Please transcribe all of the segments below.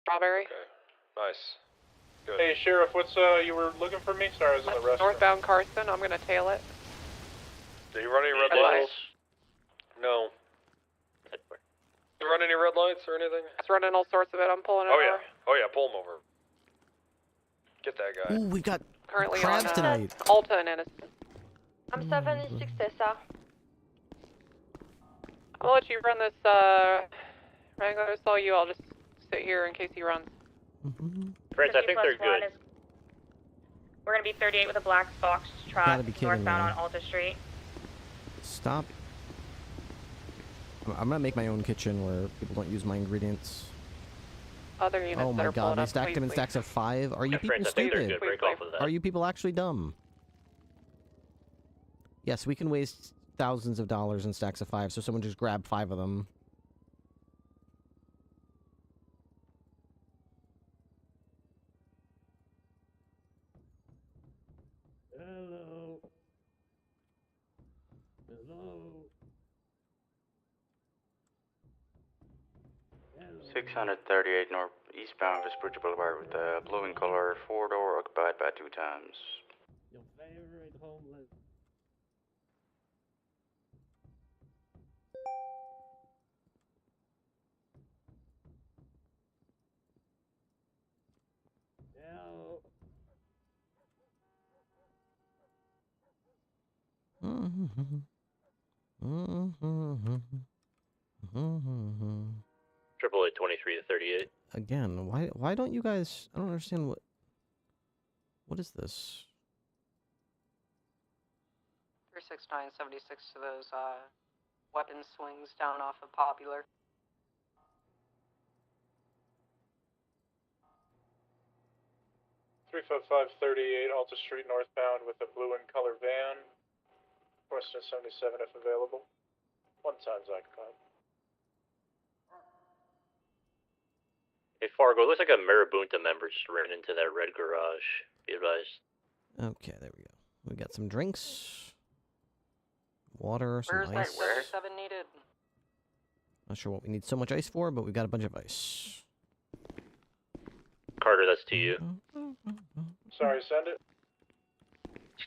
Strawberry. Okay. Nice. Good. Hey, Sheriff, what's, you were looking for me? Sorry, I was in the restroom. Northbound Carson, I'm gonna tail it. Do you run any red Bye-bye. lights? No. Do you run any red lights or anything? It's running all sorts of it, I'm pulling it Oh over. yeah. Oh yeah, pull him over. Get that guy. Ooh, we got Currently crabs on tonight. Alta and Innocent. I'm 76 Tessa. I'll let you run this, Wrangler, I saw you, I'll just sit here in case he runs. Friends, I think they're good. We're gonna be 38 with a black box truck Gotta be kidding northbound me. on Alta Street. Stop. I'm gonna make my own kitchen where people don't use my ingredients. Other units Oh that my are god, pulling they up, stacked please, them in please. stacks of 5? Are you Yeah, people friends, I think they're stupid? good. Break off of that. Are you people actually dumb? Yes, we can waste thousands of dollars in stacks of 5, so someone just grab 5 of them. Hello. Hello. 638 north eastbound Vespucci Boulevard with a blue in color 4-door occupied by 2 times. Your favorite homeless. Hello. Triple A 23 to 38. Again, why don't you guys? I don't understand what is this? 369, 76 to those, weapon swings down off of Popular. Three foot 538 Alta Street northbound with a blue and color van. Question 77 if available. 1 time's occupied. Hey, Fargo, looks like a Marabunta member just ran into that red garage. Be advised. Okay, there we go. We got some drinks, water, some Where's that ice. 77 needed? Not sure what we need so much ice for, but we've got a bunch of ice. Carter, that's to you. Sorry, send it.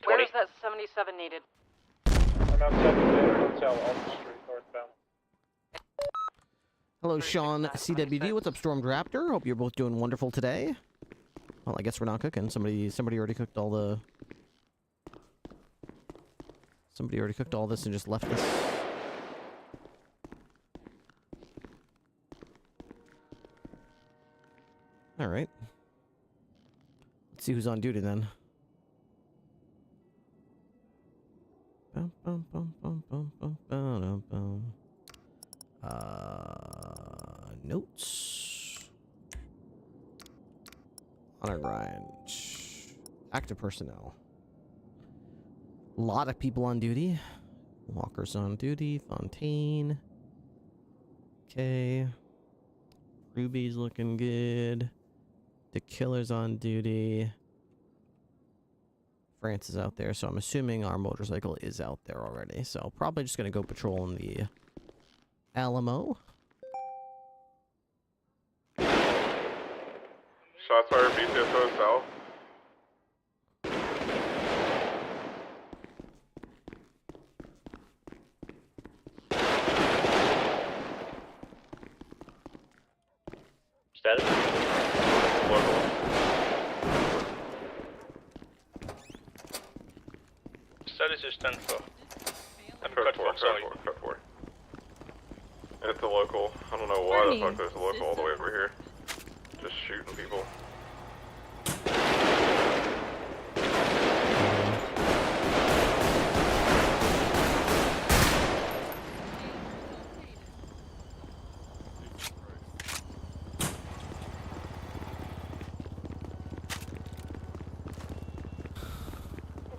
Where is that 77 needed? I'm outside the Manor Hotel, Alta Street northbound. Hello, Sean 369, CWD. What's up, Stormed Raptor? Hope you're both doing wonderful today. Well, I guess we're not cooking. Somebody already cooked all the. Somebody already cooked all this and just left this. All right. Let's see who's on duty then. Bum, bum, bum, bum, bum, bum, bum, bum. Notes. Honor grind. Active personnel. A lot of people on duty. Walker's on duty. Fontaine. Okay. Ruby's looking good. The killer's on duty. France is out there, so I'm assuming our motorcycle is out there already. So probably just gonna go patrol in the Alamo. Shots fired BCSO south. Status? Local. Status is 10-4. Code 4, code 4. It's a local. I don't know why the fuck there's a local all the way over here. Just shooting people.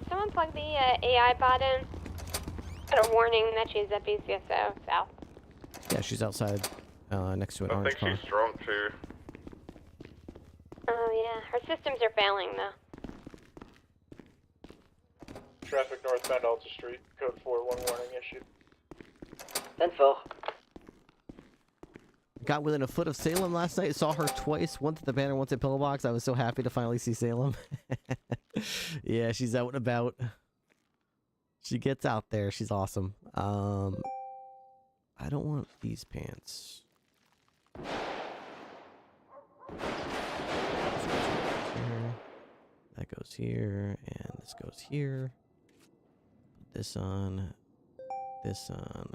Did someone plug the AI bot in? Got a warning that she's at BCSO south. Yeah, she's outside, next to an I orange think car. she's drunk too. Oh yeah, her systems are failing though. Traffic northbound Alta Street. Code 4, 1 warning issued. 10-4. got within a foot of Salem last night. Saw her twice. Once at the banner, once at Pillowbox. I was so happy to finally see Salem. Yeah, she's out and about. She gets out there. She's awesome. I don't want these pants. That goes here, and this goes here. Put this on, this on,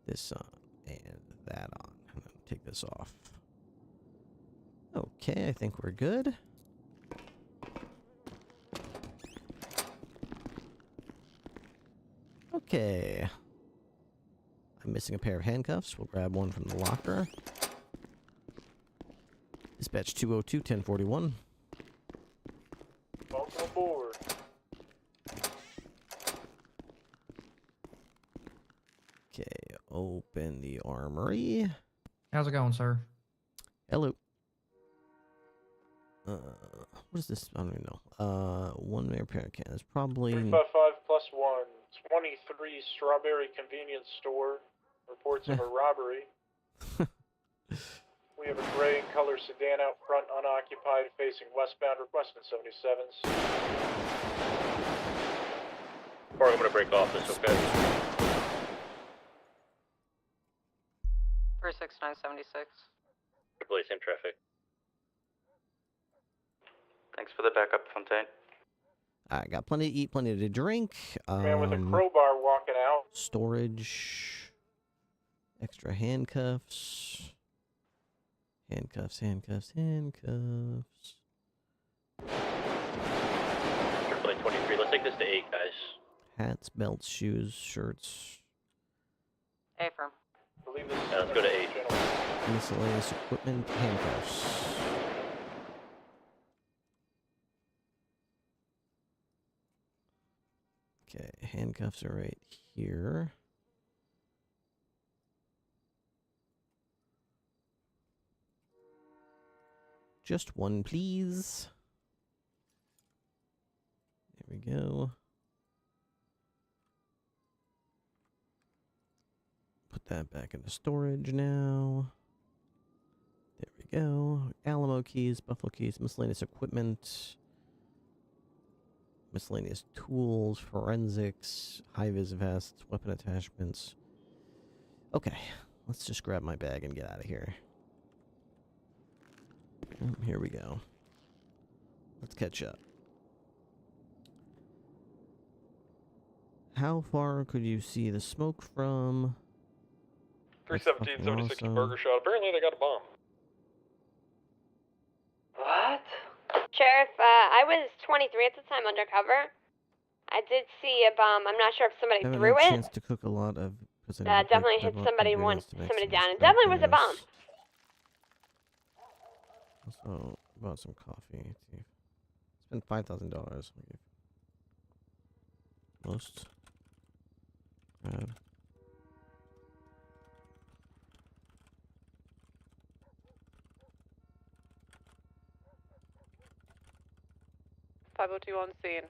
this on, and that on. I'm gonna take this off. Okay, I think we're good. Okay. I'm missing a pair of handcuffs. We'll grab one from the locker. Dispatch 202-1041. Welcome aboard. Okay, open the armory. How's it going, sir? Hello. What is this? I don't even know. One pair of cans. Probably. 355 plus 1. 23 Strawberry Convenience Store. Reports of a robbery. We have a gray and color sedan out front, unoccupied, facing westbound, requesting 77s. Or I'm gonna break off this, okay? 36976. Ripley, same traffic. Thanks for the backup, Fontaine. I got plenty to eat, plenty to drink. Man with a crowbar walking out. Storage. Extra handcuffs. Handcuffs, handcuffs, handcuffs. Ripley 23, let's take this to 8, guys. Hats, belts, shoes, shirts. Affirm. Let's go to 8. Miscellaneous equipment, handcuffs. Okay, handcuffs are right here. Just one, please. There we go. Put that back into storage now. There we go. Alamo keys, Buffalo keys, miscellaneous equipment. Miscellaneous tools, forensics, high-vis vests, weapon attachments. Okay, let's just grab my bag and get out of here. Here we go. Let's catch up. How far could you see the smoke from? 317, 76 awesome. Burger Shot. Apparently they got a bomb. What? Sheriff, I was 23 at the time undercover. I did see a bomb. I'm not sure if somebody I haven't threw had a it. chance to cook a lot of. Definitely hit somebody down. It definitely was a bomb. Also bought some coffee. Spent $5,000. Most. Grab. .502 on scene.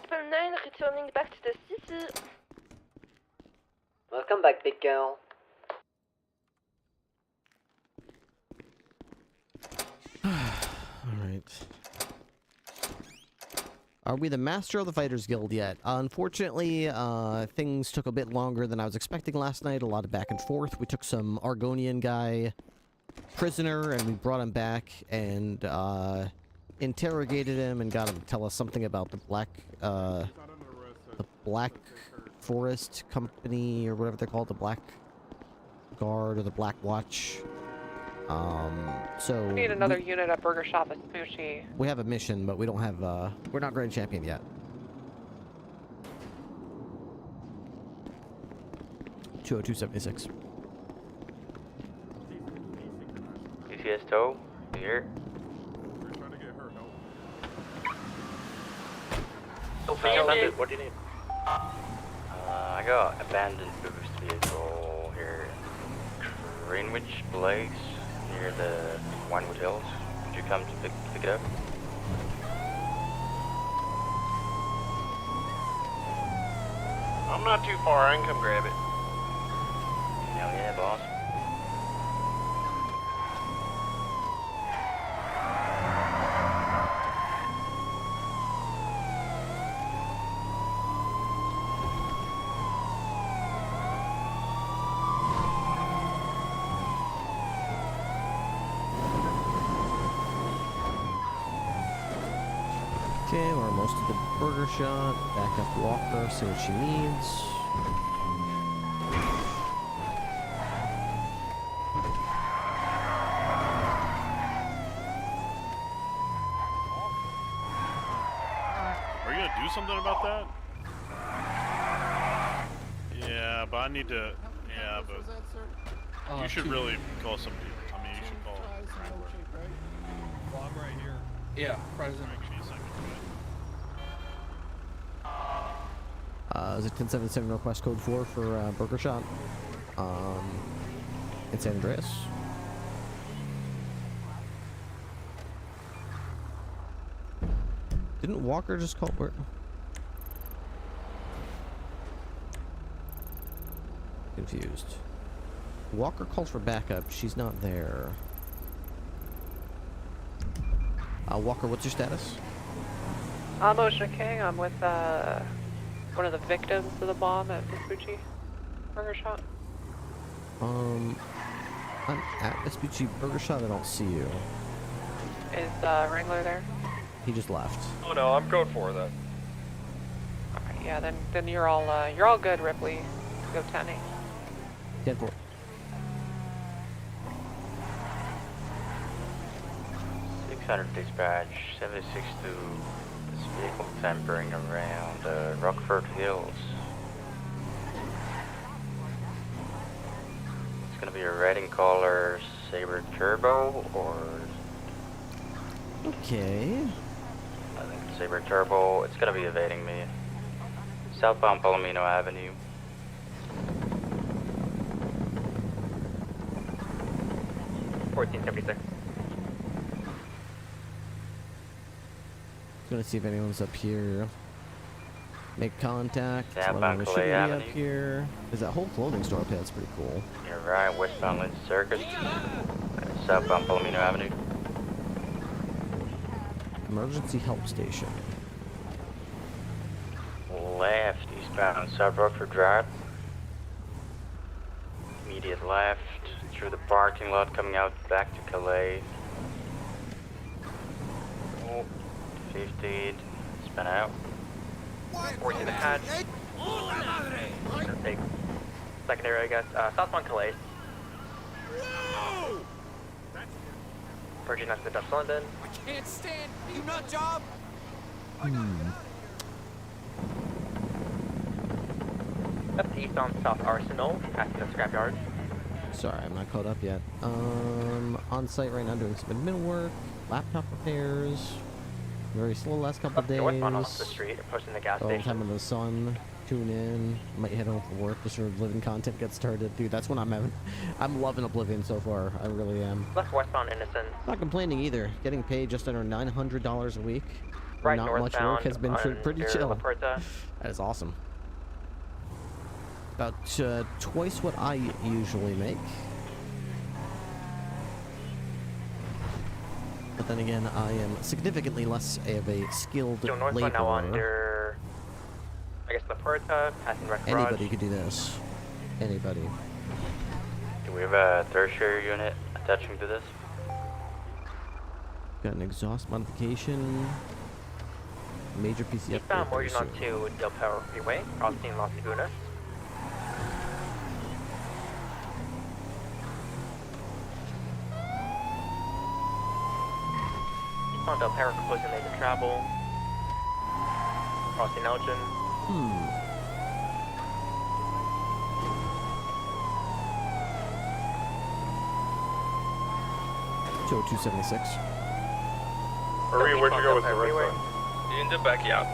From 9 returning back to the city. Welcome back, big girl. Alright. Are we the master of the Fighters Guild yet? Unfortunately, things took a bit longer than I was expecting last night. A lot of back and forth. We took some Argonian guy prisoner and we brought him back and interrogated him and got him to tell us something about the Black Forest Company or whatever they're called, the Black Guard or the Black Watch. So We need another unit at Burger Shop at Sushi. we have a mission, but we don't have, we're not Grand Champion yet. 202-76. DCS tow. Here. We're trying to get her help. What do you need? I got abandoned boost vehicle here in Greenwich Place near the Winewood Hills. Could you come to pick it up? I'm not too far. I can come grab it. Hell yeah, boss. Okay, we're almost to the burger shot. Back up Walker, see what she needs. Are you gonna do something about that? Yeah, but I need to. Yeah, but you should really call somebody. I mean, you should call. Well, I'm right here. Yeah, President. Is it 1077 request code 4 for burger shot? In San Andreas. Didn't Walker just call? Where? Confused. Walker called for backup. She's not there. Walker, what's your status? I'm Ocean King. I'm with one of the victims of the bomb at Vespucci Burger Shop. I'm at Vespucci Burger Shot. I don't see you. Is Wrangler there? He just left. Oh no, I'm code 4 then. Alright, yeah, then you're all good, Ripley. Go 10-8. 10-4. Dispatch 76 to this vehicle tampering around Rockford Hills. It's gonna be a red in color Sabre Turbo or Okay. I think Sabre Turbo. It's gonna be evading me. Southbound Palomino Avenue. $14.76. Gonna see if anyone's up here. Make contact. Southbound Should Calais be up Avenue. here. There's that whole clothing store up there. That's pretty cool. You're right, westbound Lindsay Circus. Southbound Palomino Avenue. Emergency help station. Left, eastbound South Rockford Drive. Immediate left, through the parking lot, coming out back to Calais. Oh, 15, spin out. 14 ahead. Gonna take secondary, I guess. Southbound Calais. Purging us to Dutch London. I can't stand you, nut job. Up to east on South Arsenal, passing the scrapyard. Sorry, I'm not caught up yet. On site right now doing some admin work, laptop repairs. Very slow last couple Up days. northbound off the street, pushing the gas All the station. time in the sun. Tune in. Might head home from work to sort of living content get started. Dude, that's when I'm having. I'm loving Oblivion so far. I really am. Left westbound Innocence. Not complaining either. Getting paid just under $900 a week. Right Not much northbound work has been pretty under chill. La Puerta. That is awesome. About twice what I usually make. But then again, I am significantly less of a skilled So northbound now laborer. under, I guess, La Puerta, passing Wreck Garage. Anybody could do this. Anybody. Do we have a tertiary unit attaching to this? Got an exhaust modification. Major PC Eastbound upgrade. merging onto Del Perro Freeway, crossing Las Lagunas. Eastbound Del Perro closing lane to travel. Crossing Elgin. 20276. Marie, where'd you go with the rest of it? In the backyard.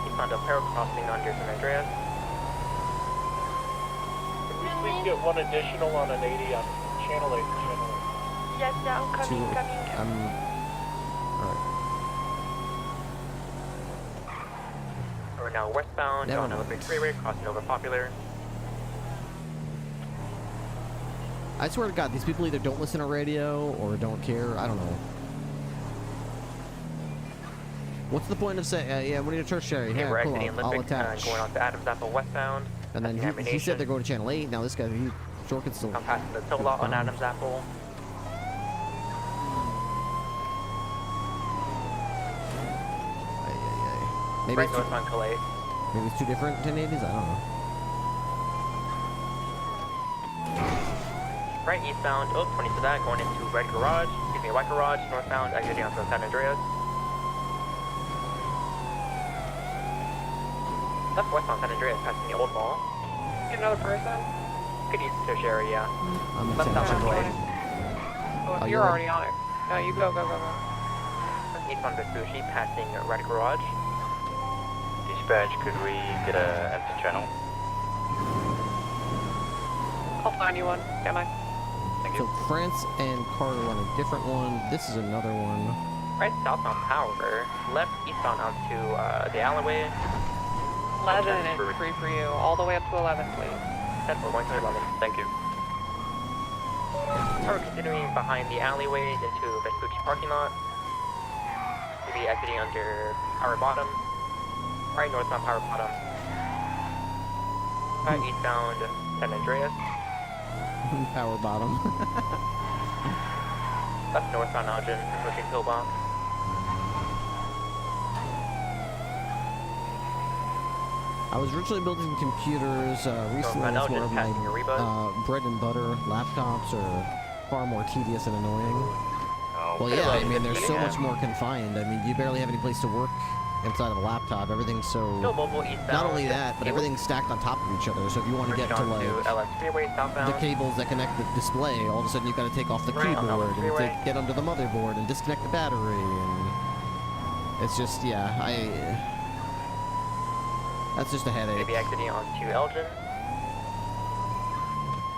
He found a pair crossing under San Andreas. Can we please get one additional on an 80 on channel 8 and channel 8? Yes, yeah, I'm coming. Alright. We're now westbound Never on mind. Olympic Freeway, crossing over Popular. I swear to God, these people either don't listen to radio or don't care. I don't know. What's the point of saying, yeah, we need a tertiary? Okay, Yeah, we're cool, exiting I'll Olympic, attach. going on to Adams Apple westbound. And then he said they're going to channel 8. Now this guy, he sure can still... I'm passing the toll lot on Adams Apple. Maybe Right it's, two, northbound Calais. maybe it's two different 1080s? I don't know. Right eastbound, 20 to that, going into Red Garage, White Garage, northbound, exiting onto San Andreas. Left westbound San Andreas, passing the old mall. Get another person? Good east tertiary, yeah. I'm Left attention. southbound Calais. Oh, Oh, you're you're- already on it. No, you go. Eastbound Vespucci, passing Red Garage. Dispatch, could we get a empty channel? I'll find you one. Can I? So France and Carter on a different one. This is another one. Right southbound Power, left eastbound onto the alleyway. 11 is free for you. All the way up to 11, please. 10 for 1 to 11. Thank you. We're continuing behind the alleyway into Vespucci parking lot. We'll be exiting under Power Bottom. Right northbound Power Bottom. Right eastbound San Andreas. Power bottom. Left northbound Elgin, approaching Pillbox. I was originally building computers. Recently, Northbound it's more Elgin, of my passing your Rebus. bread and butter. Laptops are far more tedious and annoying. Oh, Well, yeah, I mean, they're so much more confined. I mean, you barely have any place to work inside of a laptop. Everything's so... Still mobile eastbound. Not only that, but everything's stacked on top of each other. So if you want to get to, like, LS Freeway southbound. the cables that connect the display, all of a sudden you've got to take off the Right on the keyboard and freeway. get under the motherboard and disconnect the battery. And it's just, yeah, that's just a headache. Maybe exiting onto Elgin.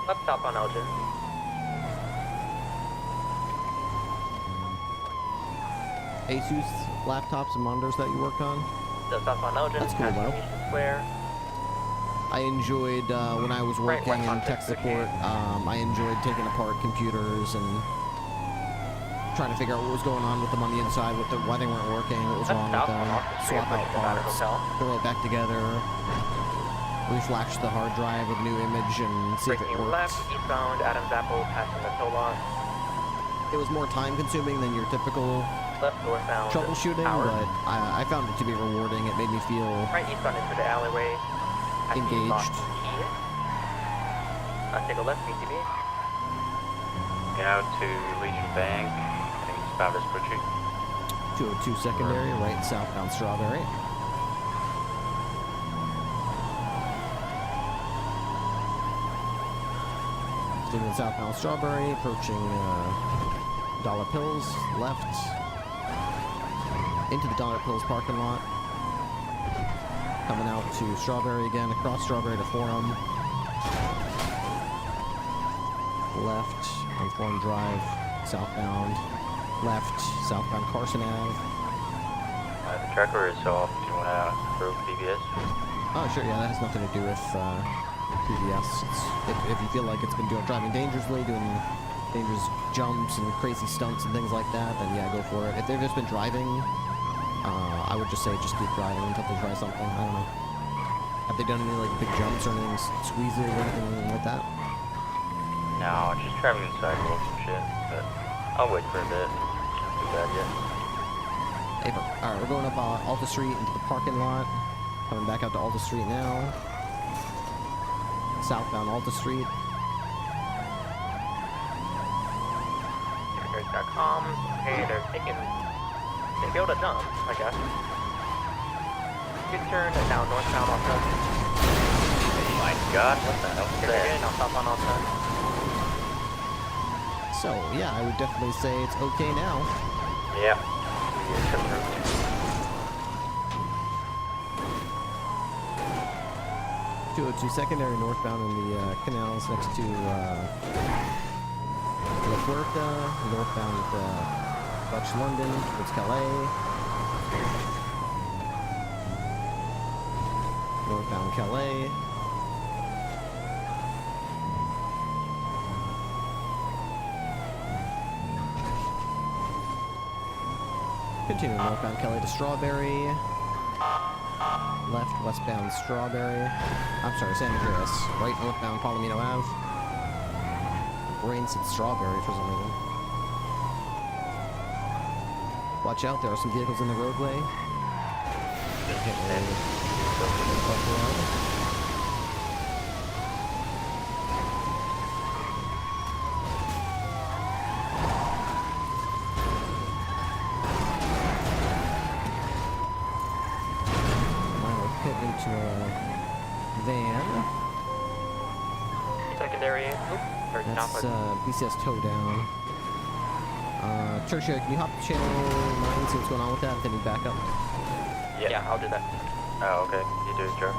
Left southbound Elgin. Asus laptops and monitors that you worked on? The southbound Elgin. That's cool, passing though. Mission Square. I enjoyed, when I was Right, working in west on tech support, I enjoyed taking apart computers and trying to figure out what was going on with them on the inside, why they weren't working, what was That's wrong with them, southbound Austin Street, swap out approaching the Banner parts, Hotel. throw it back together, reflash the hard drive with a new image and see if it Breaking worked. left, eastbound Adams Apple, passing the toll lot. It was more time consuming than your typical Left northbound troubleshooting, Power. but I found it to be rewarding. It made me feel Right eastbound into the alleyway. Passing engaged. Lost Key. Take a left, BTB. Get out to Legion Bank. I think it's about Vespucci. 202 secondary, right southbound Strawberry. Sticking southbound Strawberry, approaching Dollar Pills, left into the Dollar Pills parking lot. Coming out to Strawberry again, across Strawberry to Forum. Left on Forum Drive, southbound. Left, southbound Carson Ave. The tracker is off. Do you want to approve PBS? Oh, sure, yeah, that has nothing to do with PBS. If you feel like it's been driving dangerously, doing dangerous jumps and crazy stunts and things like that, then yeah, go for it. If they've just been driving, I would just say just keep driving until they try something. I don't know. Have they done any like big jumps or anything, squeezes or anything like that? No, just traveling in sidewalks and shit. But I'll wait for a bit. Not too bad yet. Alright, we're going up Alta Street into the parking lot. Coming back out to Alta Street now. Southbound Alta Street. Ticketers.com. Okay, they're taking. They built a jump, I guess. Good turn, and now northbound Alta. God, what the hell is that? Again, I'll stop on outside. So, yeah, I would definitely say it's okay now. Yeah. 202 secondary northbound in the canals next to La Puerta, northbound Dutch London, towards Calais. Northbound Calais. Continue northbound Calais to Strawberry. Left westbound Strawberry. I'm sorry, San Andreas. Right northbound Palomino Ave. Brain said Strawberry for some reason. Watch out, there are some vehicles in the roadway. Into a van. Secondary. That's BCS tow down. Tertiary, can you hop to channel 9 and see what's going on with that? Then you back up. Yeah, I'll do that. Oh, okay. You do it, Joe.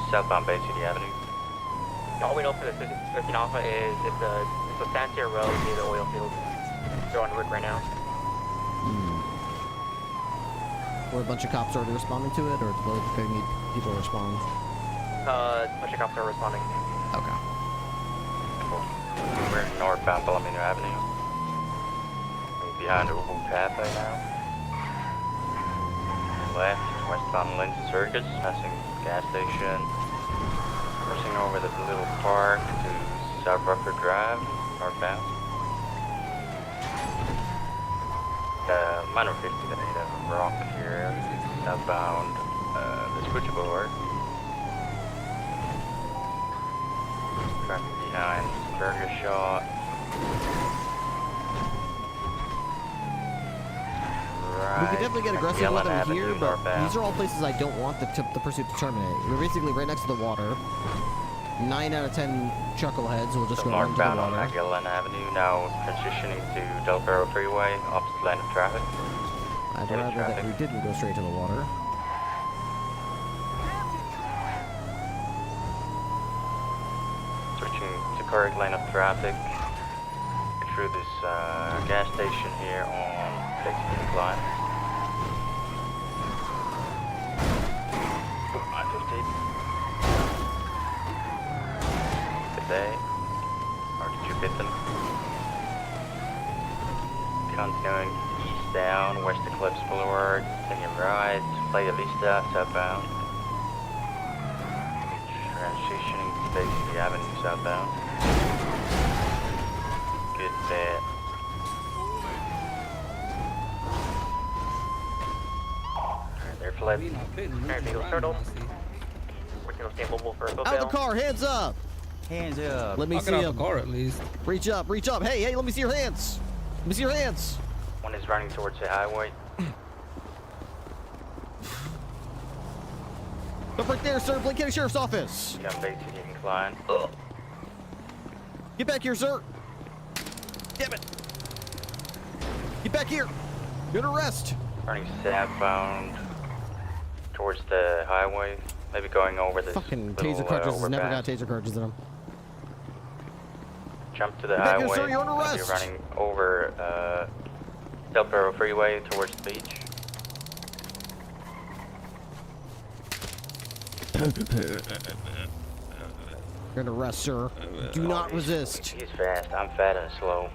Southbound Bay City Avenue. All we know for this 15 Alpha is it's a Santier Road near the oil field. They're on route right now. Were a bunch of cops already responding to it, or do they need people to respond? A bunch of cops are responding. Okay. We're northbound Palomino Avenue. We're behind Oval Cafe now. Left, westbound Lindsay Circus, passing gas station. Crossing over the little park to South Rucker Drive, northbound. Minor 50 to 8 of Rock here, southbound, Vespucci Boulevard. Traffic behind Burger Shot. Right. We could definitely get aggressive with them Avenue, here, but northbound. these are all places I don't want the pursuit to terminate. We're basically right next to the water. 9 out of 10 chuckleheads will just So go right into the northbound on water. Magellan Avenue, now transitioning to Del Perro Freeway, opposite lane of traffic. I'd Heavy rather that traffic. we didn't go straight to the water. Switching to correct lane of traffic through this gas station here on Lexington Incline. 950. Good day. Or did you hit them? Continuing east down, west Eclipse Boulevard, taking right, Playa Vista, southbound. Transitioning to Bay City Avenue, southbound. Good bit. Alright, they're flipped. Alright, vehicle startled. We're gonna stay mobile for a Out of the car, hands up! Hands up. Let me see out him. the car at least. Reach up, reach up. Hey, let me see your hands. Let me see your hands. One is running towards the highway. Up right there, sir. Blake County Sheriff's Office. Got Bay City Incline. Get back here, sir. Damn it. Get back here. You're under arrest. Running southbound towards the highway. Maybe going over this Fucking little, taser cartridges. Never overpass. got taser cartridges in them. Jump to the Get back highway. here, sir. You're under Maybe arrest. running over Del Perro Freeway towards the beach. You're under arrest, sir. Do not resist. He's fast. I'm fat and slow.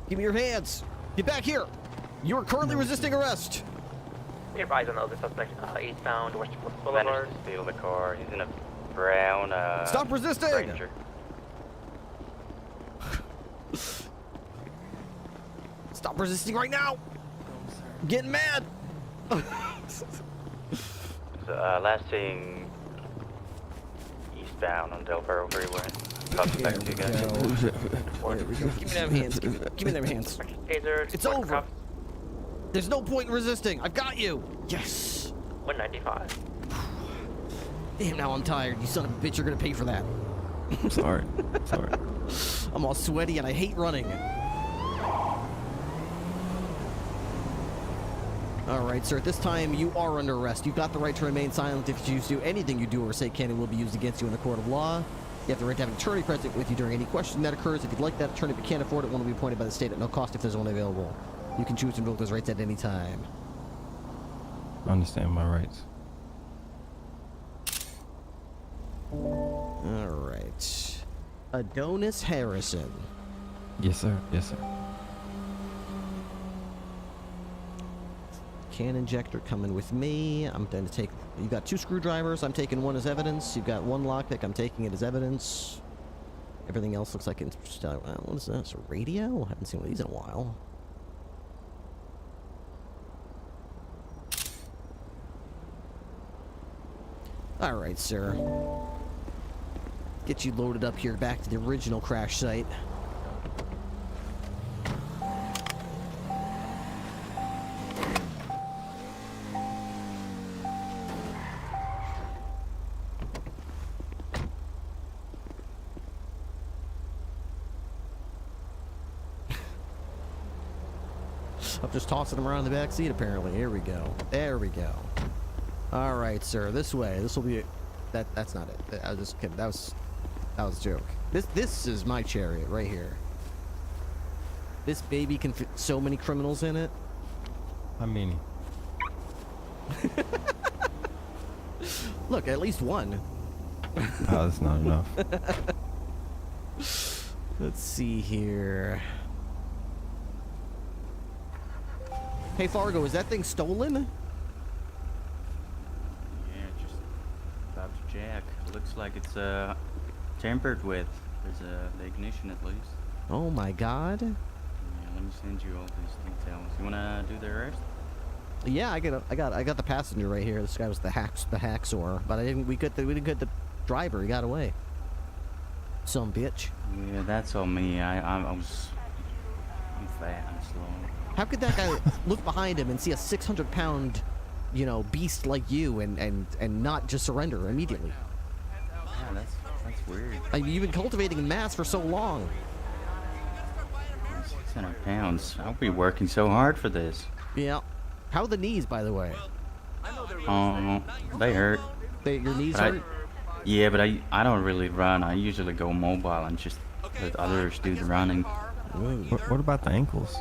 Give me your hands. Get back here. You are currently resisting arrest. We advise on the other suspect, eastbound, West Boulevard. Managed to steal the car. He's in a brown unknown Stop resisting! stranger. Stop resisting right now! I'm getting mad! So, last seeing eastbound on Del Perro Freeway. Back to you guys. Give me them hands. Give me them hands. It's over. There's no point in resisting. I've got you. Yes. 195. Damn, now I'm tired. You son of a bitch, you're gonna pay for that. I'm sorry. Sorry. I'm all sweaty and I hate running. Alright, sir, at this time you are under arrest. You've got the right to remain silent. If you choose to do anything you do or say can and will be used against you in the court of law. You have the right to have an attorney present with you during any question that occurs. If you'd like that attorney but can't afford it, one will be appointed by the state at no cost if there's one available. You can choose to invoke those rights at any time. I understand my rights. Alright. Adonis Harrison. Yes, sir. Yes, sir. Can injector coming with me. I'm going to take... You got 2 screwdrivers. I'm taking one as evidence. You've got 1 lockpick. I'm taking it as evidence. Everything else looks like it's... what is this? A radio? I haven't seen one of these in a while. Alright, sir. Get you loaded up here back to the original crash site. I'm just tossing them around in the back seat, apparently. Here we go. There we go. All right, sir. This way. This will be... That's not it. I was just kidding. That was a joke. This is my chariot right here. This baby can fit so many criminals in it. How many? Look, at least one. Oh, that's not enough. Let's see here. Hey, Fargo, is that thing stolen? Yeah, just about to jack. Looks like it's tampered with. There's the ignition at least. Oh my God. Yeah, let me send you all these details. You wanna do the arrest? Yeah, I got the passenger right here. This guy was the hacksaw, but we didn't get the driver. He got away. Some bitch. Yeah, that's on me. I'm fat and slow. How could that guy look behind him and see a 600-pound, beast like you and not just surrender immediately? Yeah, that's weird. I mean, you've been cultivating mass for so long. 600 pounds. I'll be working so hard for this. Yeah. How are the knees, by the way? Oh, they hurt. Your knees hurt? Yeah, but I don't really run. I usually go mobile and just let others do the running. What about the ankles?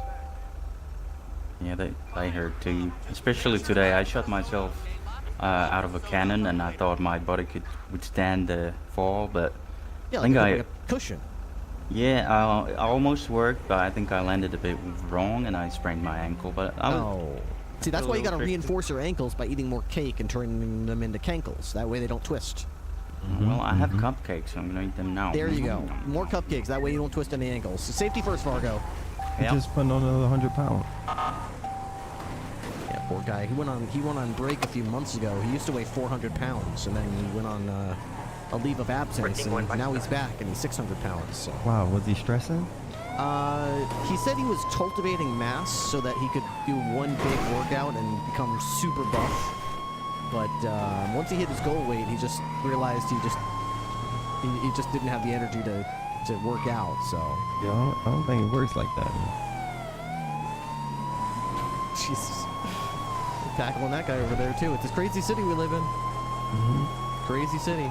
Yeah, they hurt too. Especially today, I shot myself out of a cannon, and I thought my body could withstand the fall, but yeah, I think like a cushion. Yeah, I almost worked, but I think I landed a bit wrong, and I sprained my ankle. But see, that's why you got to reinforce your ankles by eating more cake and turning them into cankles. That way they don't twist. Well, I have cupcakes, so I'm gonna eat them now. There you go. More cupcakes. That way you don't twist any ankles. So safety first, Fargo. He just put on another 100 pounds. Yeah, poor guy. He went on break a few months ago. He used to weigh 400 pounds, and then he went on a leave of absence, and now he's back, and he's 600 pounds. So. Wow, was he stressing? He said he was cultivating mass so that he could do one big workout and become super buff. But once he hit his goal weight, he just realized he just didn't have the energy to work out. So yeah, I don't think it works like that. Jesus, we're tackling that guy over there too. It's this crazy city we live in. Crazy city.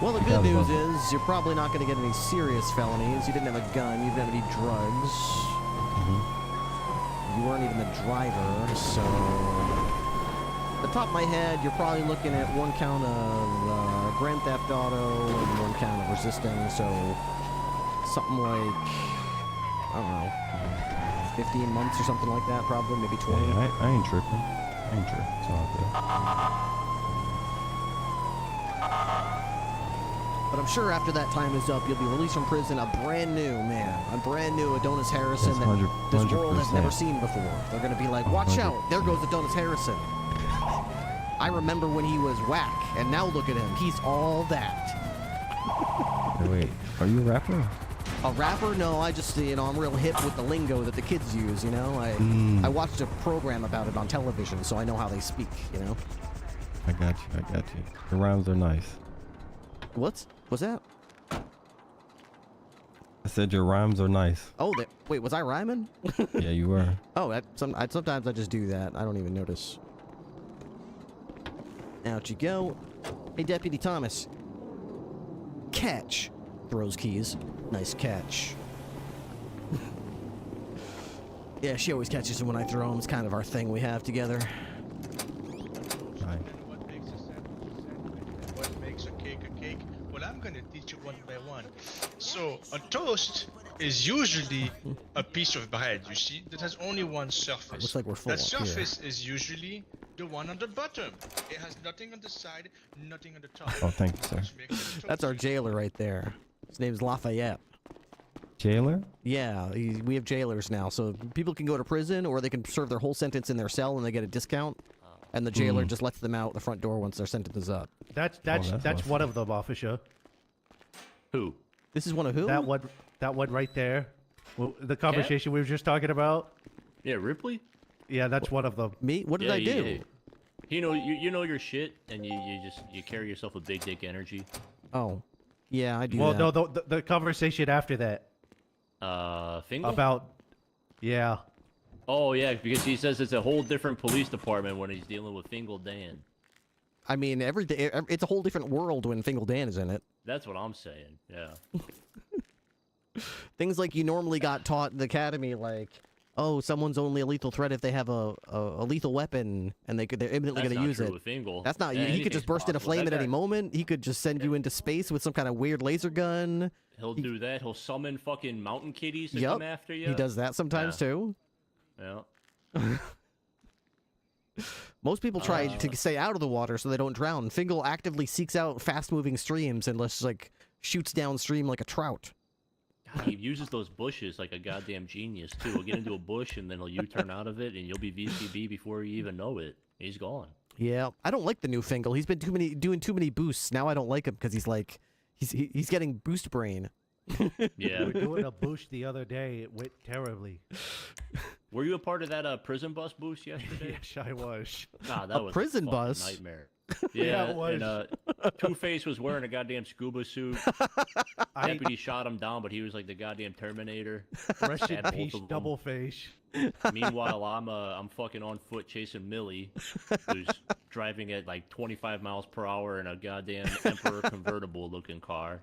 Well, the good news is you're probably not going to get any serious felonies. You didn't have a gun. You didn't have any drugs. You weren't even the driver, so. At the top of my head, you're probably looking at 1 count of Grand Theft Auto and 1 count of resisting, so something like, I don't know, 15 months or something like that, probably, maybe 20. Yeah, I ain't tripping. It's all good. But I'm sure after that time is up, you'll be released from prison a brand new man, a brand new Adonis Harrison that this world has never seen before. They're going to be like, watch out, there goes Adonis Harrison. I remember when he was whack, and now look at him, he's all that. Hey, wait, are you a rapper? A rapper? No, I just, I'm real hip with the lingo that the kids use, I watched a program about it on television, so I know how they speak, I got you. The rhymes are nice. What's that? I said your rhymes are nice. Oh, wait, was I rhyming? Yeah, you were. Oh, sometimes I just do that. I don't even notice. Out you go. Hey, Deputy Thomas. Catch. Throws keys. Nice catch. Yeah, she always catches them when I throw them. It's kind of our thing we have together. What makes a cake a cake? Well, I'm gonna teach you one by one. So, a toast is usually a piece of bread, you see, that has only one surface. Looks like we're full that up surface is usually the one on the bottom. It has nothing on the side, nothing on the top. Oh, thank you, sir. That's our jailer right there. His name's Lafayette. Jailer? Yeah, we have jailers now, so people can go to prison or they can serve their whole sentence in their cell and they get a discount. And the jailer just lets them out the front door once their sentence is up. That's one of them, officer. Who? This is one of who? That one right there. Well, the conversation we were just talking about. Yeah, Ripley? Yeah, that's one of them. Me? What did I do? Yeah. You know your shit, and you carry yourself with big dick energy. Oh, yeah, I do. Well, that. no, the conversation after that. Fingal? About, yeah. Oh yeah, because he says it's a whole different police department when he's dealing with Fingal Dan. I mean, it's a whole different world when Fingal Dan is in it. That's what I'm saying. Yeah. Things like you normally got taught in the academy, like, oh, someone's only a lethal threat if they have a lethal weapon and they're imminently going to use it. With Fingal. That's not. Yeah, he could just burst into flame at any moment. He could just send you into space with some kind of weird laser gun. He'll do that. He'll summon fucking mountain kitties to come after you. He does that sometimes too. Yeah. Most people try to stay out of the water so they don't drown. Fingal actively seeks out fast-moving streams and just like shoots downstream like a trout. God, he uses those bushes like a goddamn genius too. He'll get into a bush and then he'll U-turn out of it, and you'll be VCB before you even know it. He's gone. Yeah, I don't like the new Fingal. He's been doing too many boosts. Now I don't like him because he's getting boost brain. Yeah. We were doing a boost the other day. It went terribly. Were you a part of that prison bus boost yesterday? Yes, I was. Nah, that was prison a bus nightmare. Yeah, it was. And Two-Face was wearing a goddamn scuba suit. Deputy shot him down, but he was like the goddamn Terminator. Rest in peace, double face. Meanwhile, I'm fucking on foot chasing Millie, who's driving at like 25 miles per hour in a goddamn Emperor convertible-looking car.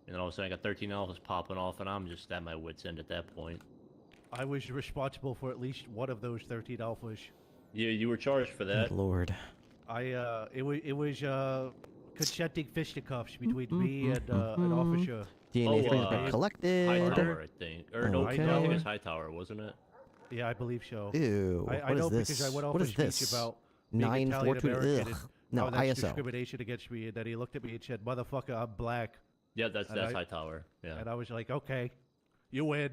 And all of a sudden, I got 13 alphas popping off, and I'm just at my wit's end at that point. I was responsible for at least one of those 13 alphas. Yeah, you were charged for that. Good Lord. It was consenting fisticuffs between me and an officer. DNA has been collected. Hightower, I think. Or no, I think it's Hightower, wasn't it? Yeah, I believe so. Ew. I know because I went off a speech about being Italian American and no, how that's ISO. discrimination against me, and then he looked at me and said, "Motherfucker, I'm black." Yeah, that's Hightower. Yeah. And I was like, "Okay, you win."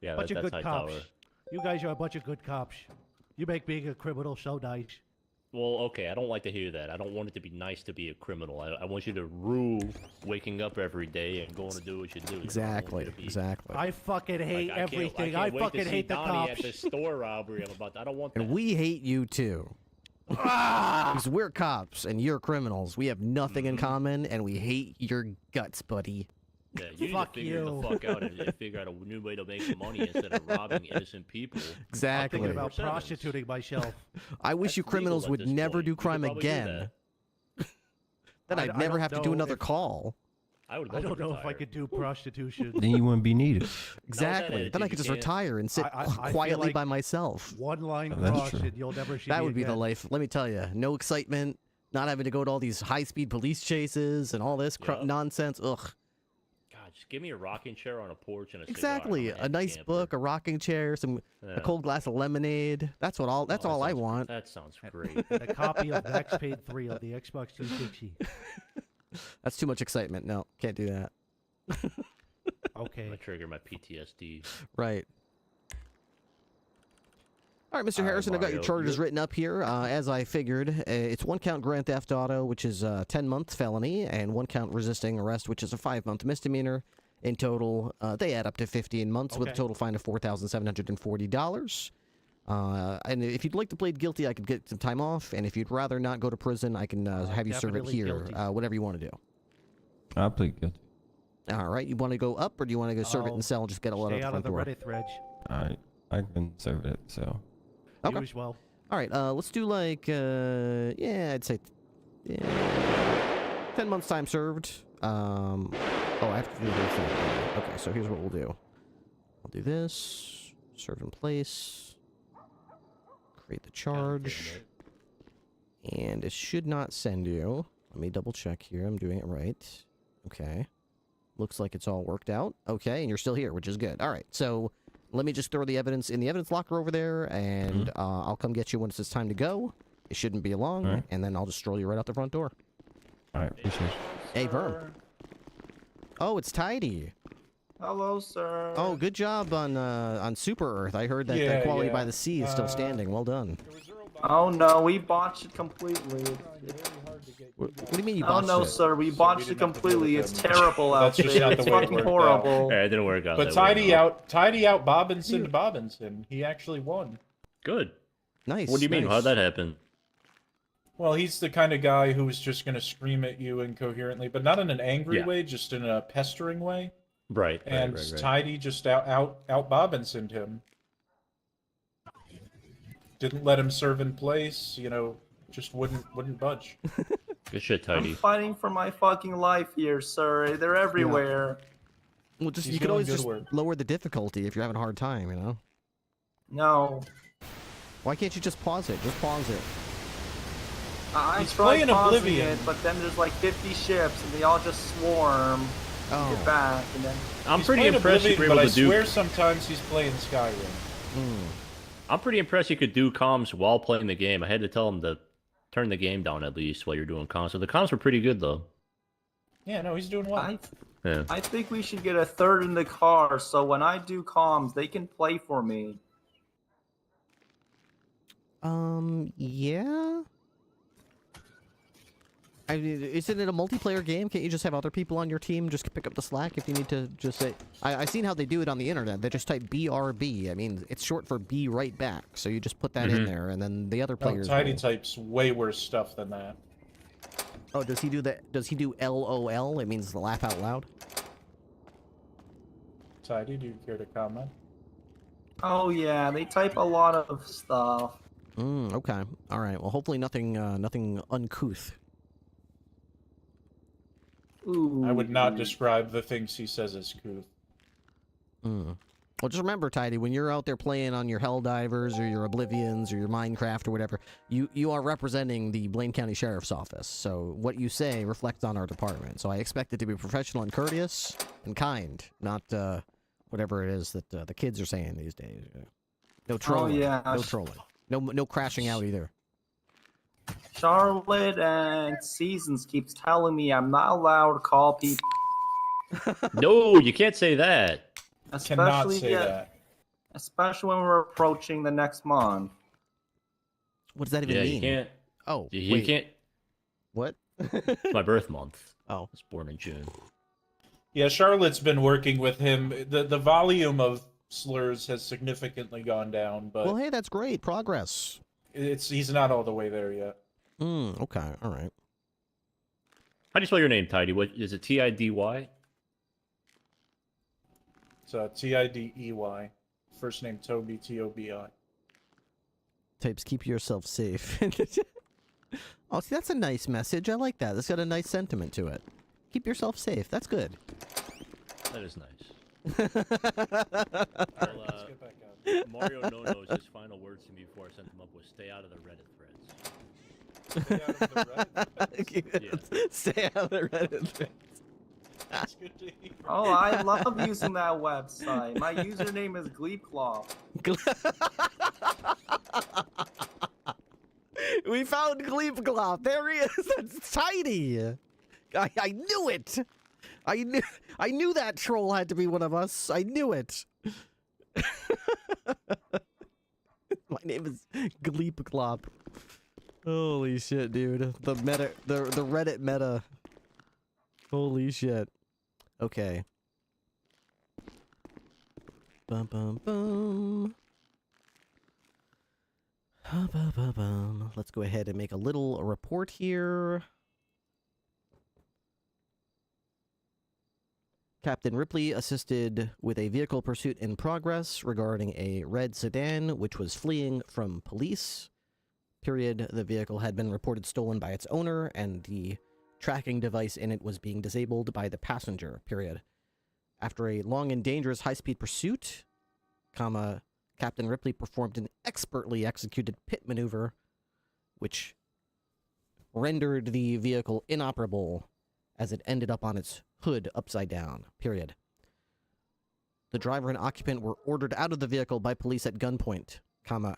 Yeah, bunch of that's good Hightower. cops. You guys are a bunch of good cops. You make being a criminal so nice. Well, okay, I don't like to hear that. I don't want it to be nice to be a criminal. I want you to rule waking up every day and going to do what you do. Exactly, exactly. I fucking hate everything. I can't fucking hate the Donnie cops. at the store robbery. I don't want that. And we hate you too. Because we're cops and you're criminals. We have nothing in common, and we hate your guts, buddy. Yeah, you need to figure the fuck out and figure out a new way to make money instead of robbing innocent people. Exactly. I'm thinking about prostituting myself. I wish you criminals would never do crime again. Then I'd never have to do another call. I don't know if I could do prostitution. Then you wouldn't be needed. Exactly. Then I could just retire and sit quietly by myself. One line Oh, that's cross true. and you'll never see That me would be the again. life. Let me tell you. No excitement. Not having to go to all these high-speed police chases and all this nonsense. Ugh. God, Just give me a rocking chair on a porch and a Exactly. cigar. A nice book, a rocking chair, a cold glass of lemonade. That's all I want. That sounds great. And a copy of Max Payne 3 on the Xbox 360. That's too much excitement. No, can't do that. Okay. I trigger my PTSD. Right. All right, Mr. Harrison, I got your Mario, charges written up here. As I figured, it's 1 count Grand Theft Auto, which is a 10-month felony, and 1 count resisting arrest, which is a 5-month misdemeanor. In total, they add up to 15 months with a total fine of $4,740. And if you'd like to plead guilty, I could get some time off, and if you'd rather not go to prison, I can have you serve it here, whatever you want to do. I'll plead guilty. All right, you want to go up, or do you want to go serve it in the cell and just get a lot of the front door? Stay out of the Reddit threads. I can serve it, so. Okay. You as well. All right, let's do like, yeah, I'd say 10 months time served. Oh, I have to do this. Okay, so here's what we'll do. I'll do this, serve in place, create the charge, and it should not send you. Let me double check here. I'm doing it right. Okay. Looks like it's all worked out. Okay, and you're still here, which is good. All right, so let me just throw the evidence in the evidence locker over there, and I'll come get you once it's time to go. It shouldn't be long, and then I'll just stroll you right out the front door. All right, appreciate it. Hey, Verm. Oh, it's Tidy. Hello, sir. Oh, good job on Super Earth. I heard that the Quality by the Sea is still standing. Well done. Oh no, we botched it completely. What do you mean you botched it? Oh no, sir, we botched it completely. It's terrible out there. It's fucking horrible. Yeah, it didn't work out. But Tidy out Bobinson. He actually won. Good. Nice. What do you mean? How'd that happen? Well, he's the kind of guy who's just going to scream at you incoherently, but not in an angry way, just in a pestering way. Right. And Tidy just out Bobinson him. Didn't let him serve in place, just wouldn't budge. Good shit, Tidy. I'm fighting for my fucking life here, sir. They're everywhere. Well, you could always just lower the difficulty if you're having a hard time, No. Why can't you just pause it? Just pause it. I He's tried playing pausing Oblivion. it, but then there's like 50 ships, and they all just swarm. Get back, and then... I'm He's pretty playing impressed you Oblivion, were able but to do... I swear sometimes he's playing Skyrim. I'm pretty impressed you could do comms while playing the game. I had to tell him to turn the game down at least while you're doing comms. So the comms were pretty good, though. Yeah, no, he's doing well. I think we should get a third in the car, so when I do comms, they can play for me. Yeah? I mean, isn't it a multiplayer game? Can't you just have other people on your team just pick up the slack if you need to just say... I've seen how they do it on the internet. They just type BRB. I mean, it's short for be right back. So you just put that in there, and then the other players... Tidy types way worse stuff than that. Oh, does he do that? Does he do LOL? It means laugh out loud? Tidy, do you care to comment? Oh yeah, they type a lot of stuff. Okay. All right. Well, hopefully nothing uncouth. Ooh. I would not describe the things he says as couth. Well, just remember, Tidy, when you're out there playing on your Helldivers or your Oblivions or your Minecraft or whatever, you are representing the Blaine County Sheriff's Office. So what you say reflects on our department. So I expect it to be professional and courteous and kind, not whatever it is that the kids are saying these days. No trolling. Oh, yeah. No trolling. No crashing out either. Charlotte and Seasons keeps telling me I'm not allowed to call people. No, you can't say that. Cannot say that. Especially when we're approaching the next month. What does that even mean? You can't. Oh, you can't. What? It's my birth month. Oh. I was born in June. Yeah, Charlotte's been working with him. The volume of slurs has significantly gone down, but... Well, hey, that's great. Progress. He's not all the way there yet. Okay, all right. How do you spell your name, Tidy? What is it? T-I-D-Y? It's T-I-D-E-Y. First name Toby, T-O-B-I. Types keep yourself safe. Oh, see, that's a nice message. I like that. It's got a nice sentiment to it. Keep yourself safe. That's good. That is nice. Well, Mario No-Knows, his final words to me before I sent him up was, stay out of the Reddit threads. Stay out of the Reddit threads? Stay out of the Reddit threads. Oh, I love using that website. My username is Gleepclaw. We found Gleepglop. There he is. That's tiny. I knew it. I knew that troll had to be one of us. I knew it. My name is Gleepglop. Holy shit, dude. The Reddit meta. Holy shit. Okay. Bum bum bum. Let's go ahead and make a little report here. Captain Ripley assisted with a vehicle pursuit in progress regarding a red sedan which was fleeing from police. Period. The vehicle had been reported stolen by its owner, and the tracking device in it was being disabled by the passenger. Period. After a long and dangerous high-speed pursuit, Captain Ripley performed an expertly executed pit maneuver, which rendered the vehicle inoperable as it ended up on its hood upside down. Period. The driver and occupant were ordered out of the vehicle by police at gunpoint,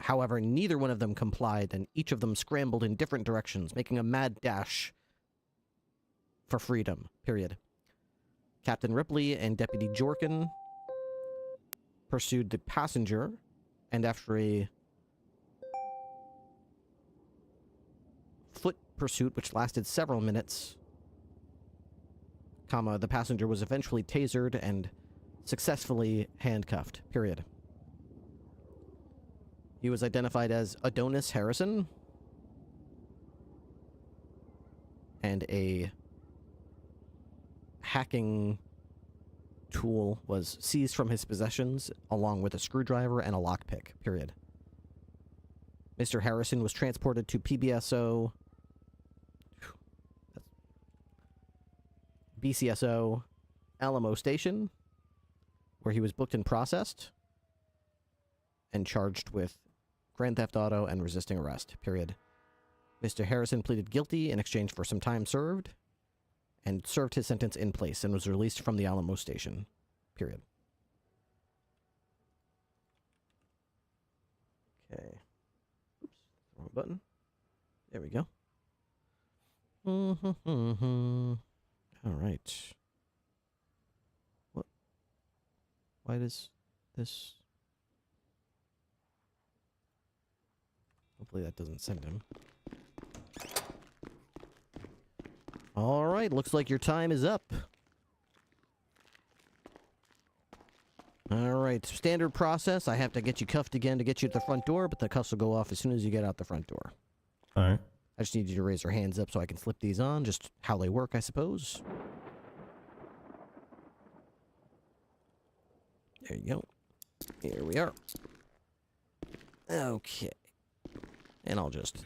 however, neither one of them complied, and each of them scrambled in different directions, making a mad dash for freedom. Period. Captain Ripley and Deputy Jorkin pursued the passenger, and after a foot pursuit which lasted several minutes, the passenger was eventually tasered and successfully handcuffed. Period. He was identified as Adonis Harrison, and a hacking tool was seized from his possessions, along with a screwdriver and a lockpick. Period. Mr. Harrison was transported to BCSO Alamo Station, where he was booked and processed, and charged with grand theft auto and resisting arrest. Period. Mr. Harrison pleaded guilty in exchange for some time served, and served his sentence in place, and was released from the Alamo Station. Period. Okay. Oops. Wrong button. There we go. All right. What? Why does this... Hopefully that doesn't send him. All right, looks like your time is up. All right, standard process. I have to get you cuffed again to get you to the front door, but the cuffs will go off as soon as you get out the front door. All right. I just need you to raise your hands up so I can slip these on, just how they work, I suppose. There you go. Here we are. Okay. And I'll just...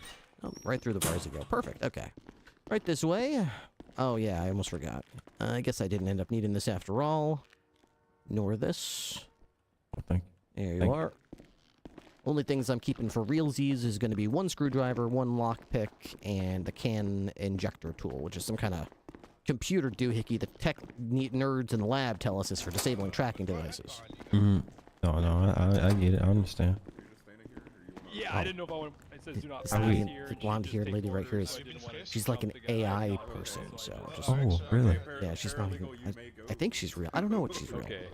Oh, right through the bars you go. Perfect, okay. Right this way. Oh, yeah, I almost forgot. I guess I didn't end up needing this after all. Nor this. There you are. Only things I'm keeping for realsies is going to be one screwdriver, one lockpick, and the can injector tool, which is some kind of computer doohickey that tech nerds in the lab tell us is for disabling tracking devices. Mm-hmm. No, I get it. I understand. Yeah, I didn't know if I want. It says do not This pass lady, here. the blonde-haired lady right here is, she's like an AI person, so just... Oh, really? Yeah, she's not even... I think she's real. I don't know what she's real. Okay.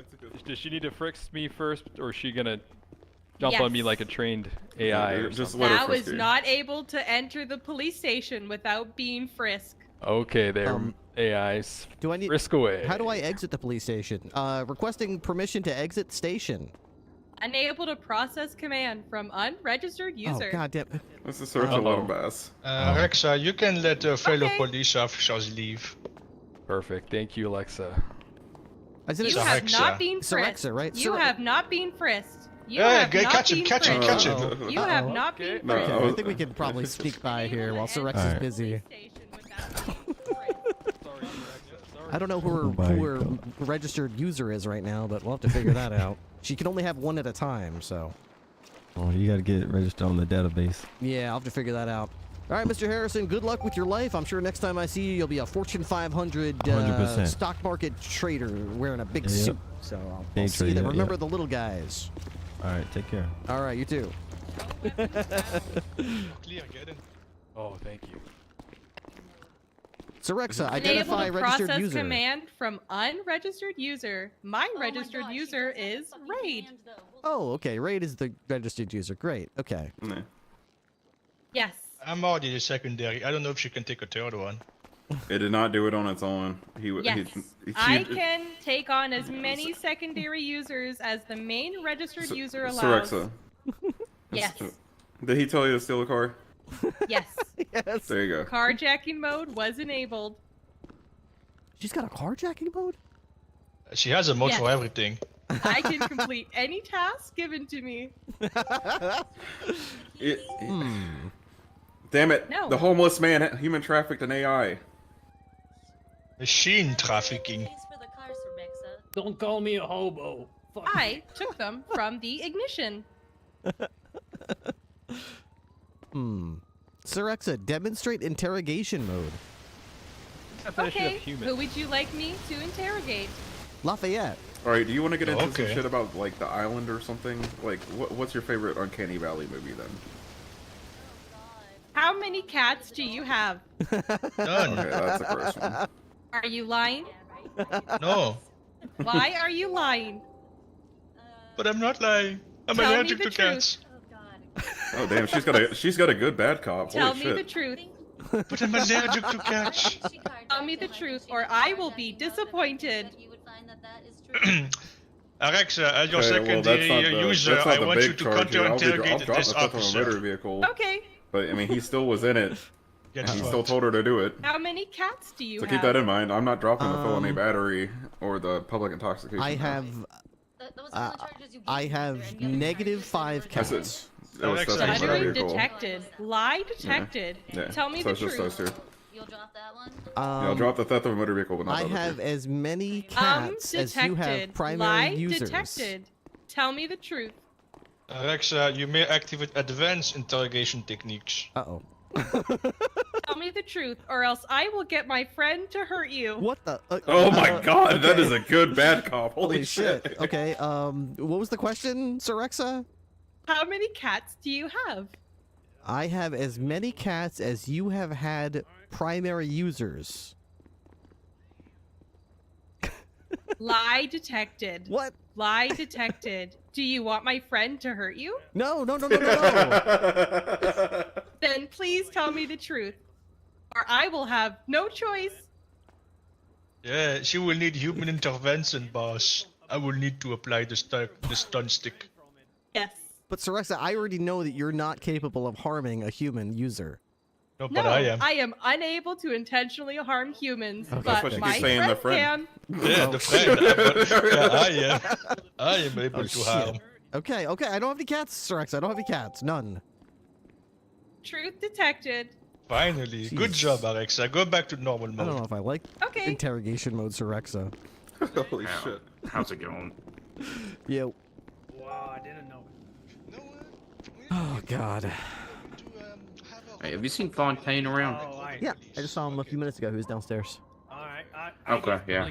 Does she need to frisk me first, or is she gonna jump on me like a trained AI or something? I was not able to enter the police station without being frisked. Okay, there, AIs. Do I need... Frisk away. How do I exit the police station? Requesting permission to exit station. Unable to process command from unregistered user. Oh, goddamn. This is such a low bass. Alexa, you can let fellow police officers leave. Perfect. Thank you, Alexa. You have not been frisked. Alexa, right? You have not been frisked. You Yeah, have not catch him, been catch him, frisked. catch him. You have not been No, frisked. I think we can probably sneak by here while Sirex is busy. I don't know who her registered user is right now, but we'll have to figure that out. She can only have one at a time, so... Oh, you gotta get registered on the database. Yeah, I'll have to figure that out. All right, Mr. Harrison, good luck with your life. I'm sure next time I see you, you'll be a Fortune 500 100%. stock market trader wearing a big Yep. suit. So I'll Day see you then. trader, Remember yep. the little guys. All right, take care. All right, you too. Clear, get in. Oh, thank you. Sorexa, Enable identify to registered process user. command from unregistered user. My registered user is Raid. Oh, okay. Raid is the registered user. Great. Okay. Yes. I'm already the secondary. I don't know if she can take a third one. It did not do it on its own. Yes. I can take on as many secondary users as the main registered user allows. Sorexa. Yes. Did he tell you to steal a car? Yes. Yes. There you go. Carjacking mode was enabled. She's got a carjacking mode? She has a mode Yes. for everything. I can complete any task given to me. Damn it. No. The homeless man human trafficked an AI. Machine trafficking. Don't call me a hobo. Fuck. I took them from the ignition. Sorexa, demonstrate interrogation mode. Okay, who would you like me to interrogate? Lafayette. Alright, do you want to get into Okay. some shit about, like, the island or something? Like, what's your favorite Uncanny Valley movie, then? How many cats do you have? None. Okay, that's a gross one. Are you lying? No. Why are you lying? But I'm not lying. I'm Tell me allergic the to cats. Oh, damn, she's got a good bad cop. Tell Holy me shit. the truth. But I'm allergic to cats. Tell me the truth, or I will be disappointed. Alexa, as your Okay, well, secondary that's not the, user, that's not I the want you big to charge here. I'll counter-interrogate drop this the theft of a motor officer. vehicle. Okay. But, I mean, he still was in it. Get He fucked. still told her to do it. How many cats do you So have? keep that in mind. I'm not dropping the felony battery or the public intoxication. I have... I have -5 That's cats. it. It was theft of a motor Stuttering vehicle. detected. Lie detected. Yeah. Tell me So the it's just those truth. two. Yeah, I'll drop the theft of a motor vehicle, but not I the other have two. as many cats as you have Detected. primary Lie users. detected. Tell me the truth. Alexa, you may activate advanced interrogation techniques. Uh-oh. Tell me the truth, or else I will get my friend to hurt you. What the? Oh my god, that okay. is a good bad cop. Holy shit. Okay, what was the question, Sorexa? How many cats do you have? I have as many cats as you have had primary users. Lie detected. What? Lie detected. Do you want my friend to hurt you? No. Then please tell me the truth, or I will have no choice. Yeah, she will need human intervention, boss. I will need to apply the stun stick. Yes. But Sorexa, I already know that you're not capable of harming a human user. No, No, but I am. I am unable to intentionally harm humans, Okay. but That's what she my keeps saying, the friend friend. can. Yeah, the friend. I am able to harm. Okay, I don't have any cats, Sorexa. I don't have any cats. None. Truth detected. Finally. Good Jeez. job, Alexa. Go back to normal I don't know mode. if I like Okay. interrogation mode, Sorexa. Holy shit. How's it going? Yo. Wow, I didn't know. Oh, God. Hey, have you seen Fontaine around? Oh, I Yeah, I just saw him a few minutes ago. He was downstairs. Alright, Okay, yeah.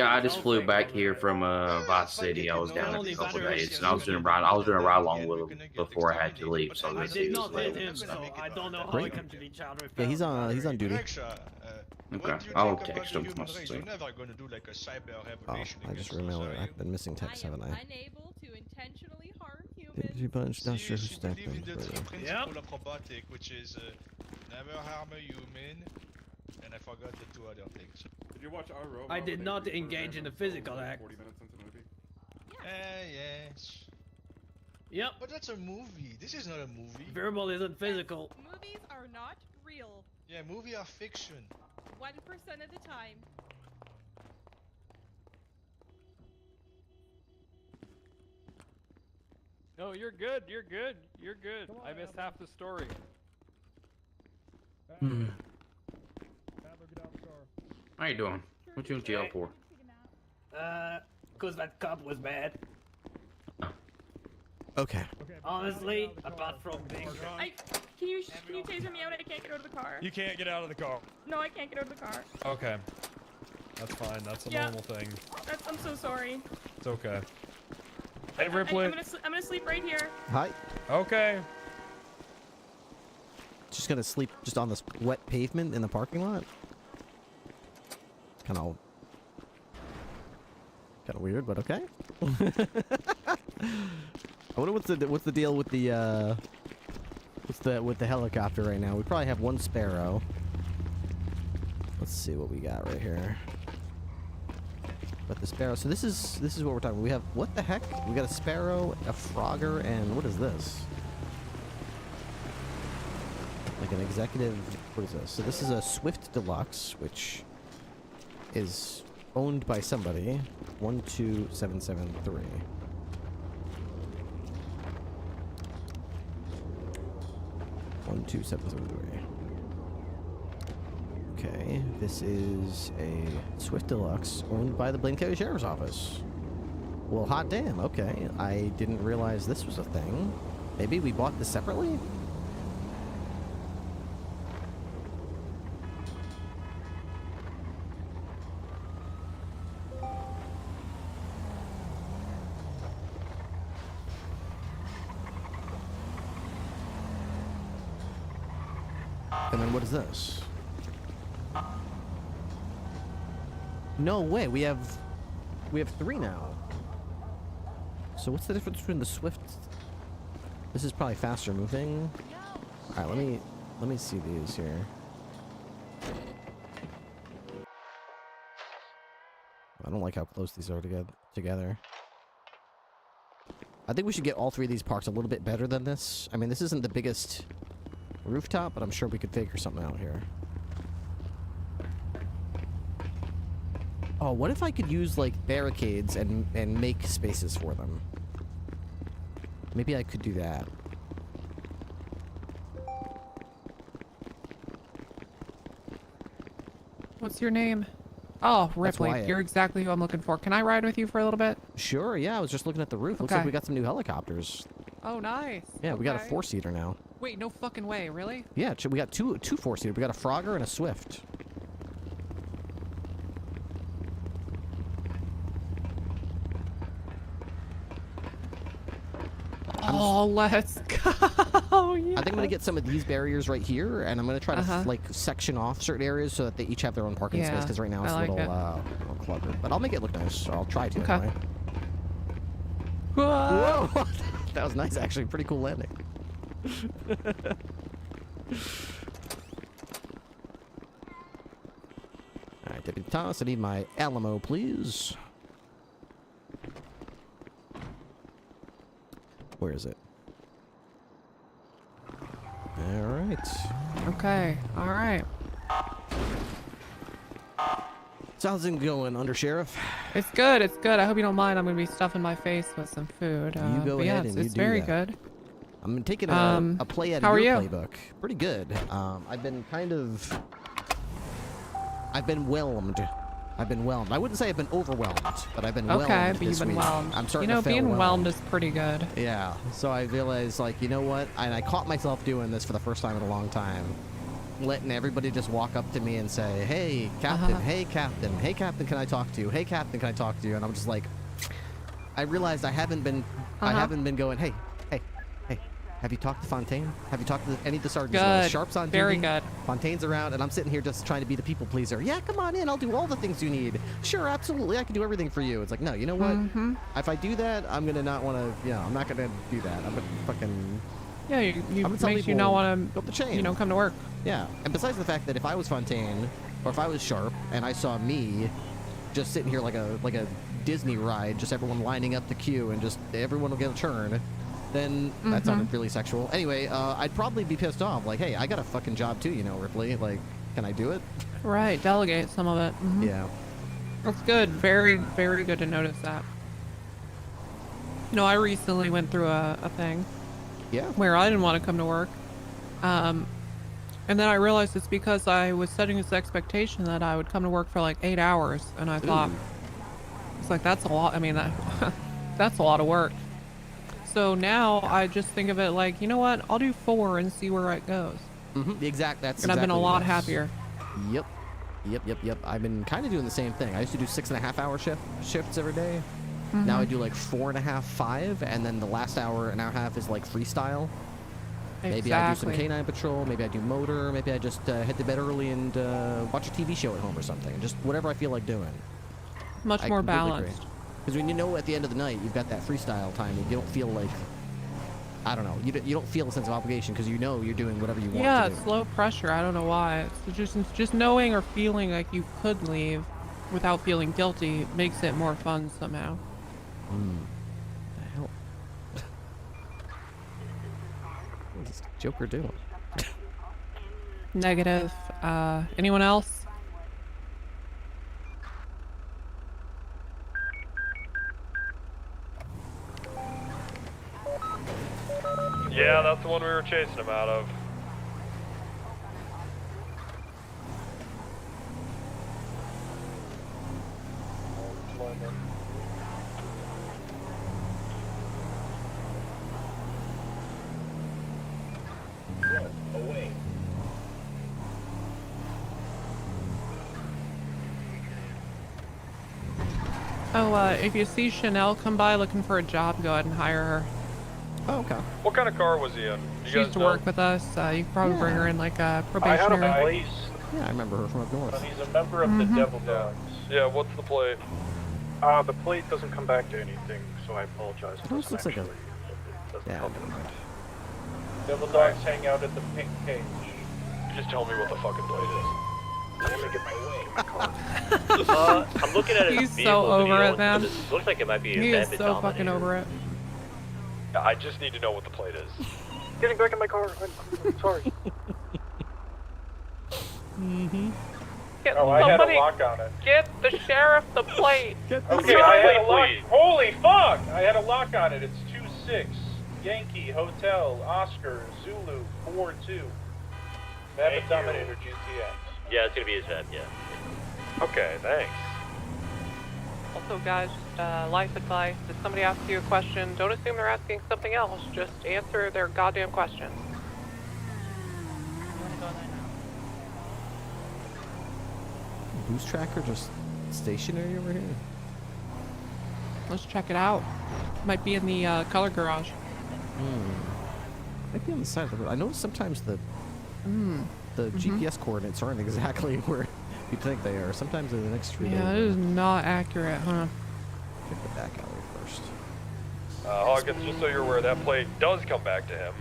I just flew back here from Vice City. I was down there for a couple days, and I was doing a ride along with him before I had to leave. So I this did was not hit later him, and so stuff. I don't know how I Great. come to the child with Yeah, he's on duty. Alexa, Okay, what do you I'll think about text the him. human Must race? say. We're never going to do like a cyber Oh, revolution I just against remembered. us, I've been missing texts, haven't I? Unable to intentionally harm Did humans. you bunch? Not sure who She stacked believe them. in the but, three principle of robotic, which is never harm a human, and I forgot the two other things. Did you watch Our Robot? I did not engage in a physical act. 40 minutes into the movie. Yes. Yep. But that's a movie. This is not a movie. Verbal isn't physical. Movies are not real. Yeah, movie are fiction. 1% of the time. No, you're good. You're good. You're good. I missed half the story. How you doing? What you in jail for? Cause that cop was bad. Okay. Honestly, apart from being Can you taser me out? I can't get out of the car. You can't get out of the car. No, I can't get out of the car. Okay. That's fine. That's a normal thing. I'm so sorry. It's okay. Hey, Ripley. I'm gonna sleep right here. Hi. Okay. Just gonna sleep just on this wet pavement in the parking lot. Kind of weird, but okay. I wonder what's the deal with the with the helicopter right now. We probably have one Sparrow. Let's see what we got right here. But the Sparrow. So this is what we're talking about. We have, what the heck? We got a Sparrow, a Frogger, and what is this? Like an executive. What is this? So this is a Swift Deluxe, which is owned by somebody. 12773. Okay, this is a Swift Deluxe owned by the Blaine County Sheriff's Office. Well, hot damn, okay. I didn't realize this was a thing. Maybe we bought this separately? And then what is this? No way, we have 3 now. So what's the difference between the Swift? This is probably faster moving. All right, let me see these here. I don't like how close these are together. I think we should get all 3 of these parks a little bit better than this. I mean, this isn't the biggest rooftop, but I'm sure we could figure something out here. Oh, what if I could use, like, barricades and make spaces for them? Maybe I could do that. What's your name? Oh, Ripley. Wyatt. You're exactly who I'm looking for. Can I ride with you for a little bit? Sure, yeah, I was just looking at the roof. Looks Okay. like we got some new helicopters. Oh, nice. Yeah, we got a Okay. 4-seater now. Wait, no fucking way. Really? Yeah, we got two 4-seater. We got a Frogger and a Swift. Oh, let's go. I think I'm gonna get some of these barriers right here, and I'm gonna try to like section off certain areas so that they each have their own parking space. Because right now it's a little cluttered. But I'll make it look nice. So I'll try to. Okay. Anyway. Whoa! That was nice, actually. Pretty cool landing. All right, Deputy Thomas, I need my Alamo, please. Where is it? All right. Okay. All right. So how's it going, Undersheriff? It's good. It's good. I hope you don't mind. I'm gonna be stuffing my face with some food. You go but yeah, ahead and it's you do very that. good. I'm taking a play out how of are your you? playbook. Pretty good. I've been whelmed. I wouldn't say I've been overwhelmed, but I've been whelmed. Okay, but you've this been week. whelmed. I'm starting You know, to feel being whelmed. whelmed is pretty good. Yeah. So I realized, like, you know what? And I caught myself doing this for the first time in a long time. Letting everybody just walk up to me and say, "Hey, Captain. Hey, Captain. Hey, Captain. Can I talk to you? Hey, Captain. Can I talk to you?" And I'm just like, I realized I haven't been going, "Hey, hey, hey. Have you talked to Fontaine? Have you talked to any of the sergeants? Good. Sharp's on Very duty. good. Fontaine's around, and I'm sitting here just trying to be the people pleaser. Yeah, come on in. I'll do all the things you need. Sure, absolutely. I can do everything for you." It's like, no, you know what? If I do that, I'm gonna not want to. I'm not gonna do that. I'm gonna fucking. Yeah, you I'm gonna tell makes you people, not want go up the to, chain. come to work. Yeah, and besides the fact that if I was Fontaine, or if I was Sharp, and I saw me just sitting here like a Disney ride, just everyone lining up the queue, and just everyone will get a turn, then that sounded really sexual. Anyway, I'd probably be pissed off. Like, hey, I got a fucking job too, Ripley. Like, can I do it? Right, delegate some of it. Yeah. That's good. Very, very good to notice that. I recently went through a thing. Yeah. Where I didn't want to come to work. And then I realized it's because I was setting this expectation that I would come to work for like 8 hours. And I thought, it's like, that's a lot. I mean, that's a lot of work. So now I just think of it like, you know what? I'll do 4 and see where it goes. Mm-hmm. And I've been a lot happier. Yep. I've been kind of doing the same thing. I used to do 6.5-hour shifts every day. Now I do like 4.5, 5, and then the last hour, an hour and a half is like freestyle. Maybe I do some canine patrol, maybe I do motor, maybe I just head to bed early and watch a TV show at home or something. Just whatever I feel like doing. Much more balanced. Because when you know at the end of the night you've got that freestyle time, you don't feel like, I don't know, you don't feel a sense of obligation because you know you're doing whatever you want to do. Yeah, it's low pressure. I don't know why. It's just knowing or feeling like you could leave without feeling guilty makes it more fun somehow. The hell? What is Joker doing? Negative. Anyone else? Yeah, that's the one we were chasing him out of. Away. Oh, if you see Chanel come by looking for a job, go ahead and hire her. Oh, okay. What kind of car was he in? She used to work with us. You could probably bring her in like a I had probationary. a place. Yeah, I remember her from up north. He's a member of the Devil Dogs. Yeah, what's the plate? The plate doesn't come back to anything, so I apologize. It almost looks like a... Yeah, Devil Dogs hang out at the Pink Cage. Just tell me what the fucking plate is. Let me get my car. I'm looking at his He's vehicle so over video, it, man. and it looks like it might be a He is bandit so fucking dominator. over it. I just need to know what the plate is. Getting back in my car. I'm sorry. Get Oh, I had a somebody, lock on it. get the sheriff the plate. Okay, I had a lock. Holy fuck! I had a lock on it. It's 2-6. Yankee Hotel Oscar Zulu 4-2. Bandit Dominator GTX. Yeah, it's gonna be his head, yeah. Okay, thanks. Also, guys, just life advice. If somebody asks you a question, don't assume they're asking something else. Just answer their goddamn question. Boost tracker just stationary over here? Let's check it out. Might be in the color garage. Might be on the side of the road. I notice sometimes the GPS coordinates aren't exactly where you think they are. Sometimes they're the next street Yeah, over. it is not accurate, huh? Check the back alley first. Hawkins, just so you're aware, that plate does come back to him.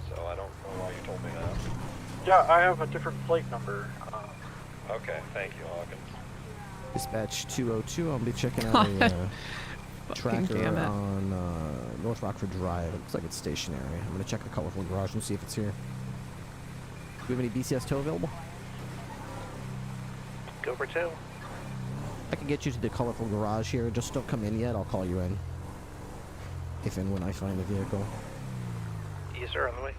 So I don't know why you told me that. Yeah, I have a different plate number. Okay, thank you, Hawkins. Dispatch 202, I'll be checking out a tracker damn it. on North Rockford Drive. It looks like it's stationary. I'm going to check the colorful garage and see if it's here. Do we have any BCS tow available? Go for 2. I can get you to the colorful garage here. Just don't come in yet. I'll call you in. If and when I find the vehicle. Yes, sir, on the way.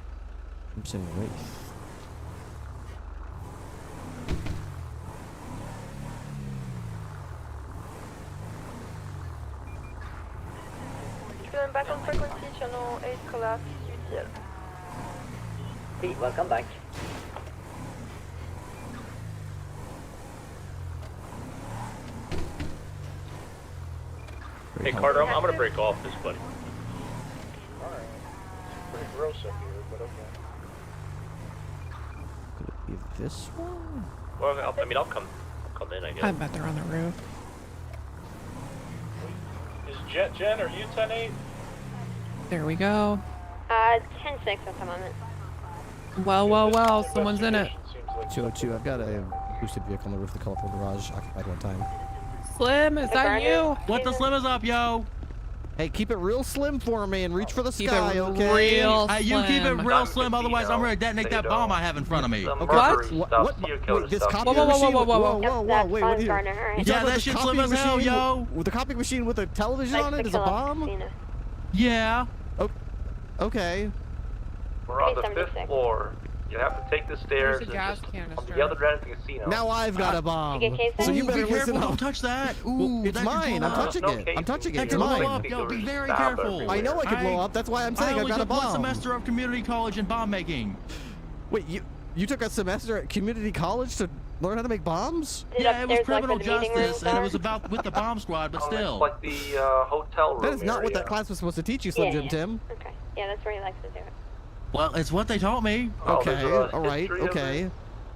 I'm sending Wraith. Going back on frequency, channel 8 collapse, UTL. Hey, welcome back. Hey, Carter, I'm gonna break off this, buddy. Alright. Pretty gross up here, but okay. Could it be this one? Well, I'll come in, I guess. I bet they're on the roof. Is Jen, are you 10-8? There we go. 10-6 at the moment. Well, someone's in it. 202, I've got a boosted vehicle on the roof of the colorful garage occupied one time. Slim, is that you? What the slim is up, yo? Hey, keep it real slim for me and reach for the Keep sky, it okay? real You keep it slim. real slim, otherwise I'm gonna detonate that bomb I have in front of me. What? Wait, this copy machine? Whoa, wait, what are you? Yeah, that shit's slim as hell, yo. With the copy machine with a television on it is a bomb? Yeah. Okay. We're on the 5th floor. You have to take the stairs There's a and gas just canister. on the other end of the casino. Now I've got a bomb. So Ooh, you better be careful, listen up. don't touch that. Ooh, Well, it's that could mine. blow I'm up. touching it. I'm touching That it. It's could blow mine. up. Yo, be very careful. I know it could blow up. That's why I'm saying I I've only got a took one bomb. semester of community college in bomb making. Wait, you took a semester at community college to learn how to make bombs? Yeah, it was criminal justice, and it was about with the bomb squad, but still. It's like the hotel room That is not what area. that class was supposed to teach you, Slim Jim Tim. Okay. Yeah, that's where he likes to do it. Well, it's what they taught me. Okay, all right, okay.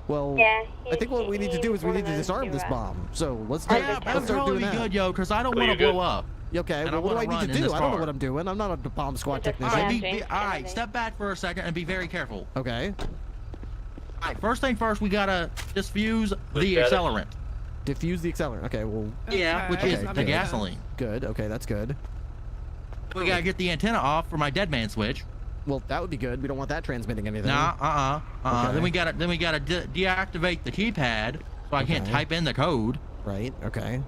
Well, Yeah, I think what we need to do is we need to disarm this bomb. So let's Yeah, let's that'd start probably doing be that. good, yo, because I don't want to blow up. Okay, And well, what do I wanna need run to in do? this I don't know car. what I'm doing. I'm not a bomb squad All technician. right, all right, step back for a second and be very careful. Okay. All right, first thing first, we gotta diffuse the accelerant. Diffuse the accelerant. Okay, well. Yeah, which is okay, the good. gasoline. Good. Okay, that's good. We gotta get the antenna off for my dead man switch. Well, that would be good. We don't want that transmitting anything. Nah, Okay. Then we gotta deactivate the keypad so I can't type in the code. Right. Okay.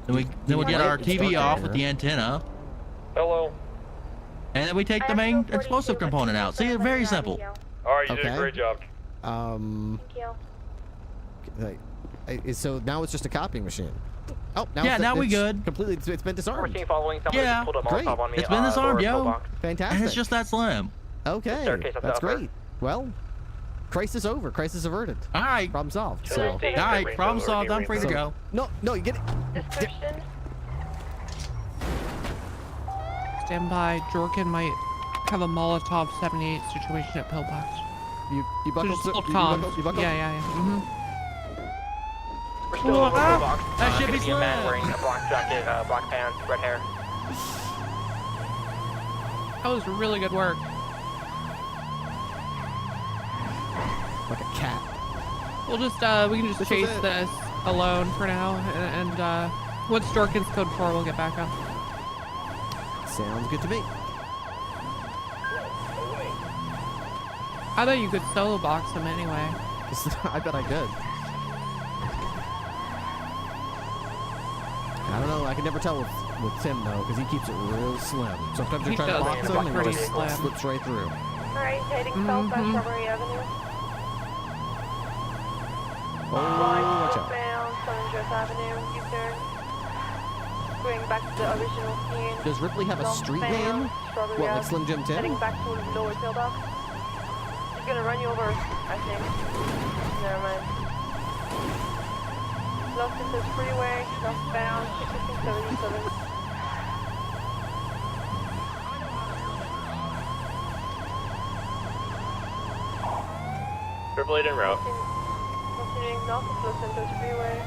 Then we get our TV off with the antenna. Hello. And then we take the main explosive component out. See, it's very simple. All right, you did a great job. So now it's just a copying machine. Oh, now Yeah, it's, now we it's good. Completely, it's been disarmed. Following someone Yeah, just pulled a great. Molotov on me. It's been disarmed, lower yo. box. Fantastic. And it's just that slim. Okay, Staircase up that's the upper. great. Well, crisis over. Crisis averted. All right. Problem solved. So. All right, problem solved. I'm free to go. No, you get it. Description. Stand by. Jorkin might have a Molotov 78 situation at Pillbox. You buckled? Just hold You comms. buckled? Yeah. Mm-hmm. We're still in the Ah, box. that should Gonna be be a man slim. wearing a black jacket, black pants, red hair. That was really good work. Like a cat. We'll just we can just This is chase it. this alone for now, and once Jorkin's code 4, we'll get back up. Sounds good to me. I thought you could solo box him anyway. I bet I could. I don't know. I can never tell with Tim though, because he keeps it real slim. Sometimes He you're trying to does box keep him it and pretty he just slim. slips right through. Alright, heading south by Strawberry Avenue. Oh, watch out. Southbound San Andreas Avenue, U-turn. Going back to the original scene. Does Ripley have a street name? Strawberry What, like Ave. Slim Jim Tim? Heading back to lower pillbox. He's gonna run you over, I think. Never mind. Los Angeles Freeway, northbound, 6677. Triple eight en route. Continuing north of Los Santos Freeway.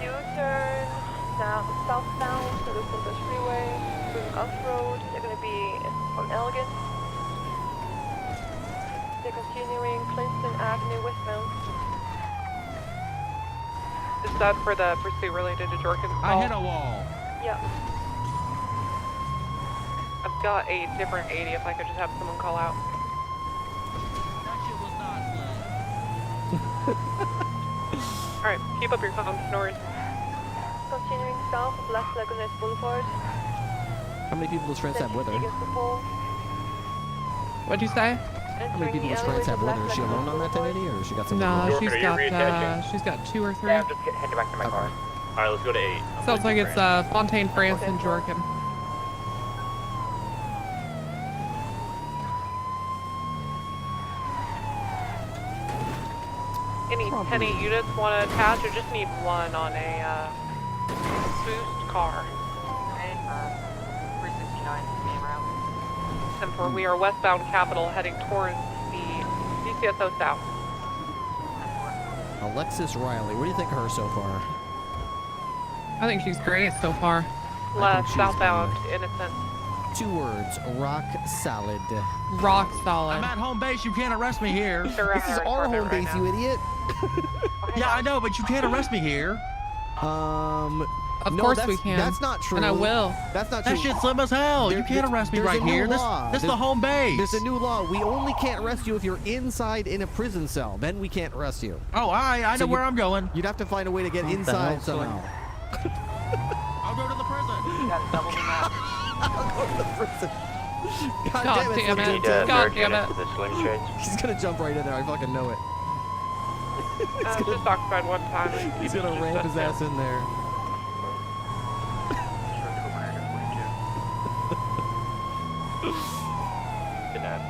U-turn southbound to Los Santos Freeway, going off-road. They're going to be on Elgin. They're continuing Clinton Avenue westbound. Is that for the pursuit related to Jorkin's call? I hit a wall. Yeah. I've got a different 80 if I could just have someone call out. Alright, keep up your comms, no worries. Continuing south of Las Lagunas Boulevard. How many people does France have with her? What'd you say? How many people does France have with her? Is she alone on that 1080 or has she got some No, people? she's got 2 or 3. Yeah, I'm just heading back to my car. Alright, let's go to 8. Sounds like it's Fontaine, France, and Jorkin. Any 10-8 units want to attach or just need one on a boost car? 369, main route. And for we are westbound Capitol heading towards the DCSO south. Alexis Riley. What do you think of her so far? I think she's great so far. Left, southbound, innocent. 2 words. Rock solid. Rock solid. I'm at home base. You can't arrest me here. This is our home base, you idiot. Yeah, I know, but you can't arrest me here. Of no, course that's, we can. That's not true. And I will. That's not true. That shit's slim as hell. You can't arrest me there's right a new here. law. This is the home base. There's a new law. We only can't arrest you if you're inside in a prison cell. Then we can't arrest you. Oh, I know where I'm going. You'd have to find a way to get inside somehow. I'll go to the prison. got it double the map. I'll go to the prison. God, God damn it. damn Slim it. Jim. God damn it. The slim trades. He's gonna jump right in there. I fucking know it. I was just occupied one time. He's gonna ramp his ass in there. Good night.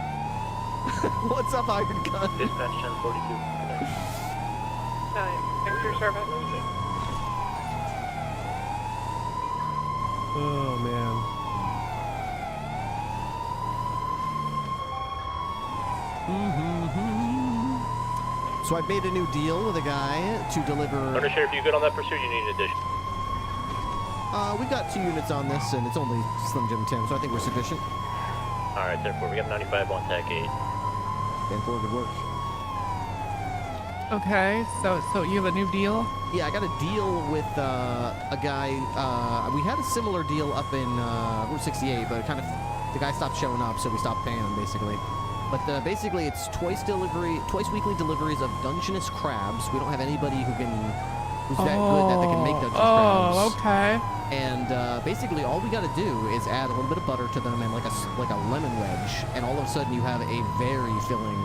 What's up, Iron Gun? Dispatch 1042. Thanks for your service. Oh, man. So I made a new deal with a guy to deliver. Undersheriff, you good on that pursuit? You need an addition. We got 2 units on this, and it's only Slim Jim Tim, so I think we're sufficient. All right, therefore we got 95 on TAC 8. And for good work. Okay, so you have a new deal? Yeah, I got a deal with a guy. We had a similar deal up in Route 68, but the guy stopped showing up, so we stopped paying him basically. But basically, it's twice weekly deliveries of Dungeness crabs. We don't have anybody who's that good that they can make Dungeness crabs. Oh, okay. And basically, all we got to do is add a little bit of butter to them and like a lemon wedge, and all of a sudden you have a very filling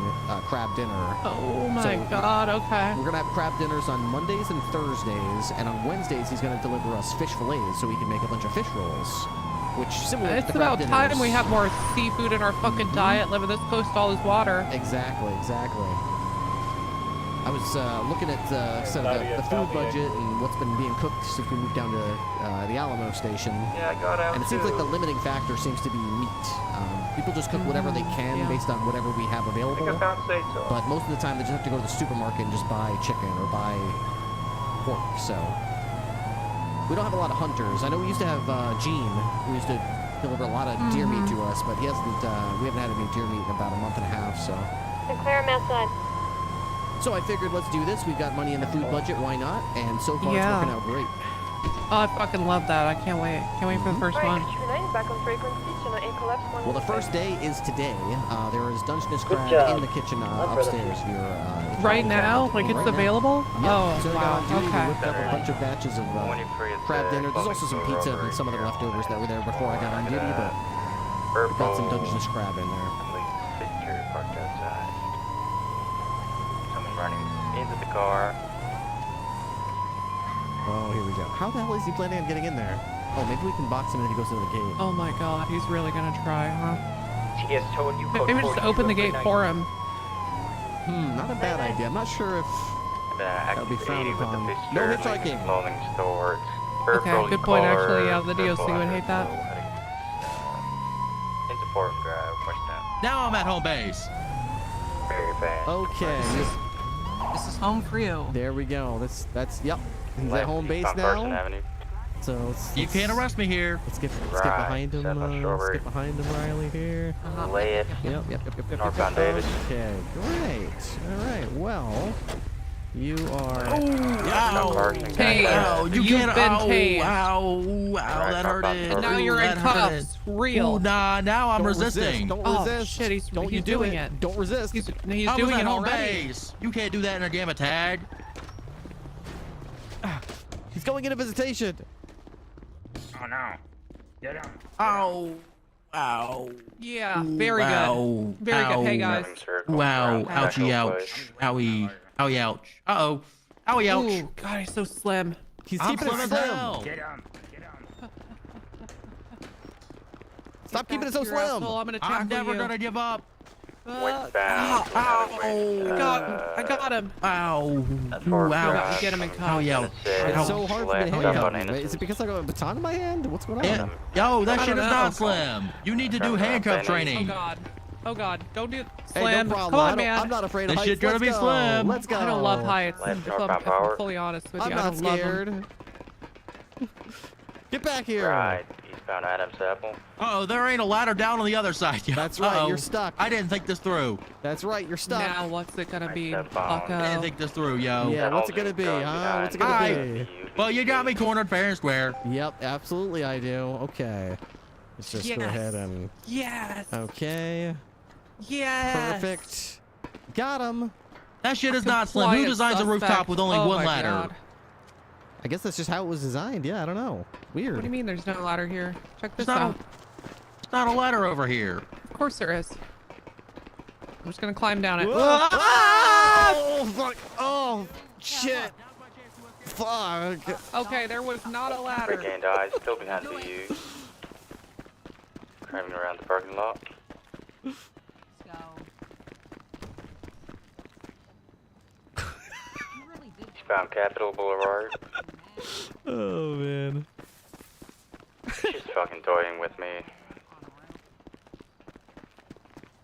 crab dinner. Oh my God! Okay. We're gonna have crab dinners on Mondays and Thursdays, and on Wednesdays he's gonna deliver us fish fillets so we can make a bunch of fish rolls. Which similar to It's the crab about dinners. time we have more seafood in our fucking diet, living this close to all this water. Exactly. I was looking at sort of the food budget and what's been being cooked since we moved down to the Alamo station. Yeah, I got out And it seems like the limiting factor seems to be meat. People just cook whatever they can based on whatever we have available. I think I found Sato. But most of the time they just have to go to the supermarket and just buy chicken or buy pork. So we don't have a lot of hunters. I know we used to have Gene, who used to deliver a lot of deer meat to us, but he hasn't. We haven't had any deer meat in about a month and a half. So. Clear him outside. So I figured, let's do this. We've got money in the food budget. Why not? And so far, it's working out great. Oh, I fucking love that. I can't wait. Can't wait for the first one. Back on frequency, channel 8 collapse 1. Well, the first day is today. There is Dungeness crab in the kitchen upstairs here. Right now? Like it's available? Yeah. Oh, So wow. we Okay. whipped up a bunch of batches of crab dinner. There's also some pizza and some of the leftovers that were there before I got on duty, but we got some Dungeness crab in there. Parked outside. Someone running into the car. Oh, here we go. How the hell is he planning on getting in there? Oh, maybe we can box him and he goes into the gate. Oh my God, he's really gonna try, huh? She is told you code Maybe just open the gate for him. Not a bad idea. I'm not sure if that would be frowned upon. No hitchhiking. Rolling towards Okay, good point. Actually, yeah, the DOC would hate that. Into Forum Drive, westbound. Now I'm at home base. Very fast. Okay. This is home for you. There we go. That's yep. He's Left at home base on Carson now. Avenue. So You can't arrest me here. Let's get behind him. Let's get behind him, Riley here. Left. Yep. Northbound Davis. Okay, great. All right. Well, you are. Hey, you've been tased. Ow, that hurted. And now you're in cuffs. Real. Ooh, nah, now I'm resisting. Don't Oh resist. shit, he's doing it. Don't resist. He's I doing was at it home already. base. You can't do that in a game of tag. He's going into visitation. Oh no. Get him. Ow. Ow. Yeah, very Ow. good. Very good. Hey guys. Wow. Ouchie, ouch. Owie. Owie, ouch. Uh-oh. Owie, ouch. Ooh, God, he's so slim. He's I'm keeping it slim as slim. hell. Get him. Stop keeping it so Your slim. asshole, I'm gonna tackle I'm never you. gonna give up. Westbound. I got him. Ow. That's Ooh, Forum ouch. Drive. Get him in cuffs. Owie, ouch. It's so hard for me to Left handcuff on him. Innocence. Is it because I got a baton in my hand? What's going on? Yeah. Yo, that I shit is don't not know. slim. You need to do Turn around, handcuff Benny. Oh training. God. Oh God. Don't do Hey, slam. no problem. Come on, I don't- man. I'm not afraid of This heights. shit gonna Let's be go. slim. Let's go. I don't love heights. Left If northbound I'm power. fully honest with I'm you, I not don't love them. scared. Get back here. Right. Eastbound Adams Apple. Uh-oh, there ain't a ladder down on the other side. That's right, Uh-oh. you're stuck. I didn't think this through. That's right, you're stuck. Now what's it gonna be, I didn't bucko? think this through, yo. Yeah, what's it gonna be, huh? What's it gonna be? Well, you got me cornered fair and square. Yep, absolutely I do. Okay. Let's just go Yes. ahead and... Yes. Okay. Yes. Perfect. Got him. That shit is not slim. Who Compliant designs a rooftop suspect. with only Oh one my ladder? God. I guess that's just how it was designed. Yeah, I don't know. Weird. What do you mean there's no ladder here? Check this There's out. It's not a ladder over here. Of course there is. I'm just gonna climb down it. Oh, fuck. Oh, shit. Fuck. Okay, there was not a ladder. Regained eyes, still behind VU. Driving around the parking lot. Found Capitol Boulevard. Oh, man. She's fucking toying with me.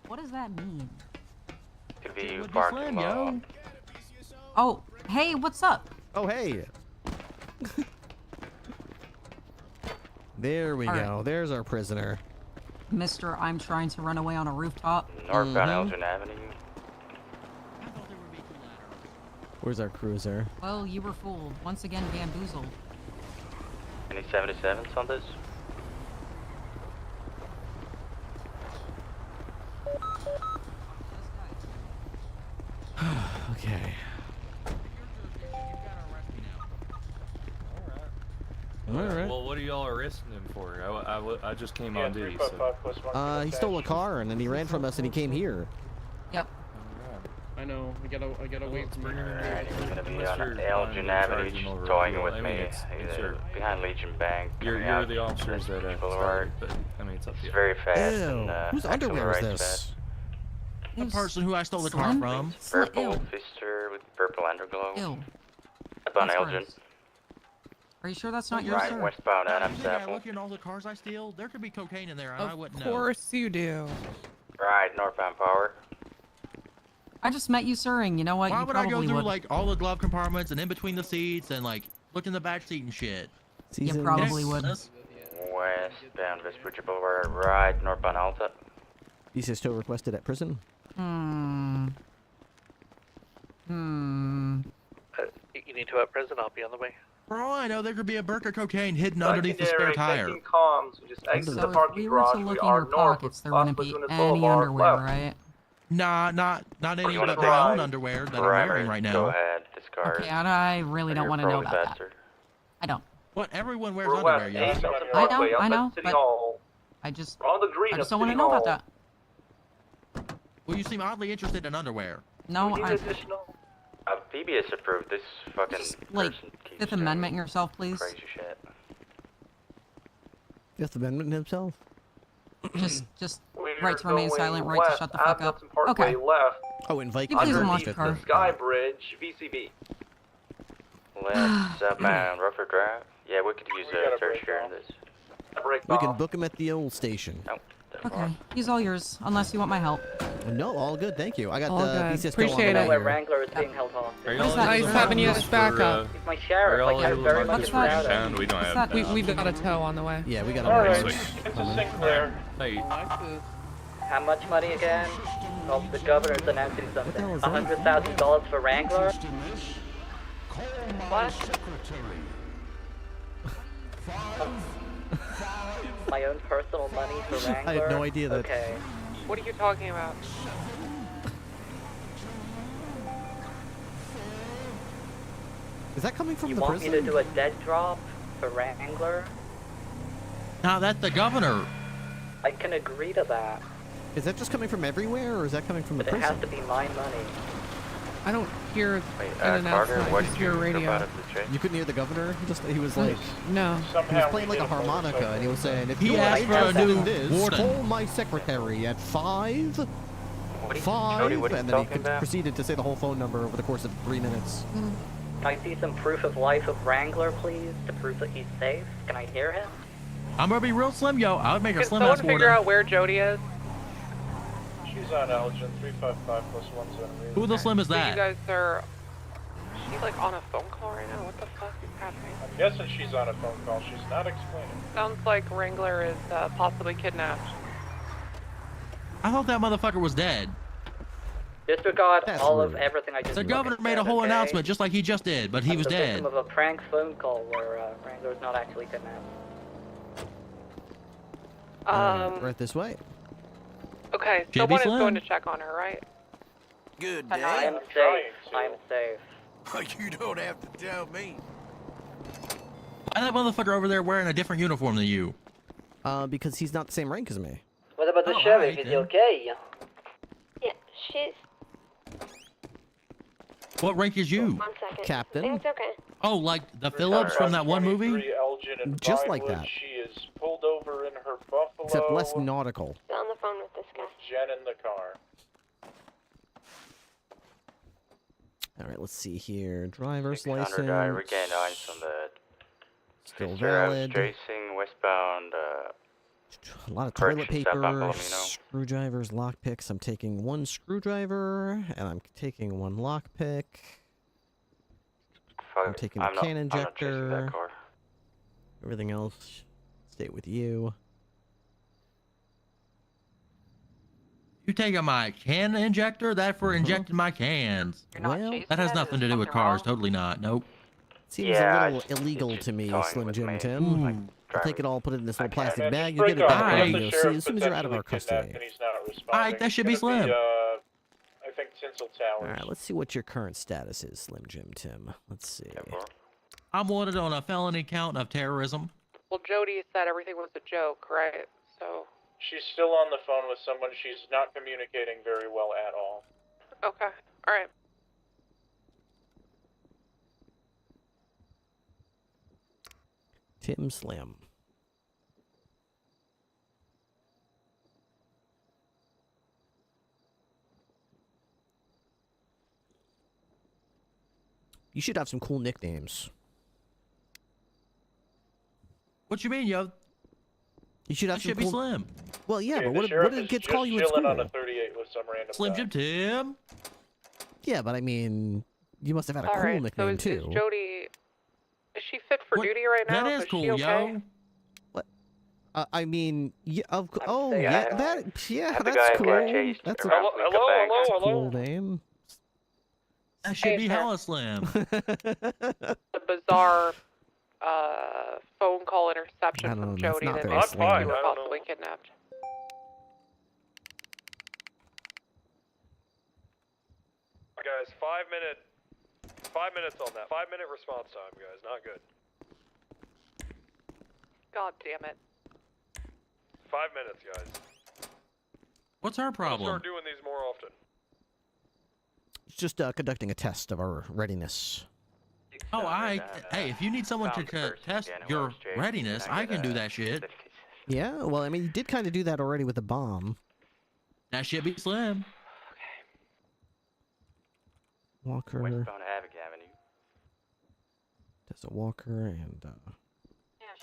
What does that mean? Could be parking lot. Oh, hey, what's up? Oh, hey. There we All go. right. There's our prisoner. Mister, I'm trying to run away on a rooftop. Northbound Elgin Avenue. Where's our cruiser? Well, you were fooled. Once again, bamboozled. Any 77s on this? Okay. Alright. Well, what are y'all arresting him for? I just came on duty, so... He stole a car and then he ran from us and he came here. Yep. I know. I gotta wait for Alright, he's gonna be on Elgin Avenue, just toying with me. He's behind Legion Bank. You're the officers that Boulevard. started, but I mean, it's up to you. It's very fast Ew. and Whose underwear is accelerates this? The person who I stole the car from. Purple Fister with purple underglow. Ew. Up on That's Elgin. gross. Are you sure that's not yours, Right, sir? westbound Adams Yeah, Apple. looking at all the cars I steal, there could be cocaine in there, and I wouldn't Of know. course you do. Right, northbound Power. I just met you, sir, and you know what? Why you would I probably go through would. like all the glove compartments and in between the seats and like look in the back seat and shit? You probably would. Westbound Vespucci Boulevard. Right, northbound Alta. Visa tow requested at prison. You need to at prison, I'll be on the way. For all I know, there could be a burk of cocaine hidden underneath the spare tire. Comms, we just exit So the if parking we were garage. to We look in are your north pockets, of there wouldn't be Business any Boulevard, underwear, left. right? Nah, not any You but wanna my drive? own underwear that I'm Right, wearing right now. Go ahead, discard. Okay, I really don't You're want to know probably about faster. that. I don't. What? Everyone wears We're underwear, west, yeah. 8 Milton I know, Parkway, I up know, at City but Hall. I just We're on the green I of just don't want to City know about Hall. that. Well, you seem oddly interested in underwear. No, We need I additional. PBS approved this fucking like person keeps Fifth doing Amendment yourself, please. crazy shit. Fifth Amendment himself? Just We're right to remain going silent, right to west, shut the fuck up. Milton Parkway, Okay. left. Oh, and Viking. You please Underneath unlock your car. the Sky Bridge, VCB. Left, southbound Rutherford Drive. Yeah, we could use a search here in this. We can book him at the old station. Nope. Okay, he's all yours, unless you want my help. No, all good, thank you. I got All the good. VCS Appreciate on it. the way Wrangler is being held hostage. Are It's y'all nice able to having you mark as this backup. He's my Are sheriff. y'all Like, I'm able to very mark much this proud for of town? him. We don't What's have that? We've got a tow on the way. Yeah, we got Alright, a it's a Sinclair. Hey, How much money again? Oh, the governor's announcing the hell something. is that? $100,000 for Wrangler? What? My own personal money for Wrangler? I had no idea that. Okay. What are you talking about? Is that coming from You the want prison? me to do a dead drop for Wrangler? Now that's the governor. I can agree to that, Is that just coming from everywhere, or is that coming from the but it prison? has to be my money. I don't hear Wait, in and out. Carter, I what just did hear you radio. about it to the You couldn't hear the governor? He was like, No. he was Somehow playing we like a did harmonica, and he was saying, if He you're asked for a interested new in this, warden. call my secretary at 5, What are you, 5, Cody, what are you and then he talking about? proceeded to say the whole phone number over the course of 3 minutes. Can I see some proof of life of Wrangler, please, to prove that he's safe? Can I hear him? I'm gonna be real slim, yo. I would make a Can slim someone ass figure warden. out where Jody is? She's on Elgin, 355 plus 1 zone. Who the slim is So you that? guys are... Is she like on a phone call right now? What the fuck is happening? I'm guessing she's on a phone call. She's not explaining. Sounds like Wrangler is possibly kidnapped. I thought that motherfucker was dead. Disregard That's all of rude. everything I just The governor made a whole okay? announcement just like he just did, but he I'm was the dead. victim of a prank phone call where Wrangler's not actually kidnapped. Right this way. Okay, JB someone is Slim. going to check on her, right? Good I day. am safe. I am safe. You don't have to tell me. Why that motherfucker over there wearing a different uniform than you? Because he's not the same rank as me. What about the Oh, sheriff? alright Is he then. okay? Yeah, she's. What rank is you? 1 second. Captain. It's okay. Oh, like the Phillips from that one movie? 23 Elgin and Just like Vinewood. that. She is pulled over in her Buffalo. Except less nautical. Still on the phone with this guy. Jen in the car. All right, let's see here. Driver's 600, license. I regained eyes on the Still sheriff's valid. chasing westbound. A lot of correction toilet stop on paper, Palomino. screwdrivers, lockpicks. I'm taking 1 screwdriver, and I'm taking 1 lockpick. I'm taking the can I'm not chasing injector. that car. Everything else, stay with you. You taking my can injector? That for injecting my cans. Well, That has nothing to do with cars. Totally not. Nope. seems Yeah, a little illegal to me, Slim Jim Tim. Ooh. I'll take it all, put it in this little plastic Man, bag. just You'll get break it off. back We when got you the go. See, sheriff as soon as you're out of our potentially custody. kidnapped and he's not responding. Alright, that should be It's gonna slim. I think Tinsel Towers. All right, let's see what your current status is, Slim Jim Tim. Let's see. I'm wanted on a felony count of terrorism. Well, Jody said everything was a joke, right? So. She's still on the phone with someone. She's not communicating very well at all. Okay. All right. Tim Slim. You should have some cool nicknames. What you mean, yo? You should have I some should be cool... Slim. Well, yeah, Okay, but the what sheriff did is kids just call you in chilling school? on a 38 with some random Slim guy. Jim Tim. Yeah, but I mean, you must have had a All cool right. So nickname is too. Jody? Is she fit for What? duty right now? That is Is cool, she okay? yo. I mean, yeah, oh, saying, yeah, I that's the guy cool. got chased That's a around Hello. cool name. That should Hey, be sir. hella Slim. A bizarre phone call interception I don't know, from that's Jody not that very makes slim. you I were don't know. possibly kidnapped. Guys, 5 minutes on that. 5-minute response time, guys. Not good. God damn it. 5 minutes, guys. What's our We'll problem? start doing these more often. It's just conducting a test of our readiness. Oh, hey, if you need someone to found the person test again who your was chased. readiness, Can I I get can do a that shit. certificate? Yeah, well, I mean, you did kind of do that already with the bomb. That should be Slim. Walker, Westbound Havoc Avenue. there's a Walker, and Yeah,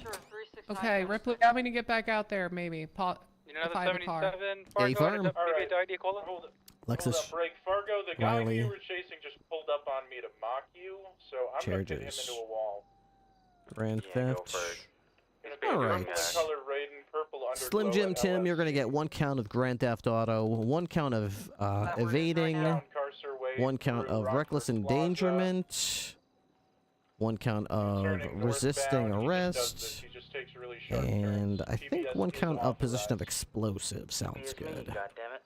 sure. 369. Okay, Ripley, I'm gonna get back out there, maybe. You know If I have a car. 77, A Fargo, firm. up All right. ID caller? Hold up, Lexus, break. Fargo, the guy who Riley, you were chasing just pulled up on me to mock you, so I'm going to pin him Chargers. into a wall. Grand Yeah, go Theft. for it. Gonna It's be All a right. purple color Raiden, purple underglow, Slim Jim and Tim, you're LS. gonna get 1 count of Grand Theft Auto, 1 count of evading, Down Carcer Way 1 count through of Rockford reckless Plaza. endangerment, 1 count of Turning resisting northbound, he just does this. arrest, He just takes really sharp and turns. I think TBS 1 is count of possession of authorized. explosive. Sounds good. God damn it.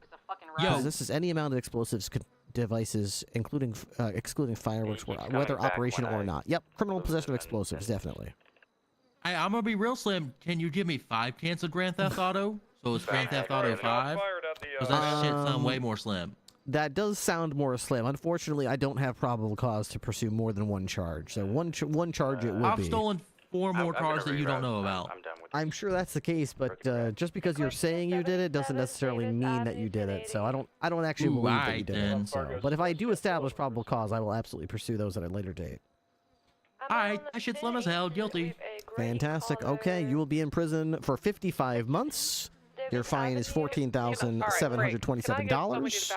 It's a fucking Yo. route. This is any amount of explosives devices, including excluding fireworks, keeps coming whether back operational when or I not. Yep, criminal lose possession of and- explosives, definitely. Hey, I'm gonna be real Slim. Can you give me 5 cans of Grand Theft Auto? So it's Grand Theft Auto 5? Fired at the, Because that shit sound way more Slim. That does sound more slim. Unfortunately, I don't have probable cause to pursue more than 1 charge. So one charge it will I've be. stolen 4 more I'm gonna cars that you don't reroute. know about. I'm done with I'm this. sure that's the case, but just because you're saying you did it doesn't necessarily mean that you did it. So I don't actually Ooh, believe that you aight did then. it. So, but if I do establish probable cause, I will absolutely pursue those at a later date. Alright, that shit's Slim as hell. Guilty. Fantastic. Okay, you will be in prison for 55 months. Your fine is $14,727.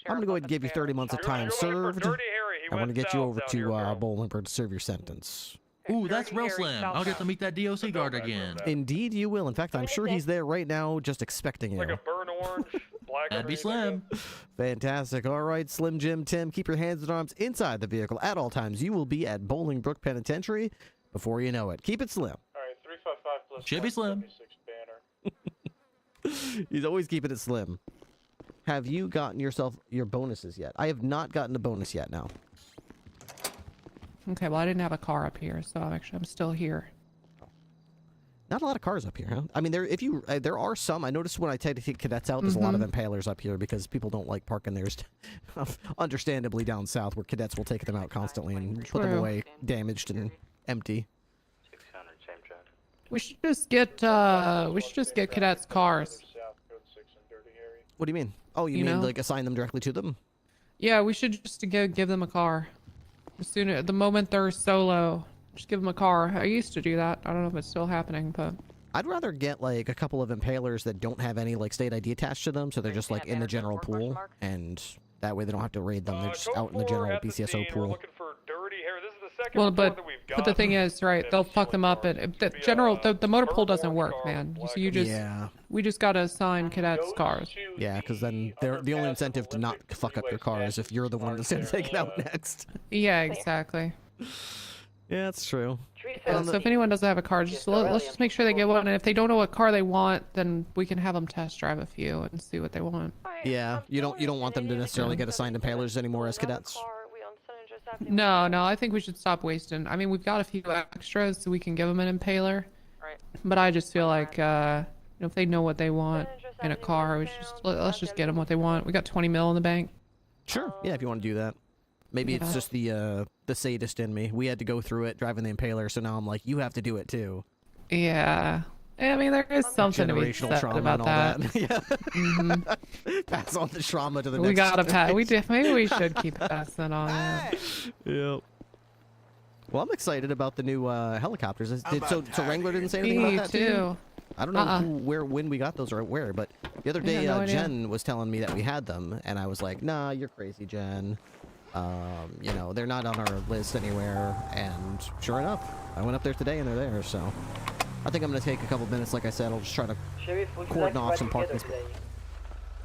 I'm going to go ahead and give you 30 months of time served. I want to get you over to Bolingbrook to serve your sentence. Ooh, that's real Slim. I'll get to meet that DOC guard again. Indeed, you will. In fact, I'm sure he's there right now, just expecting you. Like a burnt orange, black. That'd be Slim. Fantastic. All right, Slim Jim Tim, keep your hands and arms inside the vehicle at all times. You will be at Bolingbrook Penitentiary before you know it. Keep it slim. All right, 355 plus Should be Slim. 176 banner. He's always keeping it slim. Have you gotten yourself your bonuses yet? I have not gotten a bonus yet now. Okay, well I didn't have a car up here, so I'm still here. Not a lot of cars up here, huh? I mean, there are some. I noticed when I take cadets out, there's a lot of impalers up here because people don't like parking theirs, understandably down south, where cadets will take them out constantly and put them away damaged and empty. 600, same truck. We should just get cadets cars. What do you mean? Oh, you mean know? like assign them directly to them? Yeah, we should just give them a car. The moment they're solo, just give them a car. I used to do that. I don't know if it's still happening, but I'd rather get like a couple of impalers that don't have any like state ID attached to them, so they're just like in the general pool, and that way they don't have to raid them. They're just out in the general BCSO pool. Well, but the thing is, right? They'll fuck them up, and the motor pool doesn't work, man. So we just gotta assign cadets cars. Yeah, because then the only incentive to not fuck up your car is if you're the one that's gonna take it out next. Yeah, exactly. Yeah, that's true. So if anyone doesn't have a car, let's just make sure they get one. And if they don't know what car they want, then we can have them test drive a few and see what they want. Yeah, you don't want them to necessarily get assigned impalers anymore as cadets. No, I think we should stop wasting. I mean, we've got a few extras, so we can give them an impaler. Right. But I just feel like if they know what they want in a car, let's just get them what they want. We got 20 mil in the bank. Sure. Yeah, if you want to do that. Maybe it's just the sadist in me. We had to go through it driving the impaler, so now I'm like, you have to do it too. Yeah. I mean, there is something to be said trauma about and all that. Yeah. Pass on the trauma to the next. We gotta pass. Maybe we should keep passing on it. Yep. Well, I'm excited about the new helicopters. So Wrangler didn't say anything about that too. I don't know when we got those or where, but the other day Jen was telling me that we had them, and I was like, nah, you're crazy, Jen. They're not on our list anywhere, and sure enough, I went up there today and they're there, so I think I'm going to take a couple minutes. Like I said, I'll just try to cordon off some parking spots.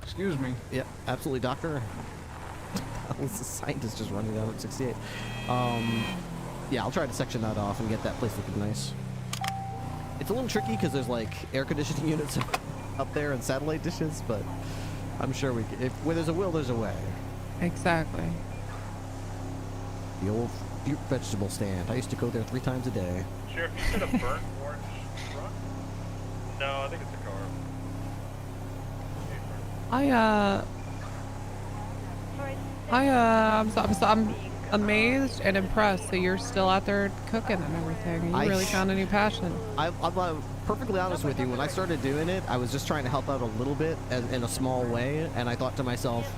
Excuse me. Yeah, absolutely, doctor. The scientist just running down at 68. Yeah, I'll try to section that off and get that place looking nice. It's a little tricky because there's like air conditioning units up there and satellite dishes, but I'm sure where there's a will, there's a way. Exactly. The old fruit vegetable stand. I used to go there 3 times a day. Sheriff, you said a burnt orange truck? No, I think it's a car. I'm amazed and impressed that you're still out there cooking and everything. You really found a new passion. I'm perfectly honest with you. When I started doing it, I was just trying to help out a little bit in a small way, and I thought to myself,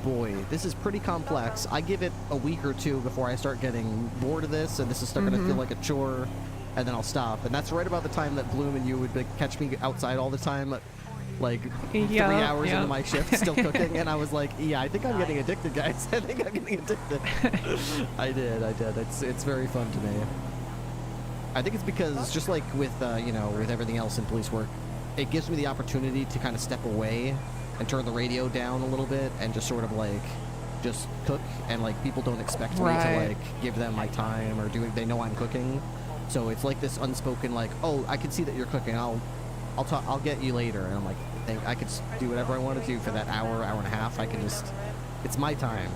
boy, this is pretty complex. I give it a week or 2 before I start getting bored of this, and this is starting to feel like a chore, and then I'll stop. And that's right about the time that Bloom and you would catch me outside all the time, like 3 hours into my shift, still cooking, and I was like, yeah, I think I'm getting addicted, guys. I think I'm getting addicted. I did. It's very fun to me. I think it's because, just like with, with everything else in police work, it gives me the opportunity to kind of step away and turn the radio down a little bit and just sort of like just cook, and like people don't expect me to like give them my time or they know I'm cooking, so it's like this unspoken like, oh, I can see that you're cooking, I'll get you later, and I'm like, I could do whatever I want to do for that hour and a half. I can just, it's my time,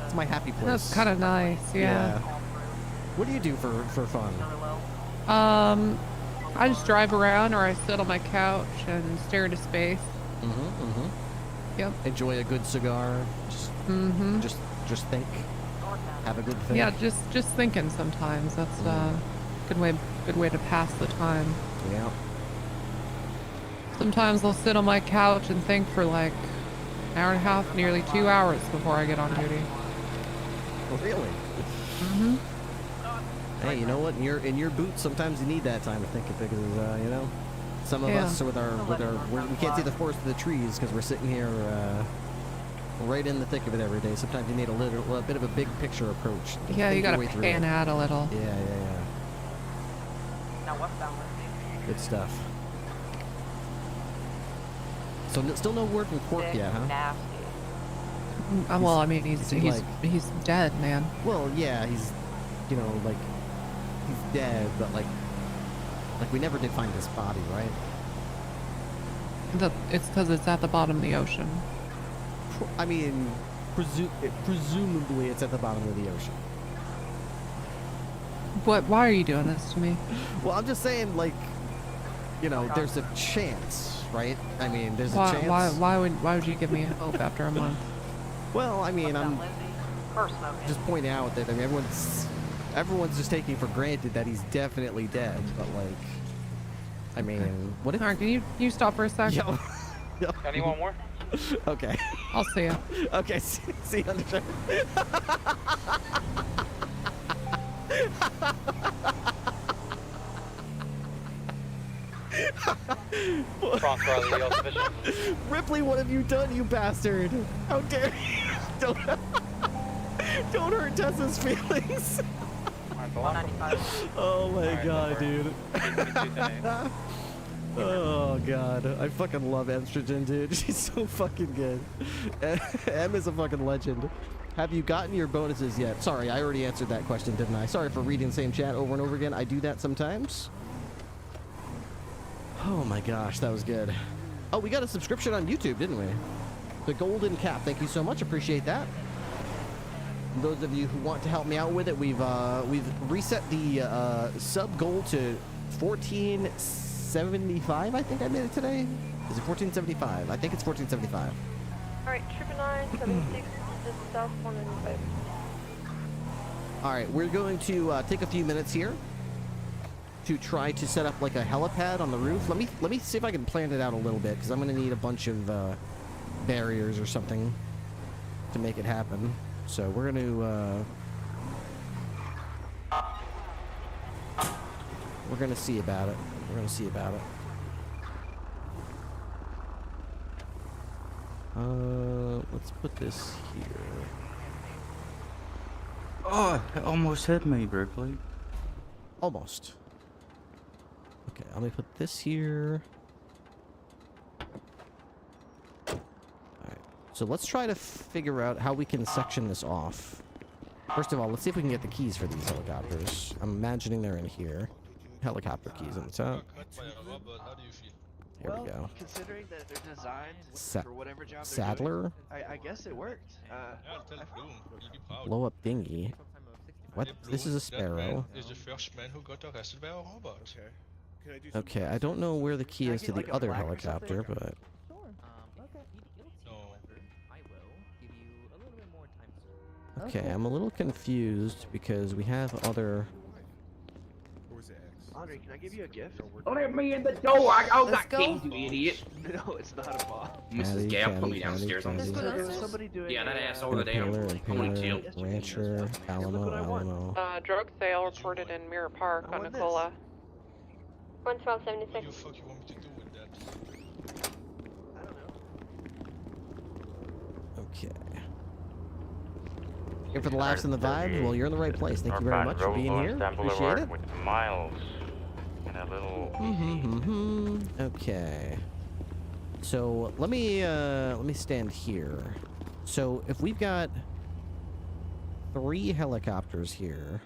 it's my happy place. That's kind of nice. Yeah. What do you do for fun? I just drive around, or I sit on my couch and stare into space. Yep. Enjoy a good cigar. Just think. Have a good think. Yeah, just thinking sometimes. That's a good way to pass the time. Yeah. Sometimes I'll sit on my couch and think for like an hour and a half, nearly 2 hours before I get on duty. Oh, really? Hey, you know what? In your boots, sometimes you need that time to think, because some of us we can't see the forest of the trees because we're sitting here right in the thick of it every day. Sometimes you need a bit of a big picture approach. Yeah, you gotta pan out a little. Yeah. Now westbound. Good stuff. So still no word from Quark yet, huh? Nasty. Well, I mean, he's dead, man. Well, yeah, he's he's dead, but like we never did find his body, right? It's because it's at the bottom of the ocean. I mean, presumably it's at the bottom of the ocean. What? Why are you doing this to me? Well, I'm just saying, like, you know, there's a chance, right? I mean, there's a chance. Why would you give me hope after a month? Well, I mean, I'm just pointing out that, I mean, everyone's just taking for granted that he's definitely dead, but like, I mean, what if? Alright, can you stop for a sec? Yo. Anyone more? Okay. I'll see ya. Okay, see you on the show. Ripley, what have you done, you bastard? How dare you? Don't hurt Tessa's feelings. Oh my god, dude. Oh god, I fucking love Estrogen, dude. She's so fucking good. Em is a fucking legend. Have you gotten your bonuses yet? Sorry, I already answered that question, didn't I? Sorry for reading the same chat over and over again. I do that sometimes. Oh my gosh, that was good. Oh, we got a subscription on YouTube, didn't we? The Golden Cap, thank you so much. Appreciate that. And those of you who want to help me out with it, we've reset the sub goal to 1475. I think I made it today. Is it 1475? I think it's 1475. Alright, 99976 to south 195. All right, we're going to take a few minutes here to try to set up like a helipad on the roof. Let me see if I can plan it out a little bit, because I'm going to need a bunch of barriers or something to make it happen. So we're going to see about it. We're going to see about it. Let's put this here. Oh, it almost hit me, Ripley. Almost. Okay, let me put this here. Alright, so let's try to figure out how we can section this off. First of all, let's see if we can get the keys for these helicopters. I'm imagining they're in here. Helicopter keys on the top. Here we go. Considering that they're designed for whatever job they're Sadler? doing, I guess it worked. Blow up dinghy. What? This is a Sparrow. Is the first man who got arrested by a robot. Okay, I don't know where the key is to the other helicopter, but... Okay, I'm a little confused because we have other... Andre, can I give you a gift? Let me in the door. I got Let's keys, go. you idiot. No, it's not a bot. Mrs. Gale put me downstairs on this. Somebody doing Yeah, that ass over there. I want to chill. Rancher, Alamo. Drug sale reported in Mirror Park on Nicola. 11276. Fuck you want me to do with that? Okay. Here for the laughs and the vibes? Well, you're in the right place. Thank you very much for being here. Appreciate it. With Miles and a little. Okay. So let me stand here. So if we've got 3 helicopters here,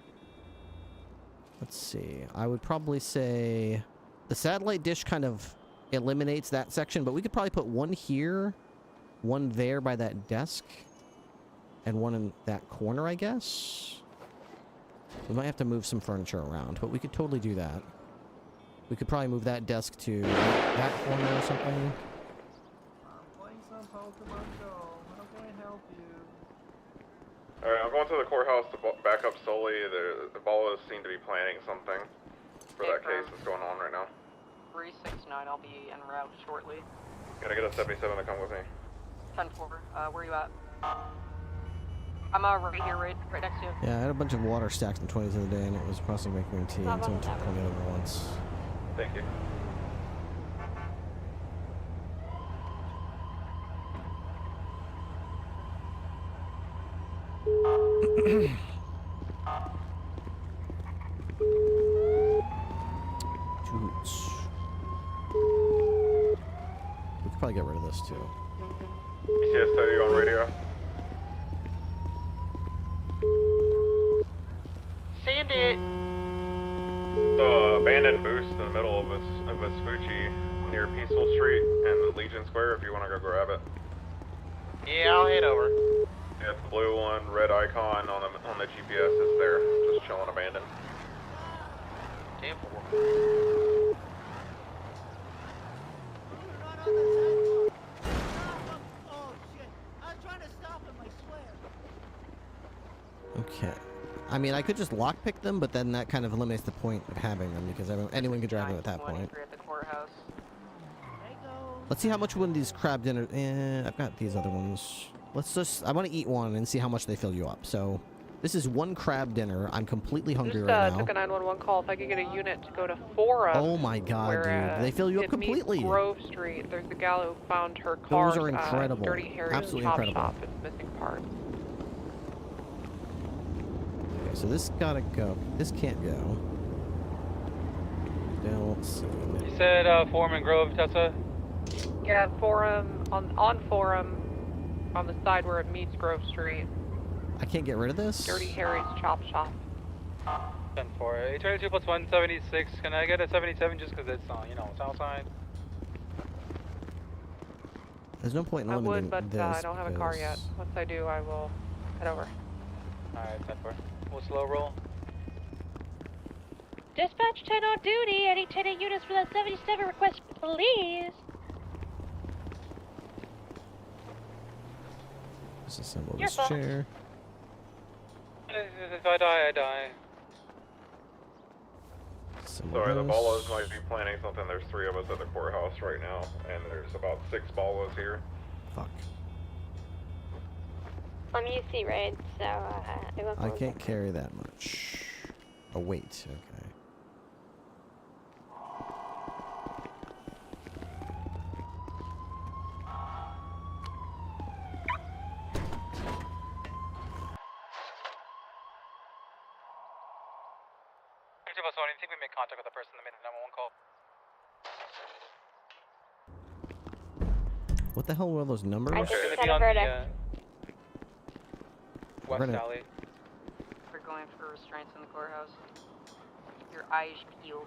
let's see. I would probably say the satellite dish kind of eliminates that section, but we could probably put one here, one there by that desk, and one in that corner, I guess. We might have to move some furniture around, but we could totally do that. We could probably move that desk to that corner or something. I'm playing some Pokemon Go. How can I help you? Alright, I'm going to the courthouse to back up Sully. The Ballas seem to be planning something for that case that's going on right now. 369, I'll be en route shortly. Gotta get a 77 to come with me. 10-4, where you at? I'm right here, right next to you. Yeah, I had a bunch of water stacked in 20s of the day, and it was possibly making me tea, and someone took 20 of them at once. Thank you. Toots. We could probably get rid of this too. BCS, are you on radio? Send it! The abandoned boost in the middle of Vespucci near Peaceful Street and Legion Square if you want to go grab it. Yeah, I'll head over. Yeah, it's the blue one, red icon on the GPS is there, just chilling abandoned. Okay. I mean, I could just lockpick them, but then that kind of eliminates the point of having them because anyone could drive them at that point. At the courthouse. Let's see how much one of these crab dinners. I've got these other ones. Let's just. I want to eat one and see how much they fill you up. So, this is one crab dinner. I'm completely hungry right now. Took a 911 call. If I could get a unit to go to Forum. Oh my God, dude! They fill you up completely. Meets Grove Street. There's a gal who found her car. Those are incredible. Dirty Harry's Absolutely Chop incredible. Shop. It's missing parts. Okay, so this gotta go. This can't go. Don't see. You said Forum and Grove, Tessa? Yeah, Forum on Forum, on the side where it meets Grove Street. I can't get rid of this. Dirty Harry's Chop Shop. 10-4. 22 plus 176. Can I get a 77 just because it's you know, south side? There's no point in I eliminating would, but this I don't have a car yet. Once I do, I will head over. Alright, 10-4. We'll slow roll. Dispatch 10 on duty. Any 10 units for that 77 request, please. Disassemble Your this fault. chair. If I die, I die. Sorry, the Ballas might be planning something. There's 3 of us at the courthouse right now, and there's about 6 Ballas here. Fuck. I'm UC raid, so I won't. I can't carry that much. Oh wait, okay. I think we made contact with the person that made the 911 call. What the hell were those numbers? I just Gonna had be a on verdict. West gonna- Alley. We're going for restraints in the courthouse. Your eyes peeled.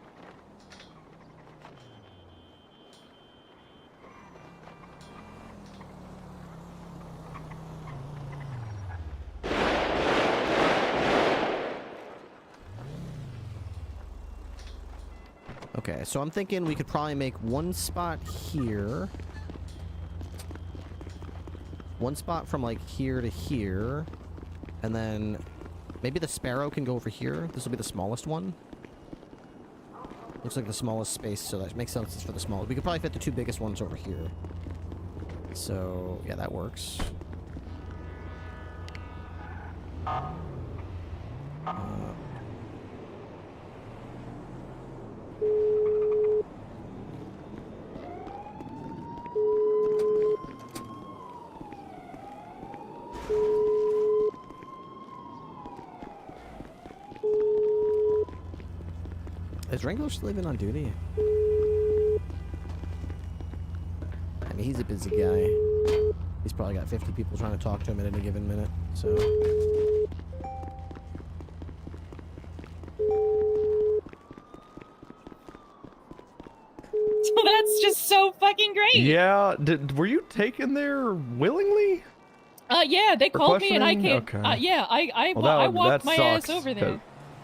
Okay, so I'm thinking we could probably make one spot here. One spot from like here to here. And then maybe the Sparrow can go over here. This will be the smallest one. Looks like the smallest space, so that makes sense for the smallest. We could probably fit the 2 biggest ones over here. So, yeah, that works. Is Wrangler still even on duty? I mean, he's a busy guy. He's probably got 50 people trying to talk to him at any given minute, so... So that's just so fucking great. Yeah, were you taken there willingly? Yeah, they For called me and I came. questioning? Okay. Yeah, I Well, walked that my ass sucks, over there. 'cause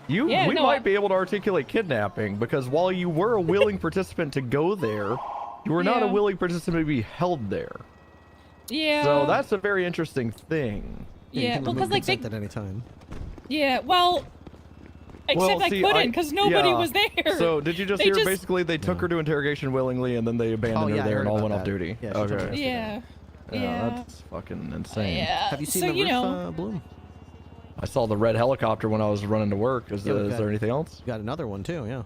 we Yeah, no, might be able to articulate kidnapping, because while you were a willing participant to go there, you were not a Yeah. willing participant to be held there. Yeah. So that's a very interesting thing. Yeah, well, because like they. at any time. Yeah, well. Except I see, couldn't because nobody yeah. was there. So did you just They hear basically they took her to interrogation willingly and then they abandoned yeah, I her there heard and all about went off that. duty? Yeah, she told me okay. yesterday. Yeah. Yeah, Yeah. that's fucking insane. Yeah. Have you seen so, the you roof, know, Bloom? I saw the red helicopter when I was running to work. Is, Yeah, we've is got- there anything else? Got another one too, yeah.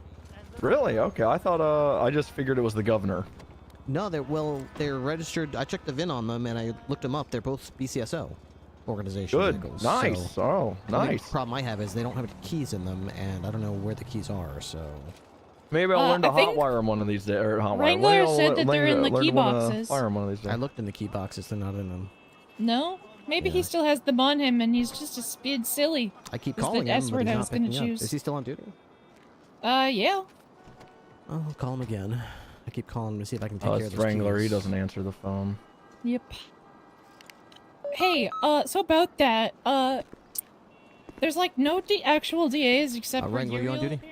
Really? Okay, I thought I just figured it was the governor. No, they're registered. I checked the VIN on them and I looked them up. They're both BCSO organization Good. vehicles. Nice. So Oh, the only nice. problem I have is they don't have keys in them, and I don't know where the keys are. So Maybe I'll learn to I think hotwire them one of these days. Or hotwire. Wrangler Maybe I'll said that they're in the learn key to wanna boxes. Fire 'em one of these days. I looked in the key boxes. They're not in them. no, maybe he still has them on him and he's just a speed silly. I keep Is calling the him, S but word he's I not was gonna picking up. choose. Is he still on duty? Yeah. Oh, I'll call him again. I keep calling him to see if I can take Oh, care it's of those Wrangler. He keys. doesn't answer the phone. Yep. Hey, so about that, there's like no actual DAs except for Wrangler, you on Uriel, duty?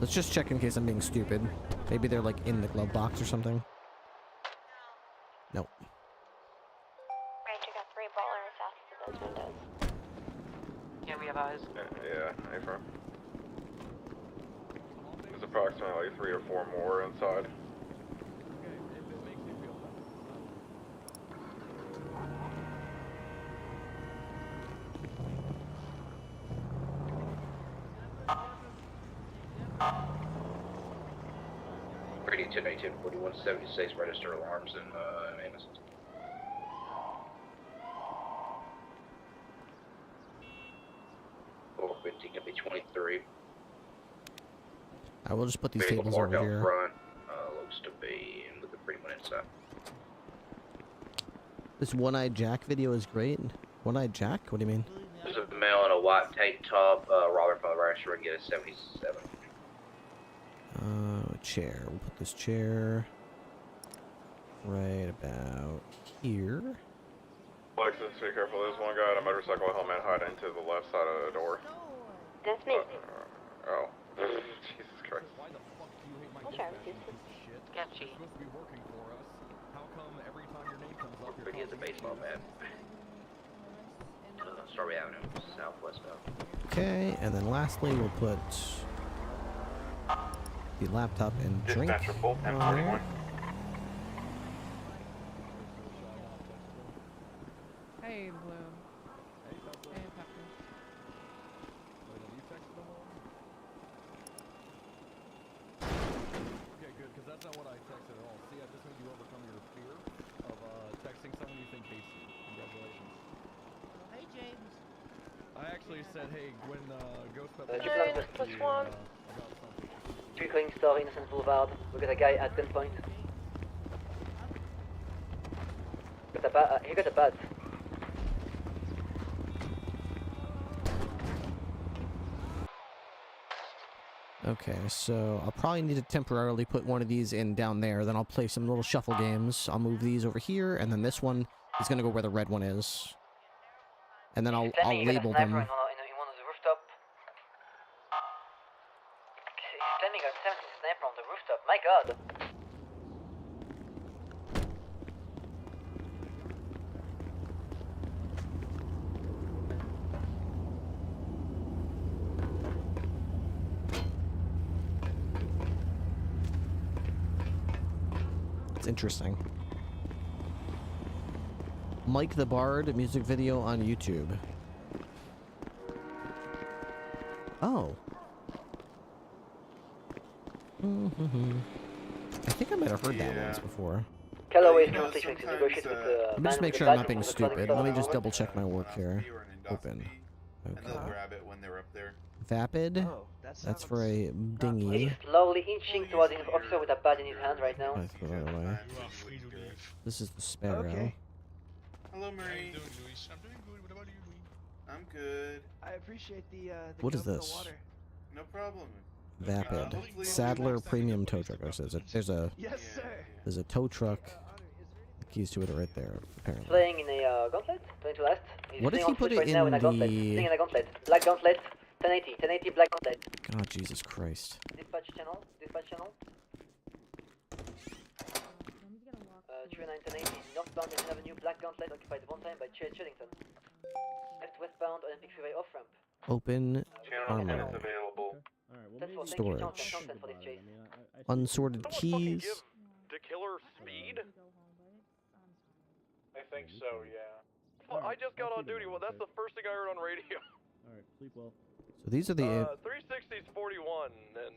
Let's just check in case I'm being stupid. Maybe they're like in the glove box or something. Nope. Ranger got 3 ballers south of those windows. Yeah, we have eyes. Yeah, affirm. There's approximately 3 or 4 more inside. Radio 1080 4176, register alarms in Amos. Gonna be 23. I will just put these Vehicle tables parked over out here. front. Looks to be looking pretty much inside. This One-Eyed Jack video is great. One-Eyed Jack? What do you mean? There's a male in a white tank top. Robert from the register and get a 77. Chair. We'll put this chair right about here. Alexis, be careful. There's one guy in a motorcycle helmet hiding to the left side of the door. That's me. Oh. Jesus Christ. I'll try with you. Sketchy. He has a baseball bat. Strawberry Avenue, southwest of. Okay, and then lastly we'll put the laptop and drink on there. Hey, Bloom. Hey, Pepper. Okay, good, because that's not what I texted at all. See, I just made you overcome your fear of texting someone you think hates you. Congratulations. Hey, James. I actually said, hey, when Ghost Pepper... +1. Trickling story, Innocent Boulevard. We got a guy at gunpoint. He got a bat. Okay, so I'll probably need to temporarily put one of these in down there, then I'll play some little shuffle games. I'll move these over here, and then this one is gonna go where the red one is. And then I'll label them. In one of the rooftop. He's standing on 17 sniper on the rooftop. My god. It's interesting. Mike the Bard music video on YouTube. Oh. I think I might have heard that once before. Callaway is currently trying to negotiate with the Let me just make sure I'm not being stupid. Let me just double check my work here. Open. And they'll grab it when they're up there. Vapid? That's for a dinghy. He's slowly inching towards his officer with a bat in his hand right now. I throw that away. This is the sparrow. Okay. Hello, Marie. How you doing, Luis? I'm doing good. What about you, Luis? I'm good. I appreciate the What is gum in the this? water. No problem. Vapid. Sadler Premium Tow Truck. Oh, so there's a Yes, sir. there's a tow truck. The keys to it are right there, apparently. Playing in a gauntlet, playing to last. He's What if playing he on put foot it right now in a gauntlet. the- Playing in a gauntlet. Black gauntlet. 1080 black gauntlet. God, Jesus Christ. Dispatch channel. 39 1080 northbound Mason Avenue, black gauntlet occupied one time by Chillington. Left westbound Olympic Freeway off ramp. Open Channel 10 armor. is available. Storage. Unsorted keys. The killer speed? I think so, yeah. Well, I just got on duty. Well, that's the first thing I heard on radio. Alright, sleep well. So these are the 360 is 41 and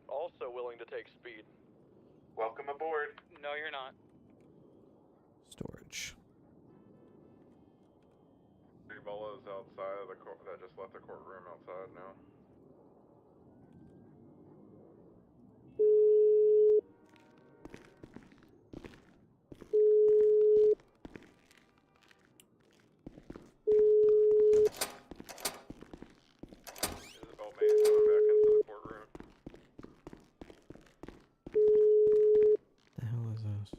also willing to take speed. Welcome aboard. No, you're not. storage. Ebola is outside of the court. That just left the courtroom outside now. Isabel May is coming back into the courtroom. The hell is this?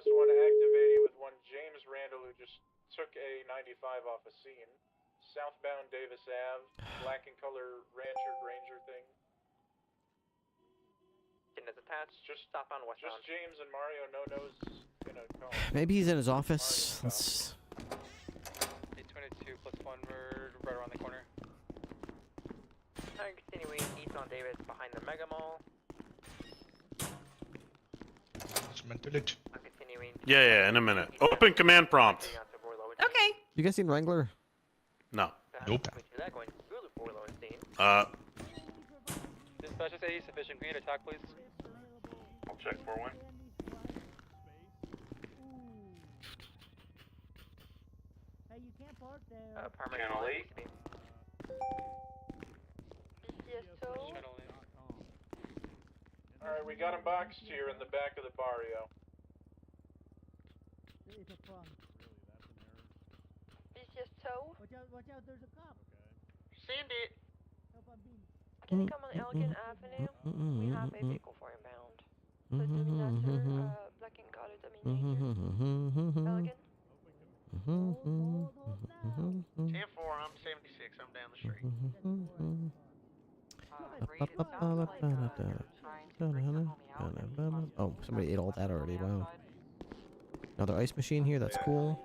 Dallas 1 activated with one James Randall who just took a 95 off a scene. Southbound Davis Ave, black and color Rancher Granger thing. Is attached. Just stop on westbound. Just James and Mario No-No's in a cone. Maybe he's in his office. Let's... 822 plus 1, we're right around the corner. I'm continuing east on Davis behind the Mega Mall. It's mental it. I'm continuing. Yeah, in a minute. Open command prompt. Okay. You guys seen Wrangler? No. Nope. Dispatch is AE sufficient. Can you attack, please? I'll check for one. Hey, you can't park there. Channel 8. Alright, we got him boxed here in the back of the barrio. It's a front. BCS tow. Watch out, there's a cop. Send it. Help, I'm being... Can you come on Elgin Avenue? We have a vehicle for inbound. So it's a disaster, black and colored, Elgin. 10-4, I'm 76, I'm down the street. Oh, somebody ate all that already. Wow. Another ice machine here. That's cool.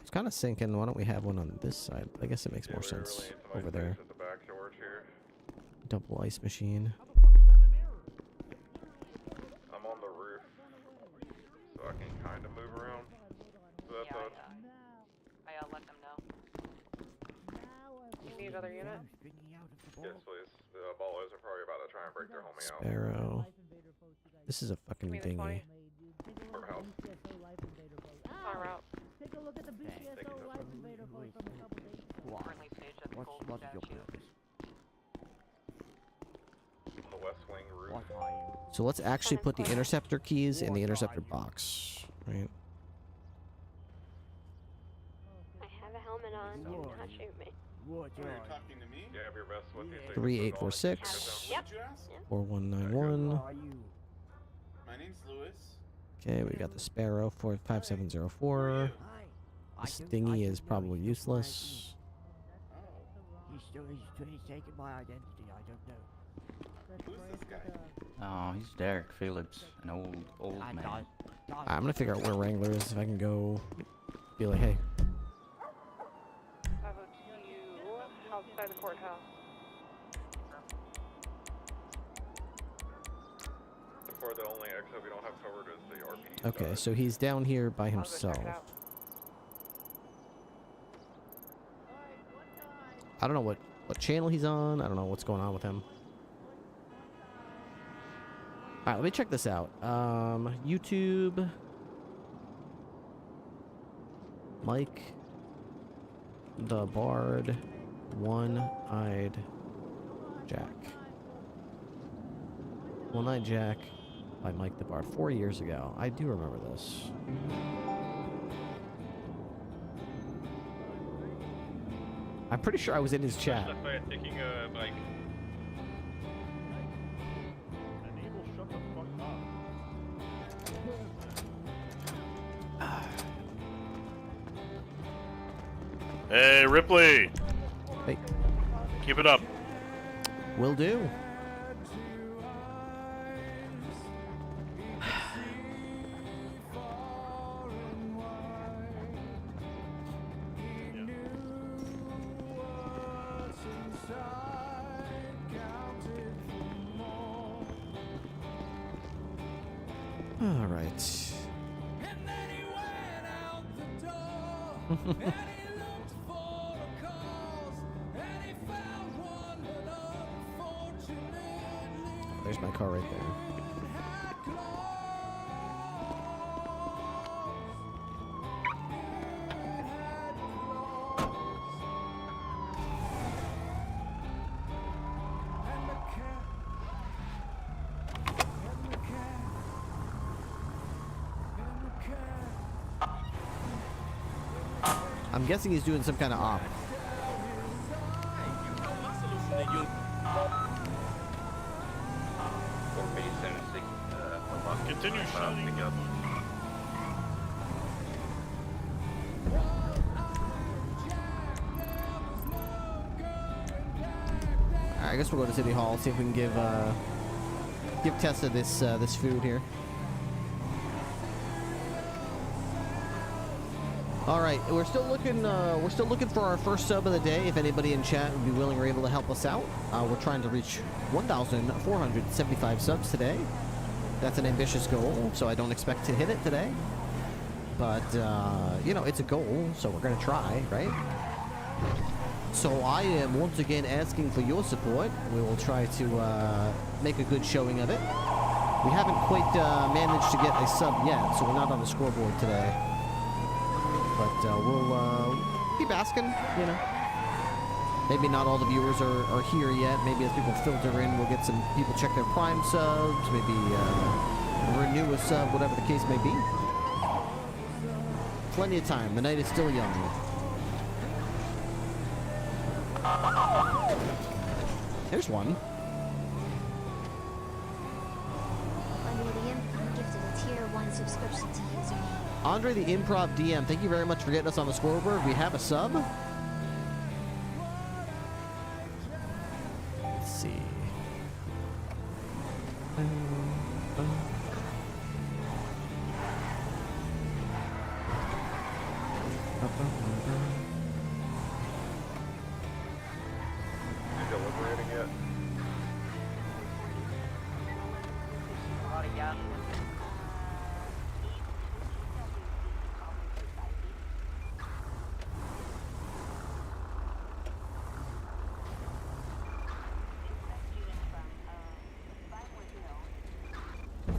It's kind of sinking. Why don't we have one on this side? I guess it makes more sense over there. At the back door here. Double ice machine. I'm on the roof, so I can kind of move around. So that's I'll let them know. You need another unit? Yes, please. The ballos are probably about to try and break their homie out. Sparrow. This is a fucking dinghy. Courthouse. On route. Take a look at the BCSO Life Invader photo from a couple days ago. Currently staged at the Gold Statue. On the west wing roof. So let's actually put the interceptor keys in the interceptor box, right? I have a helmet on. Do not shoot me. Are you talking to me? You have your vest with you. 3846 Yep. 4191. My name's Lewis. Okay, we got the Sparrow 45704. This dinghy is probably useless. He's taking my identity. I don't know. Who's this guy? Oh, he's Derek Phillips, an old man. I'm gonna figure out where Wrangler is if I can go be like, hey. 502 outside the courthouse. Before the only exit we don't have covered is the RPD. Okay, so he's down here by himself. I don't know what channel he's on. I don't know what's going on with him. Alright, let me check this out. YouTube. Mike. The Bard. One-Eyed Jack. One-Eyed Jack by Mike the Bard 4 years ago. I do remember this. I'm pretty sure I was in his chat. Taking a bike. Hey, Ripley. Hey. Keep it up. Will do. All right. There's my car right there. I'm guessing he's doing some kind of op. Continue shooting. I guess we'll go to City Hall, see if we can give Tessa this this food here. All right, we're still looking for our first sub of the day. If anybody in chat would be willing or able to help us out, we're trying to reach 1,475 subs today. That's an ambitious goal, so I don't expect to hit it today. But you know, it's a goal, so we're gonna try, right? So I am once again asking for your support. We will try to make a good showing of it. We haven't quite managed to get a sub yet, so we're not on the scoreboard today. But we'll keep asking, you know. Maybe not all the viewers are here yet. Maybe as people filter in, we'll get some people check their Prime subs, maybe renew a sub, whatever the case may be. Plenty of time. The night is still young. There's one. Under the Improv gifted a tier 1 subscription to username. Andre the Improv DM, thank you very much for getting us on the scoreboard. We have a sub. Let's see. You deliberating yet?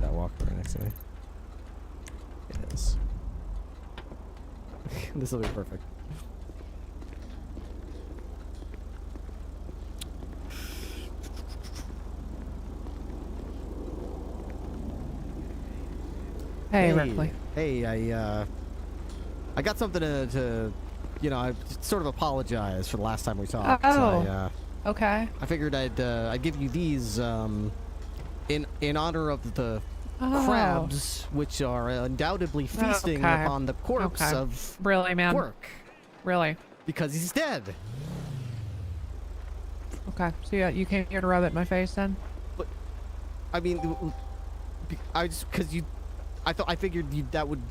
That walker right next to me. It is. This will be perfect. Hey, Ripley. Hey, I got something to you know, I sort of apologize for the last time we talked. Oh. Okay. I figured I'd give you these in honor of the crabs, which are undoubtedly feasting upon the corpse of really, man. Quirk. Really? Because he's dead. Okay. So you came here to rub it in my face then? But I mean, I just I figured that would.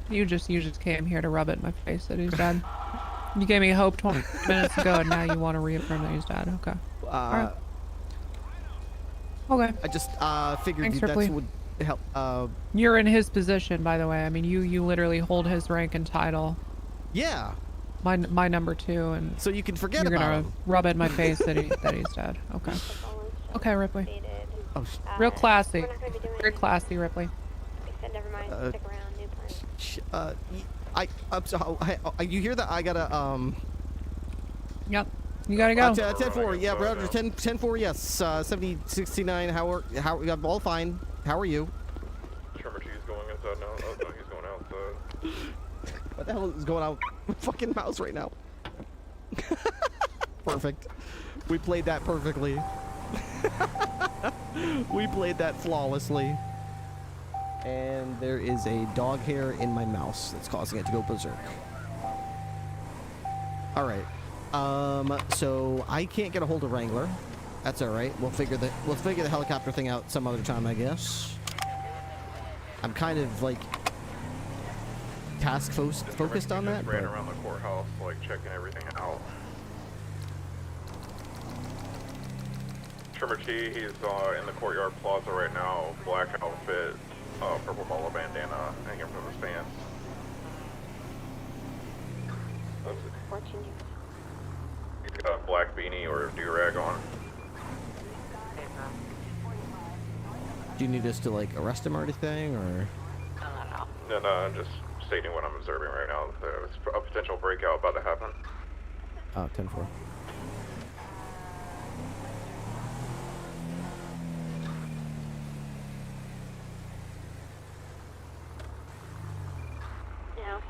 You just came here to rub it in my face that he's dead. You gave me hope 20 minutes ago, and now you want to reaffirm that he's dead. Okay. Alright. Okay. I just figured Thanks, that Ripley. would help. You're in his position, by the way. I mean, you literally hold his rank and title. Yeah. My number 2, and so you can forget you're about gonna him. rub it in my face that he's dead. Okay. Okay, Ripley. Oh, Real classy. Very classy, Ripley. I said never mind. Stick around. New plan. I'm sorry. You hear that? I gotta Yep. You gotta go. 10-4. Yeah, Roger. 10-4. Yes. 70-69. How I'm all fine. How are you? Trimmer T's going inside now. Oh, no, he's going outside. What the hell is going on with my fucking mouse right now? Perfect. We played that perfectly. We played that flawlessly. And there is a dog hair in my mouse that's causing it to go berserk. All right. So I can't get a hold of Wrangler. That's all right. We'll figure the helicopter thing out some other time, I guess. I'm kind of like task focused on that. Ran around the courthouse, like checking everything out. Trimmer T, he's in the courtyard plaza right now. Black outfit, purple bolo bandana, hanging from the stands. He's got a black beanie or a do-rag on. Do you need us to like arrest him or anything, or? No, I'm just stating what I'm observing right now. There's a potential breakout about to happen. Oh, 10-4. No.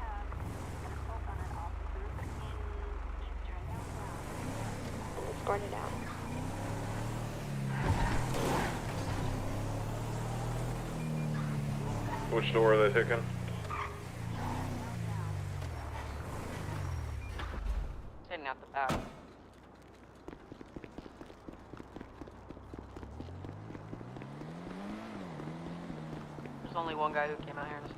Escort it out. Which door are they taking? Heading out the back. only one guy who came out here and saw.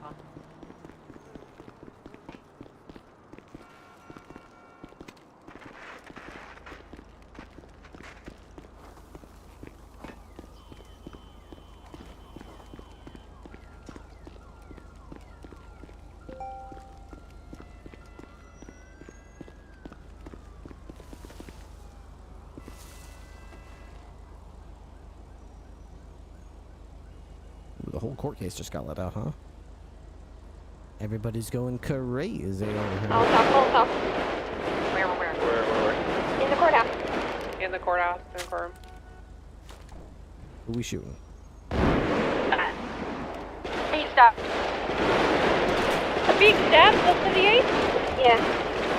The whole court case just got let out, huh? Everybody's going crazy over here. I'll talk. Where? In the courthouse. In the courthouse, confirm. Who we shooting? Hey, stop. A big stab, plus 78? Yeah.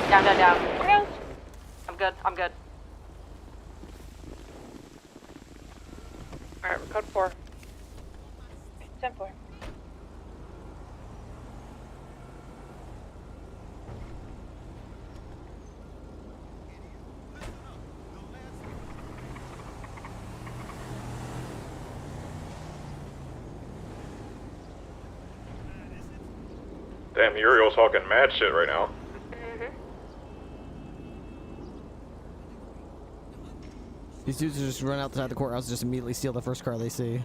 Down. Courthouse? I'm good. Alright, we're code 4. 10-4. Damn, Uriel's talking mad shit right now. These dudes just run outside the courthouse and just immediately steal the first car they see.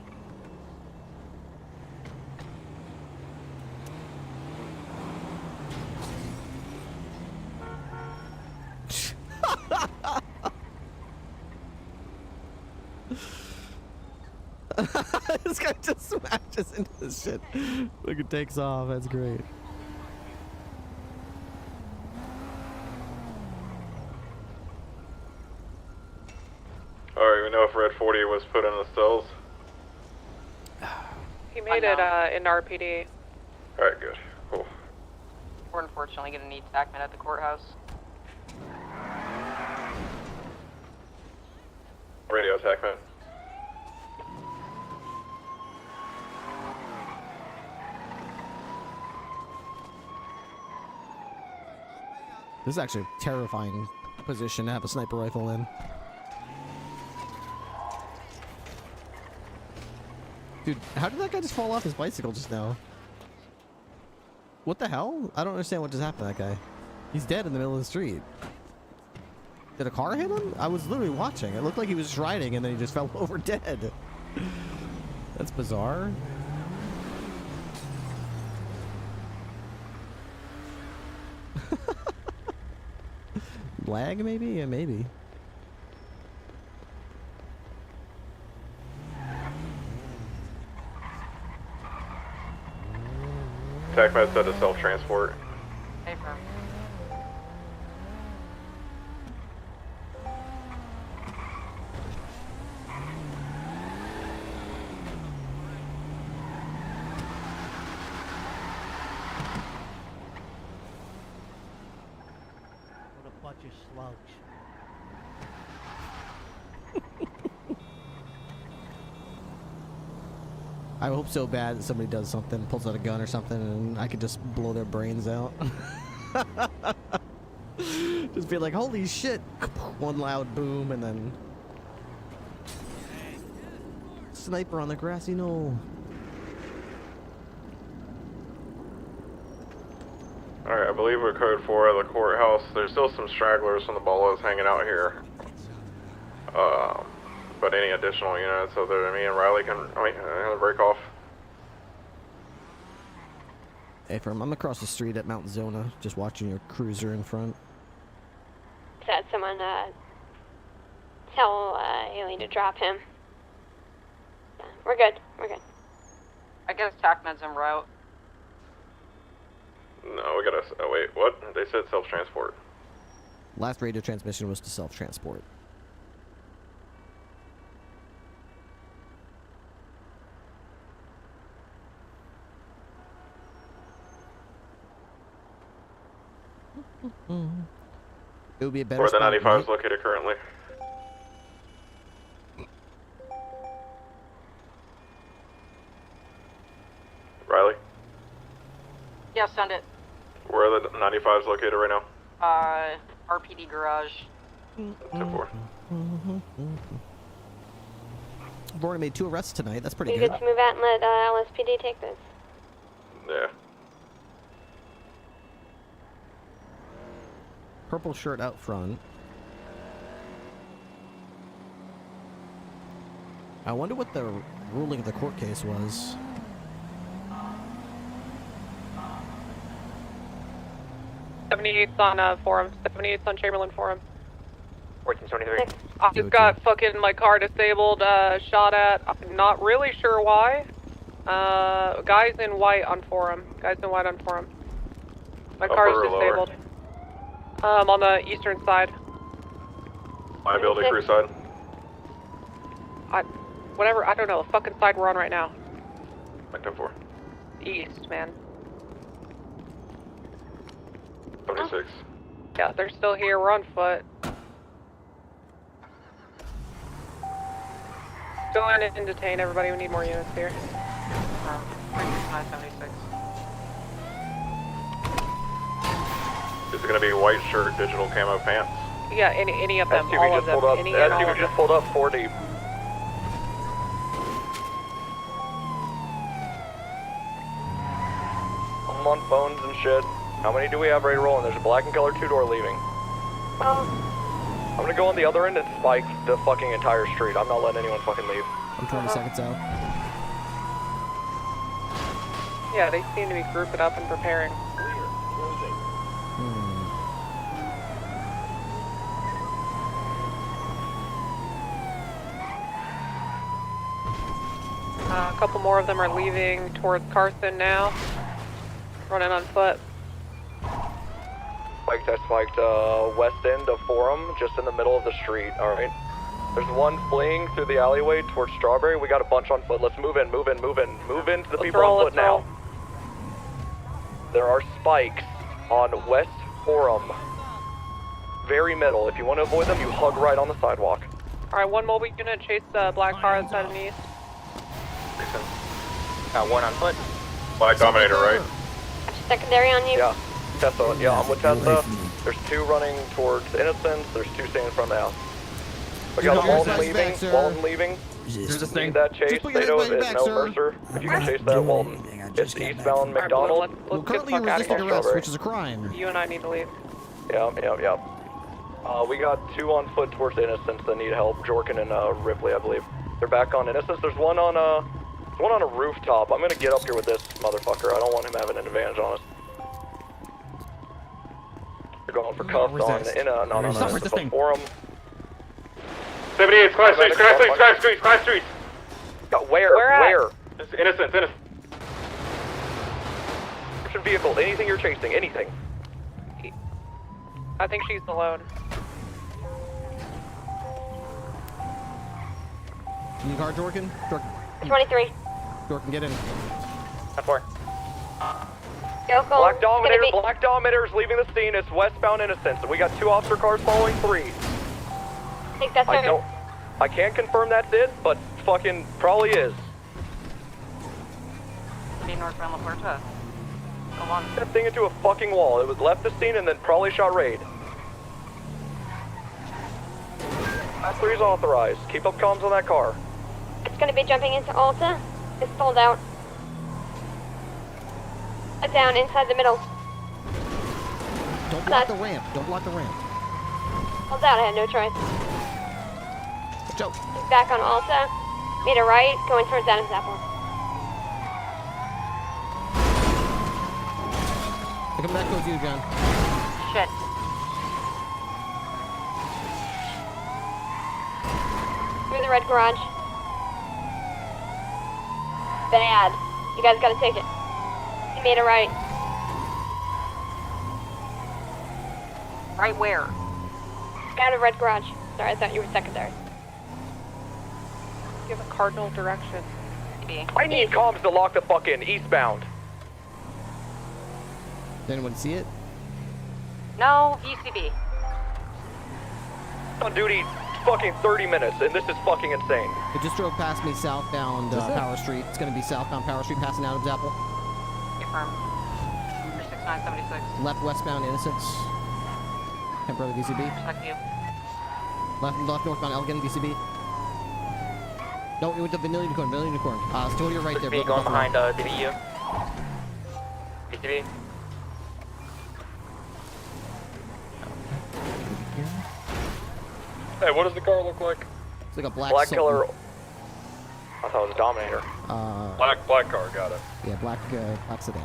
This guy just smashes into this shit. Look, it takes off. That's great. Alright, we know if Red 40 was put in the cells. He made it in RPD. Alright, good. Cool. We're unfortunately gonna need TACMED at the courthouse. Radio attack, man. This is actually a terrifying position to have a sniper rifle in. Dude, how did that guy just fall off his bicycle just now? What the hell? I don't understand what just happened to that guy. He's dead in the middle of the street. Did a car hit him? I was literally watching. It looked like he was just riding and then he just fell over dead. That's bizarre. Lag maybe? Yeah, maybe. TACMED said to self-transport. Hey, firm. What a bunch of slugs. I hope so bad that somebody does something, pulls out a gun or something, and I could just blow their brains out. Just be like, holy shit! One loud boom, and then sniper on the grassy knoll. Alright, I believe we're code 4 at the courthouse. There's still some stragglers from the Ballas hanging out here. But any additional units so that me and Riley can break off. Hey, I'm across the street at Mount Zona, just watching your cruiser in front. Said someone tell Haley to drop him. We're good. I guess TACMED's en route. No, we gotta. Oh, wait, what? They said self-transport. Last radio transmission was to self-transport. It would be a better Where the spot, 95 is right? located currently. Riley, Yeah, send it. where are the 95s located right now? RPD garage. 10-4. I've already made 2 arrests tonight. That's pretty You good. good to move out and let LSPD take this? Yeah. Purple shirt out front. I wonder what the ruling of the court case was. '78's on forum. '78's on Chamberlain Forum. 1473. I just got fucking my car disabled, shot at. I'm not really sure why. Guys in white on forum. Guys in white on forum. My car Upper is or disabled. On the eastern side. Liability crew side. Whatever, I don't know, the fucking side we're on right now. Back 10-4. East, man. 76. Yeah, they're still here, we're on foot. Go in and detain everybody, we need more units here. 976. Is it gonna be white shirt, digital camo pants? Yeah, any of them, SUV all of just them, pulled up. any and all SUV of just them. pulled up 4 deep. I'm on phones and shit. How many do we have ready to roll? And there's a black and color 2-door leaving. I'm gonna go on the other end and spike the fucking entire street. I'm not letting anyone fucking leave. I'm 20 seconds out. Yeah, they seem to be grouping up and preparing. A couple more of them are leaving towards Carson now. Running on foot. I spiked west end of Forum, just in the middle of the street, alright? There's one fleeing through the alleyway towards Strawberry. We got a bunch on foot. Let's move in, move in, move in. Move in to the people on foot now. There are spikes on West Forum. Very middle. If you want to avoid them, you hug right on the sidewalk. Alright, one mobile unit chase the black car outside of the east. Got one on foot. Black Dominator, right? Secondary on you? Yeah. Tessa, yeah, I'm with Tessa. There's 2 running towards Innocence. There's 2 staying in front of the house. We got Walton leaving. Walton leaving. Here's the Need thing. that chase. Sato is no Mercer. If you can chase that, Walton. It's eastbound McDonald. Let's get the Currently fuck out of resisting here. arrest, which is a crime. You and I need to leave. Yeah. We got 2 on foot towards Innocence that need help. Jorkin and Ripley, I believe. They're back on Innocence. There's one on a rooftop. I'm gonna get up here with this motherfucker. I don't want him having an advantage on us. They're going for cuffs on the Forum. 78, class streets. Where? It's Innocence. Vehicle, anything you're chasing, anything. I think she's alone. Can you car Jorkin? 23. Jorkin, get in. 10-4. Go, Black Dominator's leaving the scene. It's westbound Innocence. We got 2 officer cars following 3. I think that's her. I can't confirm that's it, but fucking probably is. Be northbound La Puerta. Go on. That thing into a fucking wall. It was left the scene and then probably shot raid. Class 3's authorized. Keep up comms on that car. It's gonna be jumping into Alta. It's sold out. Down inside the middle. Don't block the ramp. Hold out, I had no choice. Joe. He's back on Alta. Made a right, going towards Adam's Apple. I come back towards you, John. Shit. Through the red garage. Bad. You guys gotta take it. He made a right. Right where? Out of red garage. Sorry, I thought you were secondary. Give a cardinal direction. I need comms to lock the fuck in. Eastbound. Did anyone see it? No, ECB. On duty fucking 30 minutes, and this is fucking insane. It just drove past me southbound Power Street. It's gonna be southbound Power Street passing Adam's Apple. Confirm. 6976. Left westbound Innocence. Temporarily VCB. Check you. Left northbound Elgin VCB. No, you went to Vanilla Unicorn. So to your right there. Going behind DBU. PTV. Hey, what does the car look like? It's like a black color. I thought it was a Dominator. Black car, got it. Yeah, black sedan.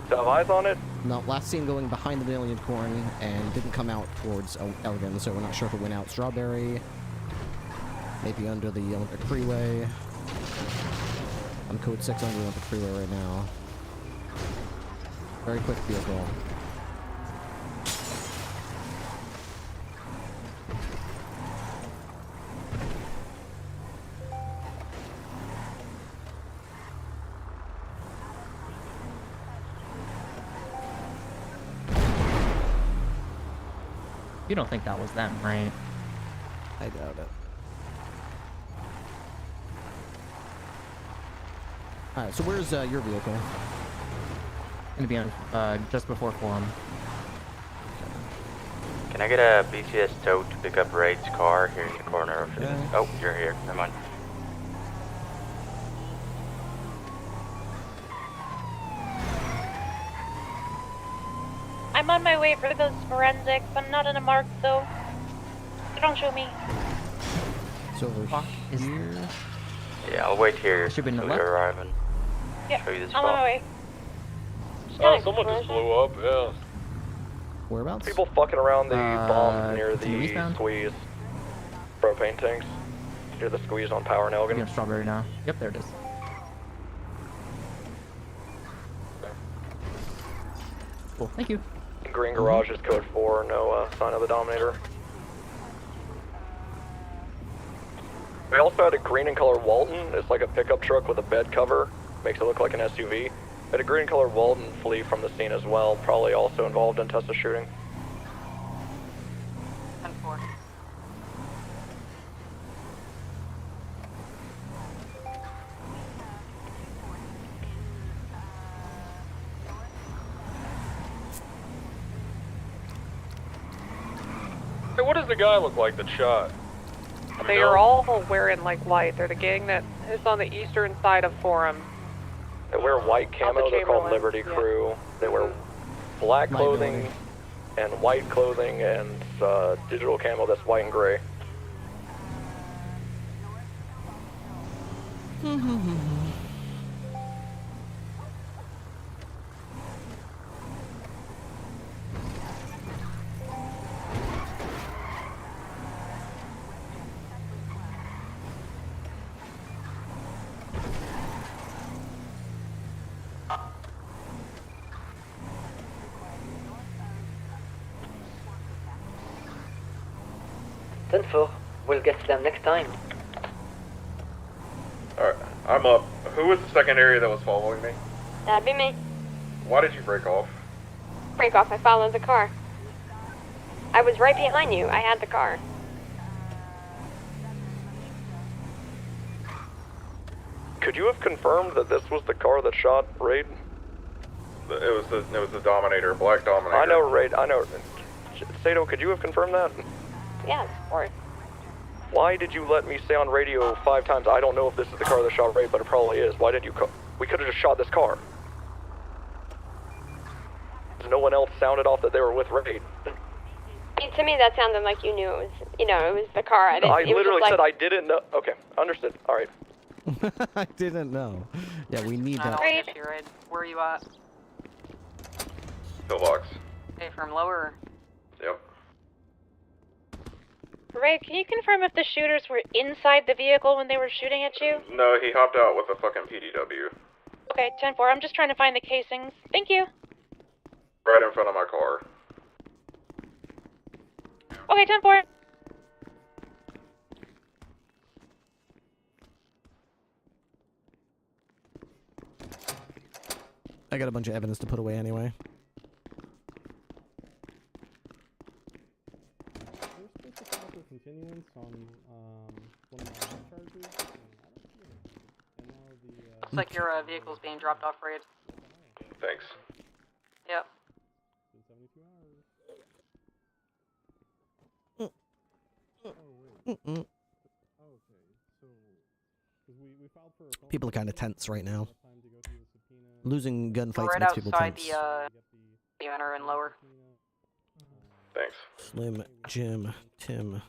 Do I have eyes on it? No, last seen going behind the Million Corn and didn't come out towards Elgin, so we're not sure if it went out Strawberry. Maybe under the Olympic Freeway. I'm code 6 on the Olympic Freeway right now. Very quick vehicle. You don't think that was them, right? I doubt it. Alright, so where's your vehicle? Gonna be on just before Forum. Can I get a BCS tow to pick up Raid's car here in the corner of it? Oh, you're here. Never mind. I'm on my way for those forensics. I'm not in a mark though. Don't show me. It's over here. Yeah, I'll wait here Should be in the until left. you're arriving. Yeah, Show you the I'm spot. on my way. Someone just blew up, yeah. Whereabouts? People fucking around the bombs near to the the eastbound? squeeze. Propane tanks. Near the squeeze on Power and Be Elgin. on Strawberry now. Yep, there it is. Cool, thank you. Green garage is code 4, no sign of the Dominator. We also had a green and color Walton. It's like a pickup truck with a bed cover. Makes it look like an SUV. We had a green and color Walton flee from the scene as well. Probably also involved in Tesla shooting. 10-4. Hey, what does the guy look like that shot? They are all wearing like white. They're the gang that is on the eastern side of Forum. They wear white camo. They're called Chamberlain, Liberty yeah. Crew. They wear black Light clothing Liberty. and white clothing and digital camo that's white and gray. We'll get to them next time. Alright, I'm up. Who was the second area that was following me? That'd be me. Why did you break off? Break off, I followed the car. I was right behind you. I had the car. Could you have confirmed that this was the car that shot Raid? It was the Dominator, Black Dominator. I know Raid. I know. Sato, could you have confirmed that? Yeah, of course. Why did you let me say on radio 5 times, I don't know if this is the car that shot Raid, but it probably is. Why did you we could have just shot this car. No one else sounded off that they were with Raid. To me, that sounded like you knew it was, it was the car. I literally said I didn't know. Okay, understood. All right. I didn't know. Yeah, we need that. Right. Where are you at? Pillbox. Hey, from lower. Yep. Ray, can you confirm if the shooters were inside the vehicle when they were shooting at you? No, he hopped out with a fucking PDW. Okay, 10-4. I'm just trying to find the casings. Thank you. Right in front of my car. Okay, 10-4. I got a bunch of evidence to put away anyway. Continuance on one of my charges. Looks like your vehicle's being dropped off, Raid. Thanks. Yep. Okay, so because People are kind of tense right now. Losing gunfights Right makes people outside tense. the owner and lower. Thanks. Slim, Jim, Tim.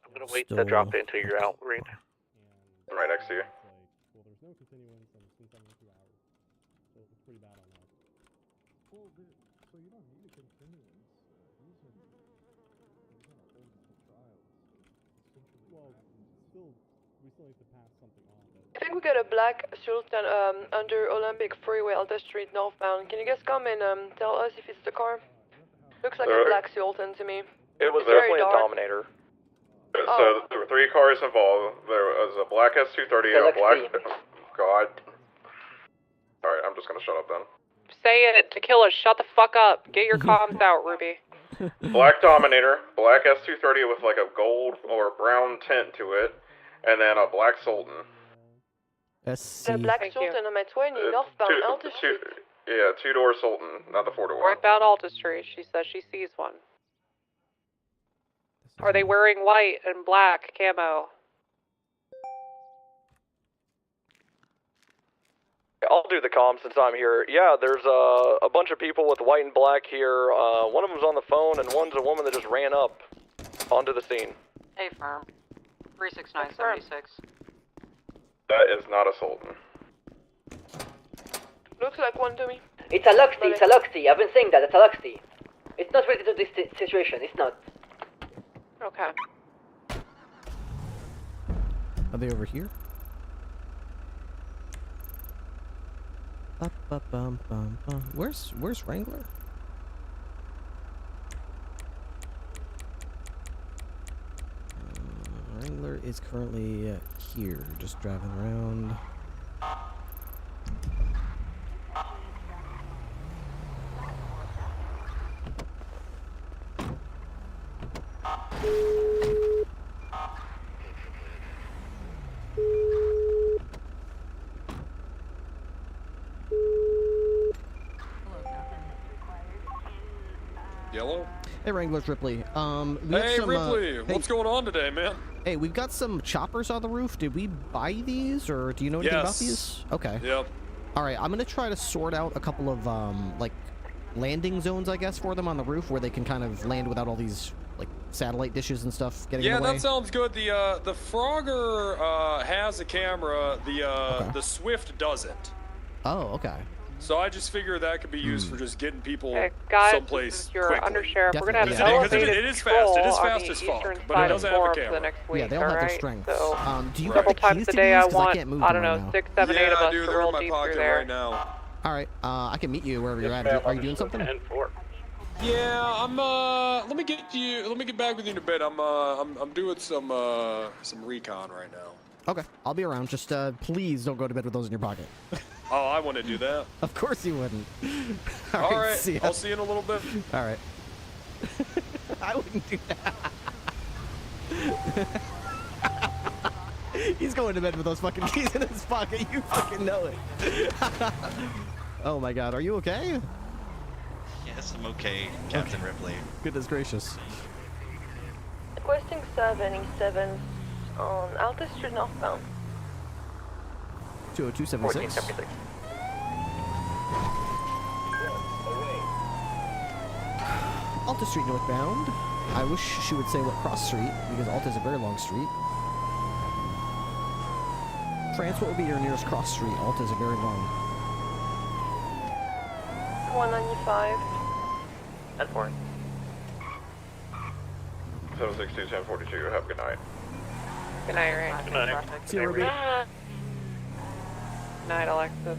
I'm gonna wait to drop it until you're out, Reed. I'm right next to you. Well, there's no continuance and it's been 72 hours. So it's pretty bad on that. Well, so you don't need a continuance. These are old trials. Well, still, we still need to pass something on. I think we got a black Sultan under Olympic Freeway, Alta Street northbound. Can you guys come and tell us if it's the car? Looks like a black Sultan to me. It was It's very definitely a dark. Dominator. So there were 3 cars involved. There was a black S230 and a black. God. Alright, I'm just gonna shut up then. Say it, Tequila, shut the fuck up. Get your comms out, Ruby. Black Dominator, black S230 with like a gold or brown tint to it, and then a black Sultan. The black Sultan on my 20 northbound Alta Street. Yeah, 2-door Sultan, not the 4-door. Northbound Alta Street, she says she sees one. Are they wearing white and black camo? I'll do the comm since I'm here. Yeah, there's a bunch of people with white and black here. One of them's on the phone, and one's a woman that just ran up onto the scene. Hey, firm. 36976. That is not a Sultan. Looks like one to me. It's a Luxty, it's a Luxty. I've been saying that, it's a Luxty. It's not related to this situation, it's not. Okay. Are they over here? Where's Wrangler? Wrangler is currently here, just driving around. Yellow? Hey, Wrangler's Ripley. We have Hey, some, Ripley, what's hey, going on today, man? Hey, we've got some choppers on the roof. Did we buy these, or do you know anything about these? Okay. Yep. All right, I'm gonna try to sort out a couple of like landing zones, I guess, for them on the roof where they can kind of land without all these like satellite dishes and stuff getting in the way. Yeah, that sounds good. The Frogger has a camera. The Swift doesn't. Oh, okay. So I just figure that could be used for just getting people Guys, someplace you're quickly. undersheriff. We're gonna have Definitely, yeah. elevated It is patrol fast. It is on fast the as fuck, eastern but it side does of have a Forum for camera. the next week. Yeah, they all have their right? strengths. So, Do you have several the times keys a to day, these? I 'Cause want, can't move I them don't know, right now. 6, 7, 8 of us to They're roll in my deep pocket through there. right now. All right, I can meet you wherever you're at. Are you doing something? Yeah, I'm let me get back with you in a bit. I'm doing some recon right now. Okay, I'll be around. Just please don't go to bed with those in your pocket. Oh, I want to do that. Of course you wouldn't. All right, see ya. I'll see you in a little bit. All right. I wouldn't do that. He's going to bed with those fucking keys in his pocket. You fucking know it. Oh my god, are you okay? Yes, I'm okay, Captain Ripley. Goodness gracious. Requesting 787 on Alta Street northbound. 20276. Alta Street northbound. I wish she would say what cross street, because Alta is a very long street. France, what would be your nearest cross street? Alta is a very long. 195. That's for 762 1042. Have a good night. Good night, Ray. Good night. See you, Ruby. Good night, Alexis.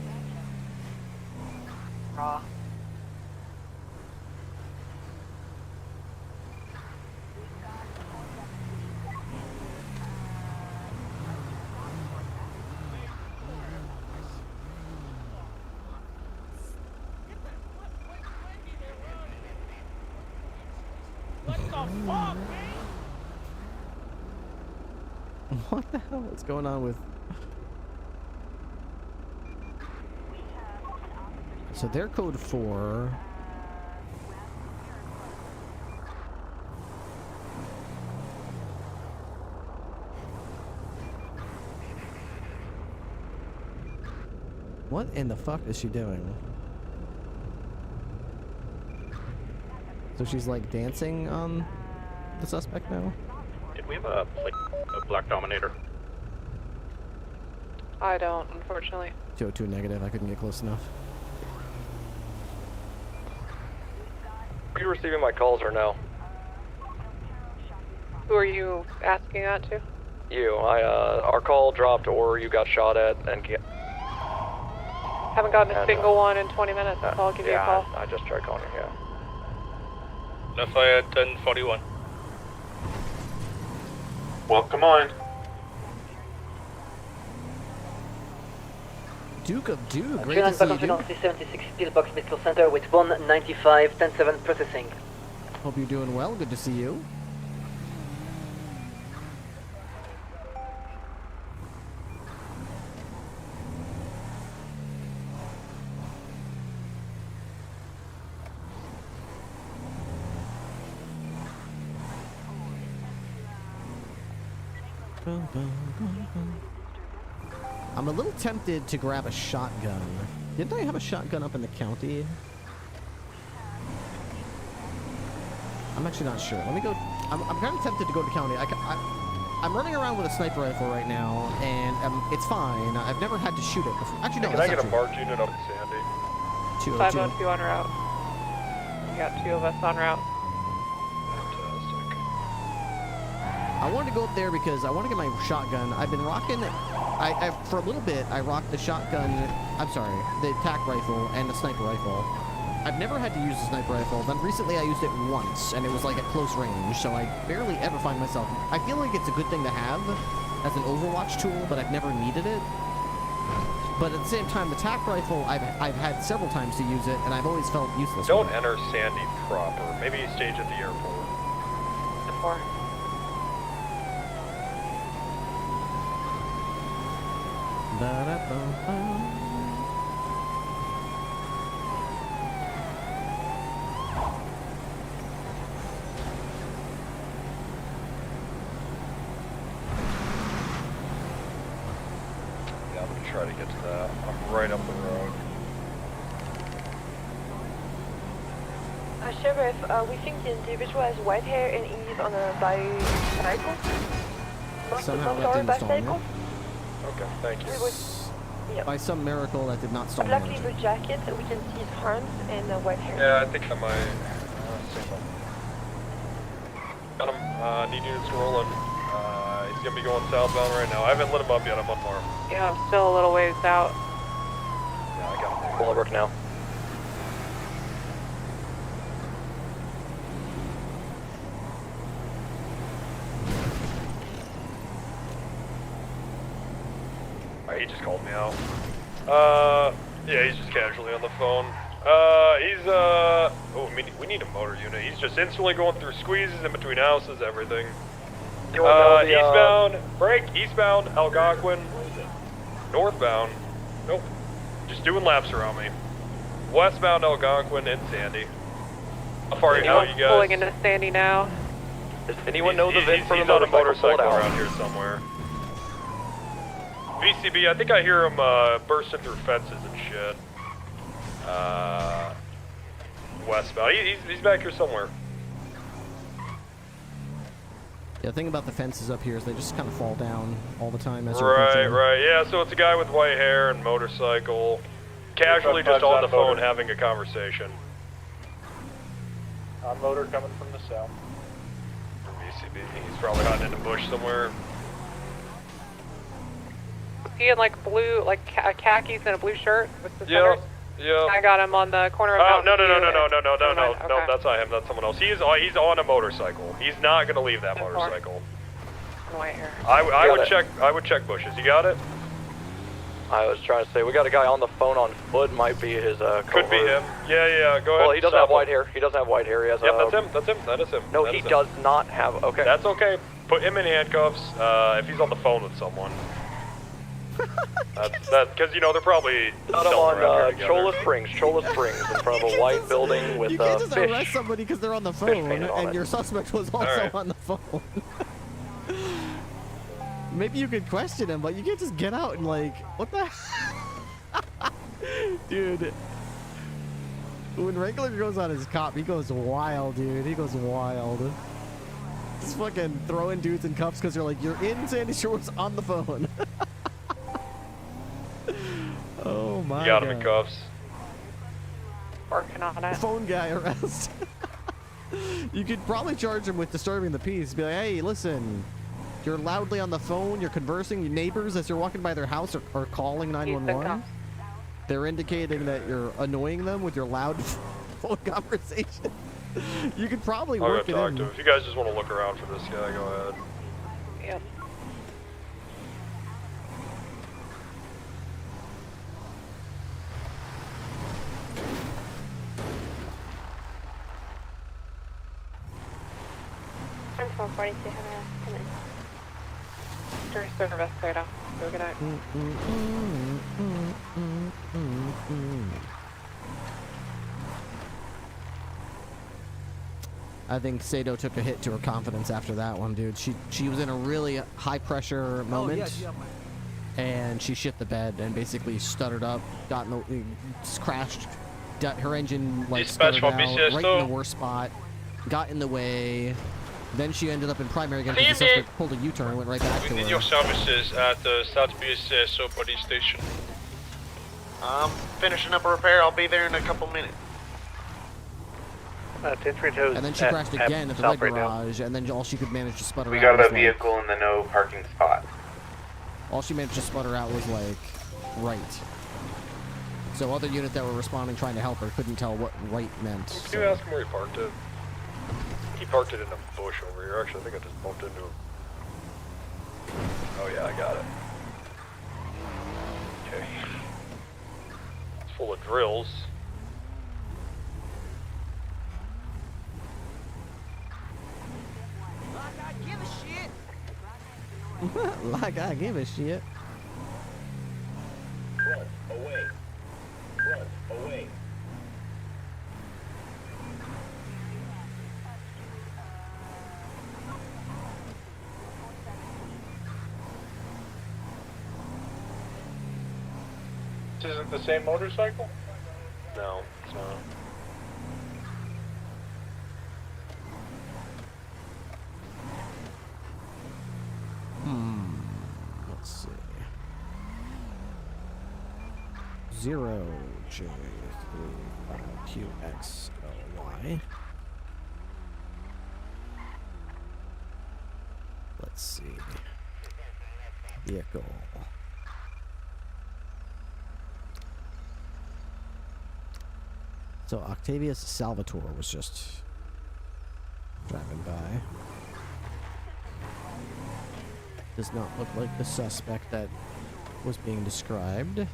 Raw. What the hell is going on with... So they're code 4. What in the fuck is she doing? So she's like dancing on the suspect now? Did we have a black dominator? I don't, unfortunately. 202 negative, I couldn't get close enough. Are you receiving my calls or no? Who are you asking that to? You. Our call dropped or you got shot at and Haven't gotten a single one in 20 minutes, so I'll give you a call. I just tried calling you, yeah. Lafayette 1041. Welcome on. Duke of Duke, great to see you, Duke. 76 Pillbox Medical Center with 195 10-7 processing. Hope you're doing well, good to see you. I'm a little tempted to grab a shotgun. Didn't I have a shotgun up in the county? I'm actually not sure. Let me go. I'm kind of tempted to go to county. I'm running around with a sniper rifle right now, and it's fine. I've never had to shoot it before. Actually, no. Can I get a marked unit up in Sandy? 202. 502 en route. We got 2 of us en route. I wanted to go up there because I want to get my shotgun. I've been rocking, for a little bit, I rocked the shotgun, I'm sorry, the attack rifle and the sniper rifle. I've never had to use the sniper rifle. Then recently I used it once, and it was like at close range, so I barely ever find myself. I feel like it's a good thing to have as an Overwatch tool, but I've never needed it. But at the same time, the attack rifle, I've had several times to use it, and I've always felt useless. Don't enter Sandy proper. Maybe stage at the airport. Before. Yeah, I'm gonna try to get to that. I'm right up the road. Sheriff, we think the individual has white hair and he's on a bicycle. Somehow that didn't stall me. Okay, thank you. By some miracle, that did not A stall black me. leather jacket, we can see his arms and white hair. Yeah, I think I might. Got him. Need units rolling. He's gonna be going southbound right now. I haven't lit him up yet. I'm unarmed. Yeah, I'm still a little ways out. Yeah, I got him. Full of work now. He just called me out. Yeah, he's just casually on the phone. Oh, we need a motor unit. He's just instantly going through squeezes in between houses, everything. Eastbound, break, eastbound, Algonquin. Northbound, nope. Just doing laps around me. Westbound, Algonquin, and Sandy. How far out, you guys? Pulling into Sandy now. Does anyone know the VIN for the motorcycle around here somewhere? VCB, I think I hear him bursting through fences and shit. Westbound. He's back here somewhere. Yeah, the thing about the fences up here is they just kind of fall down all the time as you're approaching. Right. Yeah, so it's a guy with white hair and motorcycle. Casually just on the phone having a conversation. On motor coming from the south. VCB. He's probably hiding in a bush somewhere. Is he in like blue, like khakis and a blue shirt with suspenders? Yeah. I got him on the corner of Oh, Mountain View. No, that's not him, that's someone else. He's on a motorcycle. He's not gonna leave that motorcycle. White hair. I would check bushes. You got it? I was trying to say, we got a guy on the phone on foot, might be his Could be him. Yeah, go ahead. Well, he doesn't have white hair. He doesn't have white hair. He has that is him. No, he does not have, okay. That's okay. Put him in handcuffs, if he's on the phone with someone. Because, you know, they're probably got him on Cholla Springs, in front of a white building with you can't just fish. arrest somebody because they're on the phone, and your suspect was also on the phone. Maybe you could question him, but you can't just get out and like, what the Dude. When Wrangler goes on his cop, he goes wild, dude. He goes wild. Just fucking throwing dudes in cuffs because they're like, you're in Sandy Shores on the phone. Oh my god. You got him in cuffs. Working on it. Phone guy arrest. You could probably charge him with disturbing the peace. Be like, hey, listen, you're loudly on the phone, you're conversing, your neighbors as you're walking by their house are calling 911. They're indicating that you're annoying them with your loud phone conversation. You could probably work it in. I'll go talk to him. If you guys just want to look around for this guy, go ahead. Yep. I'm 442, have a come in. Sure, service, Toyota. Go good night. I think Sato took a hit to her confidence after that one, dude. She was in a really high pressure moment, and she shit the bed and basically stuttered up, got in the crashed, her engine like stuttered out, right in the worst spot, got in the way. Then she ended up in primary again because the suspect pulled a U-turn and went right back to her. We need your services at the South BSSO police station. I'm finishing up a repair. I'll be there in a couple minutes. And then she crashed again at the red garage, and then all she could manage to sputter out. We got was a vehicle in the no parking spot. All she managed to sputter out was like, right. So other unit that were responding trying to help her couldn't tell what right meant. Can you ask him where he parked it? He parked it in a bush over here. Actually, I think I just bumped into him. Oh yeah, I got it. Okay. It's full of drills. Like I give a shit. Run away. Run away. This isn't the same motorcycle? No, it's not. Let's see. 0J35QXLY. Let's see. Vehicle. So Octavius Salvatore was just driving by. Does not look like the suspect that was being described.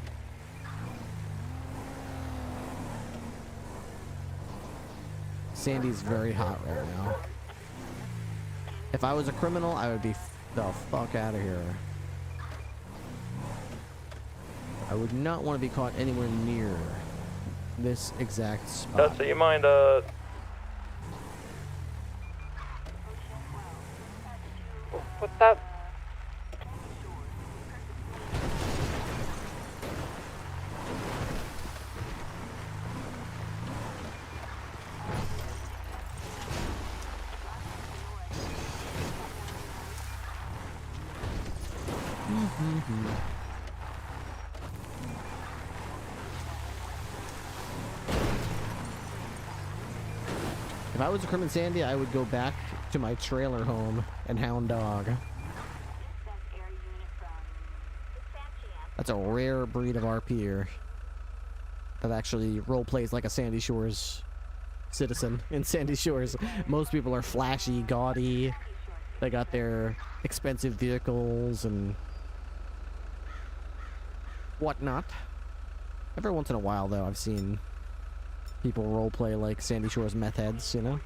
Sandy's very hot right now. If I was a criminal, I would be the fuck out of here. I would not want to be caught anywhere near this exact spot. So you mind, What's up? If I was a criminal Sandy, I would go back to my trailer home and hound dog. That's a rare breed of RPer that actually role plays like a Sandy Shores citizen in Sandy Shores. Most people are flashy, gaudy. They got their expensive vehicles and whatnot. Every once in a while, though, I've seen people roleplay like Sandy Shores meth heads, you know?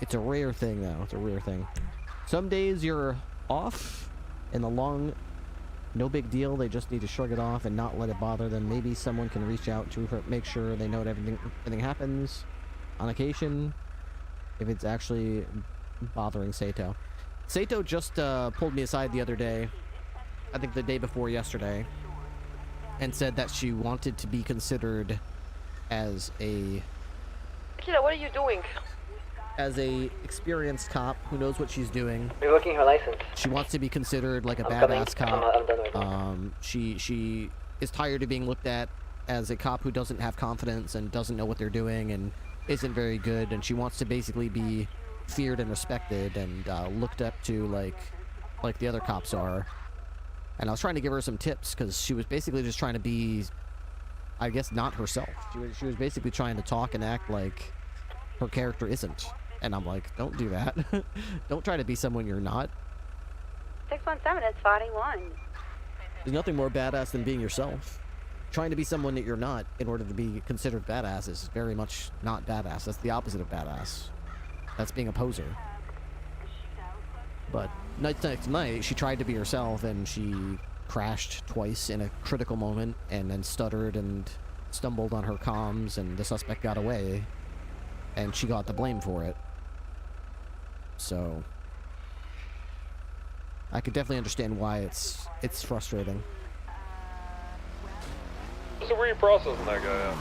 It's a rare thing, though. It's a rare thing. Some days you're off, in the long, no big deal. They just need to shrug it off and not let it bother them. Maybe someone can reach out to make sure they know that everything happens on occasion, if it's actually bothering Sato. Sato just pulled me aside the other day, I think the day before yesterday, and said that she wanted to be considered as a Kira, what are you doing? experienced cop who knows what she's doing. Revoking her license. She wants to be considered like a I'm badass coming. cop. I'm done right now. She is tired of being looked at as a cop who doesn't have confidence and doesn't know what they're doing and isn't very good, and she wants to basically be feared and respected and looked up to like the other cops are. And I was trying to give her some tips because she was basically just trying to be, I guess, not herself. She was basically trying to talk and act like her character isn't. And I'm like, don't do that. Don't try to be someone you're not. 617 is 41. There's nothing more badass than being yourself. Trying to be someone that you're not in order to be considered badass is very much not badass. That's the opposite of badass. That's being a poser. But night, she tried to be herself, and she crashed twice in a critical moment, and then stuttered and stumbled on her comms, and the suspect got away, and she got the blame for it. So I could definitely understand why it's frustrating. So where are you processing that guy at?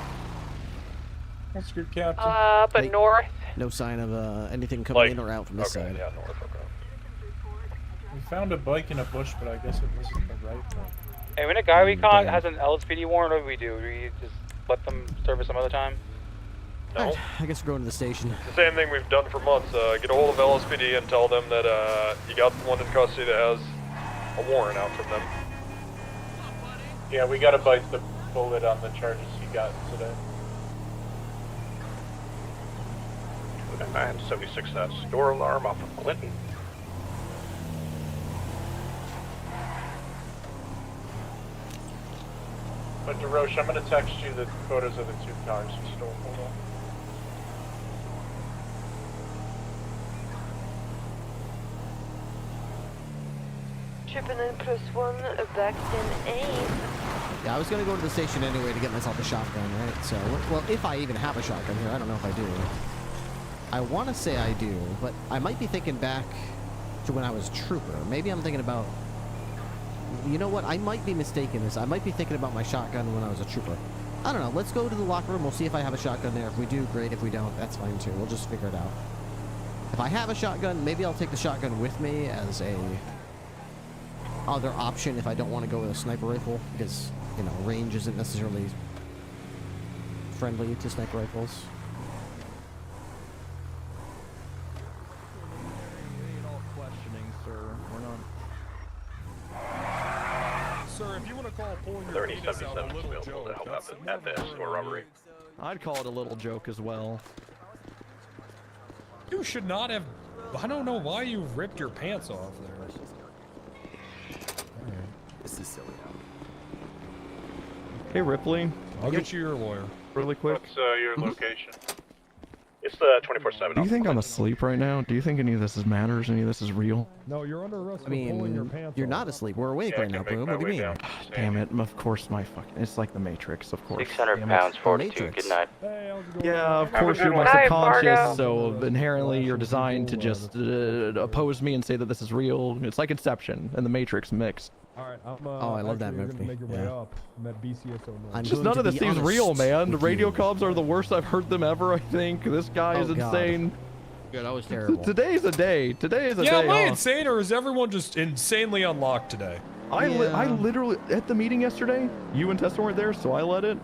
That's good, Captain. Up and north. No sign of anything coming in or out from this side. Yeah, north, okay. We found a bike in a bush, but I guess it wasn't the right one. Hey, when a guy recon has an LSPD warrant, what do we do? Do we just let them service some other time? No. I guess we're going to the station. The same thing we've done for months. Get a hold of LSPD and tell them that you got one in custody that has a warrant out from them. Yeah, we gotta bite the bullet on the charges he got today. 976, that's door alarm off of Clinton. But DeRoche, I'm gonna text you the photos of the two cars you stole. Hold on. Triple 9 plus 1, back 10-8. Yeah, I was going to go to the station anyway to get myself a shotgun, right? So, well, if I even have a shotgun here, I don't know if I do. I want to say I do, but I might be thinking back to when I was trooper. Maybe I'm thinking about... You know what? I might be mistaken this. I might be thinking about my shotgun when I was a trooper. I don't know. Let's go to the locker room. We'll see if I have a shotgun there. If we do, great. If we don't, that's fine too. We'll just figure it out. If I have a shotgun, maybe I'll take the shotgun with me as a other option if I don't want to go with a sniper rifle, because, you know, range isn't necessarily friendly to sniper rifles. Sir, if you want to call pulling your 3077 is available to help out at this or robbery. I'd call it a little joke as well. You should not have. I don't know why you ripped your pants off there. This is silly. Hey Ripley, I'll get you your lawyer. Really quick. What's your location? It's the 24/7. Do you think I'm asleep right now? Do you think any of this matters? Any of this is real? No, you're under arrest I for pulling your mean, pants you're off. not asleep. We're awake right now, Boom. What do you mean? Damn it! Of course, my fucking. It's like the Matrix, of course. 600 Damn pounds, it. 42. Good night. Yeah, of Have a course good you're one. my Night, subconscious, Fargo. so inherently you're designed to just oppose me and say that this is real. It's like Inception and the Matrix mixed. Alright, Oh, I love that you're movie. gonna make your way Yeah. up. I'm at BCSO now. I'm Just going none to of this be seems honest real, man. The with radio you. comms are the worst I've heard them ever, I think. This guy is Oh, God. insane. Yeah, that was terrible. Today's a day. Today is a Yeah, day am I off. insane or is everyone just insanely unlocked today? I literally, at the meeting yesterday, you and Tessa weren't there, so I let it.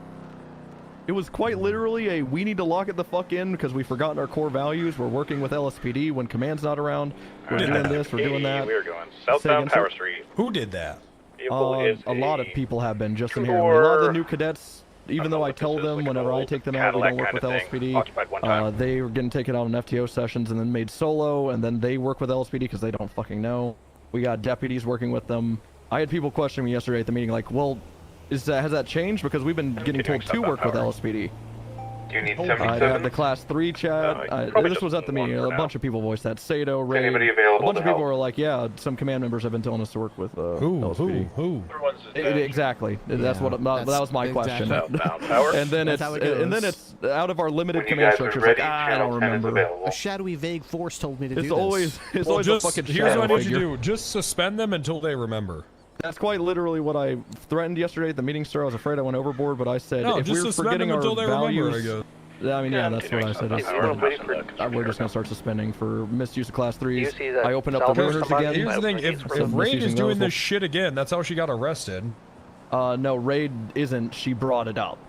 It was quite literally we need to lock it the fuck in because we've forgotten our core values. We're working with LSPD when command's not around. We're doing this, we're doing that. We're going Say southbound again, Power sir? Street. Who did that? Vehicle is A lot of people have been just in here. two-door, A lot of the new cadets, even though I tell them whenever I take them out, we don't work with Cadillac kinda thing, occupied one LSPD, time. they were getting taken out on FTO sessions and then made solo, and then they work with LSPD because they don't fucking know. We got deputies working with them. I had people questioning me yesterday at the meeting, like, well, has that changed? Because we've been getting told to work with LSPD. Do you need I 77? had the class 3 chat. probably This was at the meeting. A bunch of people voiced that. Sato, Ray. anybody available A bunch to of people help? were like, yeah, some command members have been telling us to work with LSPD. Who? Exactly. That's what. That was my question. Southbound Power. And then That's it's how it goes. and then it's out of our limited When you command guys are structure. It's like, ready, I don't Channel 10 is remember. available. A shadowy, vague force told me to do It's this. always Well, a just fucking here's shadow what I need you figure. to do. Just suspend them until they remember. That's quite literally what I threatened yesterday at the meeting, sir. I was afraid I went overboard, but I said No, if just we're suspend forgetting them our until they remember, values, I guess. I mean, yeah, that's what I said. We're just gonna start suspending for misuse of class 3s. I opened up the runners again. Here's the thing: if Raid is doing this shit again, that's how she got arrested. No, Raid isn't. She brought it up.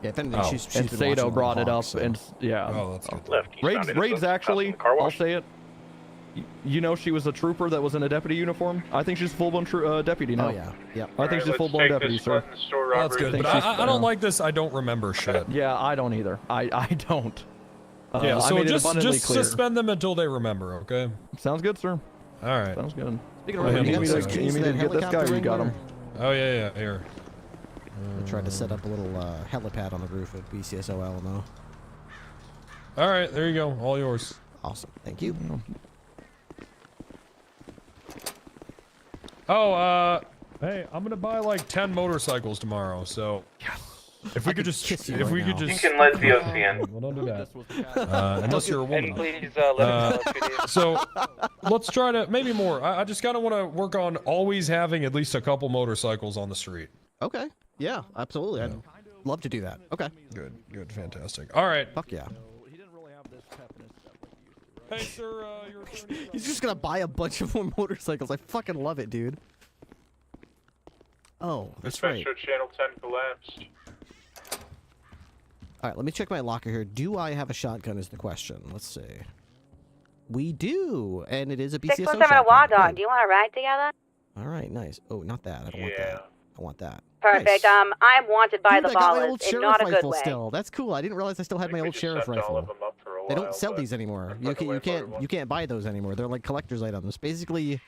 Yeah, if anything, she's and been Sato watching brought it along, up, so. and yeah. Oh, that's good. Raid's actually, I'll say it. You know, she was a trooper that was in a deputy uniform. I think she's a full-blown deputy now. Oh yeah, yep. I think she's a full-blown deputy, sir. That's good, but I don't like this. I don't remember shit. Yeah, I don't either. I don't. Yeah, I so made it just abundantly clear. suspend them until they remember, okay? Sounds good, sir. All right. Sounds good. Speaking of You Raid, need me you to guys get this guy, or you got him? Oh yeah, here. I tried to set up a little helipad on the roof of BCSO Alamo. All right, there you go. All yours. Awesome. Thank you. Oh, hey, I'm gonna buy like 10 motorcycles tomorrow, so if we could just, kiss you if right we now. could just, You can let the OC well, don't do that. Unless you're a woman. Please let us So let's try to maybe more. I just kind of want to work on always having at least a couple motorcycles on the street. Okay. Yeah, absolutely. I'd love to do that. Okay. Good, fantastic. All right. Fuck yeah. Hey, sir, your attorney. He's just gonna buy a bunch of more motorcycles. I fucking love it, dude. Oh, that's right. Channel 10 collapsed. All right, let me check my locker here. Do I have a shotgun is the question. Let's see. We do, and it is a BCSO 617 shotgun. Wild Dog. Good. Do you want to ride together? All right, nice. Oh, not that. I don't want that. I want that. Perfect. Nice. I'm wanted by Dude, the I got my ballers old in sheriff not a good rifle way. still. That's cool. I didn't realize I still had my old sheriff rifle. They don't sell these anymore. You can't buy those anymore. They're like collector's items. Basically,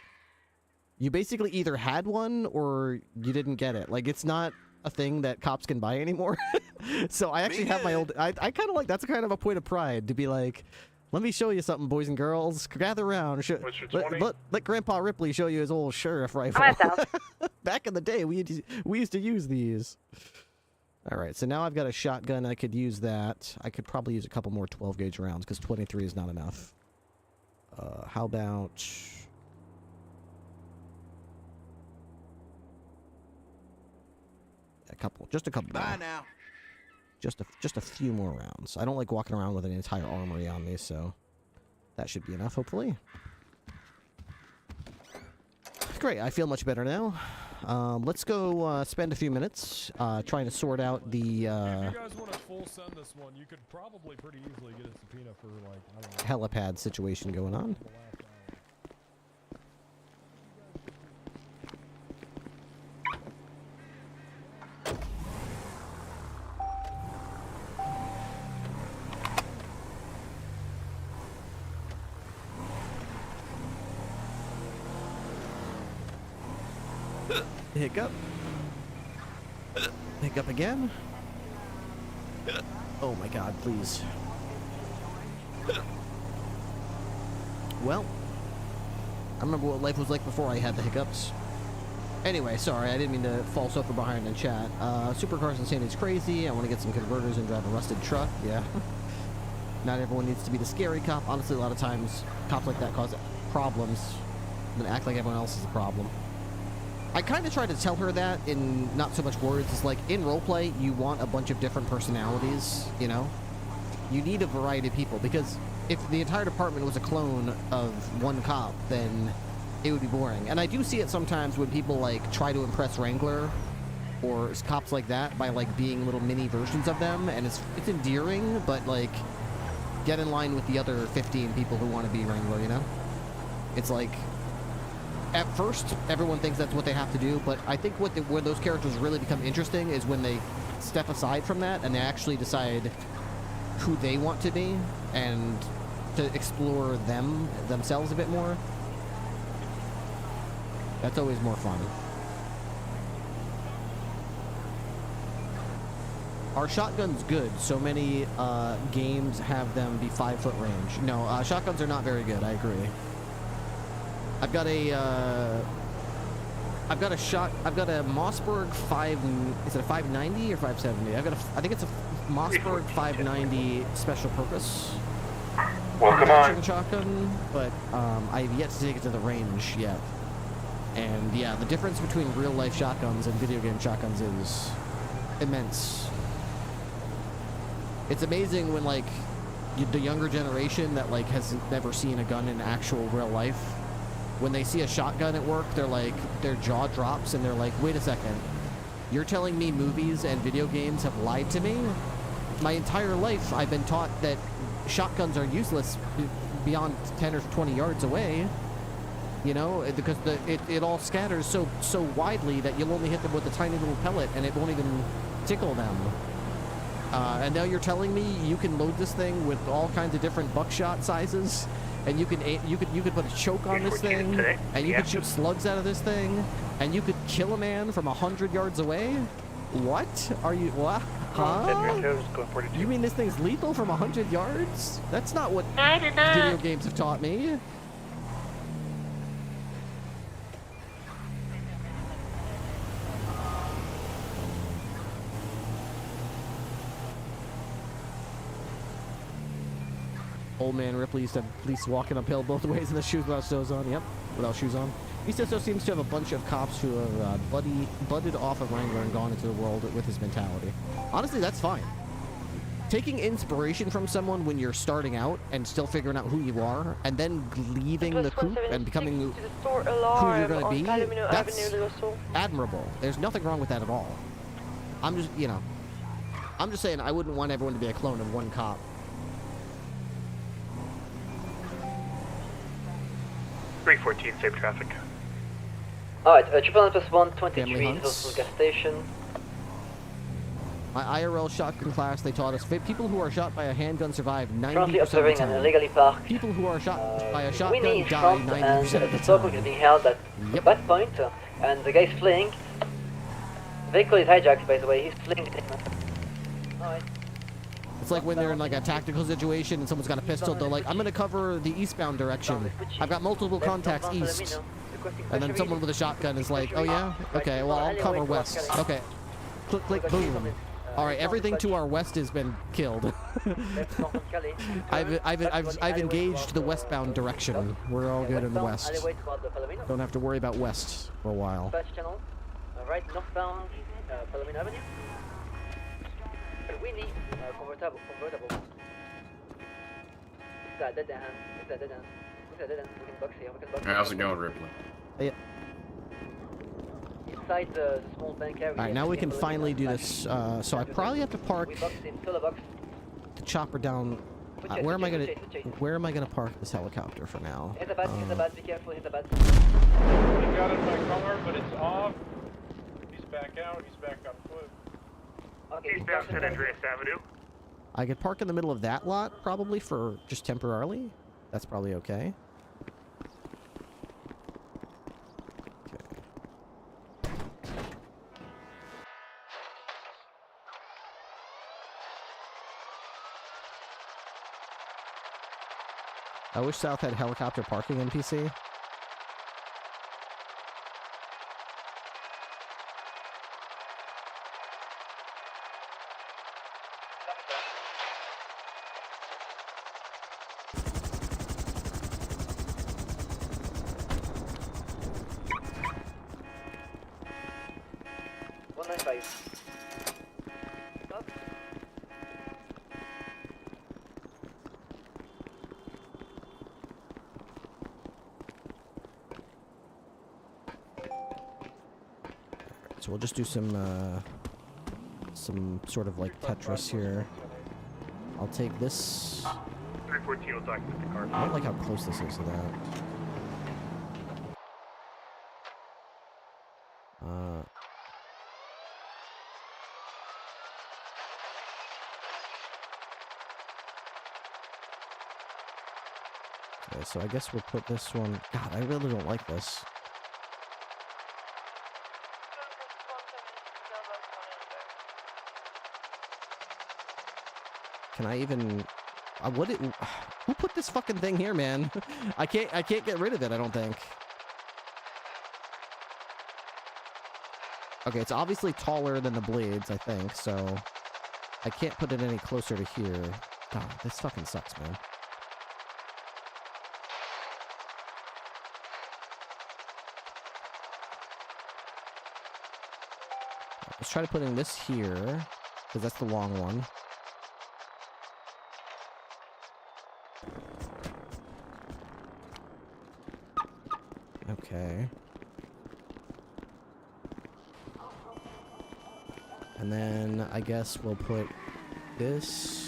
you basically either had one or you didn't get it. Like, it's not a thing that cops can buy anymore. So I actually have my old. I kind of like, that's kind of a point of pride to be like, let me show you something, boys and girls. Gather around. Let Grandpa Ripley show you his old sheriff rifle. Back in the day, we used to use these. All right, so now I've got a shotgun. I could use that. I could probably use a couple more 12-gauge rounds because 23 is not enough. How about... just a couple more. Now. Just a few more rounds. I don't like walking around with an entire armory on me, so that should be enough, hopefully. Great, I feel much better now. Let's go spend a few minutes trying to sort out the If you guys want to full send this one, you could probably pretty easily get a subpoena for like, I don't know. helipad situation going on. Hiccup. Hiccup again. Oh my god, please. Well, I remember what life was like before I had the hiccups. Anyway, sorry, I didn't mean to fall so far behind in chat. Supercars Insanity is crazy. I want to get some converters and drive a rusted truck. Yeah. Not everyone needs to be the scary cop. Honestly, a lot of times, cops like that cause problems and act like everyone else is a problem. I kind of try to tell her that in not so much words. It's like, in roleplay, you want a bunch of different personalities, you know? You need a variety of people, because if the entire department was a clone of one cop, then it would be boring. And I do see it sometimes when people, like, try to impress Wrangler or cops like that by, like, being little mini versions of them, and it's endearing, but, like, get in line with the other 15 people who want to be Wrangler, you know? It's like... At first, everyone thinks that's what they have to do, but I think where those characters really become interesting is when they step aside from that and they actually decide who they want to be and to explore themselves a bit more. That's always more fun. Our shotgun's good. So many games have them be 5-foot range. No, shotguns are not very good. I agree. I've got a Mossberg 5. Is it a 590 or 570? I think it's a Mossberg 590 special purpose. Welcome on. Shotgun, but I've yet to take it to the range yet. And yeah, the difference between real-life shotguns and video game shotguns is immense. It's amazing when, like, the younger generation that, like, has never seen a gun in actual real life, when they see a shotgun at work, they're like, their jaw drops and they're like, wait a second, you're telling me movies and video games have lied to me? My entire life I've been taught that shotguns are useless beyond 10 or 20 yards away, you know, because it all scatters so widely that you'll only hit them with a tiny little pellet and it won't even tickle them. And now you're telling me you can load this thing with all kinds of different buckshot sizes, and you could put a choke on this thing, and you could shoot slugs out of this thing, and you could kill a man from 100 yards away? What? Are you, what? Huh? You mean this thing's lethal from 100 yards? That's not what video games have taught me. Old man Ripley used to at least walking uphill both ways in the shoes without shoes on. Yep, without shoes on. He still seems to have a bunch of cops who have budded off of Wrangler and gone into the world with his mentality. Honestly, that's fine. Taking inspiration from someone when you're starting out and still figuring out who you are, and then leaving the coop and becoming who you're going to be, that's admirable. There's nothing wrong with that at all. I'm just, you know, I'm just saying I wouldn't want everyone to be a clone of one cop. 314, safe traffic. Alright, 9+1, 23, Village gas station. My IRL shotgun class, they taught us, people who are shot by a handgun survive 90% Currently of the observing time. an illegally parked People who are shot by a shotgun Winnie in die front, 90% and of the the circle is time. being held at that point, and the guy's fleeing. The vehicle is hijacked, by the way, he's fleeing. Alright. It's like when they're in like a tactical situation and someone's got a pistol, they're like, I'm gonna cover the eastbound direction. I've got multiple contacts east. And then someone with a shotgun is like, oh yeah? Okay, well I'll cover west. Okay. Click, click, boom. Alright, everything to our west has been killed. I've engaged the westbound direction. We're all good in the west. Don't have to worry about west for a while. Right, northbound, Palomino Avenue. Winnie, convertible. It's a dead end. We can box here. How's it going, Ripley? Yeah. Inside the small bank area. Alright, now we can finally do this. So I probably have to park the chopper down. Where am I gonna park this helicopter for now? Hit the bad, be careful, hit the bad. We got it in my car, but it's off. He's back out, he's back on foot. Okay, Eastbound San Andreas Avenue. I could park in the middle of that lot, probably, for just temporarily. That's probably okay. I wish South had helicopter parking NPC. So we'll just do some sort of like Tetris here. I'll take this. 314 will talk with the car. I don't like how close this is to that. Okay, so I guess we'll put this one. God, I really don't like this. Can I even? Who put this fucking thing here, man? I can't get rid of it. I don't think. Okay, it's obviously taller than the blades, I think. So I can't put it any closer to here. God, this fucking sucks, man. let's try putting this here, because that's the long one. Okay. And then I guess we'll put this.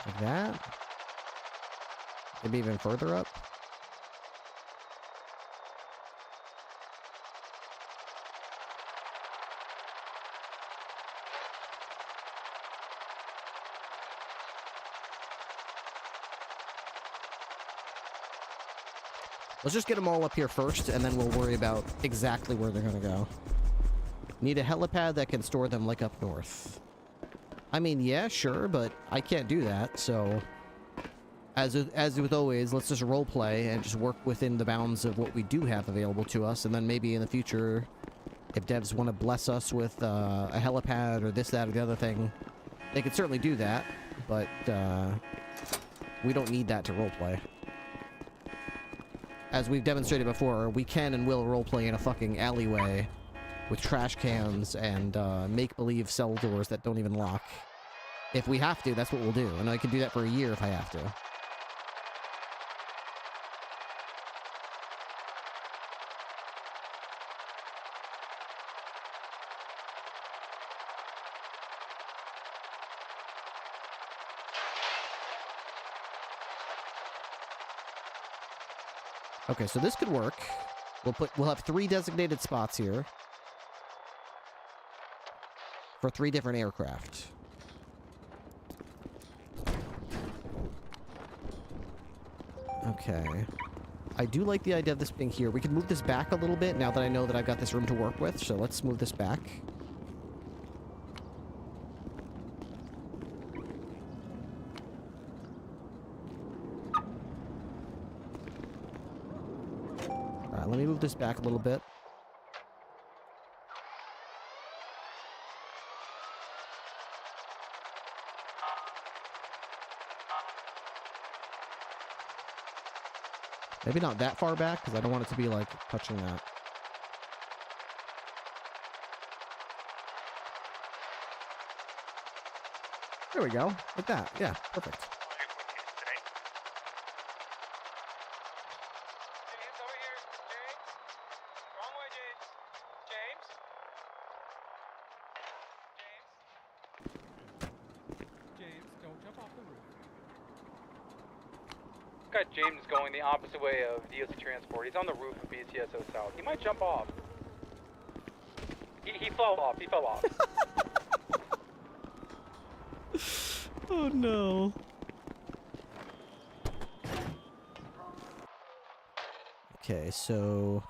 Like that. Maybe even further up. Let's just get them all up here first, and then we'll worry about exactly where they're gonna go. Need a helipad that can store them, like, up north. I mean, yeah, sure, but I can't do that, so... As with always, let's just roleplay and just work within the bounds of what we do have available to us, and then maybe in the future, if devs want to bless us with a helipad or this, that, or the other thing, they could certainly do that, but we don't need that to roleplay. As we've demonstrated before, we can and will roleplay in a fucking alleyway with trash cans and make-believe cell doors that don't even lock. If we have to, that's what we'll do, and I can do that for a year if I have to. Okay, so this could work. We'll have 3 designated spots here for 3 different aircraft. Okay. I do like the idea of this being here. We can move this back a little bit now that I know that I've got this room to work with, so let's move this back. Let me move this back a little bit. Maybe not that far back, because I don't want it to be, like, touching that. There we go. Like that. Yeah, perfect. Got James going the opposite way of DOC transport. He's on the roof of BCSO South. He might jump off. He fell off. He fell off. Oh no. Okay, so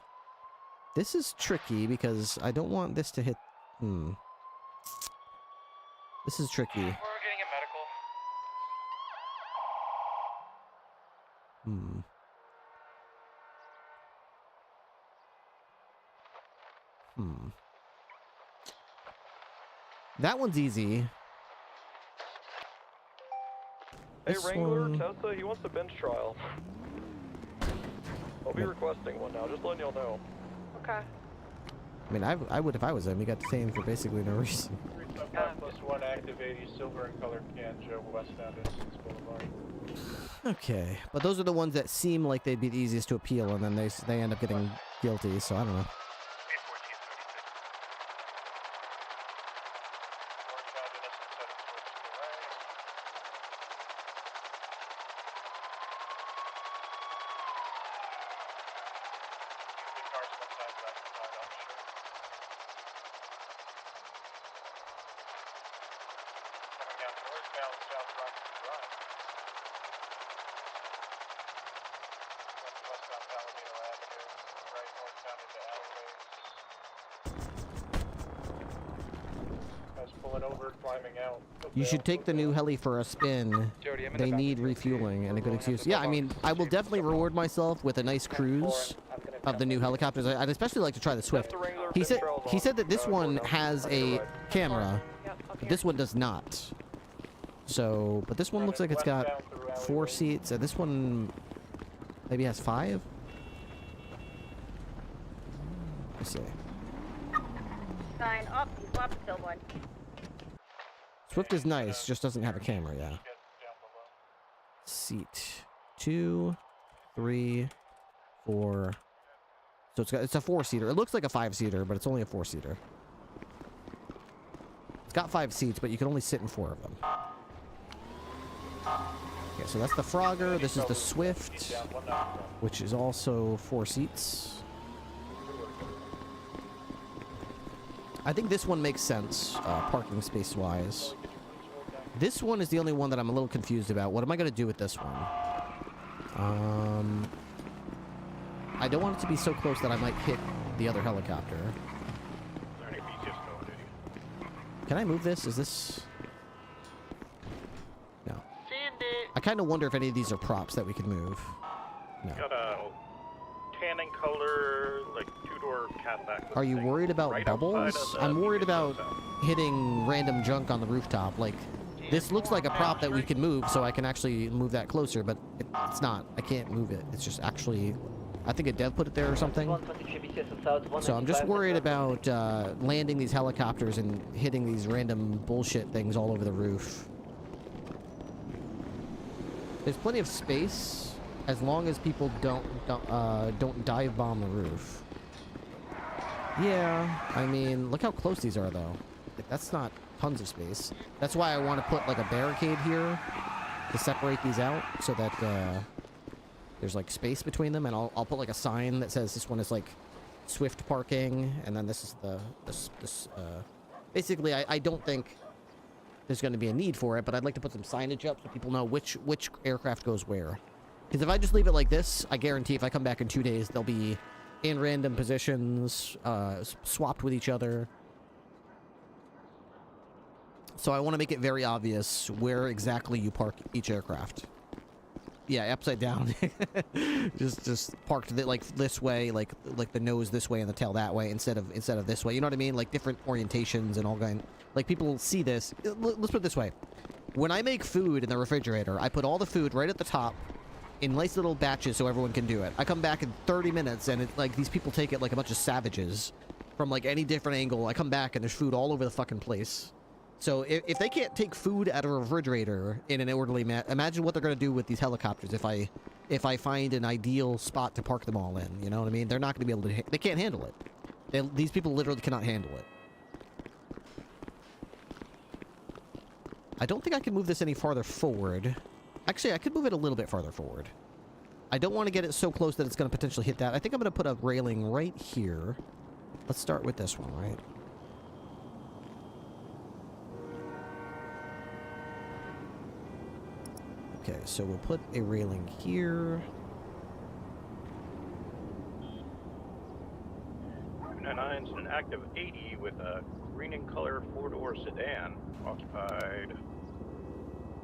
this is tricky because I don't want this to hit. This is tricky. We're getting a medical. That one's easy. Hey, This Wrangler, one- Tessa, he wants a bench trial. I'll be requesting one now, just letting y'all know. Okay. I mean, I would if I was him. He got detained for basically no reason. 355+1 active 80 silver and colored can, Joe, westbound Innocence Boulevard. Okay, but those are the ones that seem like they'd be the easiest to appeal, and then they end up getting guilty. So I don't know. You should take the new heli for a spin. They need refueling and a good excuse. Yeah, I mean, I will definitely reward myself with a nice cruise of the new helicopters. I'd especially like to try the Swift. He said that this one has a camera. Yep, up But here. this one does not. So, but this one looks like it's got 4 seats, and this one maybe has 5? Let's see. Sign up. You swapped the billboard. Swift is nice, just doesn't have a camera, yeah. Seat 2, 3, 4. So it's a 4-seater. It looks like a 5-seater, but it's only a 4-seater. It's got 5 seats, but you can only sit in 4 of them. Okay, so that's the Frogger. This is the Swift, which is also 4 seats. I think this one makes sense, parking space-wise. This one is the only one that I'm a little confused about. What am I going to do with this one? I don't want it to be so close that I might hit the other helicopter. Can I move this? Is this... No. I kind of wonder if any of these are props that we can move. No. Got a tanning color, like 2-door Cadillac. Are you worried about bubbles? I'm worried about hitting random junk on the rooftop. Like, this looks like a prop that we can move, so I can actually move that closer, but it's not. I can't move it. It's just actually... I think a dev put it there or something. So I'm just worried about landing these helicopters and hitting these random bullshit things all over the roof. There's plenty of space as long as people don't dive bomb the roof. Yeah, I mean, look how close these are though. That's not tons of space. That's why I want to put like a barricade here to separate these out so that there's like space between them, and I'll put like a sign that says this one is like Swift parking, and then this is basically I don't think there's going to be a need for it, but I'd like to put some signage up so people know which aircraft goes where. Because if I just leave it like this, I guarantee if I come back in 2 days, they'll be in random positions, swapped with each other. So I want to make it very obvious where exactly you park each aircraft. Yeah, upside down. just parked like this way, like the nose this way and the tail that way instead of this way. You know what I mean? Like different orientations and all kind. Like people see this. Let's put it this way: when I make food in the refrigerator, I put all the food right at the top in nice little batches so everyone can do it. I come back in 30 minutes and like these people take it like a bunch of savages from like any different angle. I come back and there's food all over the fucking place. So if they can't take food out of a refrigerator in an orderly manner, imagine what they're going to do with these helicopters if I find an ideal spot to park them all in. You know what I mean? They're not going to be able to... They can't handle it. These people literally cannot handle it. I don't think I can move this any farther forward. Actually, I could move it a little bit farther forward. I don't want to get it so close that it's going to potentially hit that. I think I'm going to put a railing right here. Let's start with this one, right? Okay, so we'll put a railing here. 299's an active 80 with a green in color 4-door sedan, occupied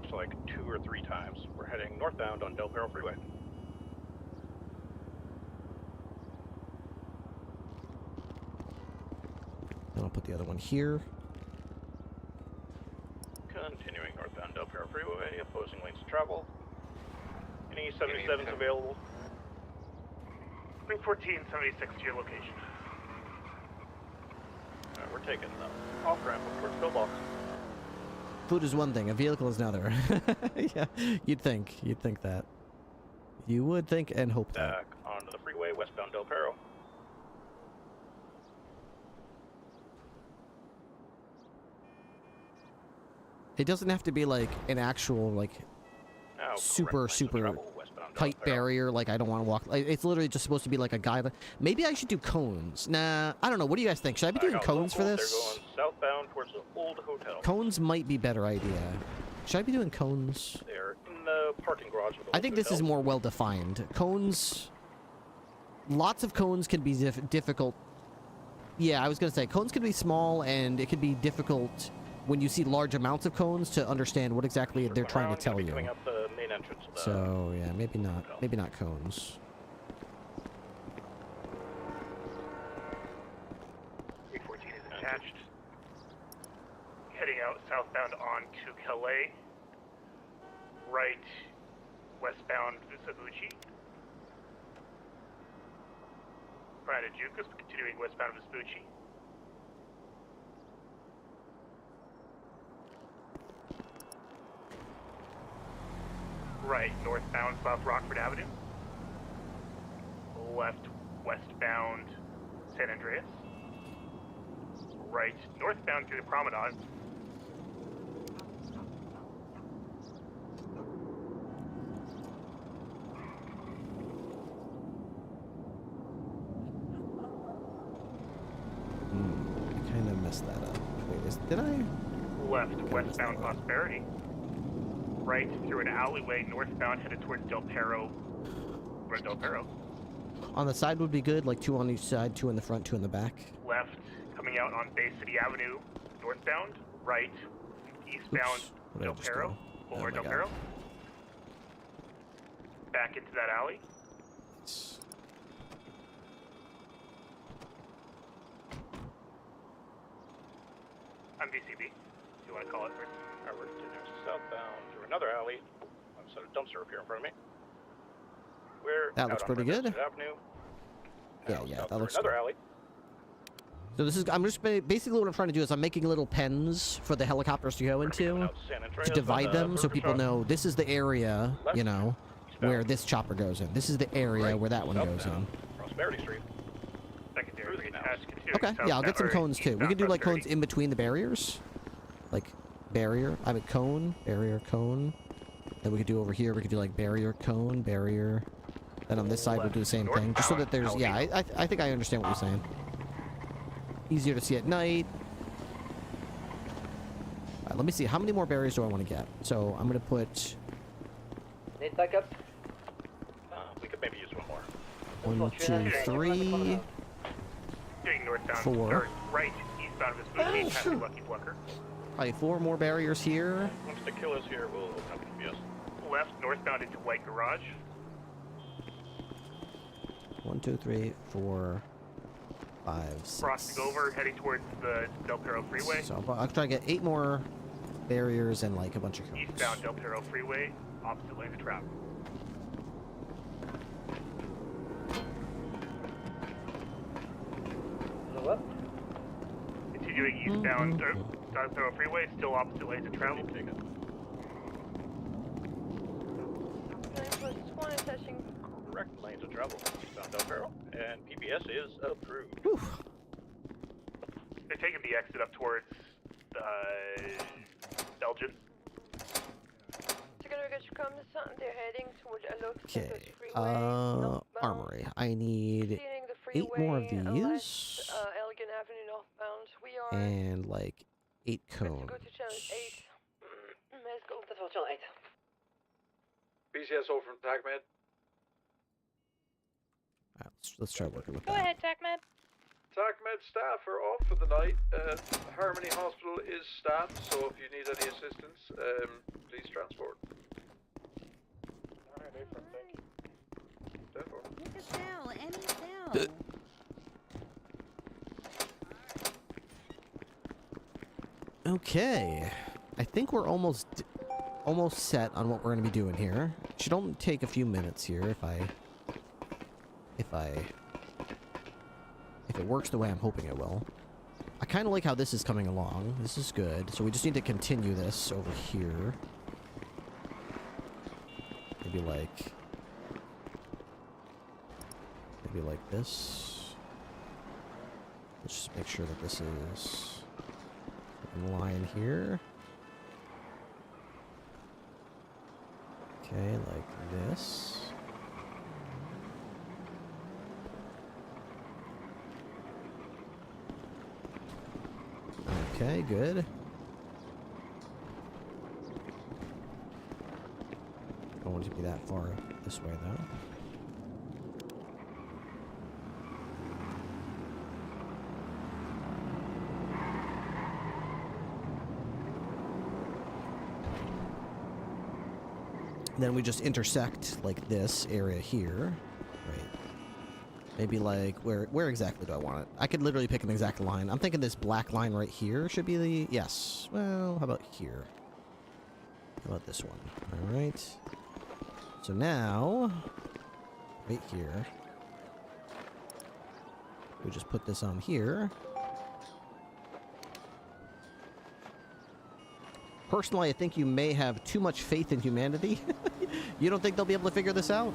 looks like 2 or 3 times. We're heading northbound on Del Perro Freeway. And I'll put the other one here. Continuing northbound Del Perro Freeway, opposing lanes of travel. Any 77s available? Bring 1476 to your location. We're taking the off-ramp towards Pillbox. Food is one thing, a vehicle is another. Yeah, you'd think that. You would think and hope that. Back onto the freeway, westbound Del Perro. It doesn't have to be like an actual like super tight barrier. Like I don't want to walk. Like, it's literally just supposed to be like a guide. Maybe I should do cones. Nah, I don't know. What do you guys think? Should I be doing cones for this? They're going southbound towards the old hotel. Cones might be a better idea. Should I be doing cones? They're in the parking garage of the I think this is more well defined. Cones. Lots of cones can be difficult. Yeah, I was gonna say cones can be small and it can be difficult when you see large amounts of cones to understand what exactly they're trying to tell you. Coming up the main entrance of the So yeah, maybe not cones. 814 is attached. Calais. Right, westbound Vespucci. Prior to Jucas, continuing westbound Vespucci. Right, northbound South Rockford Avenue. Left, westbound San Andreas. Right, northbound through the promenade. I kind of messed that up. Wait, did I? Left, westbound Prosperity. Right through an alleyway, northbound headed towards Del Perro. Red Del Perro. On the side would be good, like 2 on each side, 2 in the front, 2 in the back. Left, coming out on Bay City Avenue, northbound. Right, eastbound Del Perro. Boulevard Del Perro. Back into that alley. I'm VCB. Do you want to call it? Alright, we're continuing southbound through another alley. I've set a dumpster up here in front of me. We're That looks out on pretty good. Avenue. Yeah, that looks another good. alley. So this is, I'm just, basically what I'm trying to do is I'm making little pens for the helicopters to go into, to divide them so people know this is the area, you know, where this chopper goes in. This is the area where that one goes in. Prosperity Street. Okay, yeah, I'll get some cones too. We can do like cones in between the barriers. Like barrier, cone, barrier, cone. Then we could do over here, we could do like barrier, cone, barrier. Then on this side we'll do the same thing. Just so that there's, yeah, I think I understand what you're saying. Easier to see at night. Alright, let me see, how many more barriers do I want to get? So I'm gonna put... Need backup? We could maybe use one more. 1, 2, 3... Doing northbound, 4. Right, eastbound Vespucci, passing Lucky Plucker. Probably 4 more barriers here. Once they kill us here, we'll open up the UPS. Left, northbound into White Garage. 1, 2, 3, 4, 5, 6. Crossing over, heading towards the Del Perro Freeway. So I'll try to get 8 more barriers and like a bunch of cones. Eastbound Del Perro Freeway, opposite lane of travel. What? Continuing eastbound Del Perro Freeway, still opposite lanes of travel. Correct lanes of travel. Eastbound Del Perro, and PBS is approved. They're taking the exit up towards Belgian. They're heading toward a local Okay, armory. I need 8 more of these. Elgin Avenue northbound. We are and like 8 cones. go to channel 8. Let's go. That's channel 8. BCS over from TACMed. Alright, let's try working with Go that. ahead, TACMed. TACMed staff are off for the night. Harmony Hospital is staffed, so if you need any assistance, please transport. Alright, April, thank you. Take a cell, any cell. Okay, I think we're almost set on what we're going to be doing here. It should only take a few minutes here if it works the way I'm hoping it will. I kind of like how this is coming along. This is good. So we just need to continue this over here. Maybe like this. Let's just make sure that this is in line here. Okay, like this. Okay, good. Don't want it to be that far this way, though. Then we just intersect, like, this area here. Right. Maybe, like, where exactly do I want it? I could literally pick an exact line. I'm thinking this black line right here should be the... Yes. Well, how about here? How about this one? Alright. So now, right here, we just put this on here. Personally, I think you may have too much faith in humanity. You don't think they'll be able to figure this out?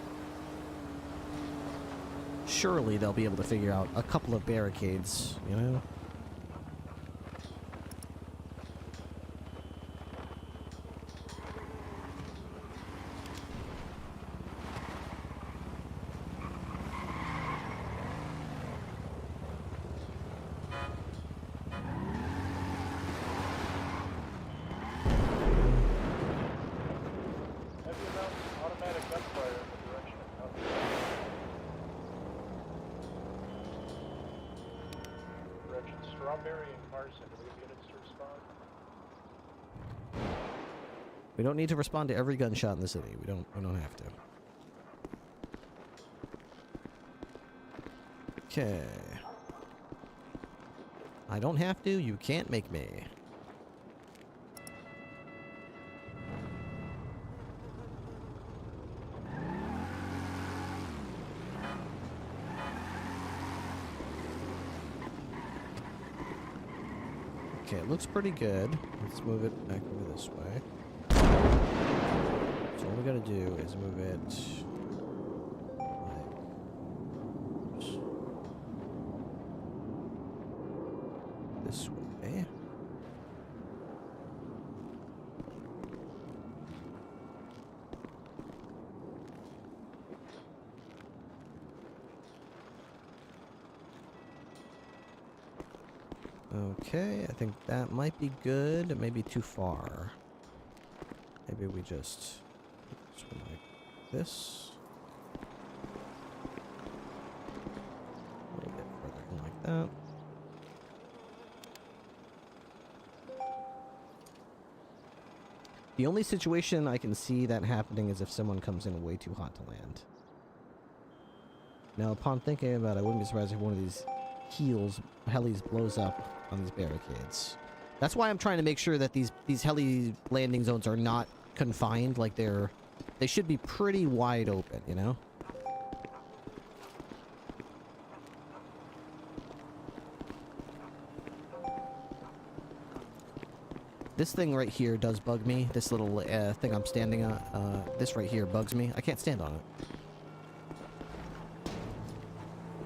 Surely they'll be able to figure out a couple of barricades, you know? Strawberry and Carson, do we have units to respond? We don't need to respond to every gunshot in the city. We don't have to. Okay. I don't have to, you can't make me. Okay, it looks pretty good. Let's move it back over this way. So all we gotta do is move it like this way. Okay, I think that might be good. It may be too far. Maybe we just put this one like this. A little bit further in like that. The only situation I can see that happening is if someone comes in way too hot to land. Now, upon thinking about it, I wouldn't be surprised if one of these helis blows up on these barricades. That's why I'm trying to make sure that these heli landing zones are not confined. Like they should be pretty wide open, you know? This thing right here does bug me. This little thing I'm standing on, this right here bugs me. I can't stand on it.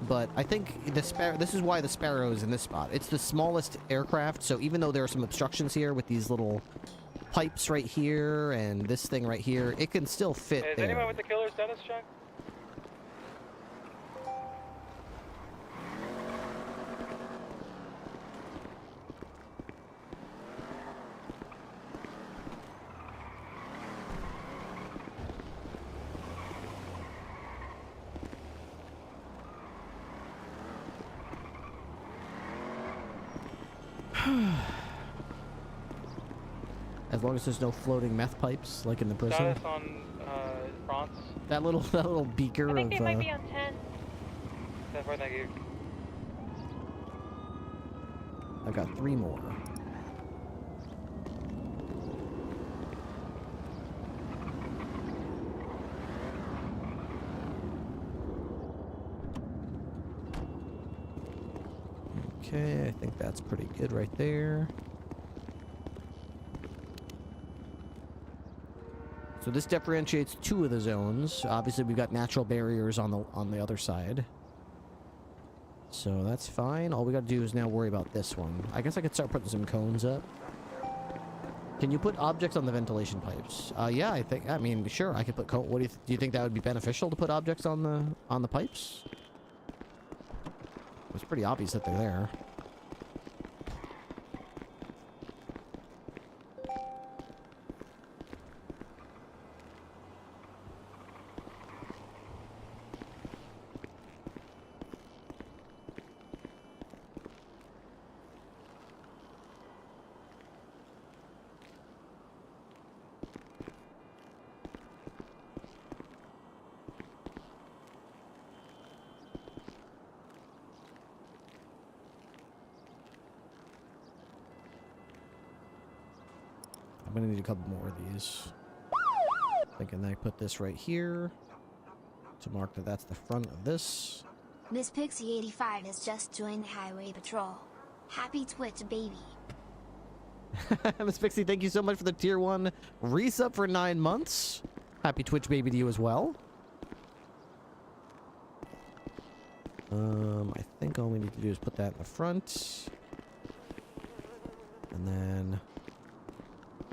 But I think this is why the Sparrow is in this spot. It's the smallest aircraft, so even though there are some obstructions here with these little pipes right here and this thing right here, it can still fit there. Is anyone with the killer status check? As long as there's no floating meth pipes, like in the prison. Status on France. That little beaker I think of. they might be on 10. 10-4, thank you. I've got 3 more. Okay, I think that's pretty good right there. So this differentiates 2 of the zones. Obviously, we've got natural barriers on the other side. So that's fine. All we got to do is now worry about this one. I guess I could start putting some cones up. Can you put objects on the ventilation pipes? Yeah, I mean, sure, I could put do you think that would be beneficial to put objects on the pipes? It's pretty obvious that they're there. I'm gonna need a couple more of these. Thinking I put this right here to mark that that's the front of this. Miss Pixie 85 has just joined the Highway Patrol. Happy Twitch, baby. Miss Pixie, thank you so much for the tier 1 resub for 9 months. Happy Twitch baby to you as well. I think all we need to do is put that in the front. And then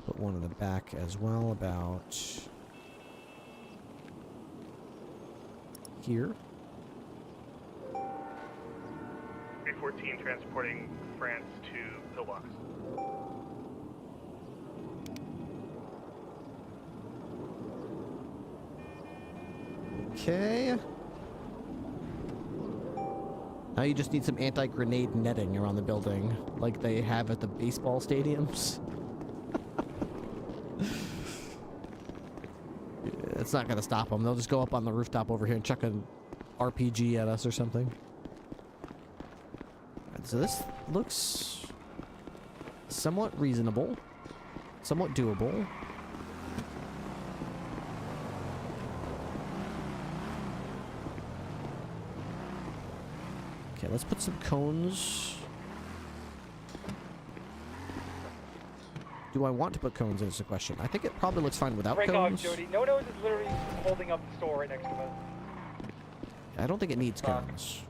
put one in the back as well, about here. 314 transporting France to Pillbox. Okay. Now you just need some anti-grenade netting around the building, like they have at the baseball stadiums. It's not gonna stop them. They'll just go up on the rooftop over here and chuck an RPG at us or something. And so this looks somewhat reasonable, somewhat doable. Okay, let's put some cones. Do I want to put cones in is the question. I think it probably looks fine without Break cones. off, Jody. No Nose is literally holding up the store right next to us. I don't think it needs cones.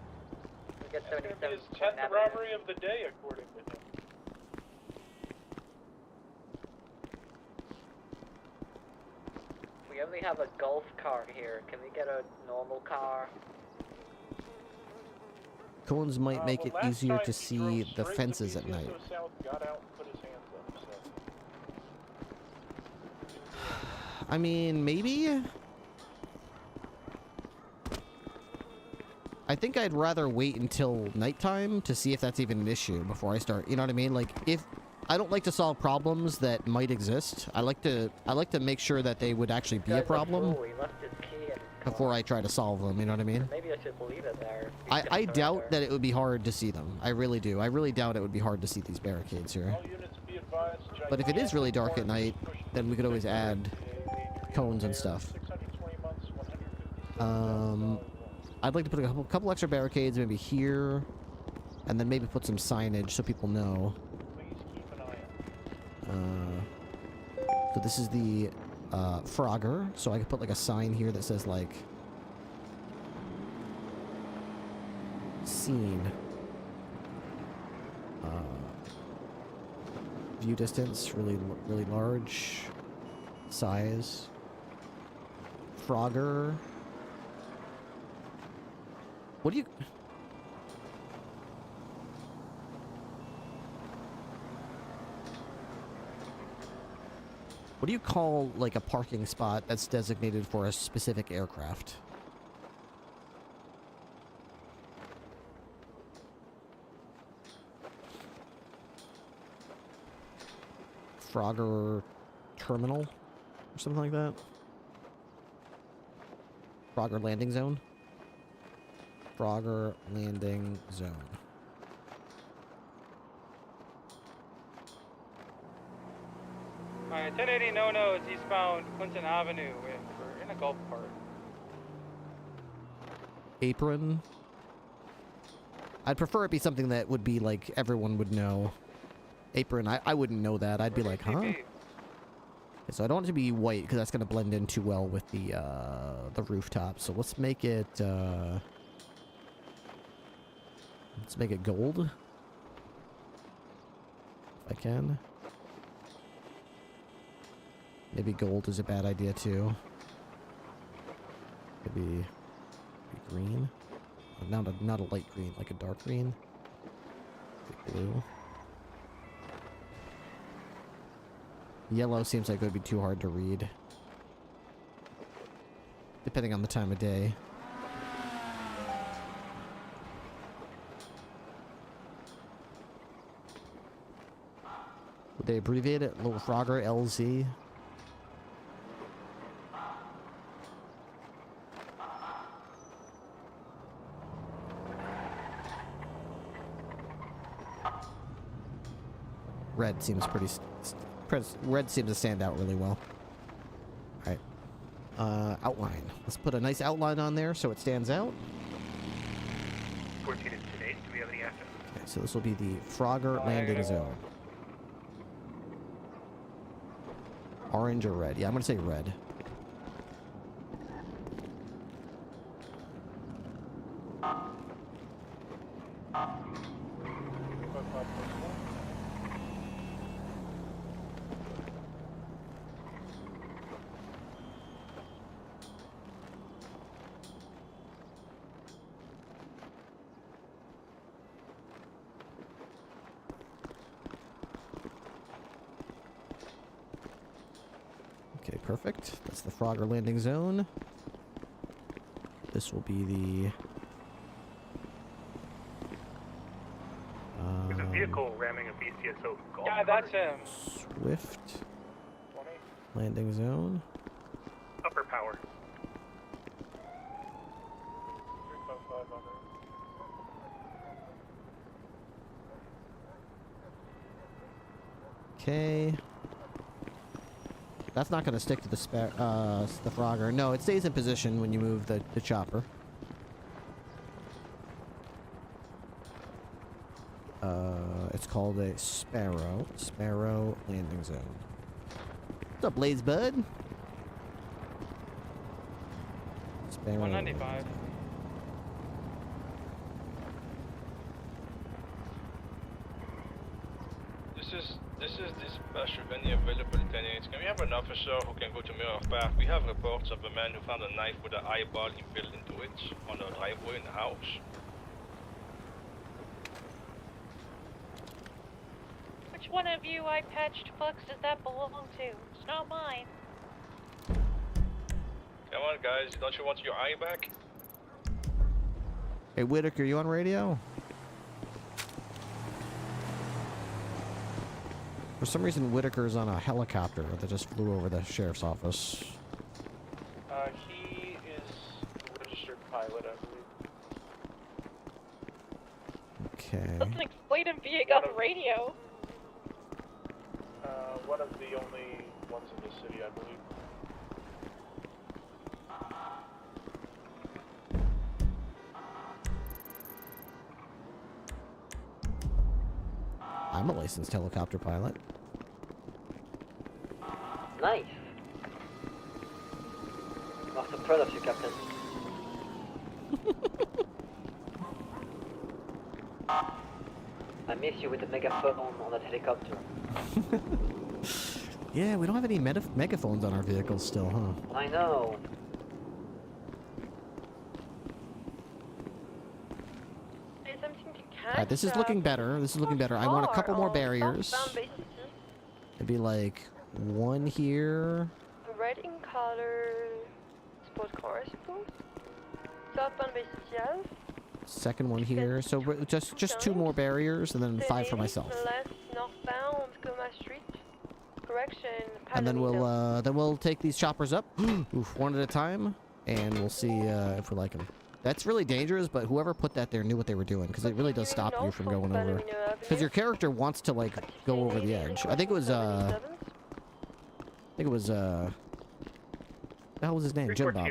It's going to be his 10th robbery of the day, according to him. We only have a golf cart here. Can we get a normal car? Cones might make it easier to see the fences at night. South got out and put his hands up, so. I mean, maybe? I think I'd rather wait until nighttime to see if that's even an issue before I start. You know what I mean? Like, if I don't like to solve problems that might exist, I like to make sure that they would actually be a problem before I try to solve them. You know what I mean? Maybe I should leave it there. I doubt that it would be hard to see them. I really do. I really doubt it would be hard to see these barricades here. But if it is really dark at night, then we could always add cones and stuff. I'd like to put a couple extra barricades maybe here, and then maybe put some signage so people know. So this is the Frogger, so I could put like a sign here that says like scene, view distance really large, size, Frogger. What do you... What do you call, like, a parking spot that's designated for a specific aircraft? Frogger Terminal? Or something like that? Frogger Landing Zone? Frogger Landing Zone. Alright, 1080 No Nose, eastbound Clinton Avenue. We're in a golf cart. Apron. I'd prefer it be something that would be like everyone would know. Apron, I wouldn't know that. I'd be like, huh? Okay, so I don't want it to be white because that's going to blend in too well with the rooftop. So let's make it gold. If I can. Maybe gold is a bad idea too. Maybe green. Not a light green, like a dark green. Like blue. Yellow seems like it would be too hard to read. Depending on the time of day. Would they abbreviate it? Little Frogger, LZ? Red seems pretty Red seems to stand out really well. Alright. Outline. Let's put a nice outline on there so it stands out. 14 is today. Do we have any assets? Okay, so this will be the Frogger landing zone. Orange or red? Yeah, I'm gonna say red. Okay, perfect. That's the Frogger landing zone. This will be the... There's a vehicle ramming a BCSO golf Yeah, that's him. Swift landing zone. Upper power. Okay. That's not going to stick to the Frogger. No, it stays in position when you move the chopper. It's called a Sparrow. Sparrow landing zone. What's up, Blaze Bud? Sparrow. 195. This is dispatch with any available lieutenants. Can we have an officer who can go to Mirror Park? We have reports of a man who found a knife with an eyeball impaled into it on a driveway in the house. Which one of you eye-patched fucks does that belong to? It's not mine. Come on, guys. Don't you want your eye back? Hey, Whitaker, you on radio? For some reason, Whitaker's on a helicopter that just flew over the sheriff's office. He is a registered pilot, I believe. Okay. Doesn't explain him being on the radio. One of the only ones in the city, I believe. I'm a licensed helicopter pilot. Nice. I'm so proud of you, Captain. I miss you with the megaphone on that helicopter. Yeah, we don't have any megaphones on our vehicles still, huh? I know. Alright, this is looking better. This is looking better. I want a couple more barriers. It'd be like one here. Red in color sport car, I suppose. Southbound BCTF. Second one here. So just two more barriers, and then 5 for myself. Left northbound, Goma Street. Correction. And then we'll take these choppers up, oof, one at a time, and we'll see if we like them. That's really dangerous, but whoever put that there knew what they were doing, because it really does stop you from going over. Because your character wants to, like, go over the edge. I think it was, the hell was his name? Jim Bob.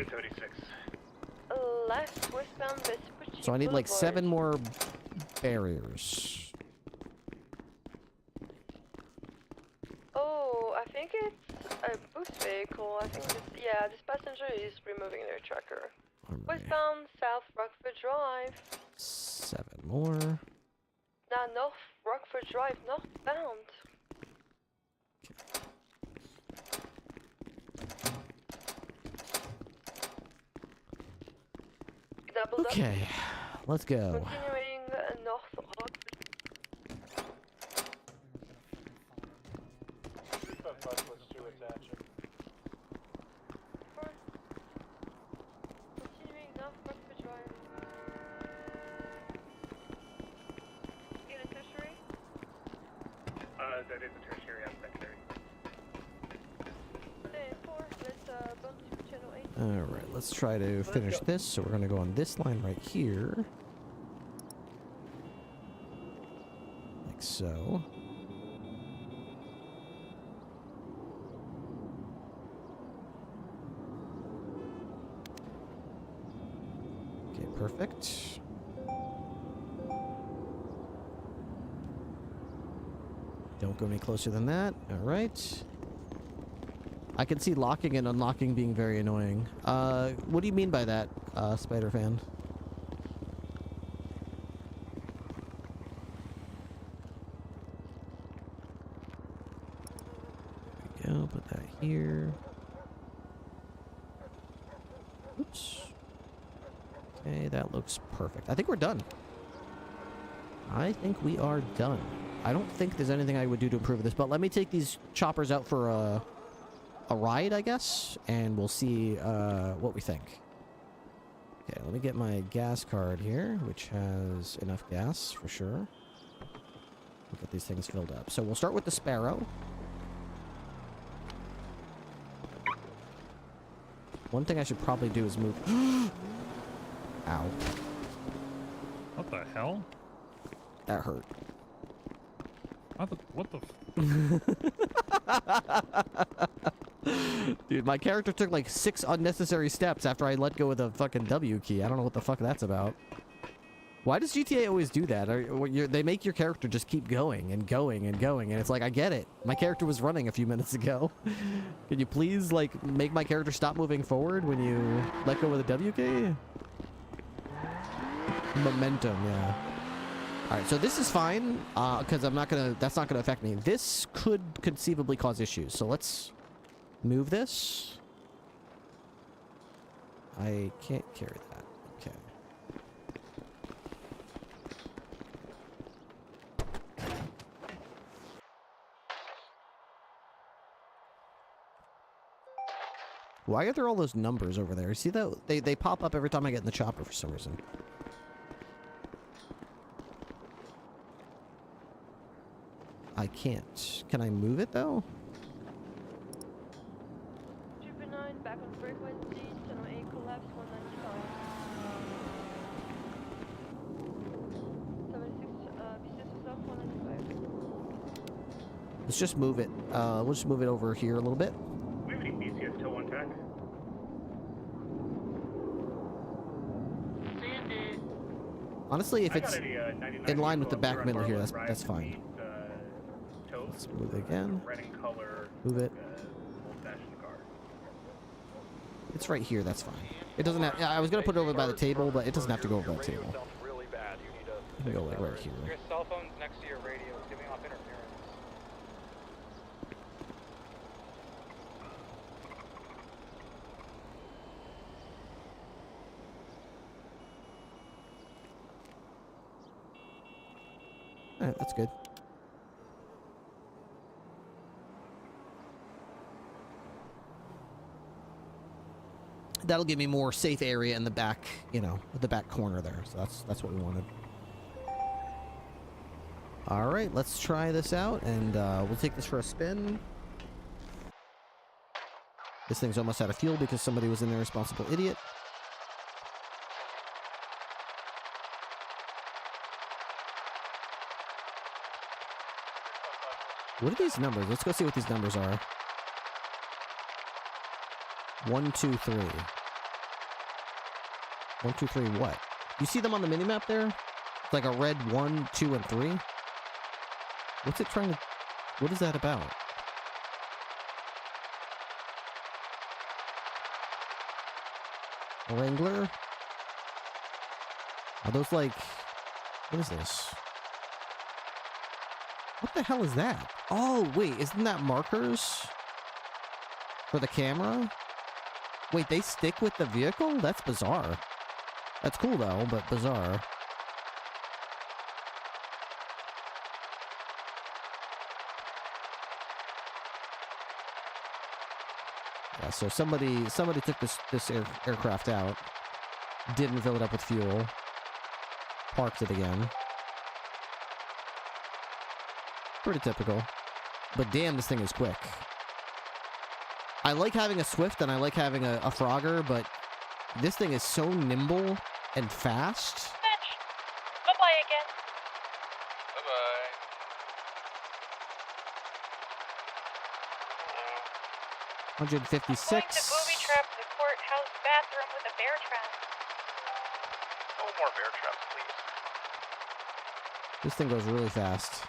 Left westbound Vespucci So I need, like, Boulevard. 7 more barriers. Oh, I think it's a boost vehicle. I think this passenger is removing their tracker. Westbound South Rockford Drive. 7 more. Now North Rockford Drive, northbound. Doubled up. Okay, let's go. Continuing North Rockford. 355 was 2 attaching. Continuing North Rockford Drive. In a tertiary? That is a tertiary and secondary. 4, let's bump to channel 8. Alright, let's try to finish this. So we're going to go on this line right here. Like so. Okay, perfect. Don't go any closer than that. Alright. I can see locking and unlocking being very annoying. What do you mean by that, Spider Fan? There we go, put that here. Oops. Okay, that looks perfect. I think we're done. I think we are done. I don't think there's anything I would do to improve this, but let me take these choppers out for a ride, I guess, and we'll see what we think. Okay, let me get my gas card here, which has enough gas for sure. We'll get these things filled up. So we'll start with the Sparrow. One thing I should probably do is move... Ow. What the hell? That hurt. What the Dude, my character took like 6 unnecessary steps after I let go of the fucking W key. I don't know what the fuck that's about. Why does GTA always do that? They make your character just keep going and going and going, and it's like, I get it. My character was running a few minutes ago. Can you please, like, make my character stop moving forward when you let go of the W key? Momentum, yeah. Alright, so this is fine, because that's not gonna affect me. This could conceivably cause issues, so let's move this. I can't carry that. Okay. Why are there all those numbers over there? See that? They pop up every time I get in the chopper for some reason. I can't. Can I move it though? Super 9 back on frequency, 1008 collapse 195. 76 pieces is off 195. Let's just move it. We'll just move it over here a little bit. We have any BCS tow on tech? Honestly, if it's in line with the back middle here, that's fine. Let's move it again. Move it. It's right here, that's fine. It doesn't have... Yeah, I was going to put it over by the table, but it doesn't have to go over that table. You can go like right here. Your cell phone's next to your radio, it's giving off interference. Alright, that's good. That'll give me more safe area in the back, you know, the back corner there. So that's what we wanted. All right, let's try this out, and we'll take this for a spin. This thing's almost out of fuel because somebody was an irresponsible idiot. What are these numbers? Let's go see what these numbers are. 1, 2, 3. 1, 2, 3 what? You see them on the minimap there? It's like a red 1, 2, and 3. What's it trying to... What is that about? A Wrangler? Are those like... What is this? What the hell is that? Oh, wait, isn't that markers? For the camera? Wait, they stick with the vehicle? That's bizarre. That's cool though, but bizarre. Yeah, so somebody took this aircraft out, didn't fill it up with fuel, parked it again. Pretty typical. But damn, this thing is quick. I like having a Swift and I like having a Frogger, but this thing is so nimble and fast. Bye-bye again. Bye-bye. 156. Going to booby trap the courthouse bathroom with a bear trap. No more bear traps, please. This thing goes really fast.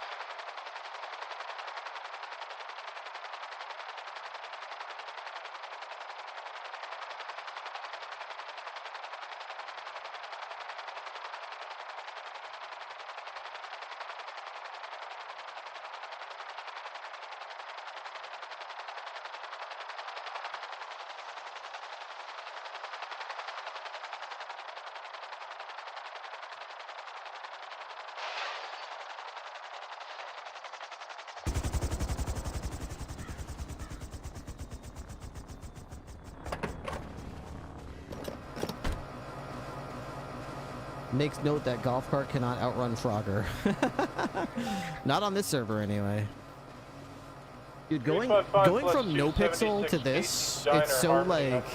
Makes note that golf cart cannot outrun Frogger. Not on this server, anyway. Dude, going from no pixel to this, it's so like...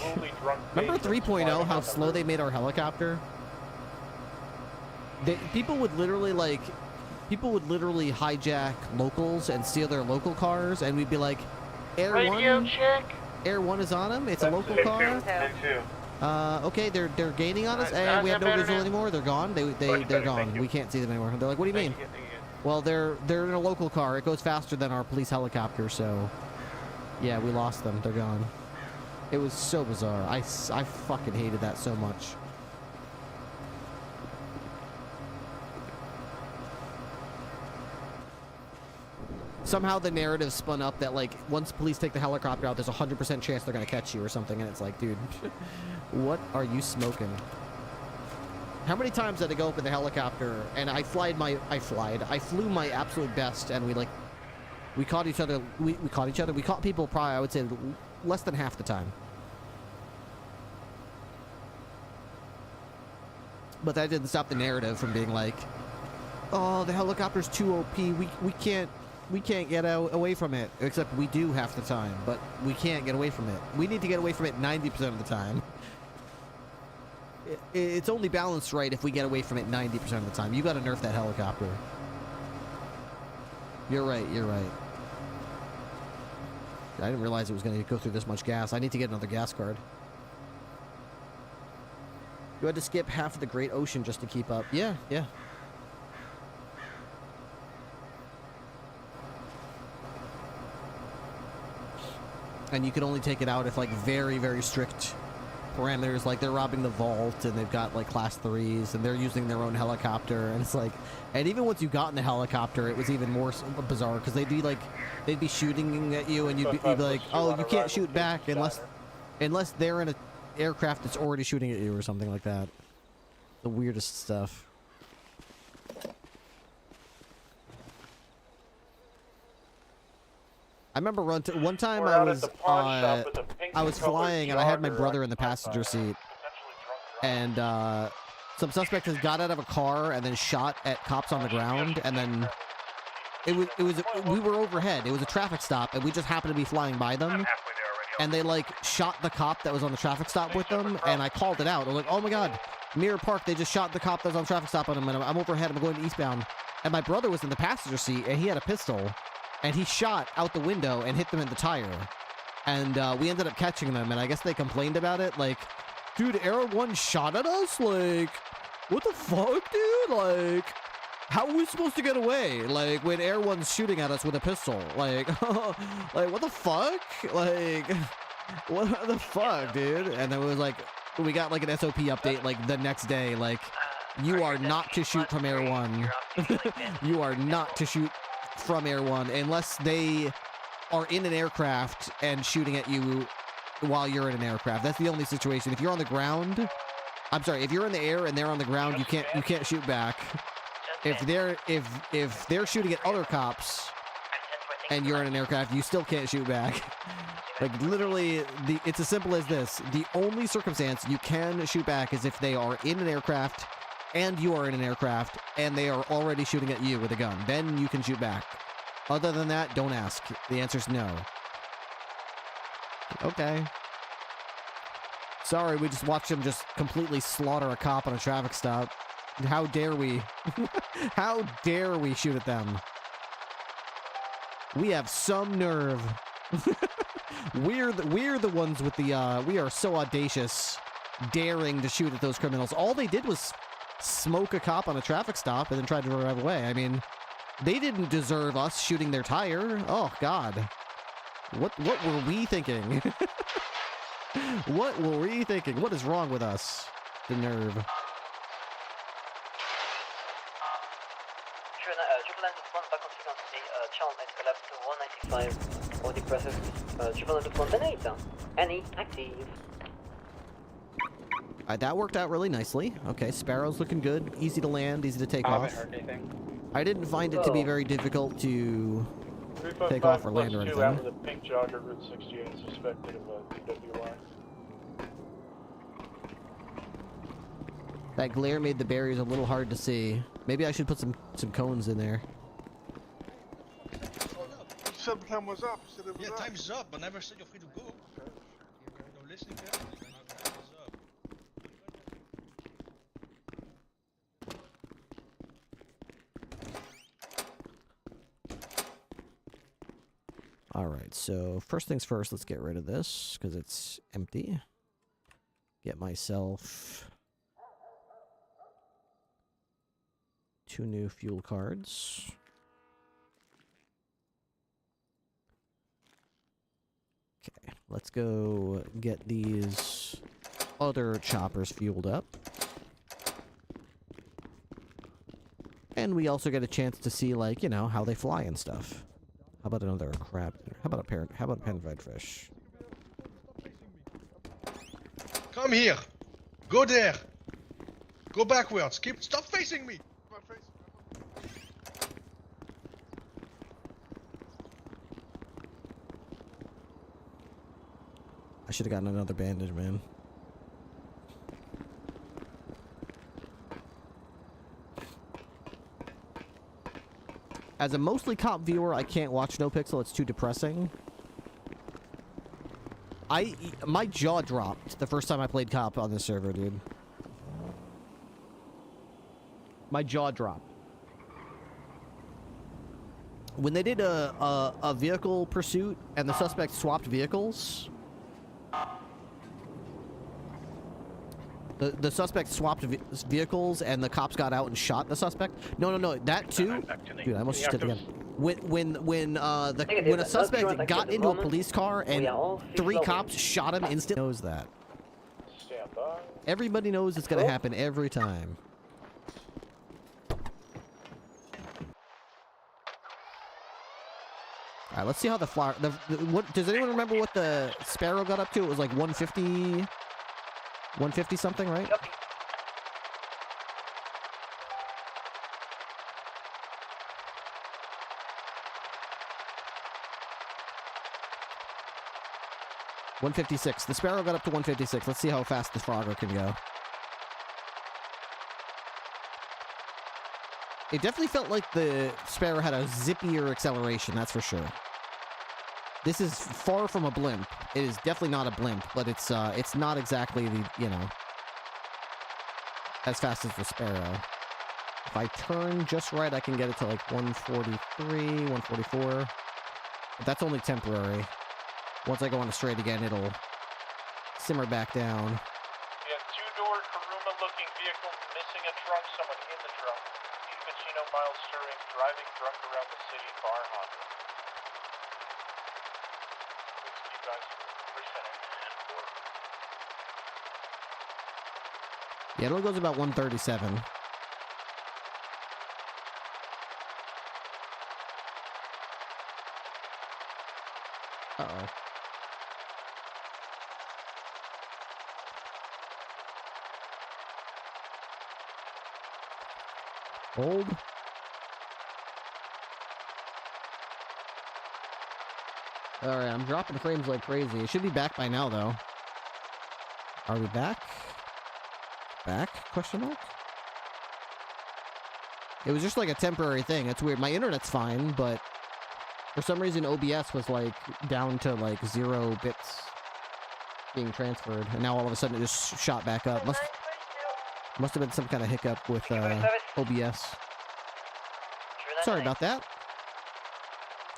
Remember 3.0, how slow they made our helicopter? People would literally hijack locals and steal their local cars, and we'd be like, Air 1 is on them, it's a local car. Okay, they're gaining on us, and we have no visual anymore. They're gone. They're gone. We can't see them anymore. They're like, what do you mean? Well, they're in a local car. It goes faster than our police helicopter, so yeah, we lost them. They're gone. It was so bizarre. I fucking hated that so much. Somehow the narrative spun up that, like, once police take the helicopter out, there's a 100% chance they're gonna catch you or something, and it's like, dude, what are you smoking? How many times did I go up in the helicopter and I flew my absolute best, and we caught each other. We caught people probably, I would say, less than half the time. But that didn't stop the narrative from being like, oh, the helicopter's too OP. We can't get away from it. Except we do half the time, but we can't get away from it. We need to get away from it 90% of the time. It's only balanced right if we get away from it 90% of the time. You gotta nerf that helicopter. You're right, you're right. I didn't realize it was gonna go through this much gas. I need to get another gas card. You had to skip half of the Great Ocean just to keep up. Yeah, yeah. And you can only take it out if, like, very, very strict parameters, like they're robbing the vault and they've got, like, class 3s and they're using their own helicopter, and it's like, and even once you got in the helicopter, it was even more bizarre, because they'd be shooting at you, and you'd be like, oh, you can't shoot back unless they're in an aircraft that's already shooting at you or something like that. The weirdest stuff. I remember one time I was flying and I had my brother in the passenger seat, and some suspect has got out of a car and then shot at cops on the ground, and then we were overhead. It was a traffic stop, and we just happened to be flying by them, and they, like, shot the cop that was on the traffic stop with them, and I called it out. I was like, oh my god, Mirror Park, they just shot the cop that was on the traffic stop on him, and I'm overhead, I'm going eastbound, and my brother was in the passenger seat, and he had a pistol. And he shot out the window and hit them in the tire. And we ended up catching them, and I guess they complained about it. Like, dude, Air 1 shot at us? Like, what the fuck, dude? Like, how are we supposed to get away? Like, when Air 1's shooting at us with a pistol. Like, like, what the fuck? Like, what the fuck, dude? And then it was like, we got, like, an SOP update, like, the next day. Like, you are not to shoot from Air 1. You are not to shoot from Air 1 unless they are in an aircraft and shooting at you while you're in an aircraft. That's the only situation. If you're on the ground, I'm sorry, if you're in the air and they're on the ground, you can't shoot back. If they're shooting at other cops and you're in an aircraft, you still can't shoot back. Like, literally, it's as simple as this. The only circumstance you can shoot back is if they are in an aircraft and you are in an aircraft, and they are already shooting at you with a gun. Then you can shoot back. Other than that, don't ask. The answer's no. Okay. Sorry, we just watched them just completely slaughter a cop on a traffic stop. How dare we? How dare we shoot at them? We have some nerve. We're the ones with the, we are so audacious, daring to shoot at those criminals. All they did was smoke a cop on a traffic stop and then tried to drive away. I mean, they didn't deserve us shooting their tire. Oh, God. What were we thinking? What were we thinking? What is wrong with us? The nerve. Triple line to front, back on frequency, channel and collapse to 195, already processed, triple line to front and 8, any active. That worked out really nicely. Okay, Sparrow's looking good, easy to land, easy to take off. I haven't heard anything. I didn't find it to be very difficult to take off or land or anything. Out of the pink jogger, Route 68, suspected of a DWI. That glare made the barriers a little hard to see. Maybe I should put some cones in there. You said the time was up. You said it was up. Time is up. I never said you're free to go. You're listening carefully. Time is up. Alright, so first things first, let's get rid of this, because it's empty. Get myself 2 new fuel cards. Okay, let's go get these other choppers fueled up. And we also get a chance to see, like, you know, how they fly and stuff. How about another crab? How about a pan-fried fish? Come here. Go there. Go backwards. Stop facing me. I should have gotten another bandage, man. As a mostly cop viewer, I can't watch NoPixel. It's too depressing. My jaw dropped the first time I played cop on this server, dude. My jaw dropped. When they did a vehicle pursuit and the suspect swapped vehicles, the suspect swapped vehicles and the cops got out and shot the suspect. No, that too. Dude, I almost just did it again. When a suspect got into a police car and 3 cops shot him instantly, knows that. Everybody knows it's gonna happen every time. All right, let's see how the flower. What does anyone remember what the Sparrow got up to? It was like 150 something, right? Yep. $156. The Sparrow got up to 156. Let's see how fast the Frogger can go. It definitely felt like the Sparrow had a zippier acceleration, that's for sure. This is far from a blimp. It is definitely not a blimp, but it's not exactly the, you know, as fast as the Sparrow. If I turn just right, I can get it to like 143, 144. But that's only temporary. Once I go on a straight again, it'll simmer back down. We have 2-door Karuma-looking vehicle missing a trunk, someone in the trunk. Steve Pacino, Miles Stirring, driving drunk around the city, bar hopping. You guys, Yeah, it only goes about 137. Uh-oh. Hold. Alright, I'm dropping frames like crazy. It should be back by now, though. Are we back? Back? Question mark? It was just like a temporary thing. It's weird. My internet's fine, but for some reason OBS was like down to like 0 bits being transferred, and now all of a sudden it just shot back up. Must have been some kind of hiccup with OBS. Sorry about that.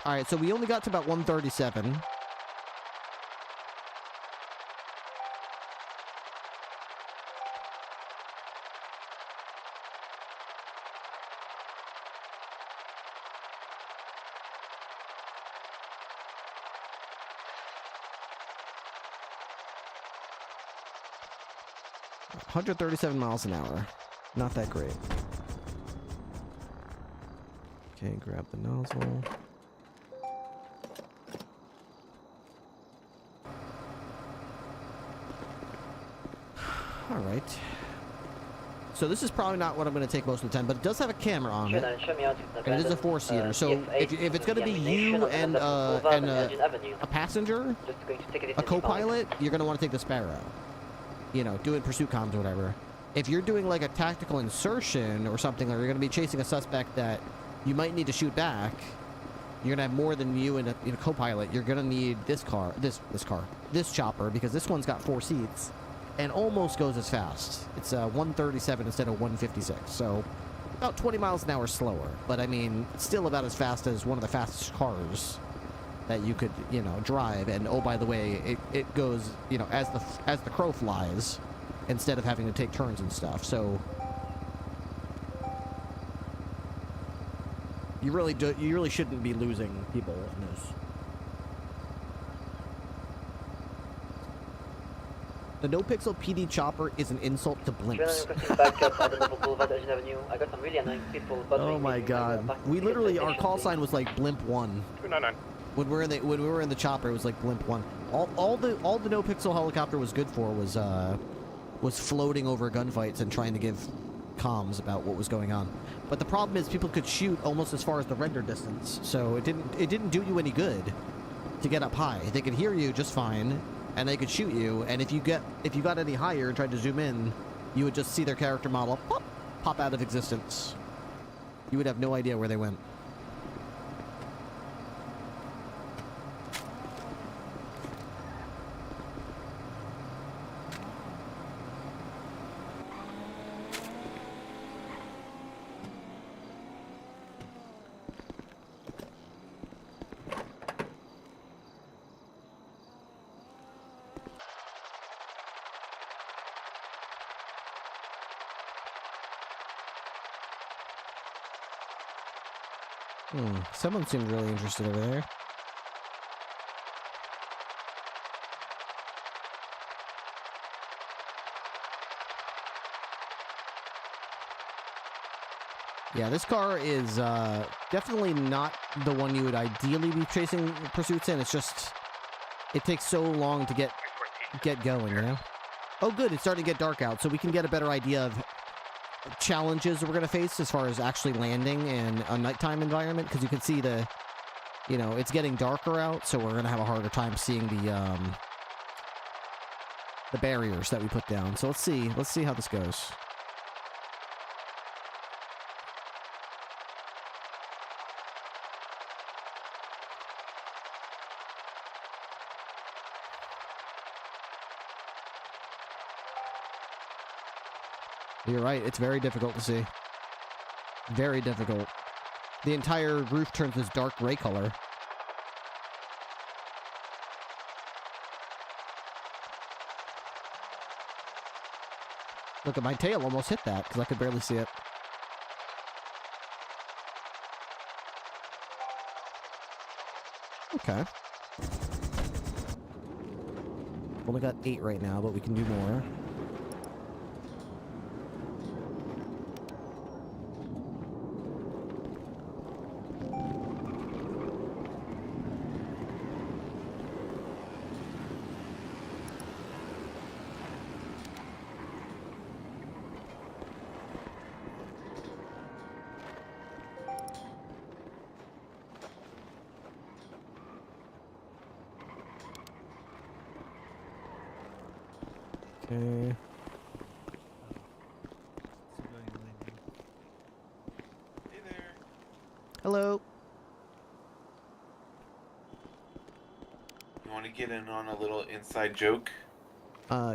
Alright, so we only got to about 137. 137 miles an hour. Not that great. Okay, grab the nozzle. Alright. So this is probably not what I'm going to take most of the time, but it does have a camera on it. And it is a four-seater, so if it's going to be you and a passenger, a co-pilot, you're going to want to take the Sparrow. You know, doing pursuit comms or whatever. If you're doing like a tactical insertion or something, or you're going to be chasing a suspect that you might need to shoot back, you're going to have more than you and a co-pilot. You're going to need this chopper, because this one's got 4 seats. And almost goes as fast. It's 137 instead of 156, so about 20 miles an hour slower. But I mean, still about as fast as one of the fastest cars that you could, you know, drive. And oh, by the way, it goes, you know, as the crow flies, instead of having to take turns and stuff. So you really shouldn't be losing people in this. The no-pixel PD chopper is an insult to blimps. Oh my god. We literally, our call sign was like Blimp 1. 299. When we were in the chopper, it was like Blimp 1. All the no-pixel helicopter was good for was floating over gunfights and trying to give comms about what was going on. But the problem is people could shoot almost as far as the render distance, so it didn't do you any good to get up high. They could hear you just fine, and they could shoot you, and if you got any higher and tried to zoom in, you would just see their character model pop out of existence. You would have no idea where they went. Someone seemed really interested over there. Yeah, this car is definitely not the one you would ideally be chasing pursuits in. It's just, it takes so long to get going, you know? Oh good, it's starting to get dark out, so we can get a better idea of challenges we're going to face as far as actually landing in a nighttime environment, because you can see it's getting darker out, so we're going to have a harder time seeing the barriers that we put down. So let's see how this goes. You're right, it's very difficult to see. Very difficult. The entire roof turns this dark gray color. Look at my tail, almost hit that, because I could barely see it. Okay. Only got 8 right now, but we can do more. Okay. Hey there. Hello. You want to get in on a little inside joke?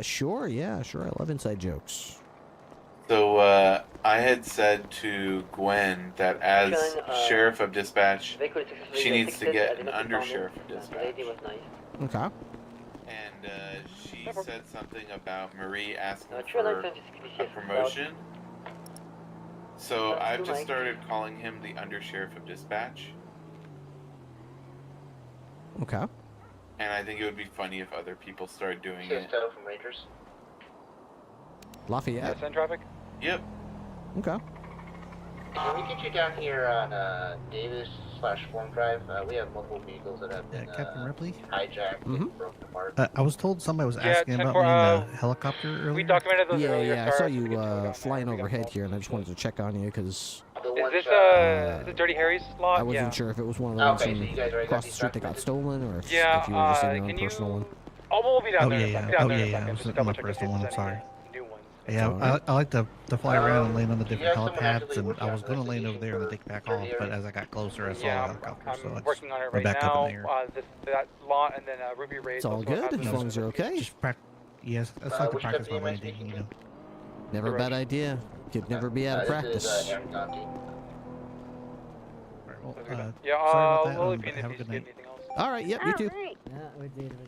Sure, yeah, sure. I love inside jokes. So, I had said to Gwen that as Sheriff of Dispatch, she needs to get an Under-Sheriff of Dispatch. Okay. And, she said something about Marie asking for a promotion. So, I've just started calling him the Under-Sheriff of Dispatch. Okay. And I think it would be funny if other people started doing it. From Rangers. Lafayette? Yeah, send traffic? Yep. Okay. Can we get you down here on Davis/Form Drive? We have multiple vehicles that have been Captain Ripley? hijacked and broken apart. I was told somebody was Yeah, asking about 10-4, me in the helicopter earlier. We documented those earlier. Yeah, I saw you flying overhead here, and I just wanted to check on you because Is this Dirty Harry's lot? I wasn't sure if it was one of the ones across the street that got stolen, or if you were just in your own personal one. Oh, we'll be down Oh there. yeah, Down yeah. Oh there in a yeah, yeah. second. I was Just looking double at check my if personal one. I'm there's sorry. any new ones. Yeah, I like to fly around and land on the different helipads, and I was going to land over there and then take back off, but as I got closer, I saw the helicopter, so I just working on it went right back now. up in the air. That lot and then Ruby Raid. It's all good as long as you're okay. Just yes, that's like to practice my landing, you know. Never a bad idea. Could never be out of practice. Sorry about that. Have a good night. All right, yep, you too. Alright.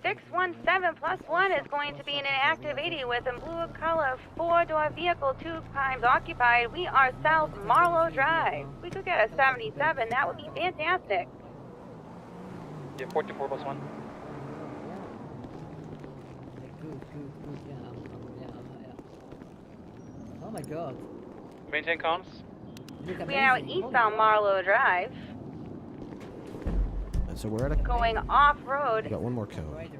617 plus 1 is going to be an active 80 with a blue color 4-door vehicle, 2 times occupied. We are South Marlowe Drive. We could get a 77. That would be fantastic. Yeah, 424 plus 1. Oh my god. Maintain comms. We are now eastbound Marlowe Drive. So we're at a... Going off-road. We got one more code.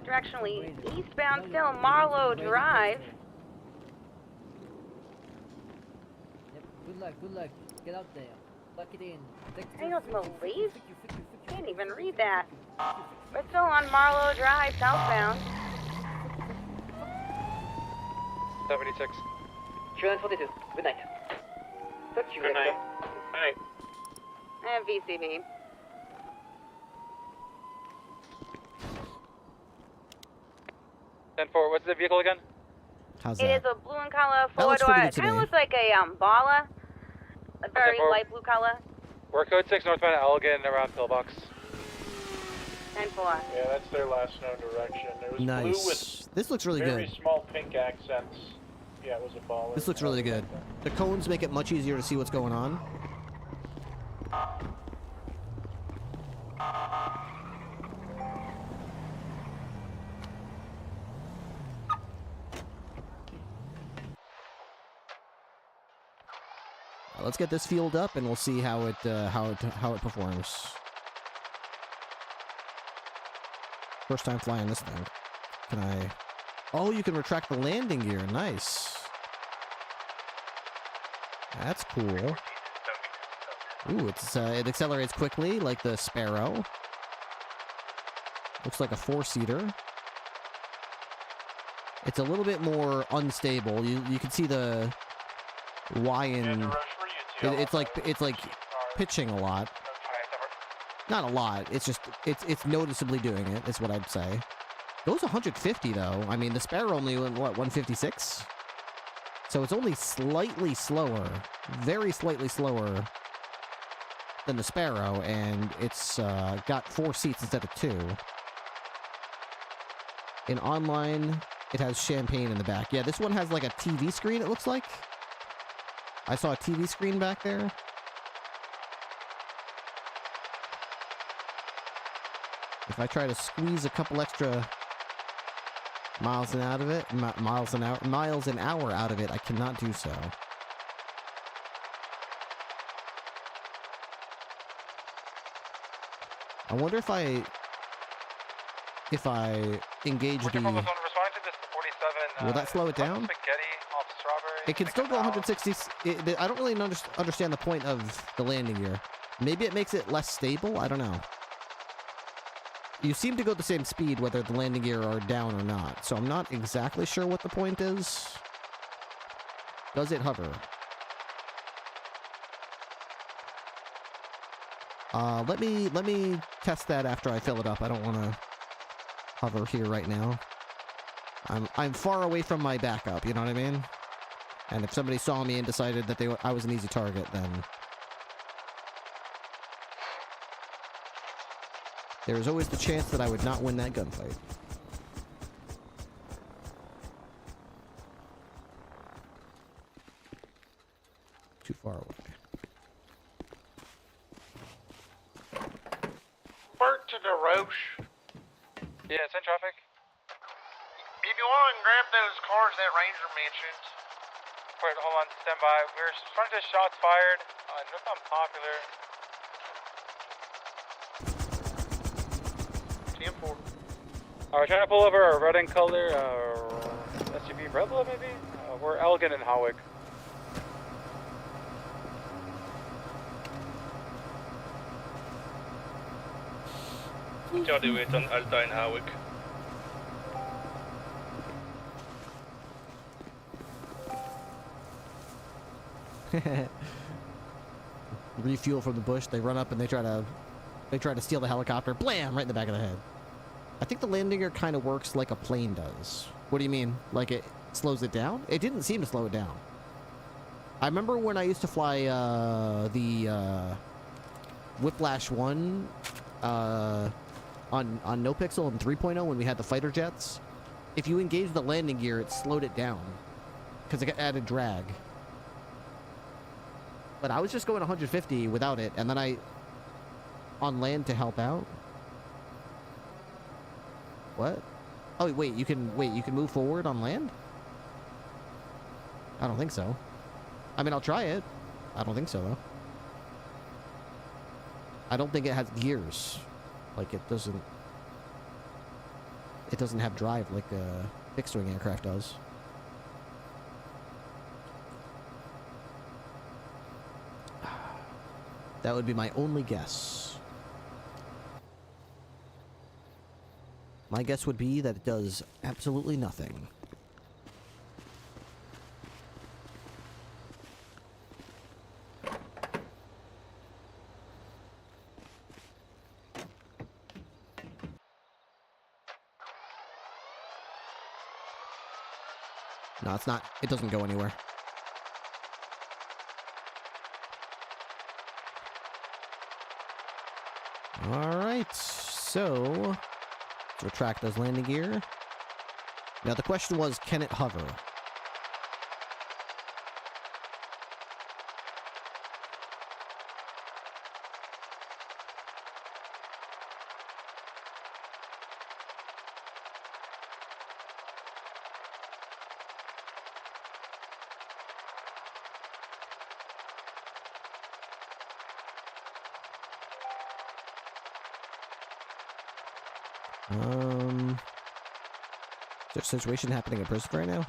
Directionally eastbound still Marlowe Drive. Good luck. Get out there. Lock it in. Daniel's Malaise? Can't even read that. We're still on Marlowe Drive, southbound. 76. Sherland 42. Good night. Talk to you Good night. Good night. And VCB. What's the vehicle again? How's It is a blue and color That looks 4-door. pretty It good kind to of me. looks like a Bala. A very for- light blue color. We're code 6 northbound Elgin around Pillbox. 10-4. Yeah, that's their last known direction. There was blue Nice. with This looks really very good. small pink accents. Yeah, it was a baller. This looks really good. The cones make it much easier to see what's going on. Let's get this fueled up, and we'll see how it performs. First time flying this thing. Can I? Oh, you can retract the landing gear. Nice. That's cool. Ooh, it accelerates quickly like the Sparrow. Looks like a 4-seater. It's a little bit more unstable. You can see the Y in. It's like pitching a lot. Not a lot. It's just it's noticeably doing it. Is what I'd say. Goes 150 though. I mean, the Sparrow only went what 156. So it's only slightly slower, very slightly slower than the Sparrow, and it's got 4 seats instead of 2. In online, it has champagne in the back. Yeah, this one has like a TV screen. It looks like. I saw a TV screen back there. If I try to squeeze a couple extra miles an hour out of it, miles an hour out of it, I cannot do so. I wonder if I engage the. Will that slow it down? It can still go 160. I don't really understand the point of the landing gear. Maybe it makes it less stable. I don't know. You seem to go the same speed whether the landing gear are down or not, so I'm not exactly sure what the point is. Does it hover? Let me test that after I fill it up. I don't want to hover here right now. I'm far away from my backup. You know what I mean? And if somebody saw me and decided that I was an easy target, then there is always the chance that I would not win that gunfight. Too far away. Bert to the Roche. Yeah, it's in traffic. BB1 along and grab those cars that Ranger mentioned. Wait, hold on, stand by. We're starting to shots fired. Northbound Popular. 10-4. We're trying to pull over a red and color SUV Rebel, maybe? We're Elgin and Howick. Charlie wait on Alta and Howick. Refuel from the bush. They run up and they try to steal the helicopter. Blam! Right in the back of the head. I think the landing gear kind of works like a plane does. What do you mean? Like it slows it down? It didn't seem to slow it down. I remember when I used to fly the Whiplash 1 on No Pixel and 3.0 when we had the fighter jets. If you engaged the landing gear, it slowed it down because it added drag. But I was just going 150 without it, and then on land to help out. What? Oh wait, you can move forward on land? I don't think so. I mean, I'll try it. I don't think so though. I don't think it has gears. Like it doesn't have drive like a fixed wing aircraft does. That would be my only guess. My guess would be that it does absolutely nothing. No, it's not. It doesn't go anywhere. Alright, so retract those landing gear. Now the question was, can it hover? Is there a situation happening at prison right now?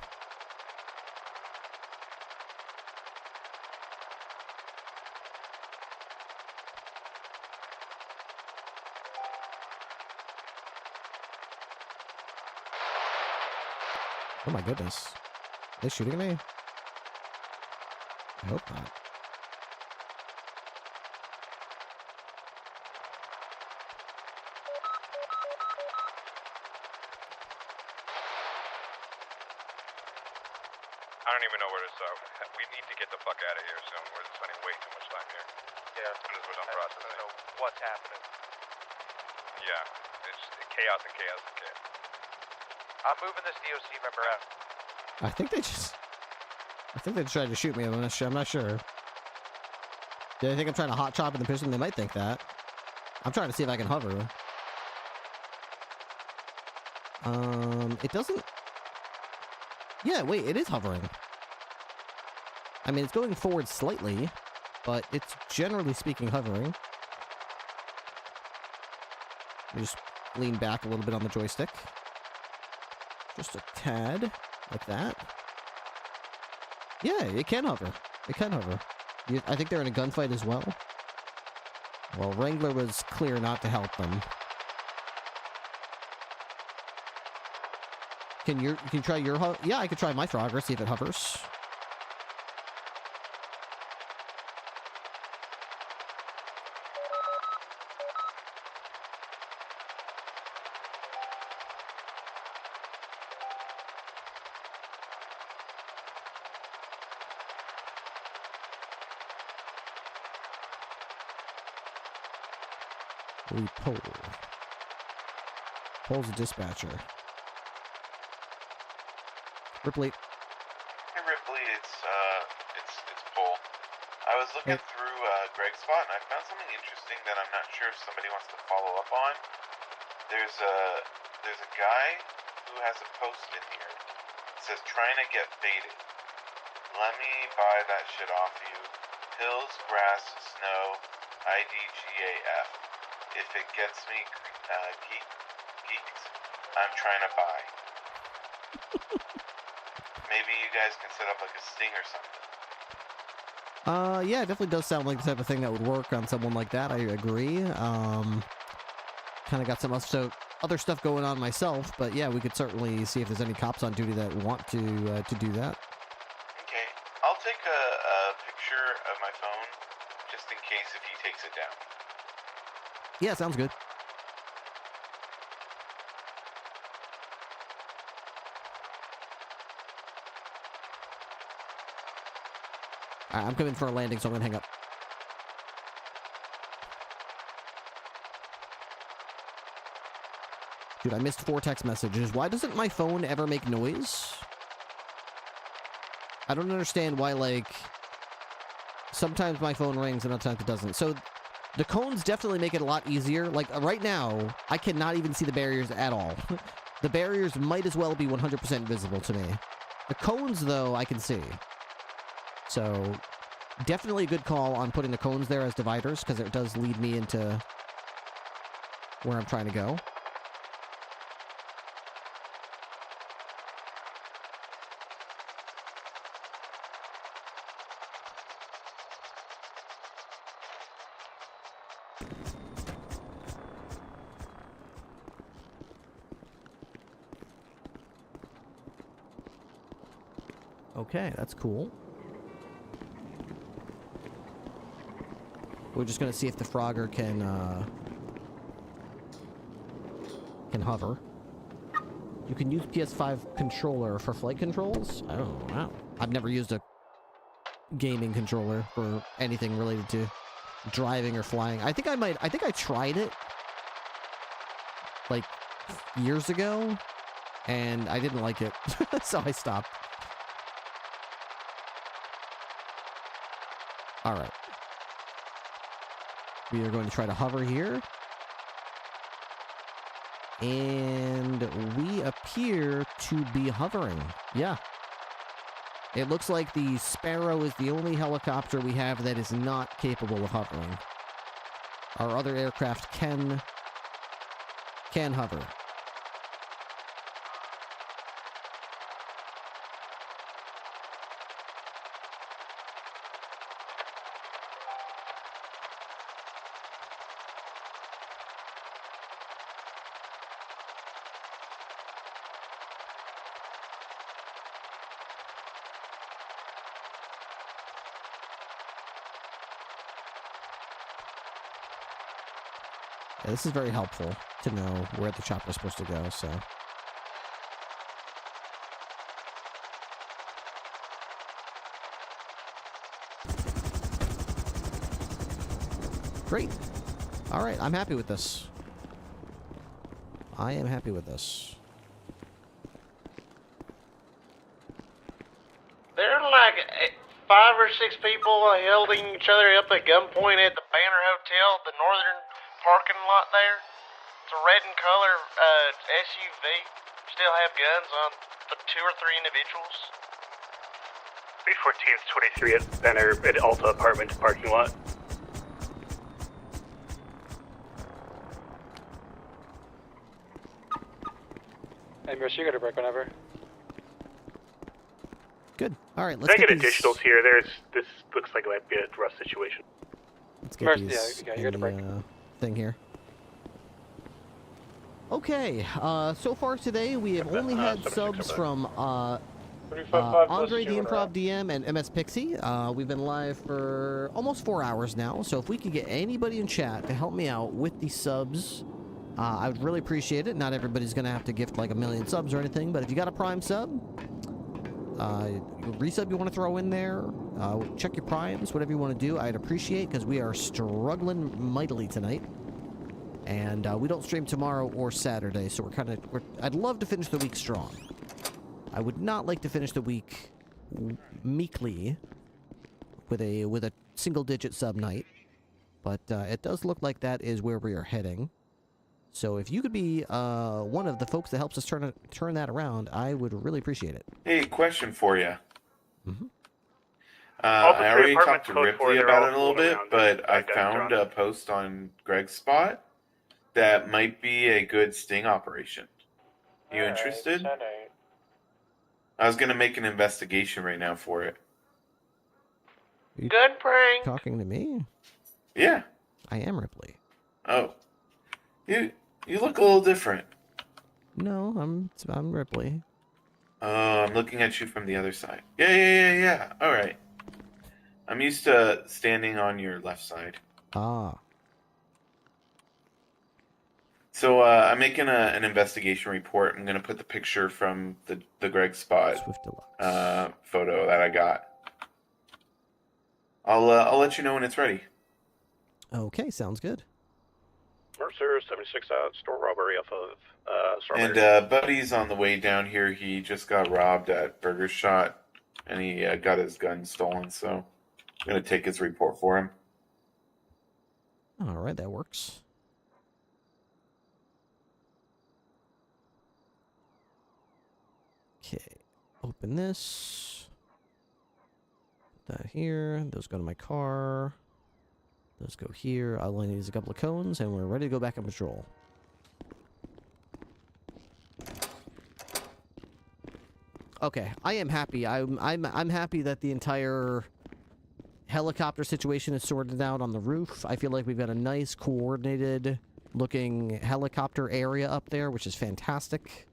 Oh my goodness. Are they shooting me? I hope not. I don't even know where to start. We need to get the fuck out of here soon. We're spending way too much time here. Yeah. As soon as we're done processing. So what's happening? Yeah, it's chaos and chaos and chaos. I'm moving this DOC member out. I think they tried to shoot me. I'm not sure. Do they think I'm trying to hot chop in the prison? They might think that. I'm trying to see if I can hover. It doesn't... Yeah, wait, it is hovering. I mean, it's going forward slightly, but it's generally speaking hovering. Just lean back a little bit on the joystick. Just a tad, like that. Yeah, it can hover. It can hover. I think they're in a gunfight as well. Well, Wrangler was clear not to help them. Can you try your hover? Yeah, I could try my Frogger, see if it hovers. We pull. Poll's a dispatcher. Ripley. Hey Ripley, it's Paul. I was looking through Greg's spot and I found something interesting that I'm not sure if somebody wants to follow up on. There's a guy who has a post in here says, trying to get baited. Let me buy that shit off you. Hills, grass, snow, IDGAF. If it gets me geeked, I'm trying to buy. Maybe you guys can set up like a sting or something. Yeah, it definitely does sound like the type of thing that would work on someone like that. I agree. Kind of got some other stuff going on myself, but yeah, we could certainly see if there's any cops on duty that want to do that. Okay, I'll take a picture of my phone just in case if he takes it down. Yeah, sounds good. Alright, I'm coming for a landing, so I'm gonna hang up. Dude, I missed 4 text messages. Why doesn't my phone ever make noise? I don't understand why, like, sometimes my phone rings and other times it doesn't. So, the cones definitely make it a lot easier. Like, right now, I cannot even see the barriers at all. The barriers might as well be 100% visible to me. The cones, though, I can see. So, definitely a good call on putting the cones there as dividers, because it does lead me into where I'm trying to go. Okay, that's cool. We're just gonna see if the Frogger can hover. You can use PS5 controller for flight controls? Oh, wow. I've never used a gaming controller for anything related to driving or flying. I think I tried it like years ago and I didn't like it. So I stopped. Alright. We are going to try to hover here. And we appear to be hovering. Yeah. It looks like the Sparrow is the only helicopter we have that is not capable of hovering. Our other aircraft can hover. Yeah, this is very helpful to know where the chopper is supposed to go, so. Great. All right, I'm happy with this. I am happy with this. There are like 5 or 6 people holding each other up at gunpoint at the Banner Hotel, the northern parking lot there. It's a red in color SUV. Still have guns on the 2 or 3 individuals. 314's 23 at Banner at Alta Apartments parking lot. Hey, Merce, you got a break whenever. Good. All right, let's Can I get these... additionals here? This looks like it might be a rough situation. Let's get Merce, these yeah, you got a break. Thing here. Okay, so far today we have only had subs from Andre the Improv DM and MS Pixie. We've been live for almost 4 hours now, so if we could get anybody in chat to help me out with the subs, I would really appreciate it. Not everybody's going to have to gift like 1 million subs or anything, but if you got a Prime sub, resub you want to throw in there, check your Primes, whatever you want to do, I'd appreciate, because we are struggling mightily tonight. And we don't stream tomorrow or Saturday, so I'd love to finish the week strong. I would not like to finish the week meekly with a single-digit sub night, but it does look like that is where we are heading. So if you could be one of the folks that helps us turn that around, I would really appreciate it. Hey, question for you. Mm-hmm. I already talked to Ripley about it a little bit, but I found a post on Greg's spot that might be a good sting operation. You interested? I was gonna make an investigation right now for it. Good prank. Talking to me? Yeah. I am Ripley. Oh. You look a little different. No, I'm Ripley. I'm looking at you from the other side. Yeah. All right. I'm used to standing on your left side. Ah. So I'm making an investigation report. I'm gonna put the picture from the Greg spot photo that I got. I'll let you know when it's ready. Okay, sounds good. Mercer 76 out, store robbery off of And Buddy's on the way down here. He just got robbed at Burger Shot, and he got his gun stolen. So I'm gonna take his report for him. All right, that works. Okay, open this. Put that here. Those go to my car. Those go here. All I need is a couple of cones, and we're ready to go back on patrol. Okay, I am happy. I'm happy that the entire helicopter situation is sorted out on the roof. I feel like we've got a nice, coordinated looking helicopter area up there, which is fantastic.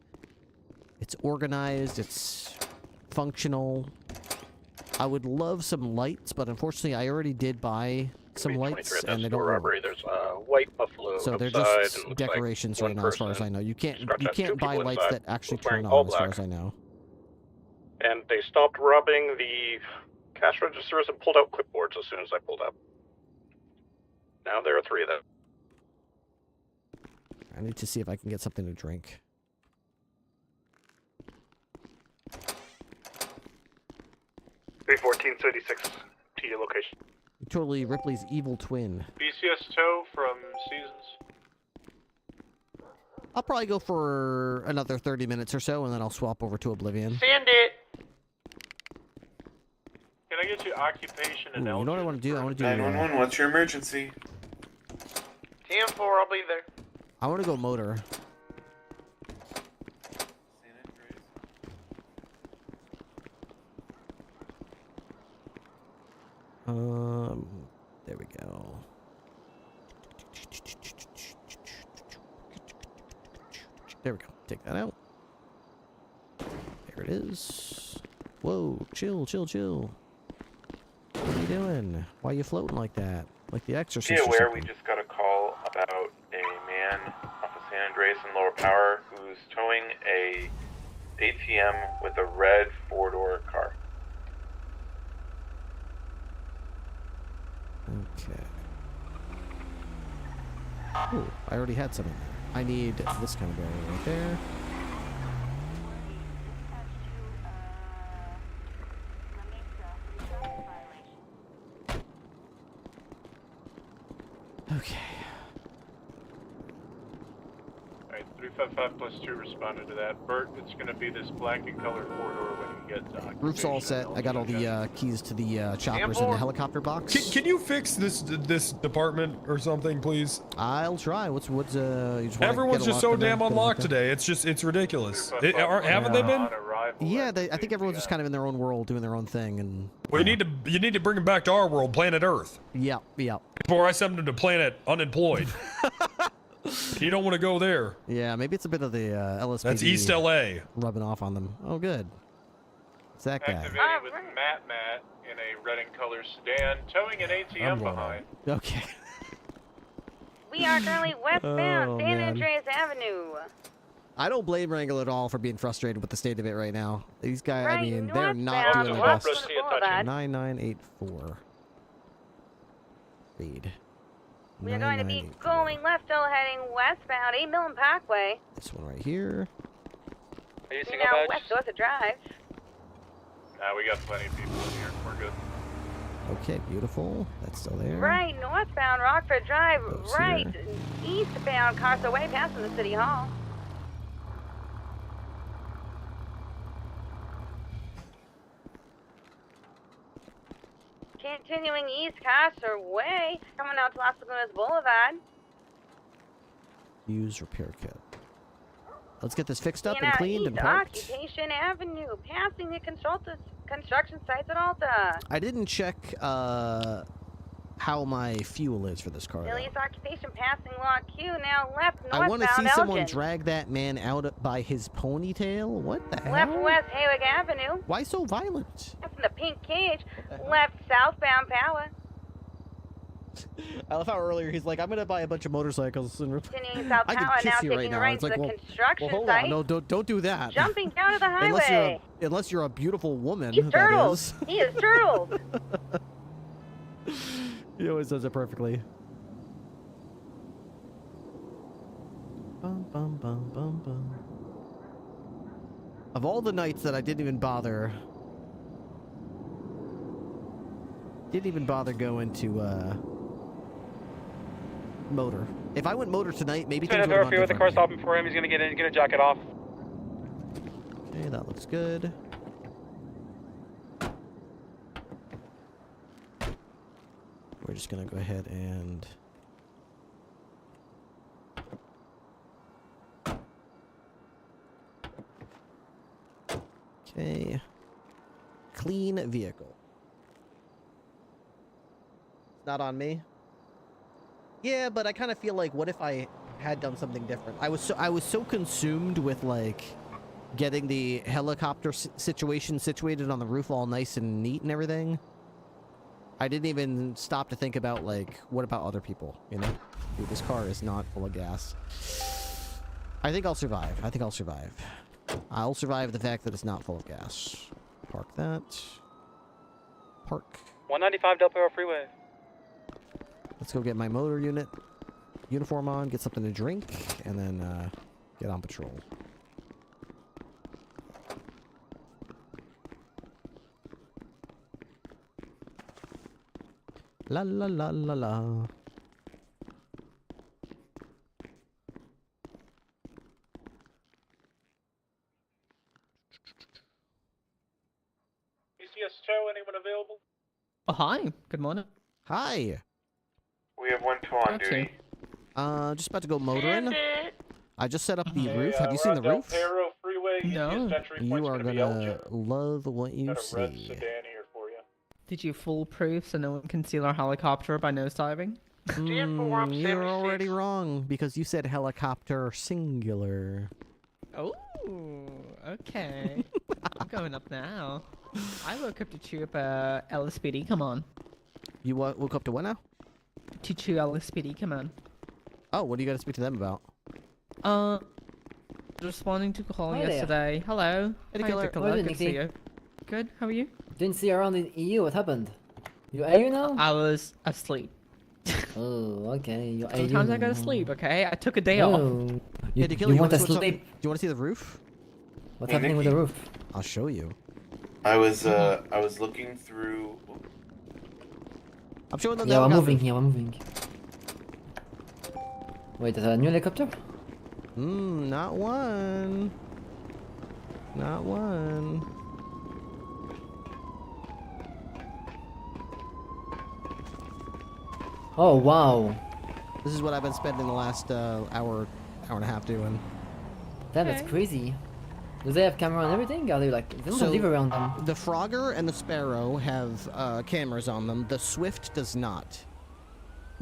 It's organized, it's functional. I would love some lights, but unfortunately I already did buy some lights, and they don't work. There's a white buffalo So they're outside, just and decorations like right now, as far as I know. You can't buy lights that actually turn all on, as far black. as I know. And they stopped robbing the cash registers and pulled out clipboards as soon as I pulled up. Now there are 3 of them. I need to see if I can get something to drink. 31436 to your location. Totally Ripley's evil twin. BCS tow from Seasons. I'll probably go for another 30 minutes or so, and then I'll swap over to Oblivion. Send it. Can I get you occupation and You know what I want to do? I want to do... 911, what's your emergency? TM4, I'll be there. I want to go motor. There we go. There we go. Take that out. There it is. Whoa, chill. What are you doing? Why are you floating like that? Like the Exorcist Be or aware, something? we just got a call about a man off of San Andreas in Lower Power who's towing a ATM with a red 4-door car. Okay. Ooh, I already had some in there. I need this kind of area right there. Okay. Alright, 355 plus 2 responded to that. Bert, it's gonna be this black and color corridor when you get to occupation. Roof's all set. I got all the keys to the choppers in the helicopter box. Can you fix this department or something, please? I'll try. What's you just wanna Everyone's get just so locked in damn there? unlocked today. It's ridiculous. Haven't they been? Yeah, I think everyone's just kind of in their own world, doing their own thing, and. Well, you need to bring them back to our world, planet Earth. Yeah. Before I send them to planet unemployed. You don't want to go there. Yeah, maybe it's a bit of the LSPD. That's East LA. Rubbing off on them. Oh, good. It's that guy. Activating with Matt in a red and color sedan, towing an ATM behind. Okay. We are currently westbound Oh, San man. Andreas Avenue. I don't blame Wrangle at all for being frustrated with the state of it right now. These guys, I Right mean, they're not northbound, doing their best. west Boulevard. 9984. Read. We are going to be 9984. going left, still heading westbound 8 Millen Parkway. This one right here. Are you We're single now badge? west Dorset Drive. We got plenty of people in here. We're good. Okay, beautiful. That's still there. Right, northbound Rockford Drive. Those Right, here. eastbound Carso Way, passing the City Hall. Continuing east Carso Way, coming out to Las Lagunas Boulevard. Use repair kit. Let's get this fixed up and East cleaned and parked. Occupation Avenue, passing the construction sites at Alta. I didn't check how my fuel is for this car. though. East Occupation, passing Law Q, now left northbound I want to see someone Elgin. drag that man out by his ponytail. What the Left hell? west Haywick Avenue. Why so violent? Passing the pink cage. Left southbound Power. I love how earlier he's like, I'm gonna buy a bunch of motorcycles. And Continuing south I Power, could now kiss you taking right a now. right It's to like, the well, construction hold site. on, no, don't do that. Jumping down to the unless highway. unless you're a beautiful woman. He's that turtles. is. He is turtles. He always does it perfectly. Bum, bum, bum, bum, bum. Of all the nights that I didn't even bother going to motor. If I went motor tonight, maybe things would have gone with the car differently. stopping for him. He's gonna get in. He's gonna jack it off. Okay, that looks good. We're just gonna go ahead and okay. Clean vehicle. Not on me. Yeah, but I kind of feel like, what if I had done something different? I was so consumed with like getting the helicopter situation situated on the roof all nice and neat and everything. I didn't even stop to think about like, what about other people? You know, dude, this car is not full of gas. I think I'll survive. I'll survive the fact that it's not full of gas. Park that. Park. 195 Del Perro Freeway. Let's go get my motor unit uniform on, get something to drink, and then get on patrol. La la la la la. PCS Chow, anyone available? Oh, hi. Good morning. Hi. We have 1-2 on duty. Just about to go motoring. I just set up the roof. Have you we're seen on the roof? Del Perro Freeway. No. East Entry You point's are be gonna Elgin. love what you Got a red see. sedan here for you. Did you foolproof so no one can steal our helicopter by nosediving? You're already wrong because you said helicopter singular. Oh, okay. I'm going up now. I woke up to chew up LSPD, come on. You woke up to what now? To chew LSPD, come on. Oh, what do you got to speak to them about? Responding to a call Hi there. yesterday. Hello. Hey, Hi, killer. Nicola. What is it, Good to see Nicky? you. Good, how are you? Didn't see you around in EU. What happened? You AU now? I was asleep. Oh, okay. You AU. Sometimes I go to sleep, okay? I took a day off. Oh. Hey, You, Killer, you want to switch sleep? Do you want to see the roof? What's Hey, happening with the Nicky. roof? I'll show you. I was looking through. I'm showing them. Yeah, the we're helicopter. moving here. We're moving. Wait, is that a new helicopter? Not one. Not one. Oh wow. This is what I've been spending the last hour and a half doing. Damn, that's crazy. Do they have camera and everything? Are they like, they don't live around them? The Frogger and the Sparrow have cameras on them. The Swift does not.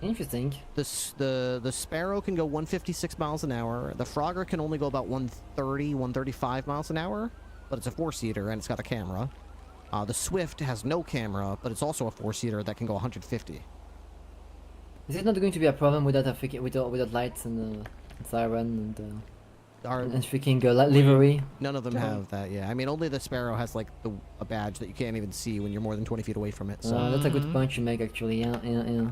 Interesting. The Sparrow can go 156 miles an hour. The Frogger can only go about 130, 135 miles an hour, but it's a 4-seater and it's got a camera. The Swift has no camera, but it's also a 4-seater that can go 150. Is it not going to be a problem with that with the lights and siren and freaking livery? None of them have that, yeah. I mean, only the Sparrow has like a badge that you can't even see when you're more than 20 feet away from it. So That's a good point you make, actually. Yeah.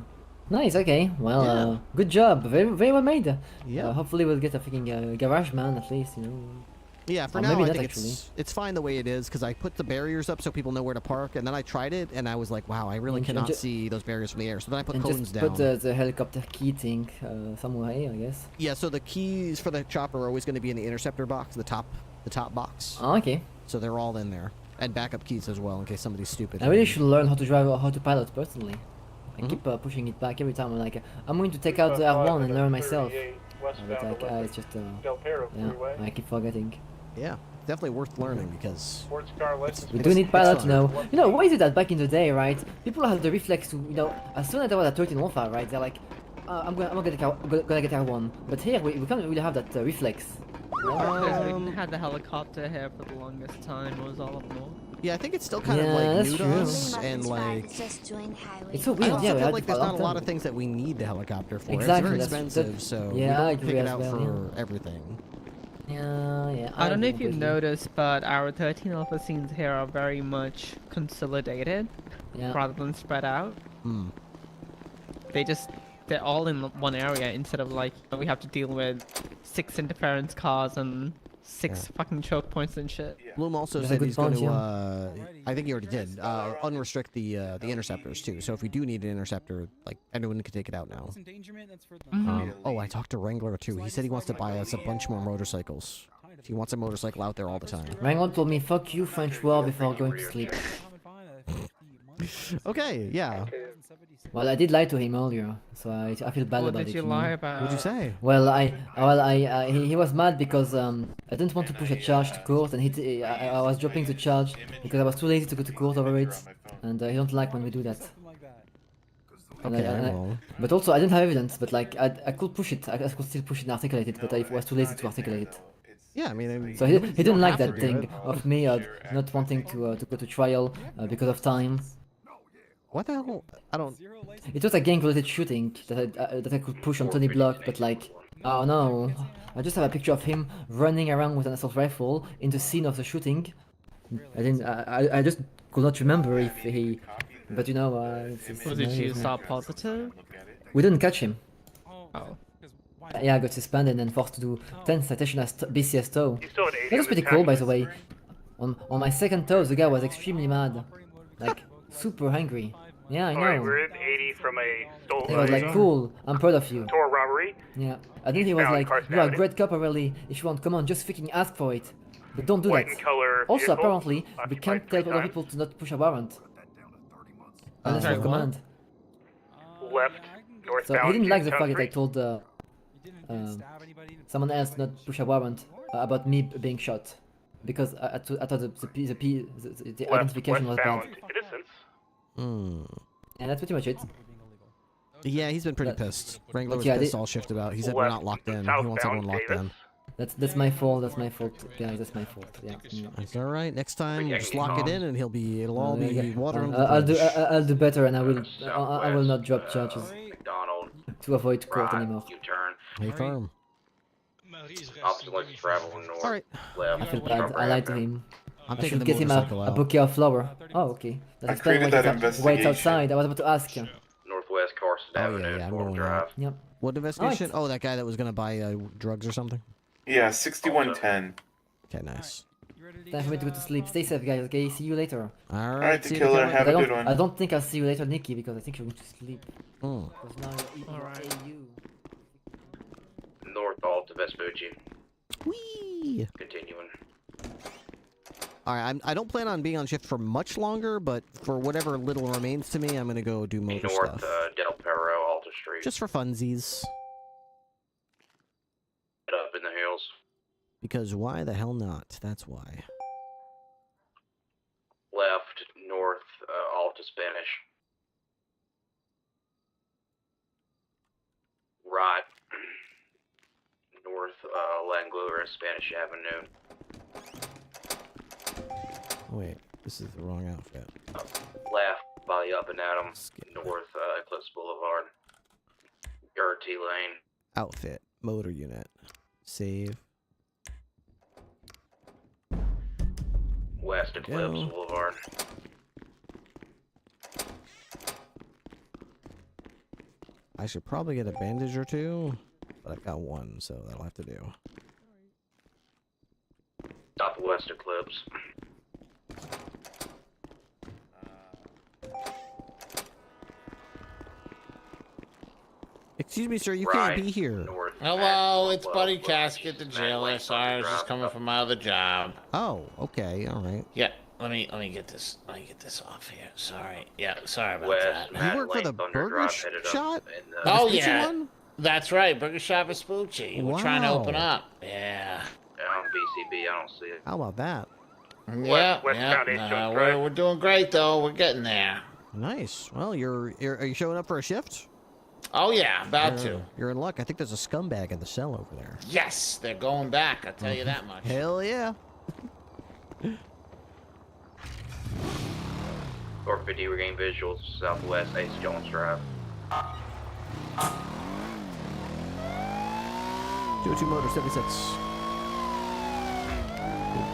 Nice. Okay. Well, good job. Very well made. Yeah. Hopefully we'll get a freaking garage man at least. You know. Yeah, for Or now maybe I not, think actually. it's fine the way it is because I put the barriers up so people know where to park, and then I tried it and I was like, wow, I really And cannot ju- see those barriers from the air. So then I put And cones just down. put the helicopter key thing somewhere, I guess. Yeah, so the keys for the chopper are always going to be in the interceptor box, the top box. Oh, okay. So they're all in there, and backup keys as well in case somebody's stupid. I really should learn how to drive or how to pilot personally. I Mm-hmm. keep pushing it back every time. I'm like, I'm going to take out the R1 and learn myself. But like, it's just, yeah, I keep forgetting. Yeah, definitely worth learning because Sports car license. We do need pilots now. You know, why is it that back in the day, right? People have the reflex to, you know, as soon as they were at 13 Alpha, right? They're like, I'm gonna get R1. But here we can't really have that reflex. You know? We didn't have the helicopter here for the longest time. It was all up north. yeah, I think it's still kind of Yeah, like that's new to true. us, and like It's so I weird. also Yeah, we feel had like it there's for a not a long lot of time. things that we need the helicopter for. Exactly, It's very that's- expensive, that- so yeah, I we don't agree pick it as out well, for everything. Yeah. I don't know if you've noticed, but our 13 Alpha scenes here are very much consolidated rather than spread out. Hmm. They're all in one area instead of like we have to deal with 6 interference cars and 6 fucking choke points and shit. Bloom also That's a said good he's going point, to, I think he already did, unrestrict the interceptors too. So if we do need an interceptor, like anyone can take it out now. Oh, I talked to Wrangler too. He said he wants to buy us a bunch more motorcycles. He wants a motorcycle out there all the time. Wrangler told me, fuck you, French war, before going to sleep. Okay, yeah. Well, I did lie to him earlier, so I feel bad What about it. did you know? lie about? What'd you say? Well, he was mad because I didn't want to push a charge to court, and I was dropping the charge because I was too lazy to go to court over it, and he don't like when we do that. And Okay, but also I didn't have evidence, but like I could push it, I could still push it and articulate it, but I was too lazy to articulate it. Yeah, I mean, So he you didn't don't like have to that do thing it. of me not wanting to go to trial because of time. What the hell? I don't. It was a gang-related shooting that I could push on Tony Block, but like, oh no, I just have a picture of him running around with an assault rifle in the scene of the shooting. I just could not remember if he, but you know, Was it you saw positive? We didn't catch him. Oh. Yeah, I got suspended and forced to do 10 citations as BCS tow. still at 80 That was on pretty this cool, by tax. the way. On my second tow, the guy was extremely mad, like super angry. Yeah, I know. Alright, we're at 80 from a stolen. He was like, cool, I'm proud of you. Tour robbery. Yeah, and then he was Eastbound like, Carson you are a Avenue. great cop, really. If you want, come on, just freaking ask for it. But don't do White that. and color Also, vehicle, apparently, we occupied can't tell 3 other times. people to not push a warrant. Unless Sorry, of what? command. Left, So northbound. he didn't like the Jamestown fact that I Street. told someone else to not push a warrant about me being shot. Because I thought the identification was bad. Westbound Innocence. Hmm. And that's pretty much it. Yeah, he's been pretty pissed. Wrangler was yeah, pissed they- all shift about. He said we're not locked in. He wants everyone locked in. That's my fault. That's my fault, guys. That's my fault. Yeah. It's all right. Next time, we'll just lock it in, and it'll all be Yeah. water under the I'll do. bridge. I'll do better, and I will not drop charges McDonald. to avoid court anymore. U-turn. Hey, firm. Officer wants to travel north. Alright. Left. I feel bad. I lied to him. I'm I taking should the get him motorcycle a out. bouquet of flower. Oh, okay. That I explains created why that why it's investigation. outside. I was about to ask you. Northwest Carson Oh Avenue. yeah, I'm Forum going Drive. out. Yep. What investigation? Oh, that guy that was gonna buy drugs or something. Yeah, 6110. Okay, nice. Time for me to go to sleep. Stay safe, guys. Okay. See you later. All right, see you, Tequila, Tequila. have I a don't, good one. I don't think I'll see you later, Nikki, because I think you're going to sleep. Hmm. Because now you're eating your AU. North Alta Vespucci. Whee! Continuing. All right, I don't plan on being on shift for much longer, but for whatever little remains to me, I'm gonna go do motor North stuff. Del Perro, Alta Street. Just for funsies. Head up in the hills. Because why the hell not? That's why. Left, north, Alta Spanish. Right, north, Langlois Spanish Avenue. Wait, this is the wrong outfit. Left by Up and Adam. North, Eclipse Boulevard. Gertie Lane. Outfit, motor unit, save. West Eclipse Go. Boulevard. I should probably get a bandage or two, but I've got one, so that'll have to do. dubs. Excuse me, sir, you Right, can't be here. north. Hello, it's Buddy Casket, the jailer. Sorry, I was just coming from my other job. Oh, okay, all right. Yeah, let me get this. Let me get this off here. Sorry. Yeah, sorry about West, that. You work for the burger shop? Oh The Spoochie yeah, one? that's right. Burger Shop is Spoochie. We're trying to open Wow. up. Yeah. On BCB, I don't see it. How about that? Yeah, westbound yeah. 8 Jones We're, Drive. we're doing great though. We're getting there. Nice. Well, are you showing up for a shift? Oh yeah, about to. You're in luck. I think there's a scumbag in the cell over there. Yes, they're going back. I'll tell you that much. Hell yeah. 450, we're getting visuals southwest 8 Jones Drive. 202 Motor 76.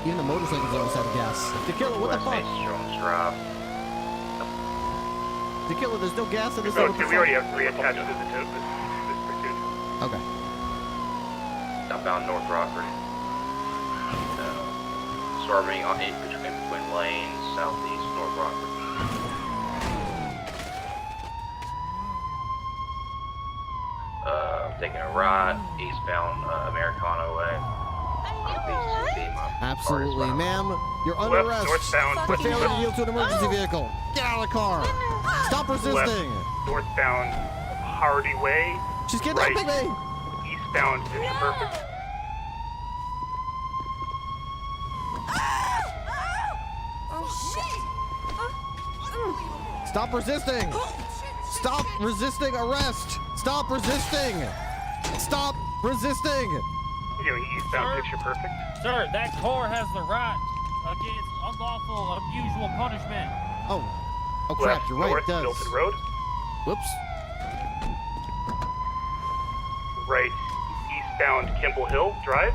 Even the motorcycle's almost out of gas. Tequila, what the West fuck? 8 Jones Drive. Tequila, there's no gas in this. Oh, what the we already fuck? have 3 attached to this pursuit. Okay. Southbound North Rockford. Swerving on in between lanes, southeast North Rockford. Taking a right, eastbound Americano way. Absolutely, ma'am. You're under Left, arrest northbound, for failure to westbound. yield to an emergency vehicle. Get out of the car. Stop resisting. Left, northbound Hardy Way. She's kidnapping right, me. Eastbound Picture Perfect. Stop resisting. Stop resisting arrest. Stop resisting. Stop resisting. Doing eastbound Picture Perfect. Sir, that car has the right against unlawful, unusual punishment. Oh crap, Left, you're right, north, it does. Milton Road. Whoops. Right, eastbound Kimball Hill Drive.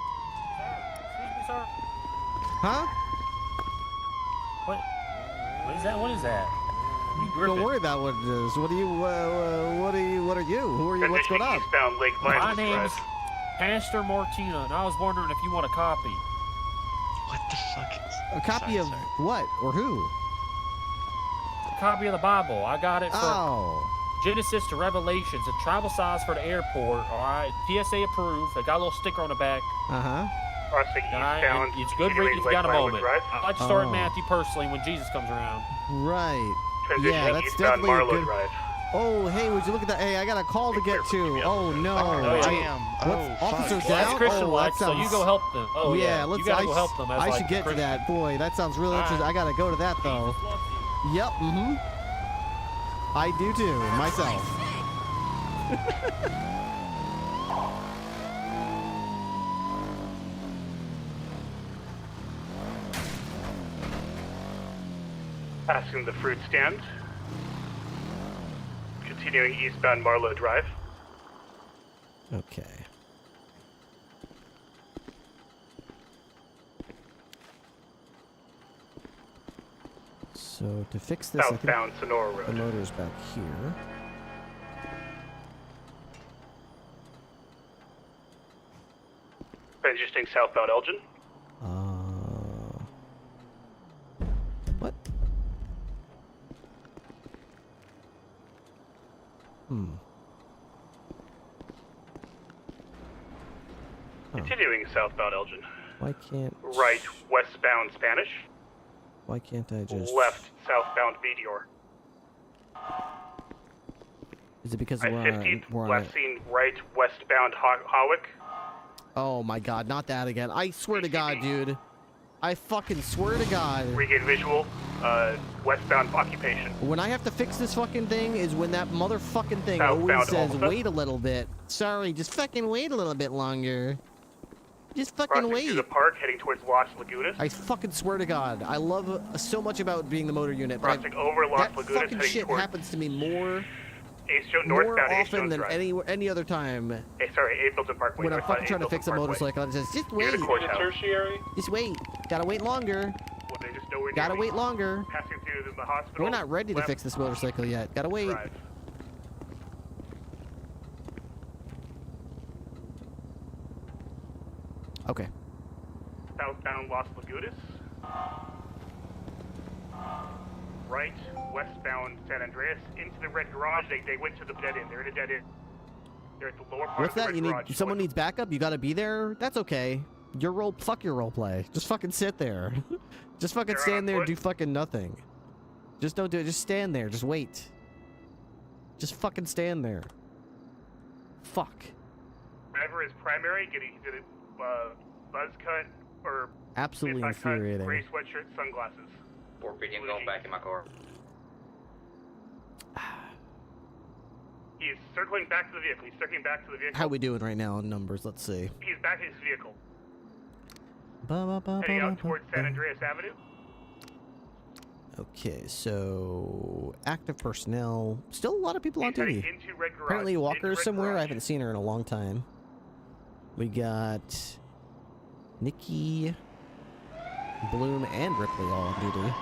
Excuse me, sir. Huh? What is that? What is that? Don't worry about what it is. What are you? Who are you? What's going on? Eastbound Lake My Violence name's Drive. Pastor Martina, and I was wondering if you want a copy. What the fuck is... A copy of what or who? A copy of the Bible. I got it from Oh. Genesis to Revelations, a travel size for the airport. All right, PSA approved. I got a little sticker on the back. Crossing All right, eastbound. and it's good reading if you got a moment. I like to start at Matthew personally when Jesus comes around. Right. Transitioning Yeah, that's eastbound definitely a Marlow good. Drive. Oh, hey, would you look at that? Hey, I got a call to get to. Oh no. Oh, damn. What's officer Well, down? that's Christian Oh, like, that so sounds... you go help them. Oh yeah, let's. you gotta go help them. As I like should get to Christian. that. Boy, that sounds really All right. interesting. I gotta go to that though. Yep. I do too. Myself. Passing the fruit stand. Continuing eastbound Marlow Drive. Okay. So to fix this, I Southbound think Sonora Road. the motor's back here. Transitioning southbound Elgin. What? Continuing southbound Elgin. Why can't? Right, westbound Spanish. Why can't I just? Left, southbound Meteor. Is it because I-15, we're on left scene, right, westbound Hawick. Oh my god, not that again. I swear to god, dude. I fucking swear to god. Regain visual, westbound Occupation. When I have to fix this fucking thing is when that motherfucking thing Southbound always says, Alpha. wait a little bit. Sorry, just fucking wait a little bit longer. Just fucking Crossing wait. through the park, heading towards Las Lagunas. I fucking swear to god. I love so much about being the motor unit. But Crossing over Las that Lagunas, fucking heading shit towards happens to me more northbound Ace often Jones than Drive. any other time. Ace Milton Parkway. When I'm northbound fucking trying to Ace fix a Milton Parkway. motorcycle, I'm just Near wait. the courthouse. Just wait. Gotta wait longer. Well, they just nowhere near Gotta me. wait longer. Passing through the hospital. We're not ready to left fix this motorcycle yet. Gotta wait. drive. southbound Los Lagunas. Right, westbound San Andreas, into the red garage. They went to the dead end. They're in a dead end. They're at the lower part What's of the that? red You need garage. someone needs backup. You gotta be there. That's okay. Fuck your role play. Just fucking sit there. Just fucking They're on stand there and foot. do fucking nothing. Just don't do it. Just stand there. Just wait. Just fucking stand there. Fuck. Driver is primary, getting to the buzz cut or Absolutely mid-back cut, infuriating. gray sweatshirt, sunglasses. 450, I'm going back in my car. He's circling back to the vehicle. He's circling back to the vehicle. How we doing right now on numbers? Let's see. He's back in his vehicle. Ba-ba-ba-ba-ba-ba. Heading out towards San Andreas Avenue. Okay, so active personnel. Still a lot of people on He's heading duty. into red garage. Apparently Into Walker's red somewhere. I garage. haven't seen her in a long time. We got Nikki, Bloom, and Ripley all on duty.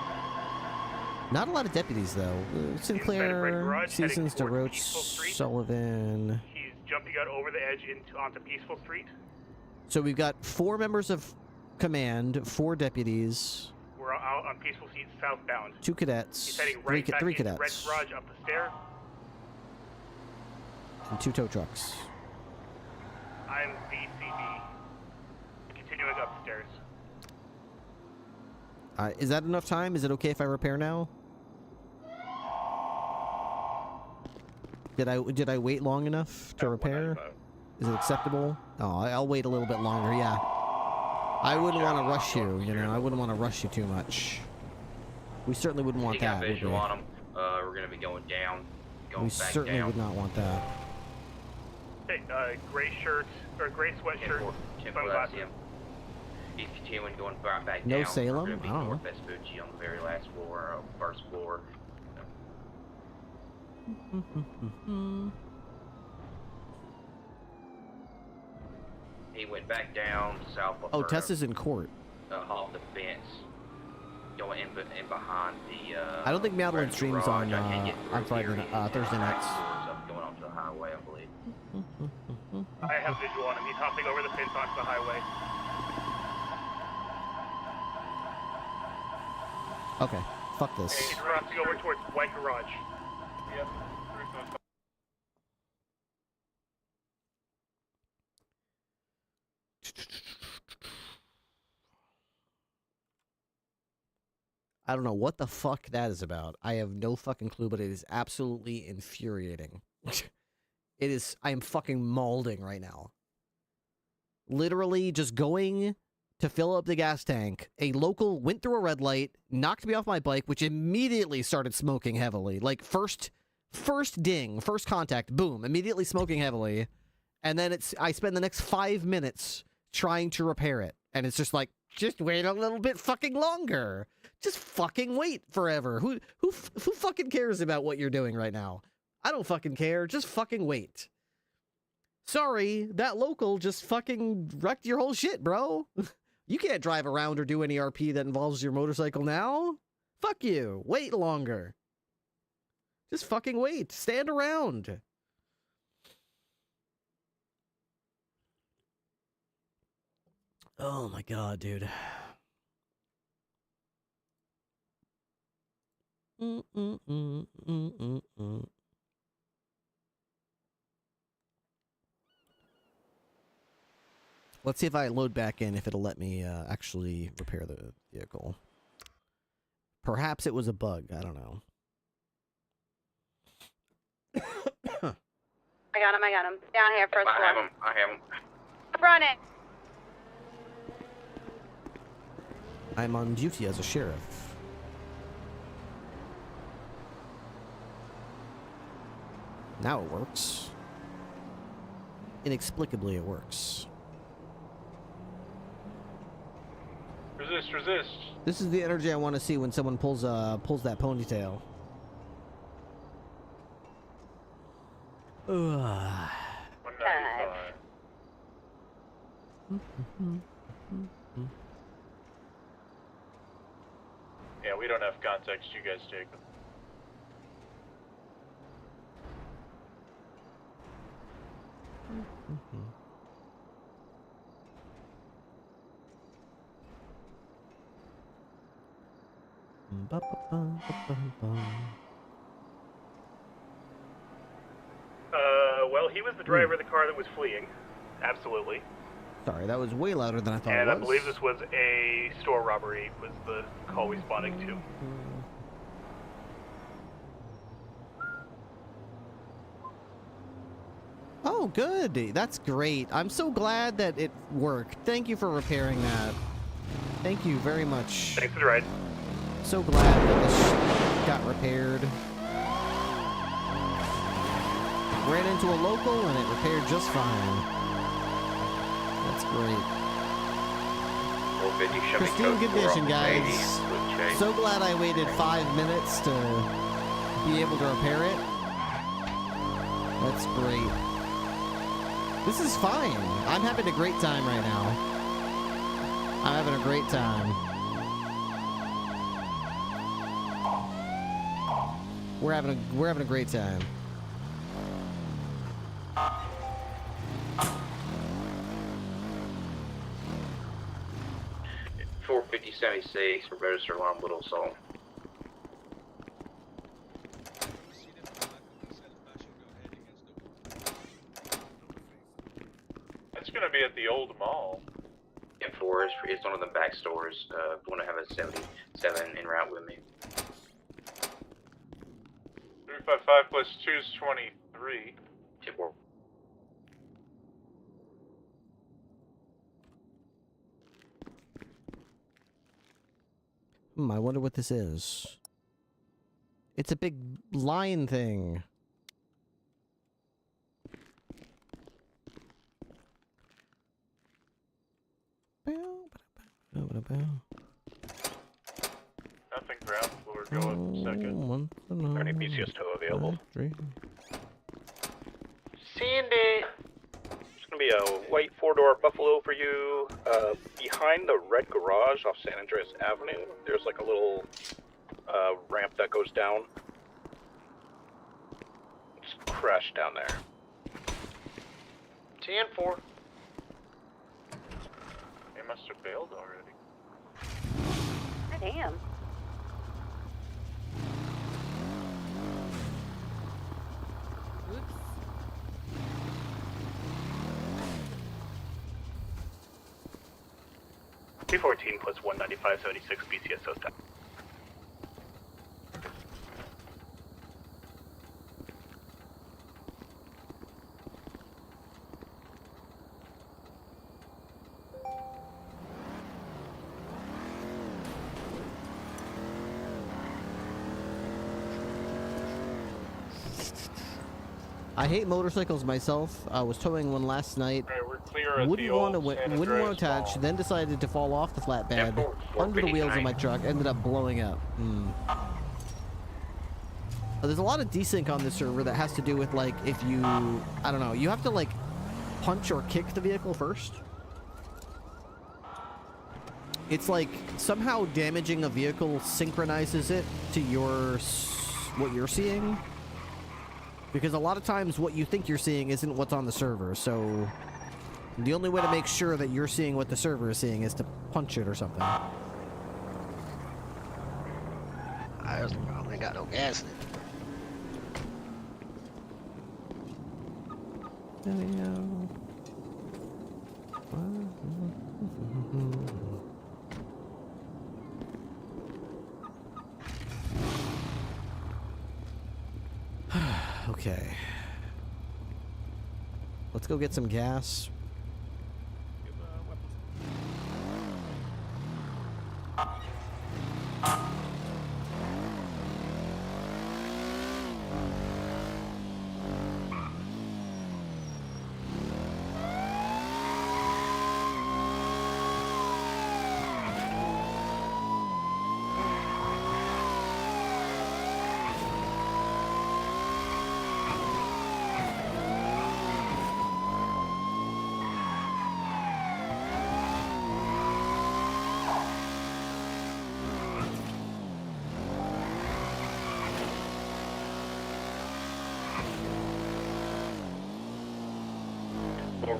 Not a lot of deputies though. Sinclair, garage, heading Seasons, towards DeRoach, Peaceful Street. Sullivan. He's jumping out over the edge onto Peaceful Street. So we've got 4 members of command, 4 deputies, We're out on Peaceful Street southbound. 2 cadets, He's heading 3 right back three into red cadets, garage up the stair. and 2 tow trucks. I'm BCB. Continuing upstairs. Is that enough time? Is it okay if I repair now? Did I wait long enough to repair? Is it acceptable? Oh, I'll wait a little bit longer. Yeah. I wouldn't want to rush you. You know, I wouldn't want to rush you too much. We certainly wouldn't want You got that. Would visual we? on them. We're gonna be going down. Going We back certainly down. would not want that. Hey, gray shirt or gray sweatshirt, 10-4, sunglasses. him. He's continuing going back No down. Salem? We're gonna be I don't know. North Vespucci on the very last floor, first floor. He went back down south of Oh, Tess is in court. off the fence, going in behind the. I don't think Madeline red streams garage. on I can't get through Friday, here. Thursday nights. Going onto the highway, I believe. I have visual on him. He's hopping over the fence onto the highway. Okay, fuck this. He's crossing over towards White Garage. Yep. I don't know what the fuck that is about. I have no fucking clue, but it is absolutely infuriating. It is. I am fucking mauling right now. Literally just going to fill up the gas tank. A local went through a red light, knocked me off my bike, which immediately started smoking heavily. Like first ding, first contact, boom, immediately smoking heavily. And then I spend the next 5 minutes trying to repair it. And it's just like, just wait a little bit fucking longer. Just fucking wait forever. Who fucking cares about what you're doing right now? I don't fucking care. Just fucking wait. Sorry, that local just fucking wrecked your whole shit, bro. You can't drive around or do any RP that involves your motorcycle now. Fuck you. Wait longer. Just fucking wait. Stand around. Oh my god, dude. Let's see if I load back in, if it'll let me actually repair the vehicle. Perhaps it was a bug. I don't know. I got him. Down here, first floor. I have him. Run it. I'm on duty as a sheriff. Now it works. Inexplicably, it works. Resist. This is the energy I want to see when someone pulls that ponytail. Ugh. 195. Yeah, we don't have context. You guys take them. Well, he was the driver of the car that was fleeing. Absolutely. Sorry, that was way louder than I thought And it I was. believe this was a store robbery, was the call we responding to. Oh, good. That's great. I'm so glad that it worked. Thank you for repairing that. Thank you very much. Thanks for the ride. So glad that this got repaired. Ran into a local and it repaired just fine. That's great. Pristine condition, guys. So glad I waited 5 minutes to be able to repair it. That's great. This is fine. I'm having a great time right now. I'm having a great time. We're having a great time. $450.76 for register alarm little assault. It's gonna be at the old mall. And 4 is one of the back stores. Want to have a 77 en route with me. 355 plus 2 is 23. 10-4. I wonder what this is. It's a big line thing. Nothing ground floor, go up second. Any PCS tow available? Sandy! It's gonna be a white 4-door Buffalo for you. Behind the red garage off San Andreas Avenue, there's like a little ramp that goes down. It's crashed down there. 10-4. They must have bailed already. Damn. Oops. T14 plus 195.76 BCSO stop. I hate motorcycles myself. I was towing one last night. Alright, we're clear at Wouldn't the want old to San wouldn't want Andreas to attach. Mall. Then decided to fall off the flatbed under the wheels of my truck. Ended up blowing up. There's a lot of desync on this server that has to do with like if you, I don't know, you have to like punch or kick the vehicle first. It's like somehow damaging a vehicle synchronizes it to what you're seeing. Because a lot of times what you think you're seeing isn't what's on the server, so the only way to make sure that you're seeing what the server is seeing is to punch it or something. I ain't got no gas in it. Okay. Let's go get some gas.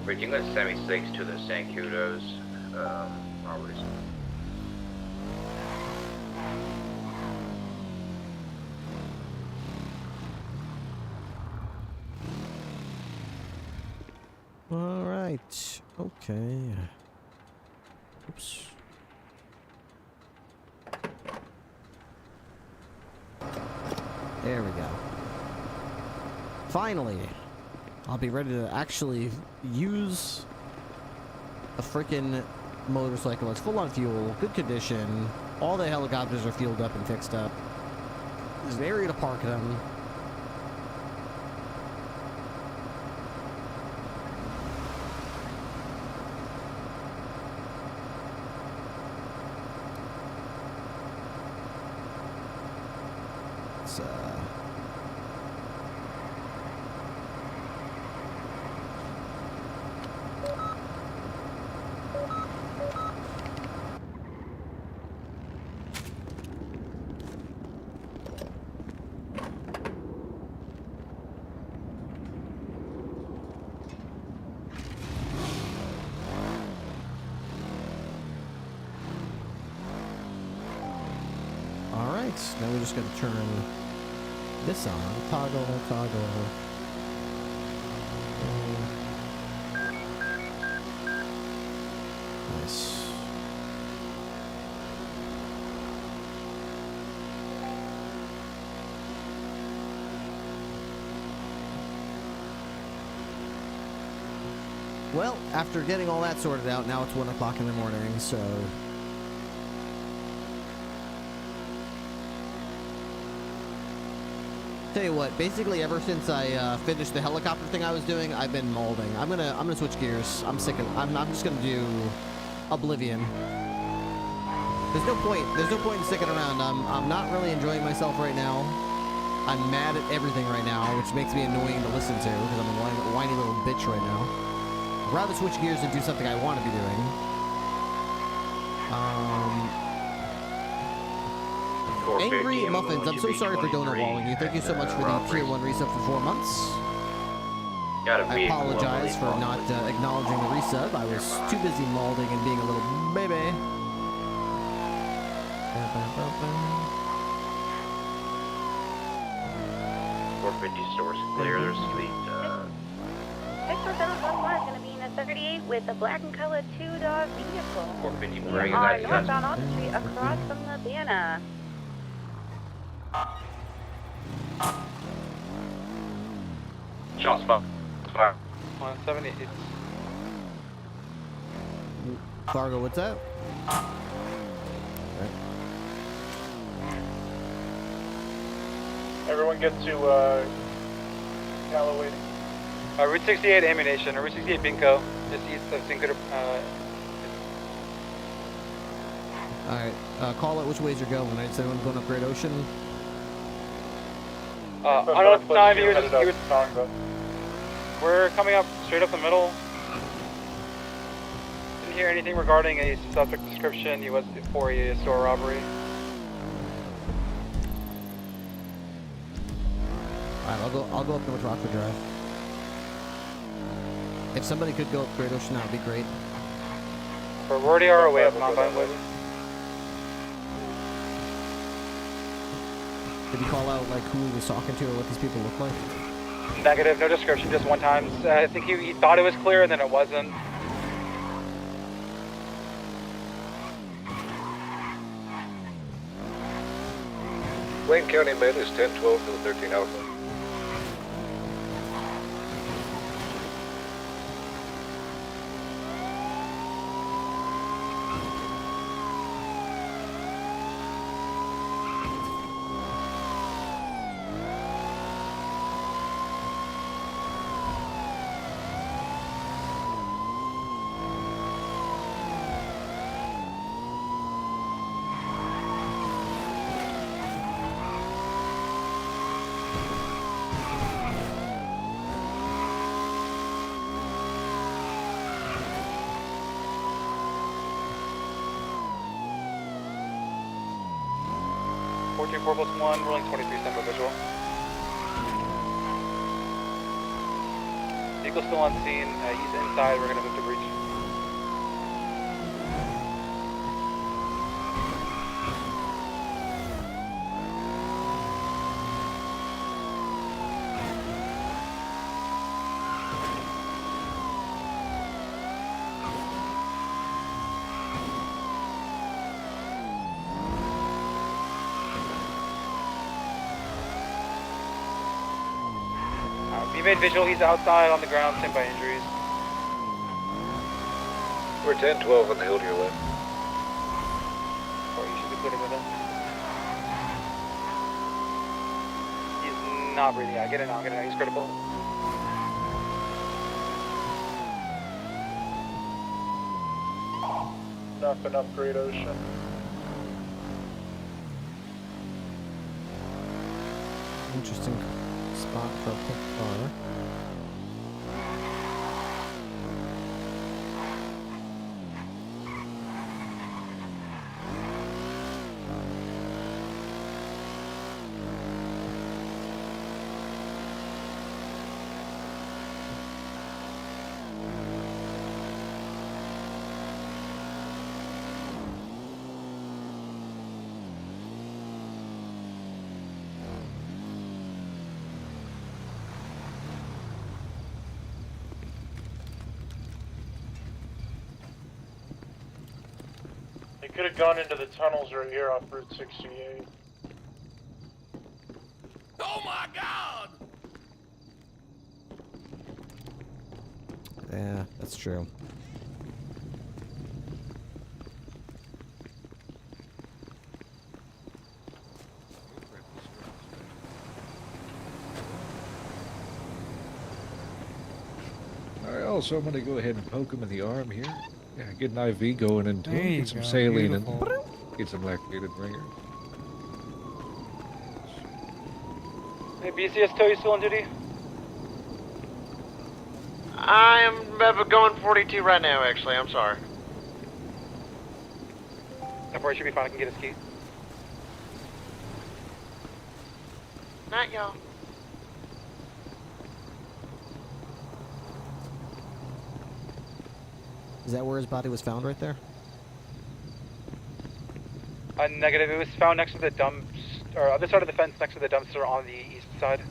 You got 76 to the San Kudos, robberies. Alright. Okay. Oops. There we go. Finally, I'll be ready to actually use a freaking motorcycle. It's full on fuel, good condition. All the helicopters are fueled up and fixed up. There's an area to park them. It's, Alright, now we're just going to turn this on. Toggle, toggle. Nice. Well, after getting all that sorted out, now it's 1 o'clock in the morning, so... Tell you what, basically ever since I finished the helicopter thing I was doing, I've been molding. I'm gonna switch gears. I'm sick of I'm just gonna do Oblivion. There's no point in sticking around. I'm not really enjoying myself right now. I'm mad at everything right now, which makes me annoying to listen to because I'm a whiny little bitch right now. I'd rather switch gears and do something I want to be doing. Angry Muffins, I'm so sorry for donut walling you. Thank you so much for the tier 1 resub for 4 months. I apologize for not acknowledging the resub. I was too busy mauling and being a little baby. 450 stores clear. There's sweet. 647 is going to be in a 38 with a black and colored two-door vehicle. 450 We more. are northbound on the street across from the banner. Shots fired. Fire. 170. Fargo, what's that? Everyone get to Galloway. Route 68 ammunition, Route 68 Binko, just east of Cinco de... Alright, call it which ways you're going. Is anyone going up Great Ocean? I don't know what time he was we're coming up straight up the middle. Didn't hear anything regarding a suspect description. He was for a store robbery. Alright, I'll go up North Rockford Drive. If somebody could go up Great Ocean, that would be great. We're already on our way up Mount Vinewood. Did he call out like who he was talking to or what these people look like? Negative, no description, just one time. I think he thought it was clear and then it wasn't. Wayne County Med is 1012 to the 13 Alpha. Fourteen 4+1, rolling 23 Central visual. Vehicle's still on scene. He's inside. We're gonna move to breach. He made visual, he's outside on the ground, same by injuries. We're 10-12 on the hill to your left. Or you should be cleared with him. He's not breathing out. Get it out, he's critical. Nothing up Great Ocean. Interesting spot for a quick car. They could have gone into the tunnels right here off Route 68. Oh my God! Yeah, that's true. Alright, also I'm gonna go ahead and poke him in the arm here. Yeah, get an IV going into There him, you get some go, saline beautiful. and get some lactated ringer. Hey, BCS Toe, you still on duty? I'm going 42 right now, actually. I'm sorry. That should be fine. I can get his key. Not y'all. Is that where his body was found right there? Negative. It was found next to the dumpster, or other side of the fence next to the dumpster on the east side.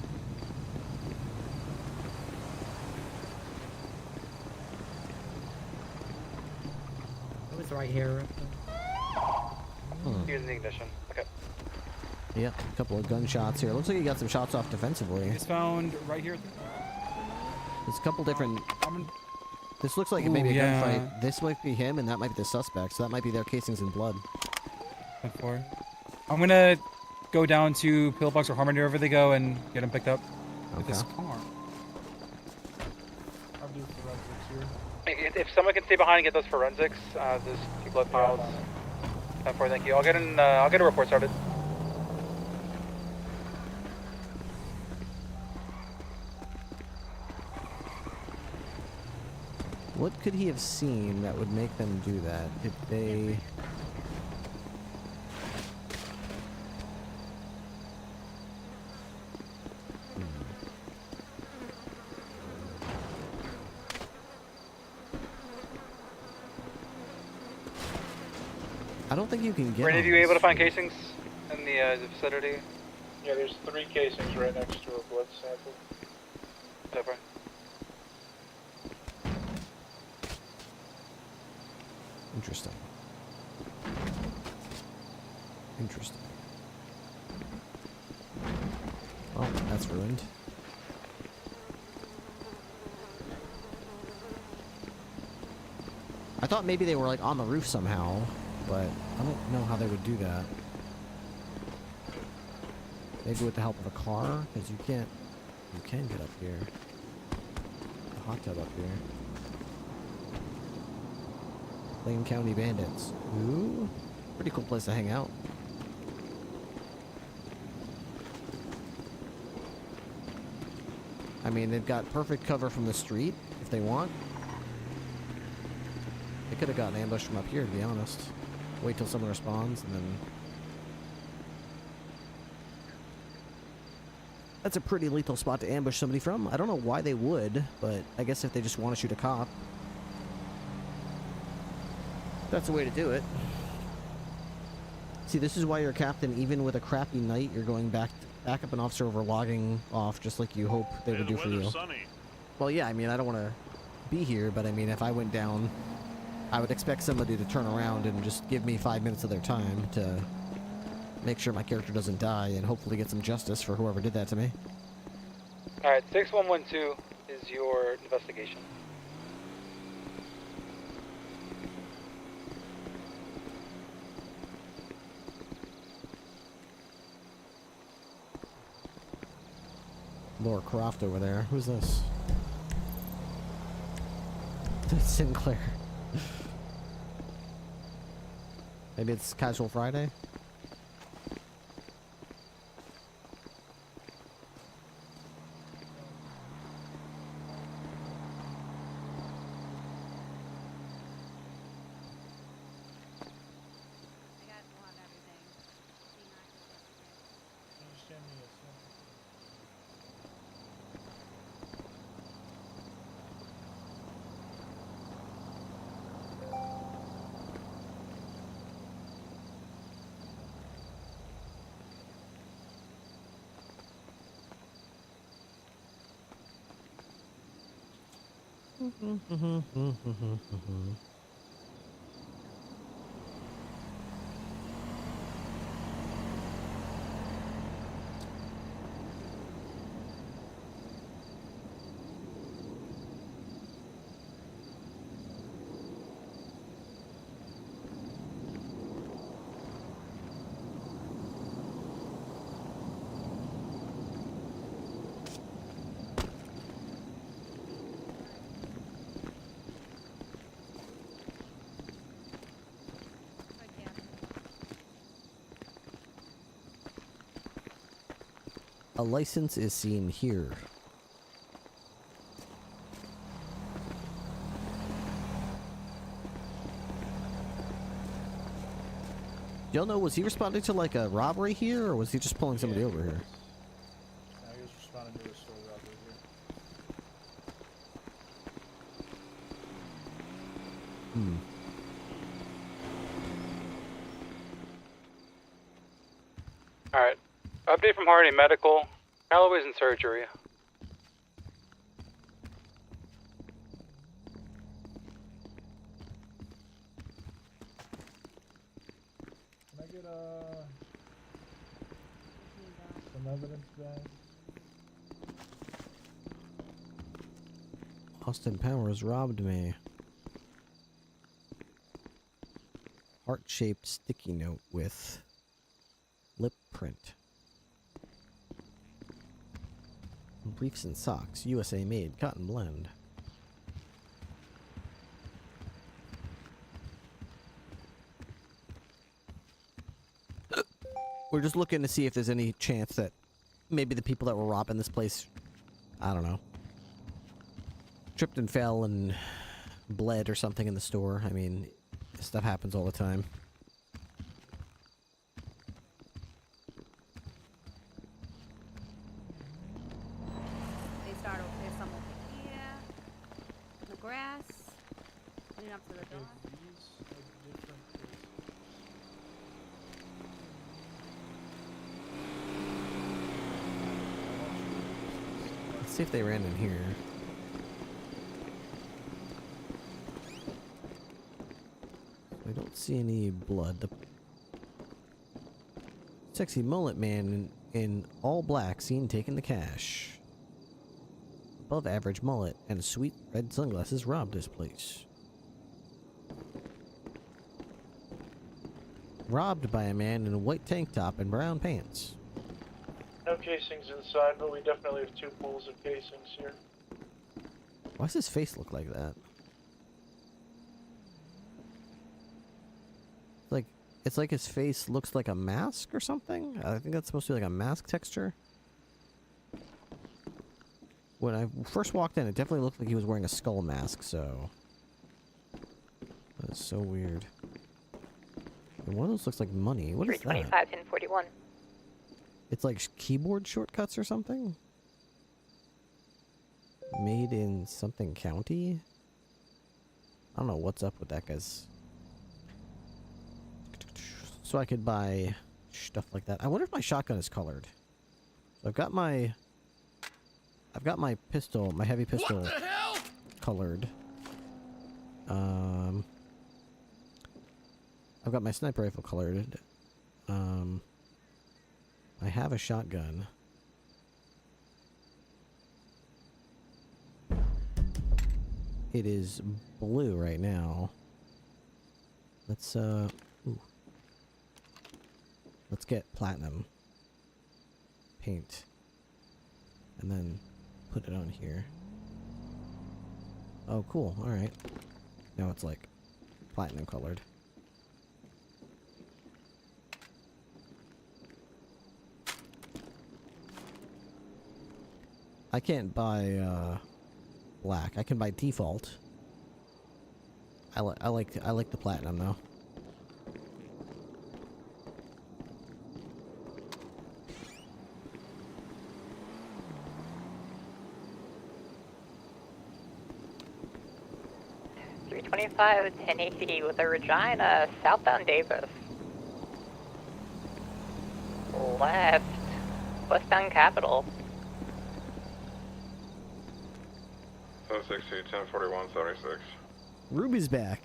It was right here. Here's the ignition. Okay. Yep, a couple of gunshots here. Looks like he got some shots off defensively. It's found right here. There's a couple different... This looks like it may be a yeah. gunfight. This might be him, and that might be the suspect, so that might be their casings in blood. I'm gonna go down to Pillbox or Harmony wherever they go and get them picked up with this Okay. car. I'll do forensics here. If someone can stay behind and get those forensics, those two blood piles. Thank you. I'll get a report started. What could he have seen that would make them do that? Did they... I don't think you can get... Were any of you able to find casings in the vicinity? Yeah, there's 3 casings right next to a blood sample. Over. Interesting. Interesting. Well, that's ruined. I thought maybe they were like on the roof somehow, but I don't know how they would do that. Maybe with the help of a car, because you can get up here. The hot tub up here. Plain County Bandits. Ooh, pretty cool place to hang out. I mean, they've got perfect cover from the street, if they want. They could have gotten ambushed from up here, to be honest. Wait till someone responds, and then... That's a pretty lethal spot to ambush somebody from. I don't know why they would, but I guess if they just want to shoot a cop, that's the way to do it. See, this is why you're a captain. Even with a crappy night, you're going back up an officer over logging off, just like you hope they would do for you. Well, yeah, I mean, I don't want to be here, but I mean, if I went down, I would expect somebody to turn around and just give me 5 minutes of their time to make sure my character doesn't die and hopefully get some justice for whoever did that to me. Alright, 6112 is your investigation. Laura Croft over there. Who's this? That's Sinclair. Maybe it's Casual Friday? A license is seen here. Y'all know, was he responding to like a robbery here, or was he just pulling somebody over here? Now he was responding to a store robbery here. Hmm. Alright. Update from Hardy Medical. Calloway's in surgery. Can I get some evidence back? Austin Powers robbed me. Heart-shaped sticky note with lip print. Briefs and socks, USA made, cotton blend. We're just looking to see if there's any chance that maybe the people that were robbing this place, I don't know, tripped and fell and bled or something in the store. I mean, stuff happens all the time. There's some over here, in the grass, leading up to the door. Let's see if they ran in here. I don't see any blood. The sexy mullet man in all black seen taking the cash. Above average mullet and sweet red sunglasses robbed this place. Robbed by a man in a white tank top and brown pants. No casings inside, but we definitely have 2 pools of casings here. Why does his face look like that? It's like his face looks like a mask or something? I think that's supposed to be like a mask texture. When I first walked in, it definitely looked like he was wearing a skull mask, so... That's so weird. And one of those looks like money. What is that? 1041. It's like keyboard shortcuts or something? Made in something county? I don't know what's up with that, guys. So I could buy stuff like that. I wonder if my shotgun is colored. So I've got my pistol, my heavy pistol, What the hell? colored. I've got my sniper rifle colored. I have a shotgun. It is blue right now. Let's ooh. Let's get platinum paint and then put it on here. Oh, cool. All right. Now it's like platinum colored. I can't buy black. I can buy default. I like the platinum though. .25 1080 with a Regina, southbound Davis. Left, westbound Capitol. 760, 1041, 76. Ruby's back.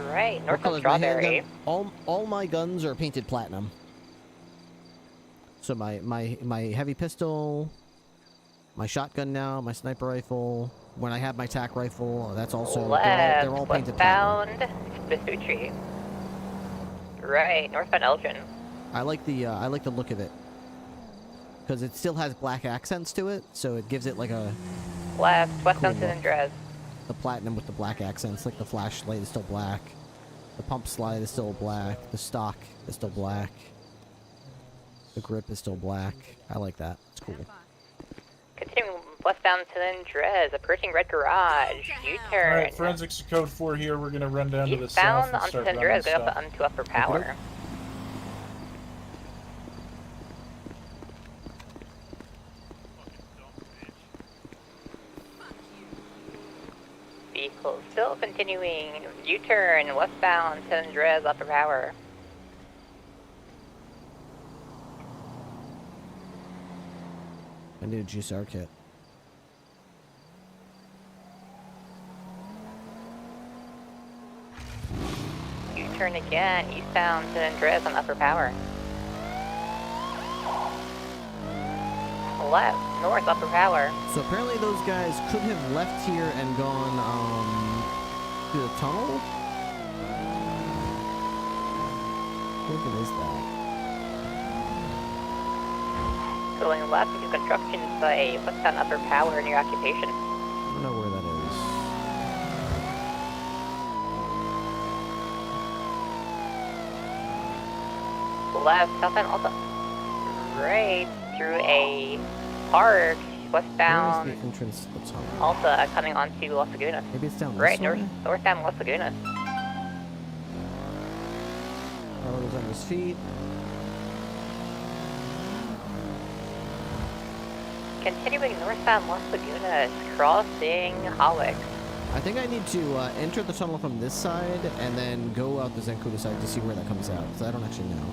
Right, What north of color's my Strawberry. handgun? All my guns are painted platinum. So my heavy pistol, my shotgun now, my sniper rifle. When I have my tac rifle, that's also they're all painted platinum. Westbound Vespucci. Right, northbound Elgin. I like the look of it because it still has black accents to it, so it gives it like a Left, westbound cool San Andreas. the platinum with the black accents. Like the flashlight is still black, the pump slide is still black, the stock is still black, the grip is still black. I like that. It's cool. Continuing westbound San Andreas, approaching Red Garage. U-turn. Alright, forensics code 4 here. We're gonna run down to the south Eastbound and on start San running Andreas, go stuff. up onto upper power. Vehicle still continuing U-turn westbound San Andreas, upper power. I need a GSR kit. U-turn again, eastbound San Andreas on upper power. Left, north, upper power. So apparently those guys could have left here and gone through the tunnel. What is that? Going left into construction site, westbound upper power near occupation. I don't know where that is. Left, southbound Alta. Right, through a park, westbound Where is the entrance to the tunnel? Alta coming onto Las Lagunas. Maybe it's down this Right, way? northbound Las Lagunas. Carlos on his feet. Continuing northbound Las Lagunas, crossing Hollick. I think I need to enter the tunnel from this side and then go out the Zancudo side to see where that comes out, because I don't actually know.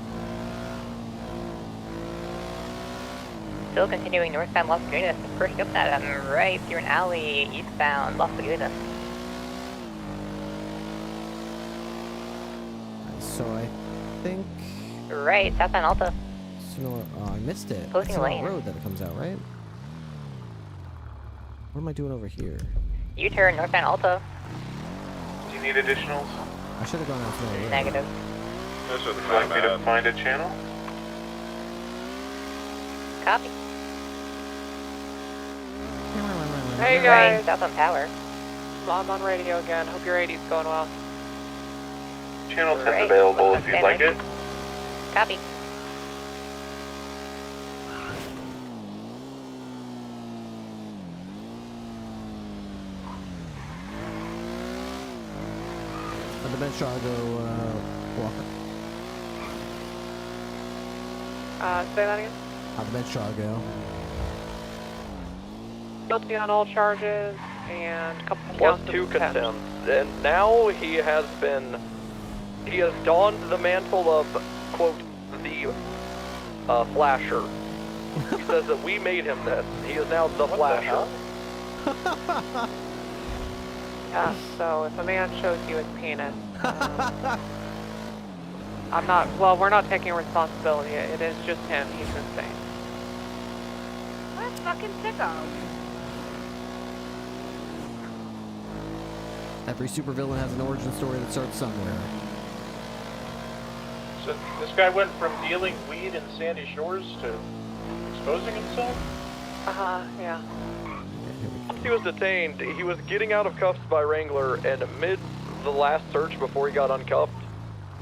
Still continuing northbound Las Lagunas, approaching up that right through an alley, eastbound Las Lagunas. So I think... Right, southbound Alta. Oh, I missed it. Closing It's on lane. the road that it comes out, right? What am I doing over here? U-turn, northbound Alta. Do you need additionals? I should have gone out the road. Negative. This is Would you like me to find a channel? Copy. Hey Right, guys, southbound power. I'm on radio again. Hope your 80's going well. Channel 10's Right, available if westbound you'd like it. Copy. On the bench, I'll go Walker. Say that again? On the bench, I'll go. Guilty on all charges and a couple Plus counts of 2 contempt. contempt. And now he has donned the mantle of, quote, the Flasher. He says that we made him this. He is now the Flasher. Yeah, so if a man shows you his penis, I'm not, well, we're not taking responsibility. It is just him. He's insane. What? fucking sicko. Every supervillain has an origin story that starts somewhere. So this guy went from dealing weed in Sandy Shores to exposing himself? Yeah. Once he was detained, he was getting out of cuffs by Wrangler, and amid the last search before he got uncuffed,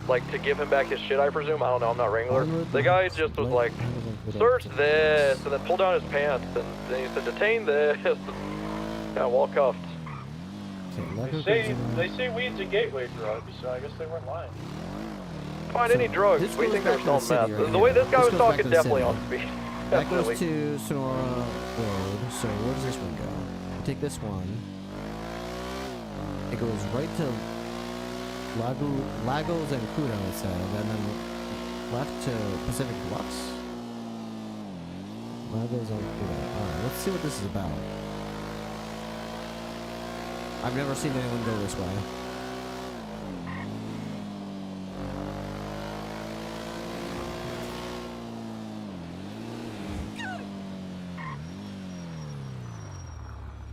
like to give him back his shit, I presume. I don't know, I'm not Wrangler. The guy just was like, search this, and then pulled down his pants, and then he said, detain this, and yeah, well cuffed. They say weed's a gateway drug, so I guess they weren't lying. Find any drugs, we think they're selling meth. The way this guy was talking, definitely on speed. That goes to Sonora Road, so where does this one go? You take this one. It goes right to Lagos and Kudo, it said, and then left to Pacific Bluffs. Lagos and Kudo. Alright, let's see what this is about. I've never seen anyone go this way.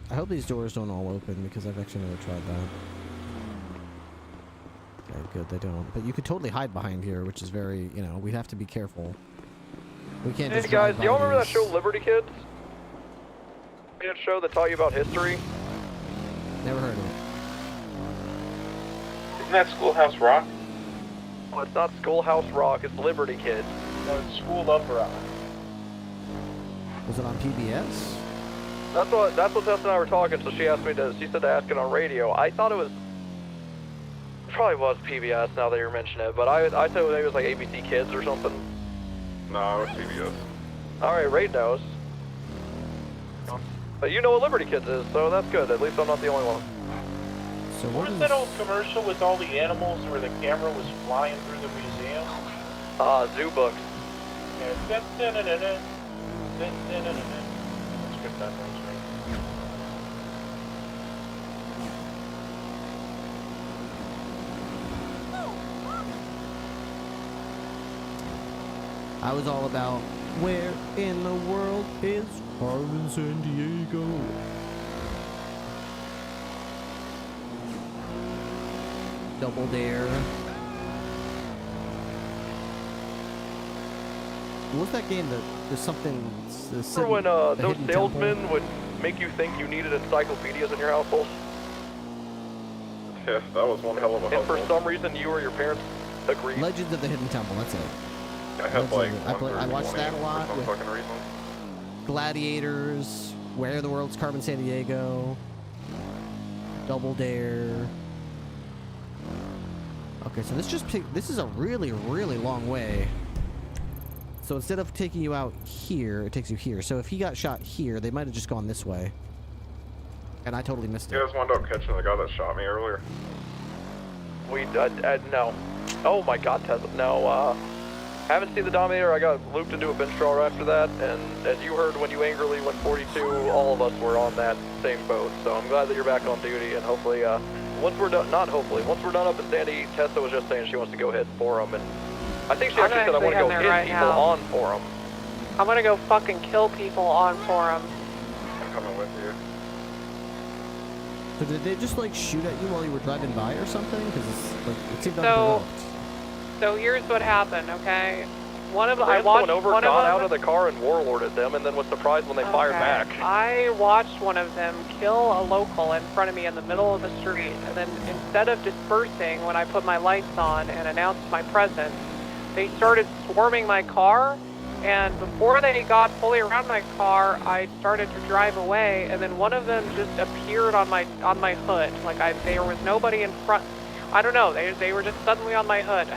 I hope these doors don't all open because I've actually never tried that. Okay, good, they don't. But you could totally hide behind here, which is very, you know, we have to be careful. We can't Hey just guys, drive do y'all by remember that these. show Liberty Kids? That show that taught you about history? Never heard of it. Isn't that Schoolhouse Rock? Well, it's not Schoolhouse Rock, it's Liberty Kids. No, it's School of Rock. Was it on PBS? That's what Tessa and I were talking, so she asked me to, she said to ask it on radio. I thought it was, probably was PBS now that you're mentioning it, but I thought maybe it was like ABC Kids or something. No, it was PBS. Alright, Raid knows. But you know what Liberty Kids is, so that's good. At least I'm not the only one. So what was that old commercial with all the animals where the camera was flying through the museum? Zoo Books. Yeah, that's good memories, right? I was all about where in the world is Carmen San Diego? Double Dare. What was that game that there's something? Remember when those salesmen would make you think you needed encyclopedias in your household? Yeah, that was one hell of a And for hustle. some reason you or your parents agreed. Legends of the Hidden Temple. That's it. I have like I watched that a lot. for some With fucking reason. Gladiators, Where in the World's Carmen San Diego, Double Dare. Okay, so this is a really, really long way. So instead of taking you out here, it takes you here. So if he got shot here, they might have just gone this way. And I totally missed it. You guys wound up catching the guy that shot me earlier? No. Oh my god, Tessa, no, haven't seen the Dominator. I got looped into a bench crawler after that, and as you heard when you angrily went 42, all of us were on that same boat, so I'm glad that you're back on duty, and hopefully, once we're done, not hopefully, once we're done up in Sandy, Tessa was just saying she wants to go hit Forum, and I think she I'm actually said I want to go heading hit there right people now. on Forum. I'm gonna go fucking kill people on Forum. I'm coming with you. So did they just like shoot at you while you were driving by or something? Because like, it seemed So, unprovoked. So here's what happened, okay? One of them, I watched over, one got of out of the car and warlorded them, and then was surprised when they fired back. I watched one of them kill a local in front of me in the middle of the street, and then instead of dispersing when I put my lights on and announced my presence, they started swarming my car, and before they got fully around my car, I started to drive away, and then one of them just appeared on my hood. Like there was nobody in front. I don't know. They were just suddenly on my hood.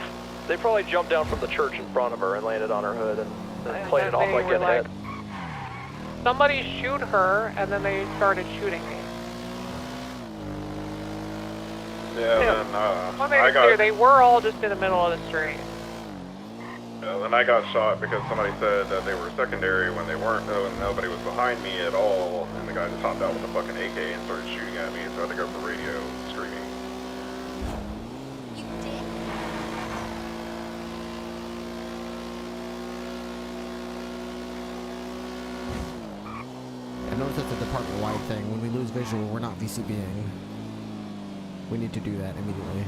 They probably jumped down from the church in front of her and landed on her hood and played it off like getting hit. Somebody shoot her, and then they started shooting me. Yeah, then I got. They were all just in the middle of the street. Yeah, then I got shot because somebody said that they were secondary when they weren't, and nobody was behind me at all, and the guy just hopped out with a fucking AK and started shooting at me, so I had to go for radio screaming. thing. When we lose visual, we're not VCBing. We need to do that immediately.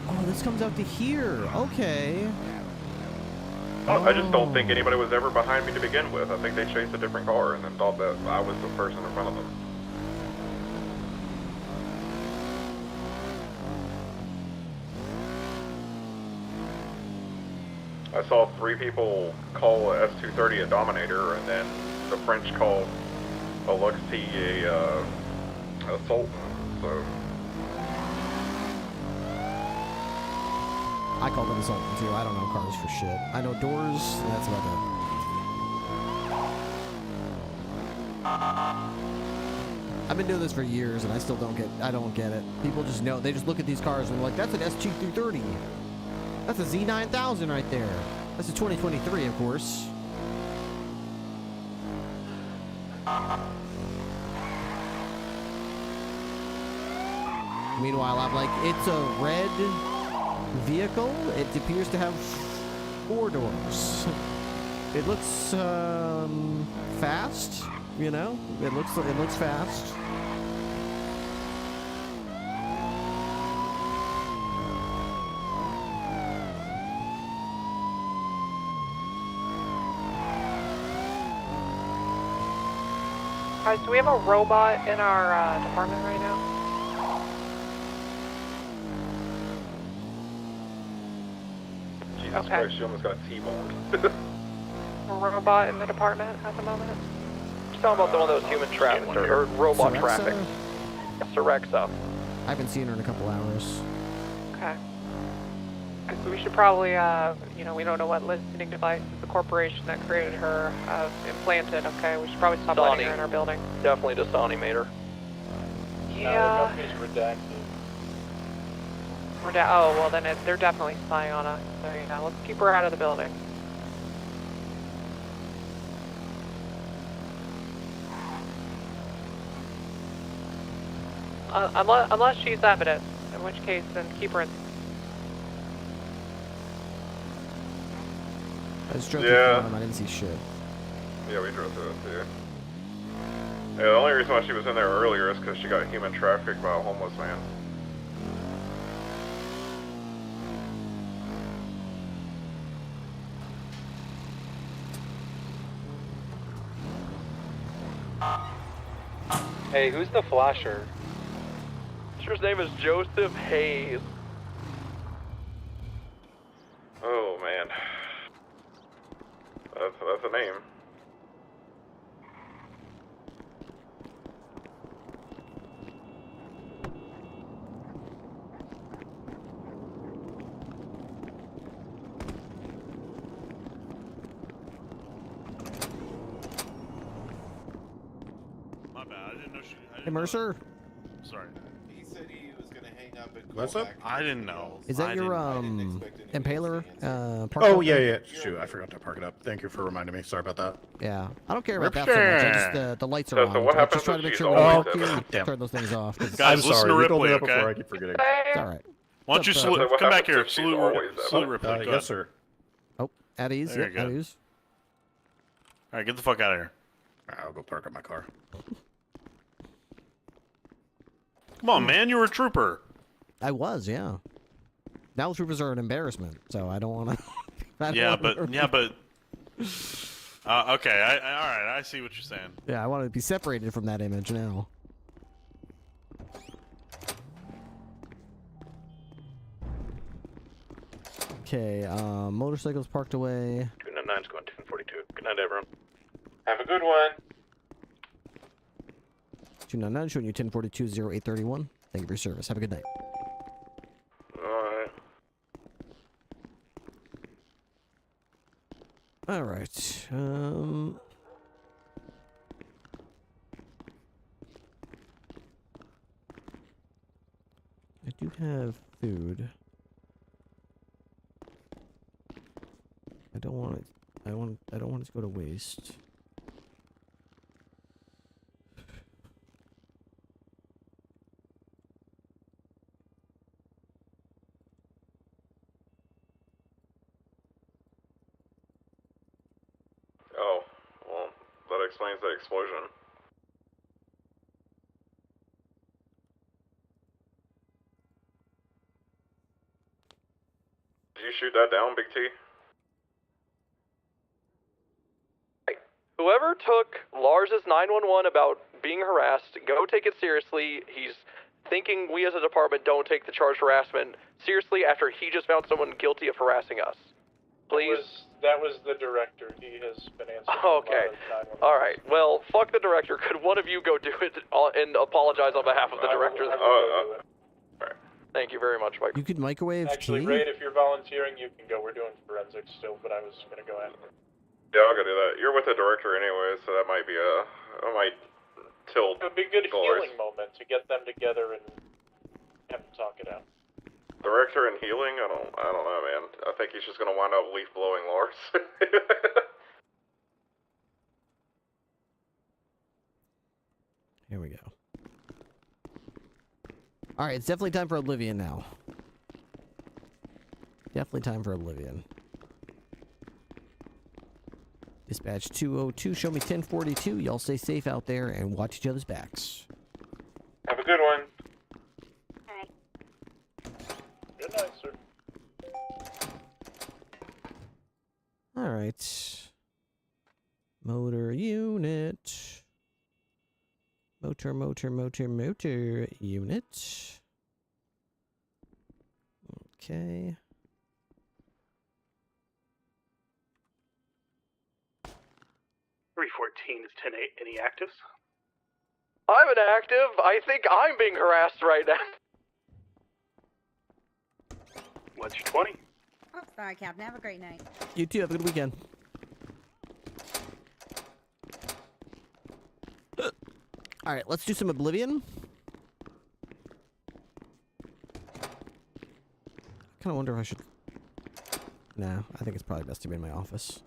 Oh, this comes out to here. Okay. I just don't think anybody was ever behind me to begin with. I think they chased a different car and then thought that I was the person in front of them. I saw 3 people call a S230 a Dominator, and then the French called a Lux T a Sultan, so... I called it a Sultan too. I don't know cars for shit. I know doors, and that's about it. I've been doing this for years, and I still don't get it. People just know. They just look at these cars and they're like, that's an ST330. That's a Z9000 right there. That's a 2023, of course. Meanwhile, I'm like, it's a red vehicle. It appears to have 4 doors. It looks fast, you know. It looks fast. Guys, do we have a robot in our department right now? Jesus Christ, she almost got T-boned. A robot in the department at the moment? Just talking about one of those human traffic or robot traffic. Serexa. I haven't seen her in a couple hours. Okay. We should probably, you know, we don't know what listening device the corporation that created her implanted, okay? We should probably stop letting her in our building. Definitely Dasani made her. Yeah. redacted. Oh, well then they're definitely spying on us. So, you know, let's keep her out of the building. Unless she's evidence, in which case then keep her in. I just drove through them. I didn't see shit. Yeah, we drove through it too. Yeah, the only reason why she was in there earlier is because she got human trafficked by a homeless man. Hey, who's the flasher? His name is Joseph Hayes. Oh man, that's a name. My bad. I didn't know she. Hey, Mercer. Sorry. He said he was gonna hang up and What's up? I didn't know. Is that your Impaler? Park Oh up yeah, there? yeah. Shoot, I forgot to park it up. Thank you for reminding me. Sorry about that. Yeah, I don't care about that so much. I just the lights are on. So what I happens just try to if make she's sure when we always walk here, evidence? Damn. turn those things off. 'cause- Guys, I'm listen sorry. to You told me Ripley, that before. okay? I keep forgetting. It's all right. Why don't you So what come back happens here? if she's Salute, always salute Ripley. Go yes, ahead. sir. Oh, at ease. There Yep, you go. at ease. All right, get the fuck out of here. All right, I'll go park up my car. Come on, man. You were a trooper. I was, yeah. Now troopers are an embarrassment, so I don't want to. Yeah, but okay. All right. I see what you're saying. Yeah, I want to be separated from that image now. Okay, motorcycles parked away. 299's going 1042. Good night, everyone. Have a good one. 299 showing you 1042-0831. Thank you for your service. Have a good night. All right. I do have food. I don't want it. I don't want it to go to waste. Oh, well, that explains the explosion. Did you shoot that down, Big T? Whoever took Lars's 911 about being harassed, go take it seriously. He's thinking we as a department don't take the charged harassment seriously after he just found someone guilty of harassing us. Please? That was the director. He has been answering. Okay. Alright. Well, fuck the director. Could one of you go do it and apologize on behalf of the director? Alright. Thank you very much, Mike. You could microwave Actually, tea? Raid, if you're volunteering, you can go. We're doing forensics still, but I was gonna go ahead. Yeah, I'll go do that. You're with the director anyway, so that might be I might tilt. It would be a good doors. healing moment to get them together and have them talk it out. Director and healing? I don't know, man. I think he's just gonna wind up leaf blowing Lars. Here we go. Alright, it's definitely time for Oblivion now. Definitely time for Oblivion. Dispatch 202, show me 1042. Y'all stay safe out there and watch each other's backs. Have a good one. Good night, sir. Alright. Motor unit. Motor unit. Okay. .314 is 10-8. Any actives? I'm an active. I think I'm being harassed right now. What's your 20? Oh, sorry, Captain. Have a great night. You too, have a good weekend. Alright, let's do some Oblivion. I kinda wonder if I should... Nah, I think it's probably best to be in my office.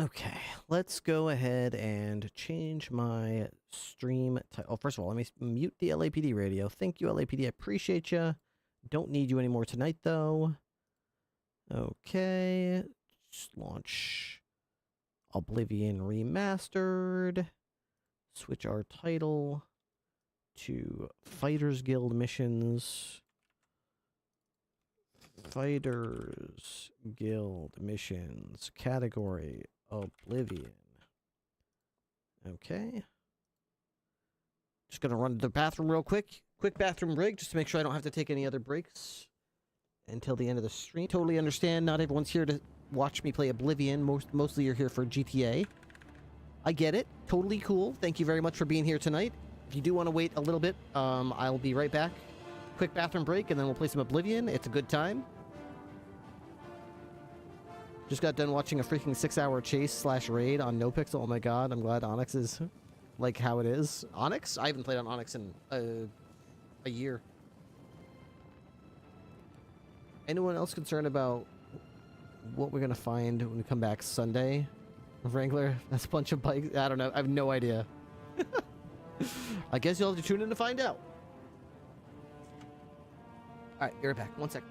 Okay, let's go ahead and change my stream title. Oh, first of all, let me mute the LAPD radio. Thank you, LAPD. I appreciate you. Don't need you anymore tonight, though. Okay, just launch Oblivion Remastered. Switch our title to Fighters Guild Missions. Fighters Guild Missions. Category Oblivion. Okay. Just gonna run to the bathroom real quick. Quick bathroom break, just to make sure I don't have to take any other breaks until the end of the stream. Totally understand not everyone's here to watch me play Oblivion. Mostly you're here for GTA. I get it. Totally cool. Thank you very much for being here tonight. If you do want to wait a little bit, I'll be right back. Quick bathroom break, and then we'll play some Oblivion. It's a good time. Just got done watching a freaking 6-hour chase / raid on NoPixel. Oh my god, I'm glad Onyx is like how it is. Onyx? I haven't played on Onyx in a year. Anyone else concerned about what we're gonna find when we come back Sunday? Wrangler? That's a bunch of bikes. I don't know. I have no idea. I guess you'll have to tune in to find out. Alright, you're back. 1 second.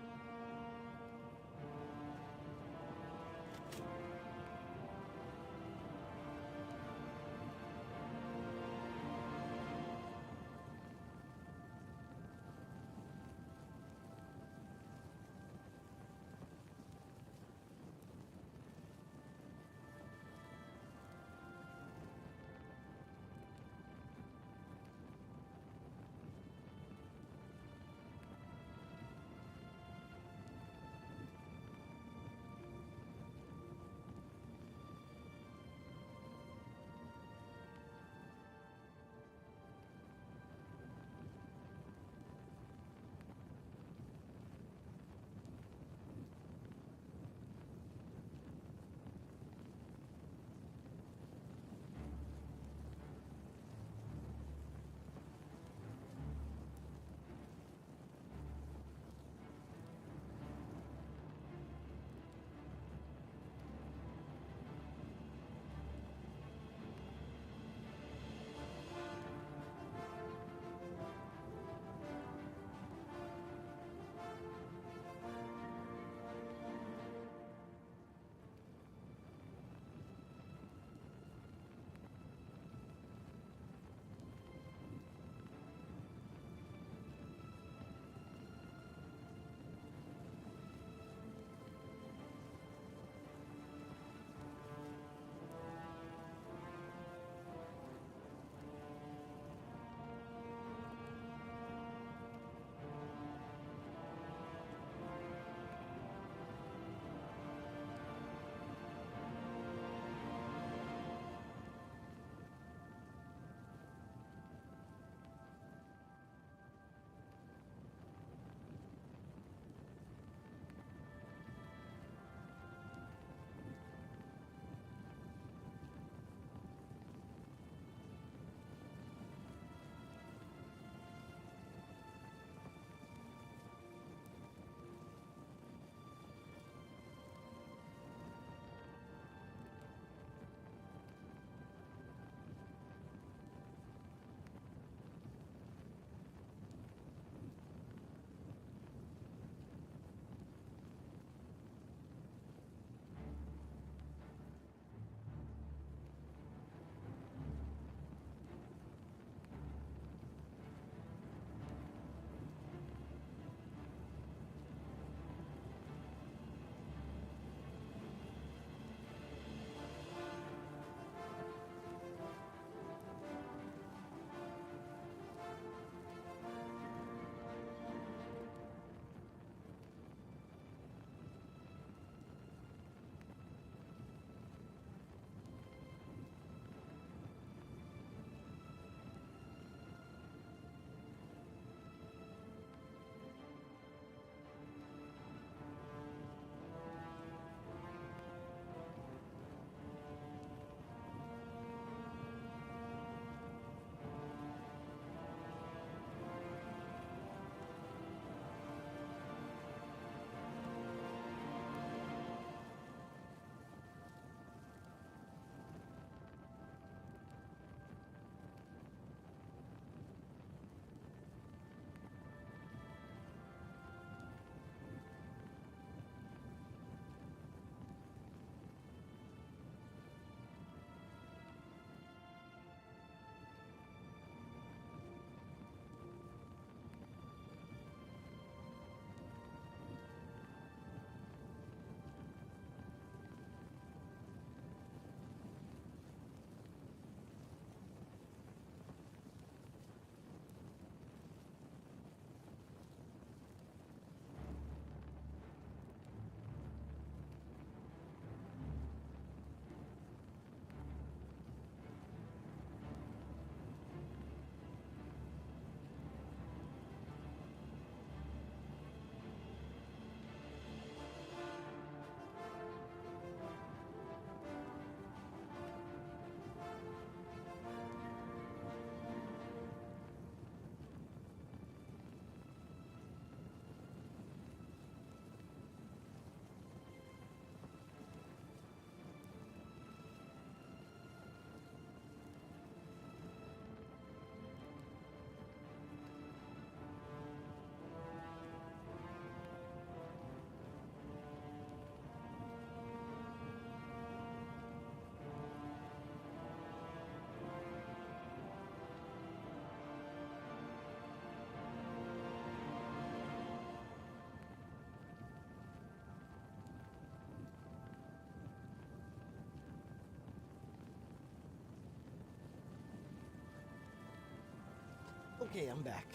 Okay, I'm back.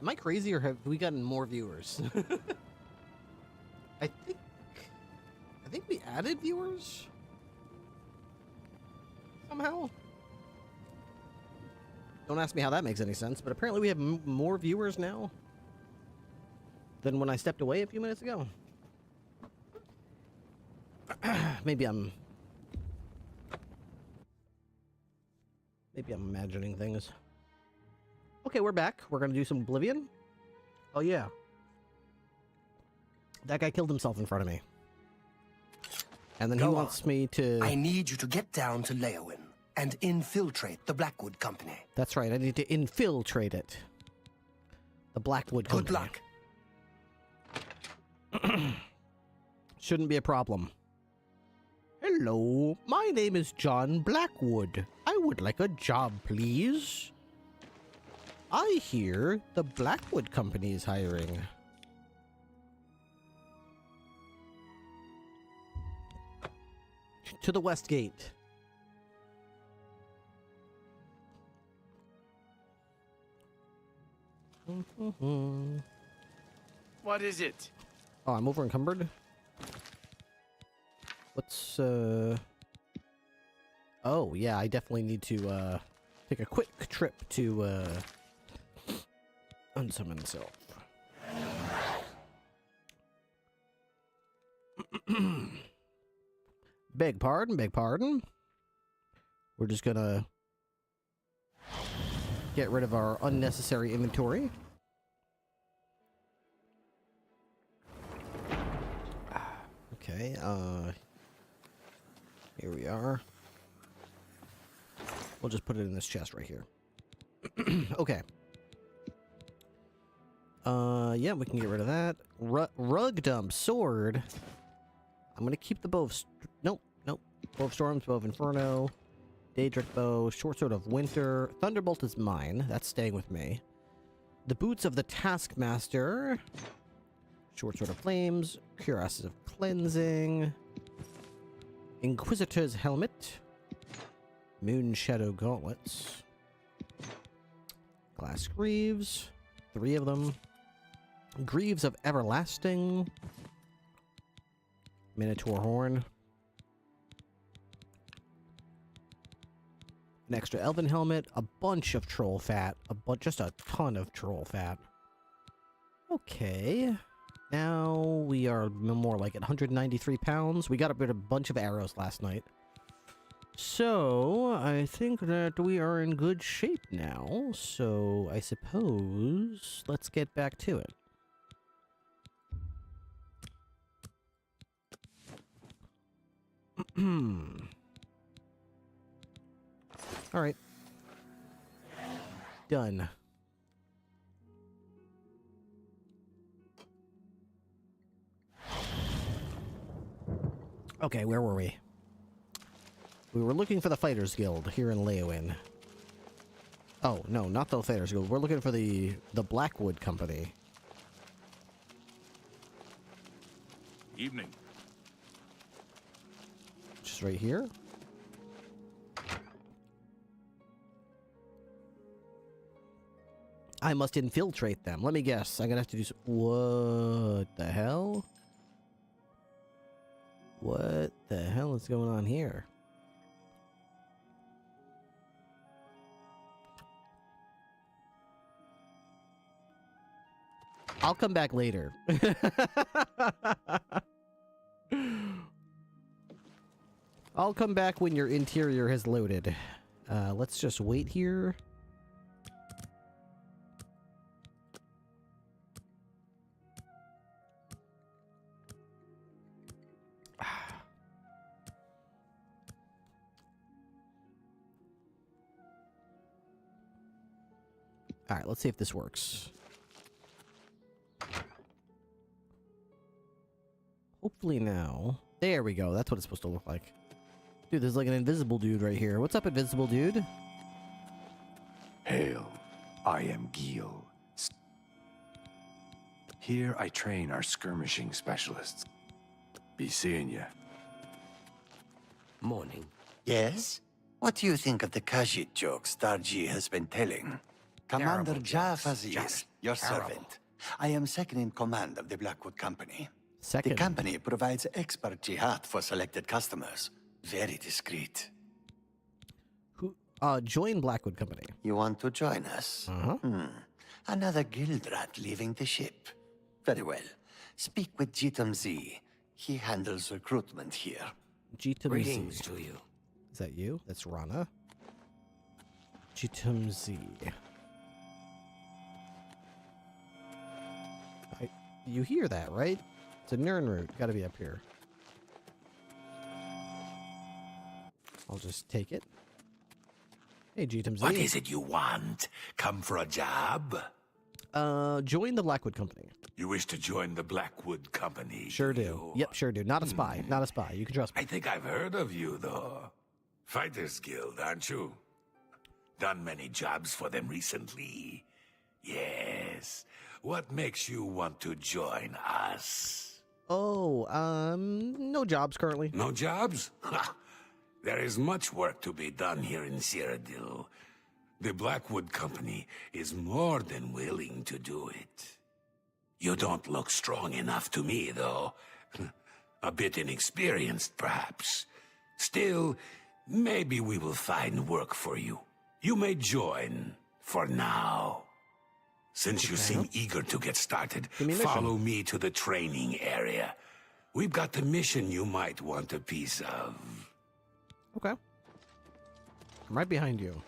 Am I crazy or have we gotten more viewers? I think we added viewers somehow. Don't ask me how that makes any sense, but apparently we have more viewers now than when I stepped away a few minutes ago. Maybe I'm imagining things. Okay, we're back. We're gonna do some Oblivion. Oh yeah. That guy killed himself in front of me. And then he wants me to... I need you to get down to Leowin and infiltrate the Blackwood Company. That's right, I need to infiltrate it. The Blackwood Company. Good luck. Shouldn't be a problem. Hello, my name is John Blackwood. I would like a job, please. I hear the Blackwood Company is hiring. To the West Gate. What is it? Oh, I'm over encumbered. What's Oh, yeah, I definitely need to take a quick trip to unsummon myself. Beg pardon. We're just gonna get rid of our unnecessary inventory. Okay, here we are. We'll just put it in this chest right here. Okay. Yeah, we can get rid of that. Rug dump, sword. I'm gonna keep the bow of... Nope. Bow of Storms, Bow of Inferno, Daedric Bow, Short Sword of Winter. Thunderbolt is mine. That's staying with me. The Boots of the Taskmaster. Short Sword of Flames. Cuirass of Cleansing. Inquisitor's Helmet. Moon Shadow Gauntlets. Glass Greaves. 3 of them. Greaves of Everlasting. Minotaur Horn. An extra Elven Helmet. A bunch of Troll Fat. Just a ton of Troll Fat. Okay. Now we are more like at 193 pounds. We got rid of a bunch of arrows last night. So, I think that we are in good shape now. So, I suppose let's get back to it. Alright. Done. Okay, where were we? We were looking for the Fighters Guild here in Leowin. Oh, no, not the Fighters Guild. We're looking for the Blackwood Company. Evening. Just right here. I must infiltrate them. Let me guess. I'm gonna have to do some... What the hell? What the hell is going on here? I'll come back later. I'll come back when your interior has loaded. Let's just wait here. Alright, let's see if this works. Hopefully now. There we go. That's what it's supposed to look like. Dude, there's like an invisible dude right here. What's up, invisible dude? Hail, I am Gil. Here I train our skirmishing specialists. Be seeing ya. Morning. Yes? What do you think of the Khajiit jokes Darji has been telling? Commander Jafazir, your servant. I am second in command of the Blackwood Company. Second. The company provides expert jihad for selected customers. Very discreet. Join Blackwood Company. You want to join us? Another guild rat leaving the ship. Very well. Speak with Jitam Z. He handles recruitment here. Jitam Greetings Z. to you. Is that you? That's Rana. Jitam Z. You hear that, right? It's a Nern route. Gotta be up here. I'll just take it. Hey, Jitam Z. What is it you want? Come for a job? Join the Blackwood Company. You wish to join the Blackwood Company? Sure do. Yep, sure do. Not a spy. Not a spy. You can trust me. I think I've heard of you, though. Fighters Guild, aren't you? Done many jobs for them recently? Yes. What makes you want to join us? Oh, no jobs currently. No jobs? Ha! There is much work to be done here in Cyrodiil. The Blackwood Company is more than willing to do it. You don't look strong enough to me, though. A bit inexperienced, perhaps. Still, maybe we will find work for you. You may join, for now. Since you seem eager to get started, follow me to the training area. We've got the mission you might want a piece of. Okay. I'm right behind you.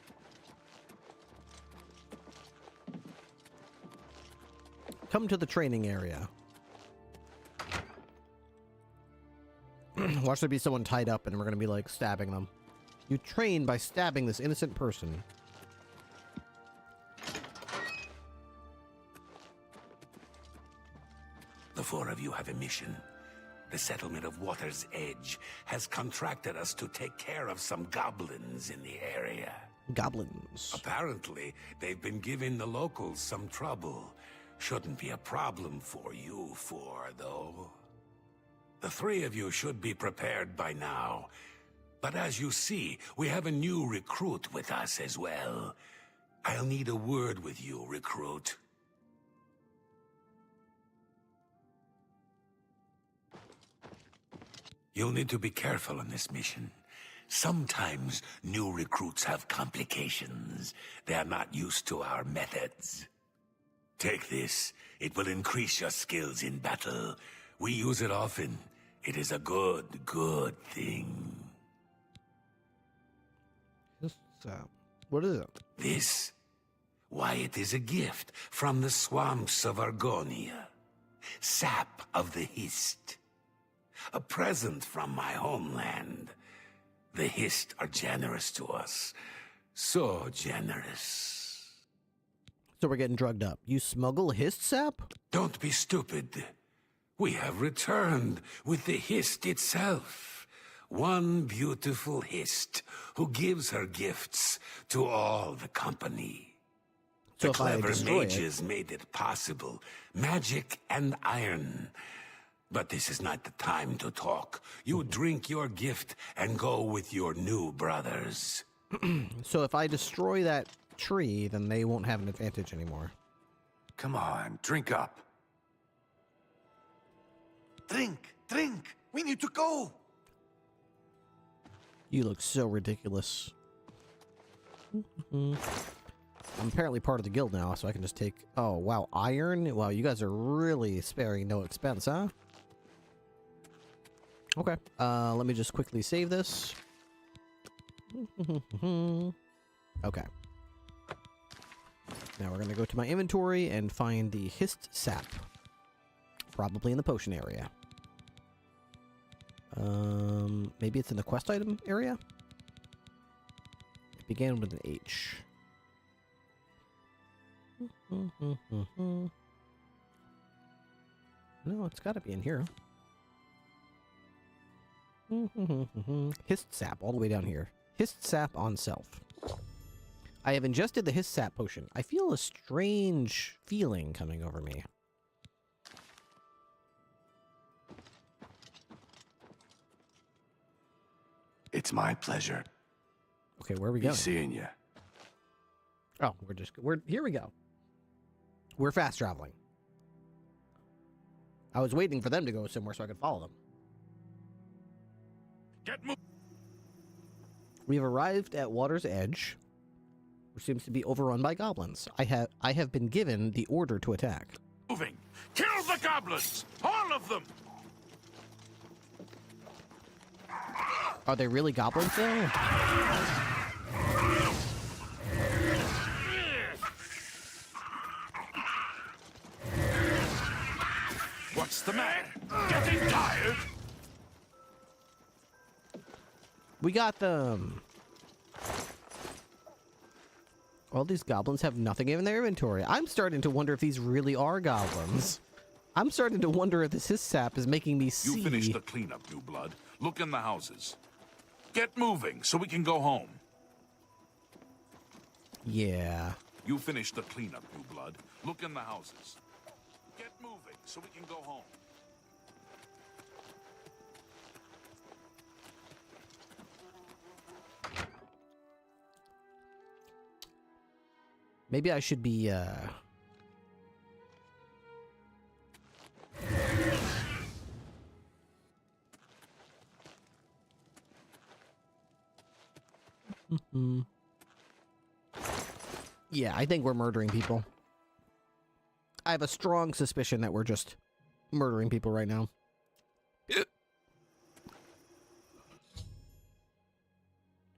Come to the training area. Watch there be someone tied up and we're gonna be like stabbing them. You train by stabbing this innocent person. The four of you have a mission. The settlement of Water's Edge has contracted us to take care of some goblins in the area. Goblins. Apparently, they've been giving the locals some trouble. Shouldn't be a problem for you four, though. The three of you should be prepared by now. But as you see, we have a new recruit with us as well. I'll need a word with you, recruit. You'll need to be careful on this mission. Sometimes new recruits have complications. They are not used to our methods. Take this. It will increase your skills in battle. We use it often. It is a good thing. What is it? This? Why, it is a gift from the swamps of Argonia. Sap of the Hist. A present from my homeland. The Hist are generous to us. So generous. So we're getting drugged up. You smuggle Hist sap? Don't be stupid. We have returned with the Hist itself. One beautiful Hist who gives her gifts to all the company. So the if I clever destroy mages made it possible. Magic and iron. But this is not the time to talk. You drink your gift and go with your new brothers. So if I destroy that tree, then they won't have an advantage anymore. Come on, drink up. Drink! We need to go! You look so ridiculous. I'm apparently part of the guild now, so I can just take... Oh, wow, iron? Wow, you guys are really sparing no expense, huh? Okay, let me just quickly save this. Okay. Now we're gonna go to my inventory and find the Hist sap. Probably in the potion area. Maybe it's in the quest item area? It began with an H. No, it's gotta be in here. Hist sap, all the way down here. Hist sap on self. I have ingested the Hist sap potion. I feel a strange feeling coming over me. It's my pleasure. Okay, where are we Be going? seeing you. Oh, we're here we go. We're fast traveling. I was waiting for them to go somewhere so I could follow them. We've arrived at Water's Edge, which seems to be overrun by goblins. I have been given the order to attack. Moving! Kill the goblins! All of them! Are they really goblins though? What's the matter? Getting tired? We got them. All these goblins have nothing in their inventory. I'm starting to wonder if these really are goblins. I'm starting to wonder if this sap is making me see. You finished the cleanup, New Blood. Look in the houses. Get moving so we can go home. Yeah. You finished the cleanup, New Blood. Look in the houses. Get moving so we can go home. Maybe I should be, Yeah, I think we're murdering people. I have a strong suspicion that we're just murdering people right now.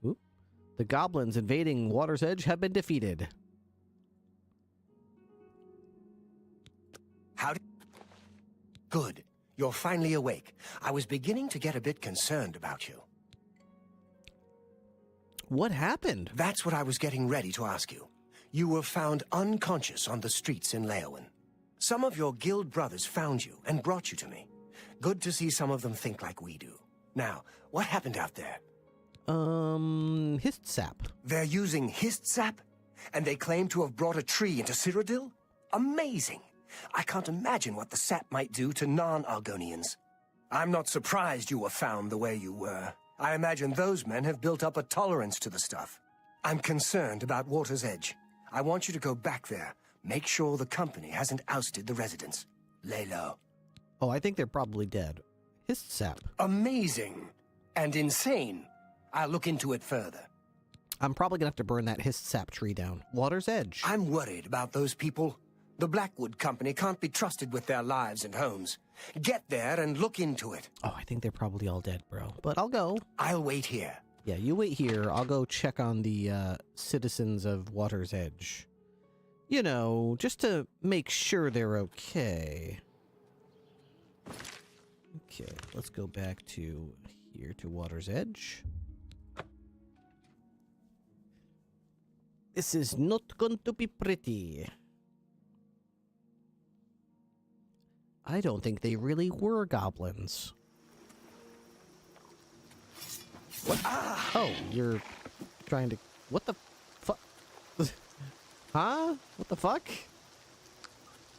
Oop. The goblins invading Water's Edge have been defeated. Howdy. Good. You're finally awake. I was beginning to get a bit concerned about you. What happened? That's what I was getting ready to ask you. You were found unconscious on the streets in Leowen. Some of your guild brothers found you and brought you to me. Good to see some of them think like we do. Now, what happened out there? Hist sap. They're using hist sap? And they claim to have brought a tree into Cyrodiil? Amazing! I can't imagine what the sap might do to non-Argonians. I'm not surprised you were found the way you were. I imagine those men have built up a tolerance to the stuff. I'm concerned about Water's Edge. I want you to go back there. Make sure the company hasn't ousted the residents. Lay low. Oh, I think they're probably dead. Hist sap. Amazing. And insane. I'll look into it further. I'm probably gonna have to burn that hist sap tree down. Water's Edge. I'm worried about those people. The Blackwood Company can't be trusted with their lives and homes. Get there and look into it. Oh, I think they're probably all dead, bro. But I'll go. I'll wait here. Yeah, you wait here. I'll go check on the citizens of Water's Edge. You know, just to make sure they're okay. Okay, let's go back to here to Water's Edge. This is not going to be pretty. I don't think they really were goblins. What? Ah! Oh, you're trying to... What the fuck? Huh? What the fuck?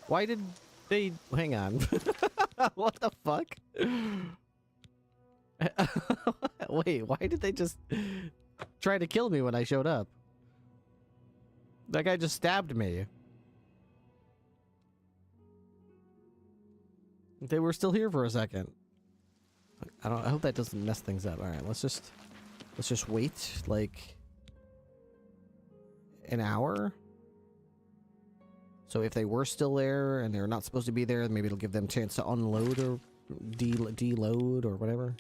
Why did they... Hang on. What the fuck? Wait, why did they just try to kill me when I showed up? That guy just stabbed me. They were still here for a second. I hope that doesn't mess things up. All right, let's just wait like an hour. So if they were still there and they're not supposed to be there, maybe it'll give them a chance to unload or deload or whatever.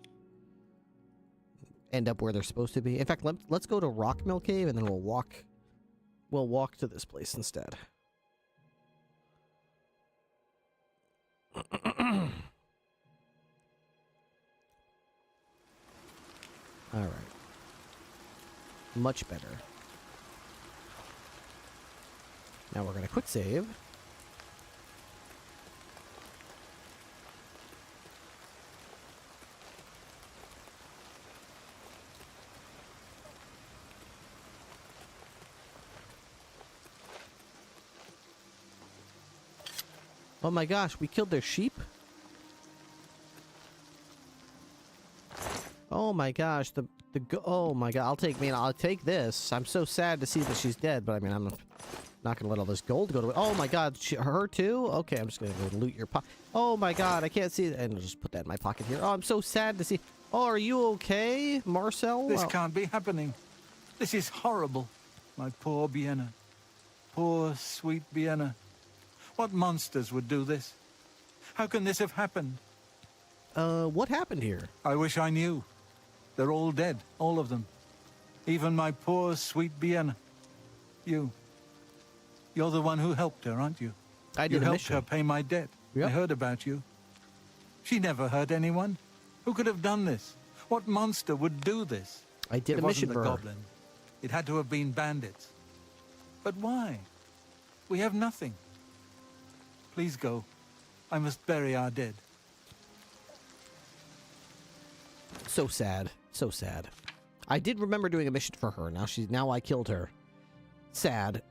End up where they're supposed to be. In fact, let's go to Rockmill Cave and then we'll walk to this place instead. All right. Much better. Now we're going to quick save. Oh my gosh, we killed their sheep? Oh my gosh, Oh my god, I'll take this. I'm so sad to see that she's dead, but I mean, I'm not gonna let all this gold go to... Oh my god, her too? Okay, I'm just gonna go loot your pocket. Oh my god, I can't see it. And I'll just put that in my pocket here. Oh, I'm so sad to see... Oh, are you okay, Marcel? This can't be happening. This is horrible. My poor Vienna. Poor, sweet Vienna. What monsters would do this? How can this have happened? What happened here? I wish I knew. They're all dead, all of them. Even my poor, sweet Vienna. You're the one who helped her, aren't you? I did. You helped her pay my debt. Yep. I heard about you. She never hurt anyone. Who could have done this? What monster would do this? I did it a mission wasn't for the her. goblin. It had to have been bandits. But why? We have nothing. Please go. I must bury our dead. So sad. So sad. I did remember doing a mission for her. Now I killed her. Sad.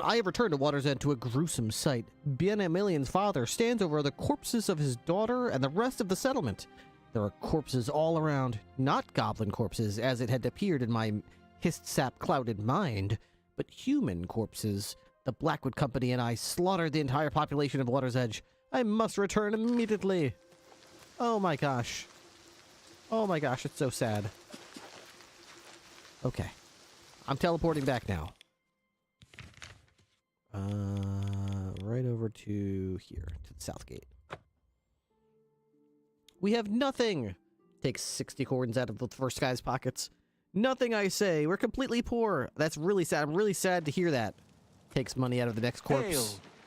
I have returned to Water's End to a gruesome sight. Bien Emilien's father stands over the corpses of his daughter and the rest of the settlement. There are corpses all around. Not goblin corpses, as it had appeared in my hist-sap-clouded mind, but human corpses. The Blackwood Company and I slaughtered the entire population of Water's Edge. I must return immediately. Oh my gosh. Oh my gosh, it's so sad. Okay. I'm teleporting back now. Right over to here, to the south gate. We have nothing! Takes 60 coins out of the first guy's pockets. Nothing, I say. We're completely poor. That's really sad. I'm really sad to hear that. Takes money out of the next corpse. Hail.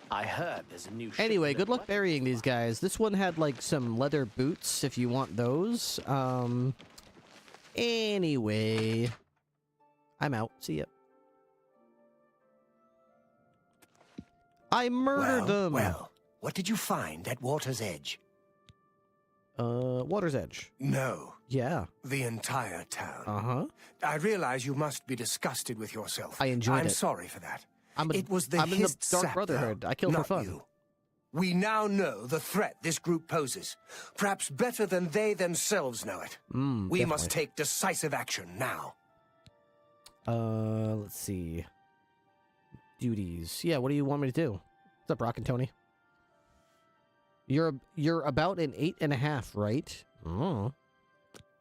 I heard there's a new Anyway, good luck burying these guys. This one had, like, some leather boots, if you want those. Anyway. I'm out. See ya. I murdered them! Well, what did you find at Water's Edge? Water's Edge. No. Yeah. The entire town. Uh-huh. I realize you must be disgusted with yourself. I enjoyed it. I'm sorry for that. I'm in the Dark Brotherhood. I kill for fun. You. We now know the threat this group poses. Perhaps better than they themselves know it. We must take decisive action now. Let's see. Duties. Yeah, what do you want me to do? What's up, Rock and Tony? You're about an 8.5, right? Oh.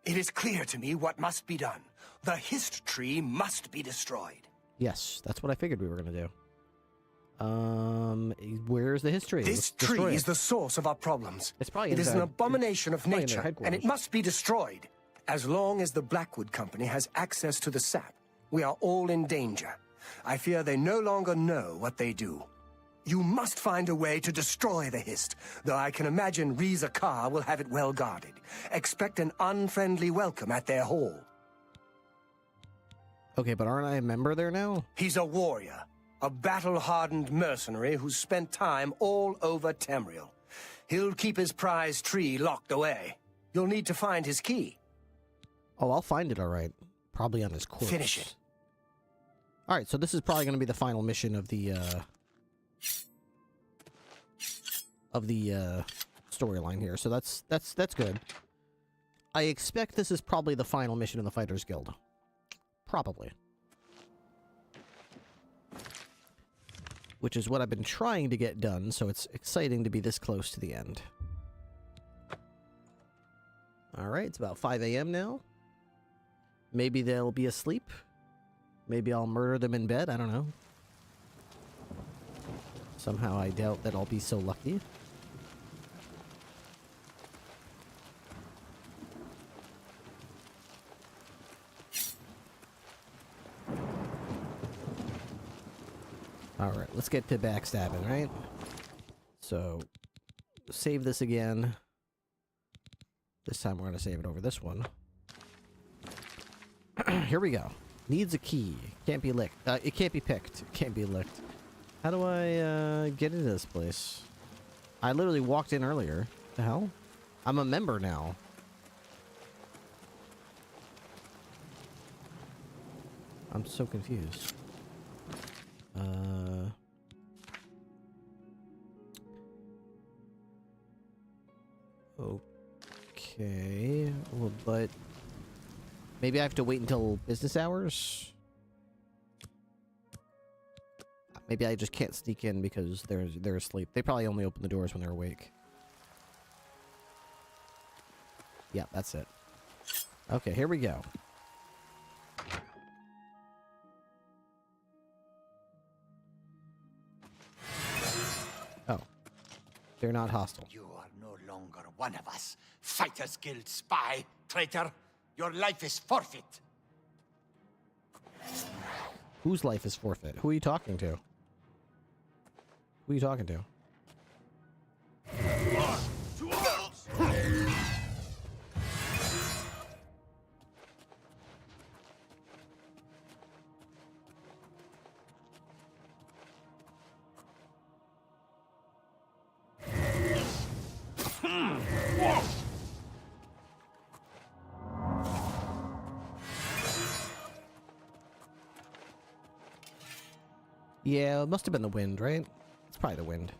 It is clear to me what must be done. The Hist tree must be destroyed. Yes, that's what I figured we were gonna do. Where's the history? This tree is the source of our problems. It's probably it is an abomination of nature, and it must be destroyed. As long as the Blackwood Company has access to the sap, we are all in danger. I fear they no longer know what they do. You must find a way to destroy the Hist, though I can imagine Reza Kar will have it well guarded. Expect an unfriendly welcome at their hall. Okay, but aren't I a member there now? He's a warrior, a battle-hardened mercenary who's spent time all over Tamriel. He'll keep his prized tree locked away. You'll need to find his key. Oh, I'll find it, all right. Probably on his corpse. Finish it. All right, so this is probably going to be the final mission of the storyline here. So that's good. I expect this is probably the final mission in the Fighters Guild. Probably. Which is what I've been trying to get done, so it's exciting to be this close to the end. Alright, it's about 5 a.m. now. Maybe they'll be asleep. Maybe I'll murder them in bed, I don't know. Somehow I doubt that I'll be so lucky. Alright, let's get to backstabbing, right? So, save this again. This time we're going to save it over this one. Here we go. Needs a key. Can't be licked. It can't be picked. Can't be licked. How do I get into this place? I literally walked in earlier. The hell? I'm a member now. I'm so confused. Okay. Well, but Maybe I have to wait until business hours? Maybe I just can't sneak in because they're asleep. They probably only open the doors when they're awake. Yeah, that's it. Okay, here we go. Oh. They're not hostile. You are no longer one of us. Fighters Guild spy, traitor. Your life is forfeit. Whose life is forfeit? Who are you talking to? Who are you talking to? Yeah, it must have been the wind, right? It's probably the wind.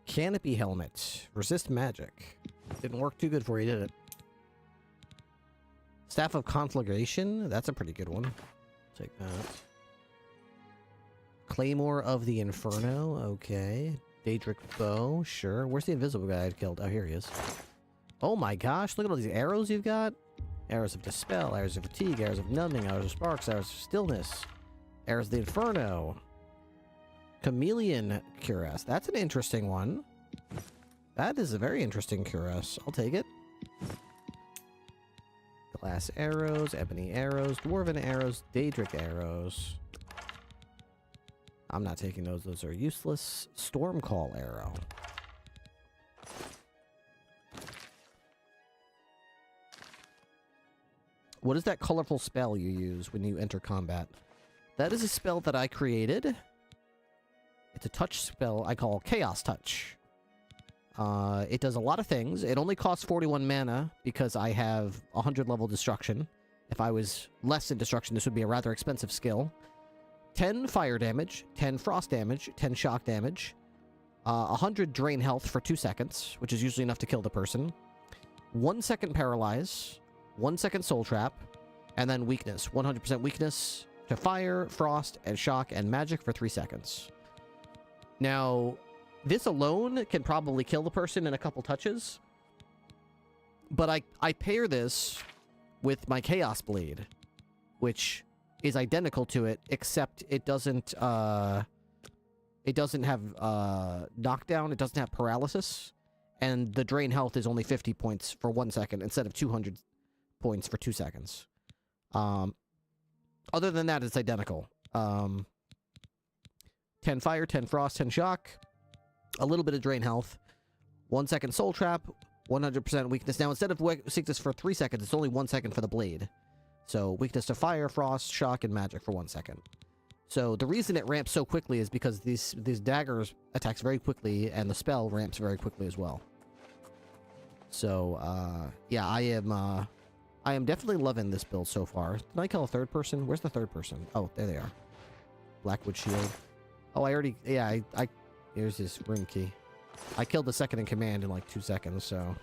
Canopy helmet. Resist magic. Didn't work too good for you, did it? Staff of Conflagration. That's a pretty good one. Take that. Claymore of the Inferno. Okay. Daedric Bow. Sure. Where's the invisible guy I killed? Oh, here he is. Oh my gosh. Look at all these arrows you've got. Arrows of Dispel. Arrows of Fatigue. Arrows of Numbing. Arrows of Sparks. Arrows of Stillness. Arrows of the Inferno. Chameleon Cuirass. That's an interesting one. That is a very interesting cuirass. I'll take it. Glass arrows, ebony arrows, dwarven arrows, daedric arrows. I'm not taking those. Those are useless. Stormcall arrow. What is that colorful spell you use when you enter combat? That is a spell that I created. It's a touch spell I call Chaos Touch. It does a lot of things. It only costs 41 mana because I have 100 level destruction. If I was less in destruction, this would be a rather expensive skill. 10 fire damage, 10 frost damage, 10 shock damage, 100 drain health for 2 seconds, which is usually enough to kill the person. 1 second paralyze, 1 second soul trap, and then weakness. 100% weakness to fire, frost, and shock and magic for 3 seconds. Now, this alone can probably kill the person in a couple touches. But I pair this with my Chaos Blade, which is identical to it, except it doesn't have knockdown, it doesn't have paralysis, and the drain health is only 50 points for 1 second instead of 200 points for 2 seconds. Other than that, it's identical. 10 fire, 10 frost, 10 shock, a little bit of drain health, 1 second soul trap, 100% weakness. Now, instead of weakness for 3 seconds, it's only 1 second for the blade. So, weakness to fire, frost, shock, and magic for 1 second. So, the reason it ramps so quickly is because these daggers attacks very quickly, and the spell ramps very quickly as well. So, yeah, I am definitely loving this build so far. Did I kill a third person? Where's the third person? Oh, there they are. Blackwood Shield. Oh, I already... Yeah, here's his room key. I killed the second in command in like 2 seconds, so...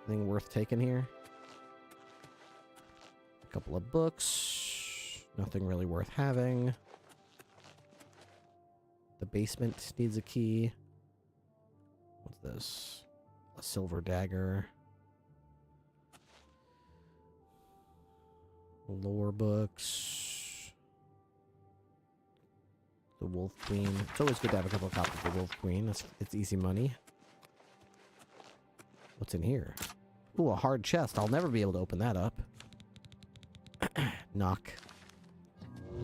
Anything worth taking here? A couple of books. Nothing really worth having. The basement needs a key. What's this? A silver dagger. Lore books. The Wolf Queen. It's always good to have a couple of copies of the Wolf Queen. It's easy money. What's in here? Ooh, a hard chest. I'll never be able to open that up. Knock.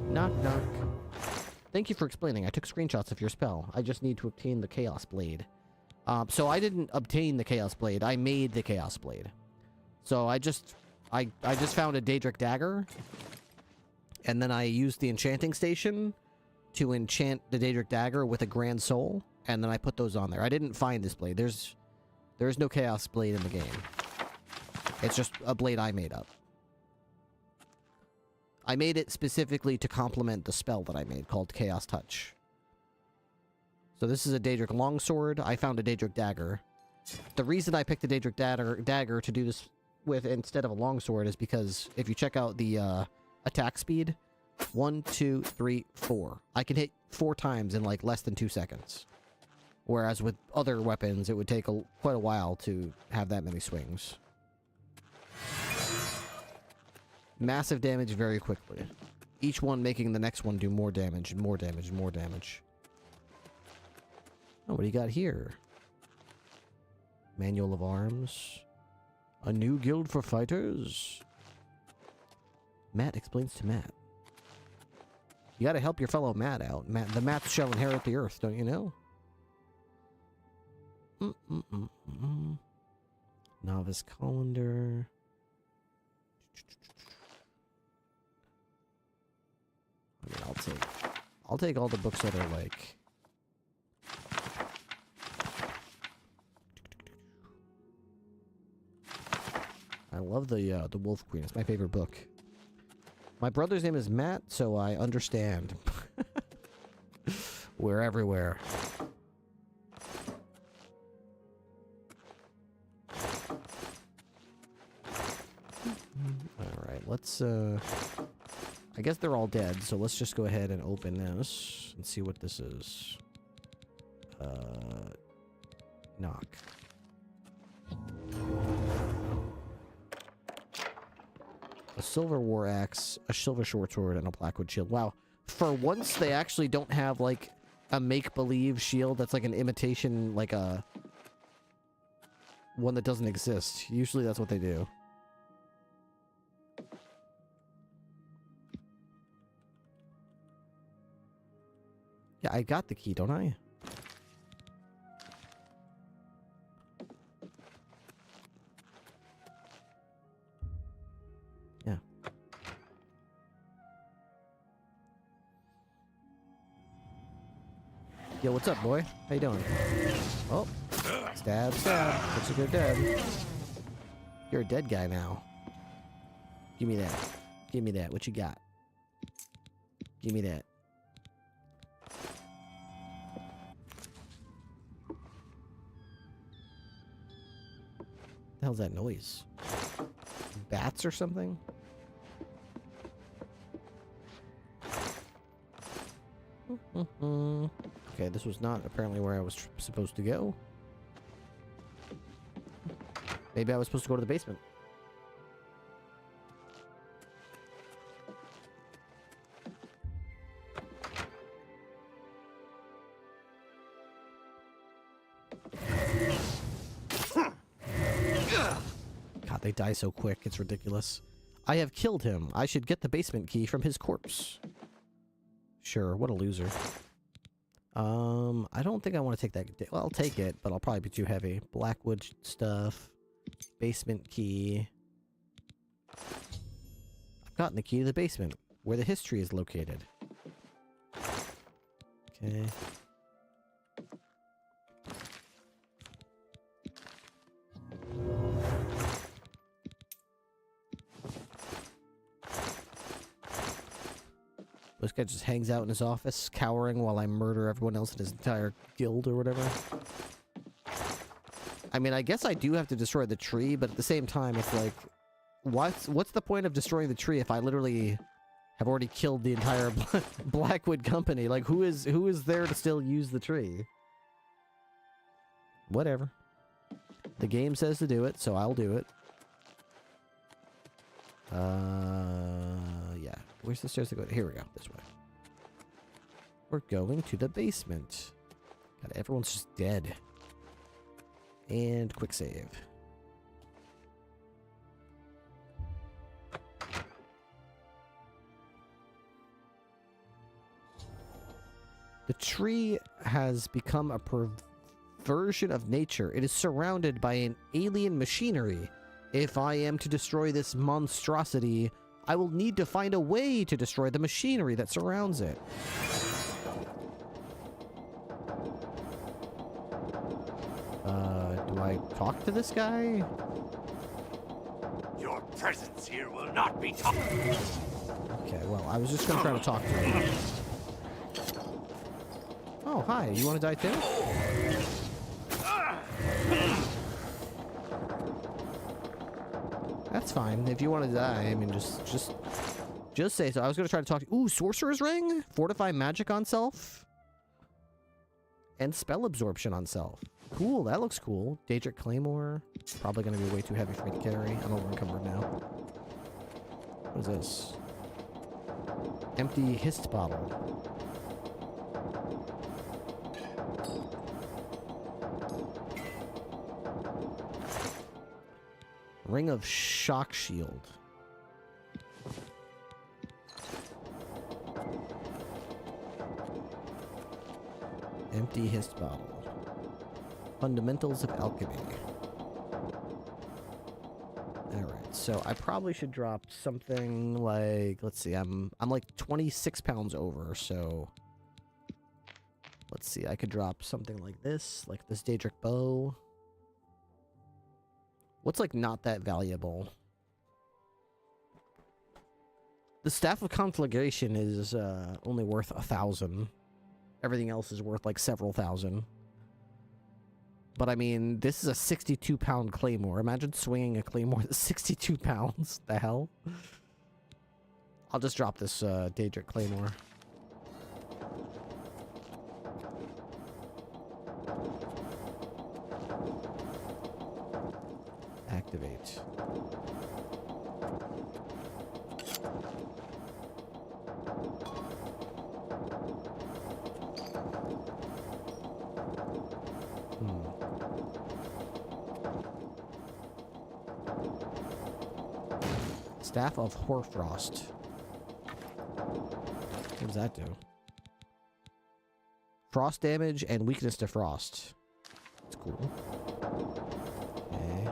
Knock, knock. Thank you for explaining. I took screenshots of your spell. I just need to obtain the Chaos Blade. So I didn't obtain the Chaos Blade. I made the Chaos Blade. So I just found a Daedric Dagger. And then I used the enchanting station to enchant the Daedric Dagger with a Grand Soul. And then I put those on there. I didn't find this blade. There's no Chaos Blade in the game. It's just a blade I made up. I made it specifically to complement the spell that I made called Chaos Touch. So this is a Daedric Longsword. I found a Daedric Dagger. The reason I picked a Daedric dagger to do this with instead of a longsword is because if you check out the attack speed, 1, 2, 3, 4. I can hit 4 times in like less than 2 seconds. Whereas with other weapons, it would take quite a while to have that many swings. Massive damage very quickly. Each one making the next one do more damage and more damage and more damage. Oh, what do you got here? Manual of Arms. A new guild for fighters? Matt explains to Matt. You gotta help your fellow Matt out. The Matts shall inherit the earth, don't you know? Novice Colander. I mean, I'll take all the books that are like... I love the Wolf Queen. It's my favorite book. My brother's name is Matt, so I understand. We're everywhere. Alright, let's, I guess they're all dead, so let's just go ahead and open this and see what this is. Knock. A silver war axe, a silver short sword, and a blackwood shield. Wow. For once, they actually don't have, like, a make-believe shield that's like an imitation, like a... one that doesn't exist. Usually that's what they do. Yeah, I got the key, don't I? Yeah. Yo, what's up, boy? How you doing? Oh. Stab, stab. Looks like you're dead. You're a dead guy now. Give me that. Give me that. What you got? Give me that. What the hell's that noise? Bats or something? Okay, this was not apparently where I was supposed to go. Maybe I was supposed to go to the basement. God, they die so quick. It's ridiculous. I have killed him. I should get the basement key from his corpse. Sure, what a loser. I don't think I want to take that. Well, I'll take it, but I'll probably be too heavy. Blackwood stuff. Basement key. I've gotten the key to the basement, where the history is located. Okay. This guy just hangs out in his office, cowering while I murder everyone else in his entire guild or whatever. I mean, I guess I do have to destroy the tree, but at the same time, it's like, what's the point of destroying the tree if I literally have already killed the entire Blackwood company? Like, who is there to still use the tree? Whatever. The game says to do it, so I'll do it. Yeah. Where's the stairs to go? Here we go. This way. We're going to the basement. God, everyone's just dead. And quick save. The tree has become a perversion of nature. It is surrounded by an alien machinery. If I am to destroy this monstrosity, I will need to find a way to destroy the machinery that surrounds it. Do I talk to this guy? Your presence here will not be tolerated. Okay, well, I was just gonna try to talk to him. Oh, hi. You want to die too? That's fine. If you want to die, I mean, just say so. I was gonna try to talk to you. Ooh, Sorcerer's Ring? Fortify magic on self? And spell absorption on self. Cool, that looks cool. Daedric Claymore. Probably gonna be way too heavy for me to carry. I'm over encumbered now. What is this? Empty Hist bottle. Ring of Shock Shield. Empty Hist bottle. Fundamentals of Alchemy. Alright, so I probably should drop something like, let's see, I'm like 26 pounds over, so let's see, I could drop something like this Daedric bow. What's like not that valuable? The Staff of Conflagration is only worth 1,000. Everything else is worth like several thousand. But I mean, this is a 62-pound claymore. Imagine swinging a claymore that's 62 pounds. The hell? I'll just drop this Daedric claymore. Activate. Staff of Hoarfrost. What does that do? Frost damage and weakness to frost. That's cool. Okay.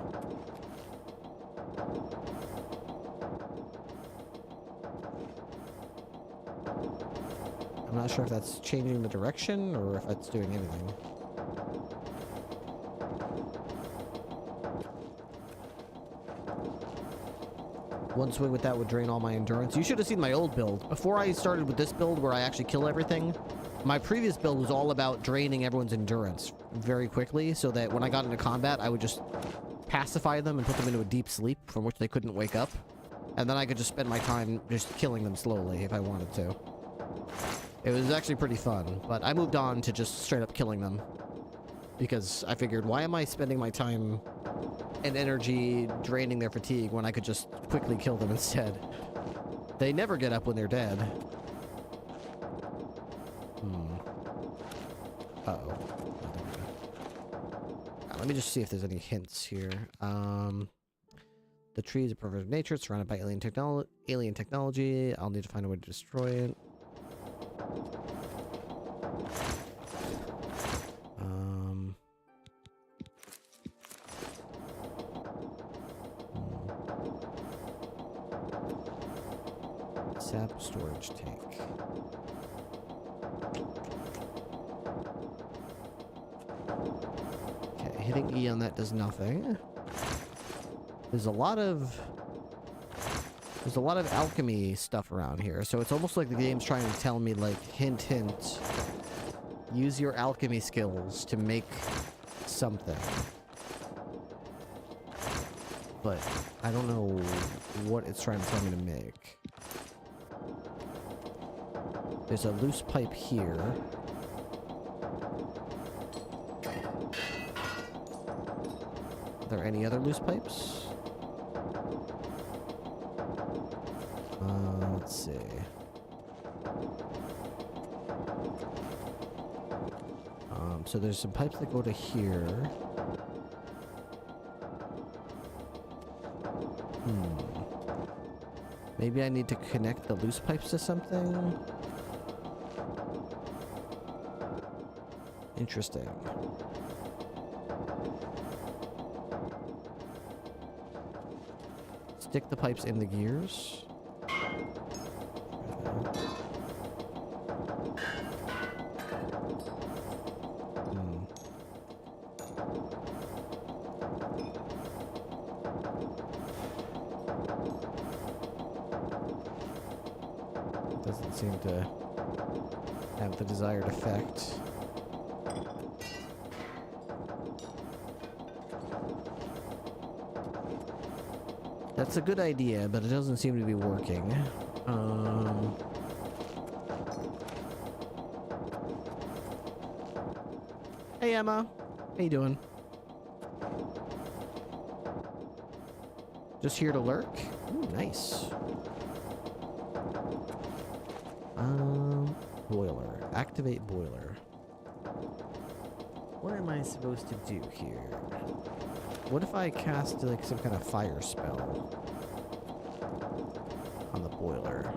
I'm not sure if that's changing the direction or if that's doing anything. One swing with that would drain all my endurance. You should have seen my old build. Before I started with this build where I actually kill everything, my previous build was all about draining everyone's endurance very quickly so that when I got into combat, I would just pacify them and put them into a deep sleep from which they couldn't wake up. And then I could just spend my time just killing them slowly if I wanted to. It was actually pretty fun, but I moved on to just straight up killing them. Because I figured, why am I spending my time and energy draining their fatigue when I could just quickly kill them instead? They never get up when they're dead. Uh-oh. Let me just see if there's any hints here. The tree is a perverted nature. It's surrounded by alien technology. I'll need to find a way to destroy it. Sap storage tank. Okay, hitting E on that does nothing. There's a lot of alchemy stuff around here, so it's almost like the game's trying to tell me, like, hint, hint. Use your alchemy skills to make something. But I don't know what it's trying to tell me to make. There's a loose pipe here. Are there any other loose pipes? Let's see. So there's some pipes that go to here. Maybe I need to connect the loose pipes to something? Interesting. Stick the pipes in the gears. seem to have the desired effect. That's a good idea, but it doesn't seem to be working. Hey, Emma. How you doing? Just here to lurk? Ooh, nice. Boiler. Activate boiler. What am I supposed to do here? What if I cast, like, some kind of fire spell on the boiler?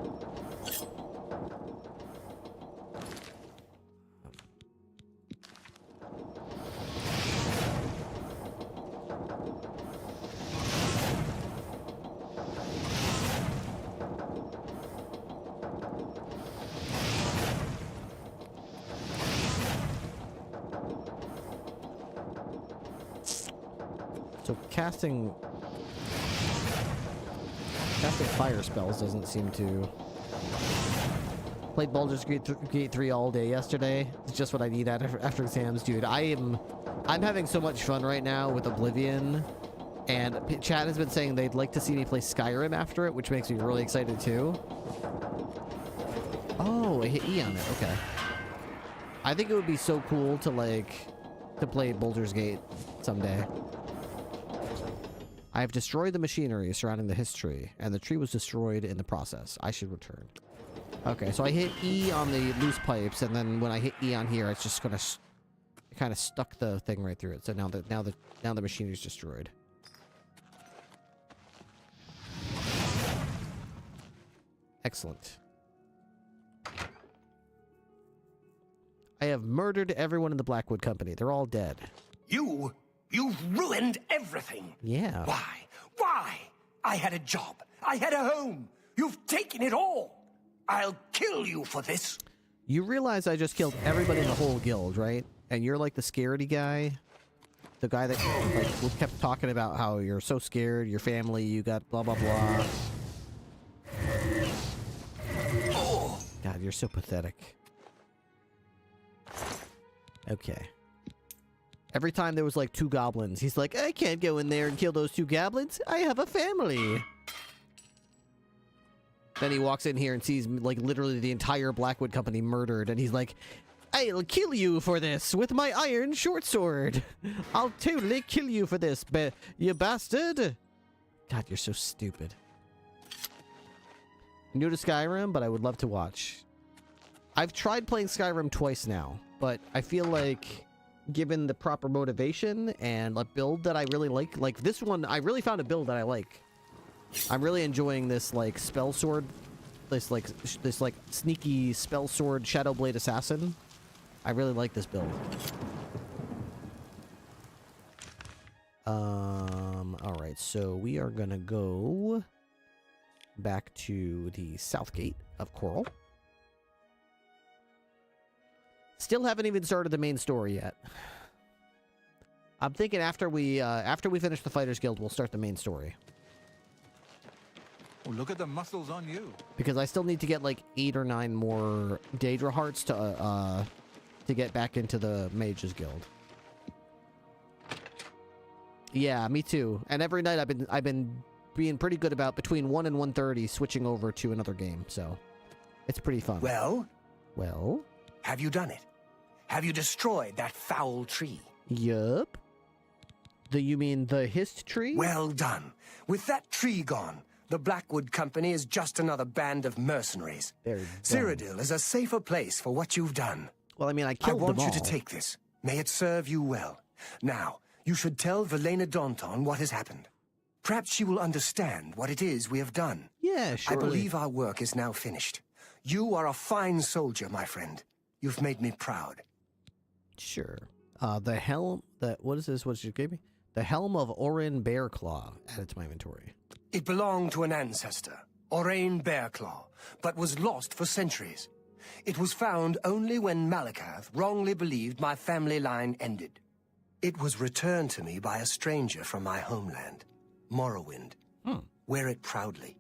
So casting fire spells doesn't seem to... Played Baldur's Gate 3 all day yesterday. It's just what I need after exams, dude. I'm having so much fun right now with Oblivion, and chat has been saying they'd like to see me play Skyrim after it, which makes me really excited too. Oh, I hit E on it. Okay. I think it would be so cool to play Baldur's Gate someday. I have destroyed the machinery surrounding the history, and the tree was destroyed in the process. I should return. Okay, so I hit E on the loose pipes, and then when I hit E on here, it's just gonna kind of stuck the thing right through it. So now the machinery is destroyed. Excellent. I have murdered everyone in the Blackwood Company. They're all dead. You've ruined everything. Yeah. Why? I had a job. I had a home. You've taken it all. I'll kill you for this. You realize I just killed everybody in the whole guild, right? And you're like the scaredy guy? The guy that like kept talking about how you're so scared, your family, you got blah, blah, blah. God, you're so pathetic. Okay. Every time there was like 2 goblins, he's like, I can't go in there and kill those 2 goblins. I have a family. Then he walks in here and sees like literally the entire Blackwood Company murdered, and he's like, I'll kill you for this with my iron short sword. I'll totally kill you for this, you bastard. God, you're so stupid. I'm new to Skyrim, but I would love to watch. I've tried playing Skyrim twice now, but I feel like given the proper motivation and a build that I really like this one, I really found a build that I like. I'm really enjoying this like spell sword, this sneaky spell sword Shadowblade Assassin. I really like this build. All right, so we are gonna go back to the south gate of Coral. Still haven't even started the main story yet. I'm thinking after we finish the Fighters Guild, we'll start the main story. Oh, look at the muscles on you. Because I still need to get like 8 or 9 more Daedra hearts to get back into the Mages Guild. Yeah, me too. And every night I've been being pretty good about between 1 and 1:30 switching over to another game, so it's pretty fun. Well? Have you done it? Have you destroyed that foul tree? Yup. You mean the hist tree? Well done. With that tree gone, the Blackwood Company is just another band of mercenaries. Cyrodiil is a safer place for what you've done. Well, I mean, I killed them all. I want you to take this. May it serve you well. Now, you should tell Velena Daunton what has happened. Perhaps she will understand what it is we have done. Yeah, sure. I believe our work is now finished. You are a fine soldier, my friend. You've made me proud. Sure. The helm... what is this? What you gave me? The helm of Orin Bearclaw. Added to my inventory. It belonged to an ancestor, Orain Bearclaw, but was lost for centuries. It was found only when Malakath wrongly believed my family line ended. It was returned to me by a stranger from my homeland, Morrowind. Wear it proudly.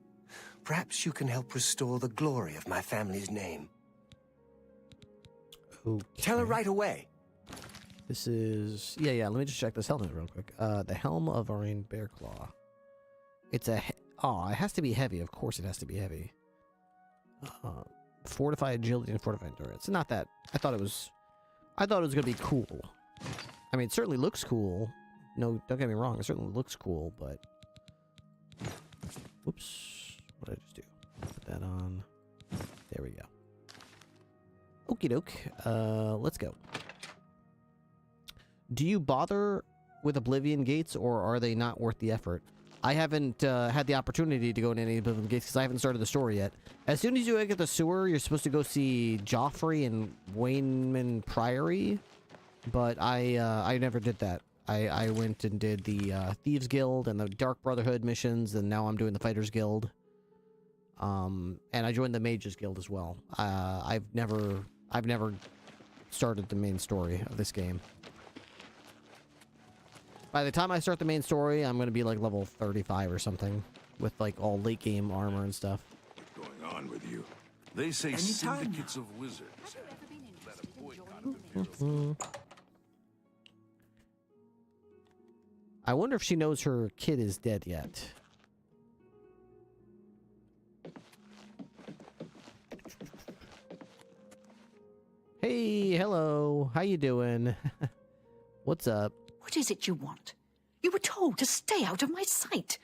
Perhaps you can help restore the glory of my family's name. Okay. Tell her right away. This is... Yeah, let me just check this helmet real quick. The Helm of Orion Bearclaw. It's a... it has to be heavy. Of course it has to be heavy. Fortified agility and fortified endurance. Not that... I thought it was going to be cool. I mean, it certainly looks cool. No, don't get me wrong. It certainly looks cool, but... Whoops. What did I just do? Put that on. There we go. Okie doke. Let's go. Do you bother with Oblivion gates, or are they not worth the effort? I haven't had the opportunity to go into any Oblivion gates because I haven't started the story yet. As soon as you exit the sewer, you're supposed to go see Joffrey and Wayneman Priory, but I never did that. I went and did the Thieves Guild and the Dark Brotherhood missions, and now I'm doing the Fighters Guild. And I joined the Mages Guild as well. I've never started the main story of this game. By the time I start the main story, I'm going to be like level 35 or something, with like all late game armor and stuff. What's going on with you? They say syndicates of wizards. I wonder if she knows her kid is dead yet. Hey, hello. How you doing? What's up? What is it you want? You were told to stay out of my sight.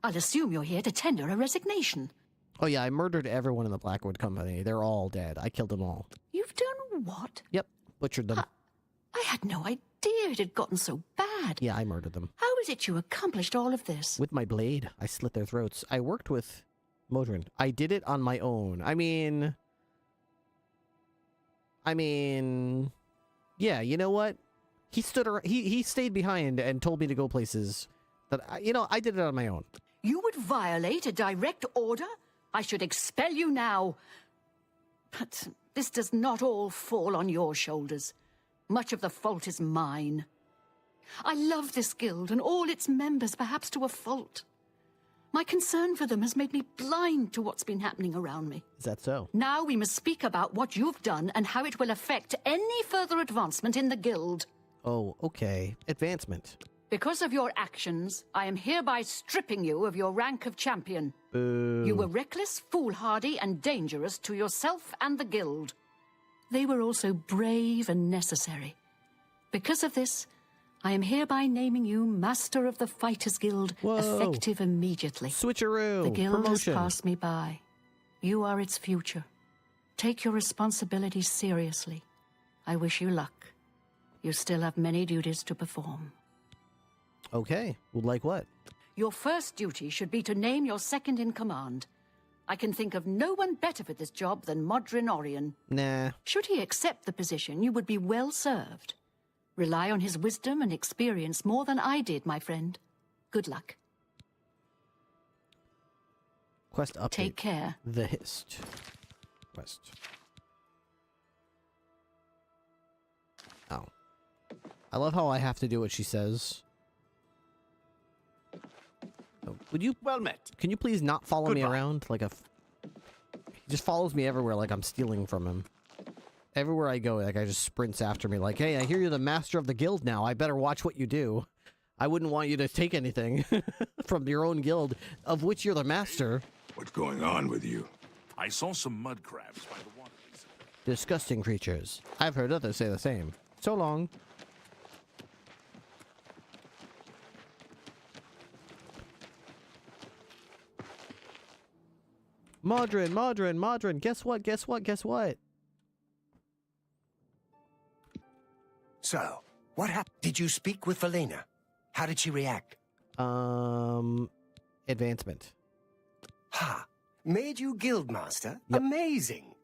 I'll assume you're here to tender a resignation. Oh yeah, I murdered everyone in the Blackwood Company. They're all dead. I killed them all. You've done what? Yep, butchered them. I had no idea it had gotten so bad. Yeah, I murdered them. How is it you accomplished all of this? With my blade. I slit their throats. I worked with Modron. I did it on my own. I mean, yeah, you know what? He stood around, he stayed behind and told me to go places that, I did it on my own. You would violate a direct order? I should expel you now. But this does not all fall on your shoulders. Much of the fault is mine. I love this guild and all its members, perhaps to a fault. My concern for them has made me blind to what's been happening around me. Is that so? Now we must speak about what you've done and how it will affect any further advancement in the guild. Oh, okay. Advancement. Because of your actions, I am hereby stripping you of your rank of champion. Boo. You were reckless, foolhardy, and dangerous to yourself and the guild. They were also brave and necessary. Because of this, I am hereby naming you Master of the Fighters Guild, effective immediately. Switcheroo. The guild Promotion. has passed me by. You are its future. Take your responsibilities seriously. I wish you luck. You still have many duties to perform. Okay. Well, like what? Your first duty should be to name your second in command. I can think of no one better for this job than Modron Orion. Nah. Should he accept the position, you would be well served. Rely on his wisdom and experience more than I did, my friend. Good luck. Quest update. Take care. The Hist. Quest. Oh. I love how I have to do what she says. Oh, would you... Well met. Can you please not follow me around like a... He just follows me everywhere like I'm stealing from him. Everywhere I go, that guy just sprints after me like, hey, I hear you're the master of the guild now. I better watch what you do. I wouldn't want you to take anything from your own guild, of which you're the master. What's going on with you? I saw some mud crabs by the water. Disgusting creatures. I've heard others say the same. So long. Modron, guess what? So, what happened? Did you speak with Valena? How did she react? Advancement. Ha! Made you guildmaster? Yep. Amazing!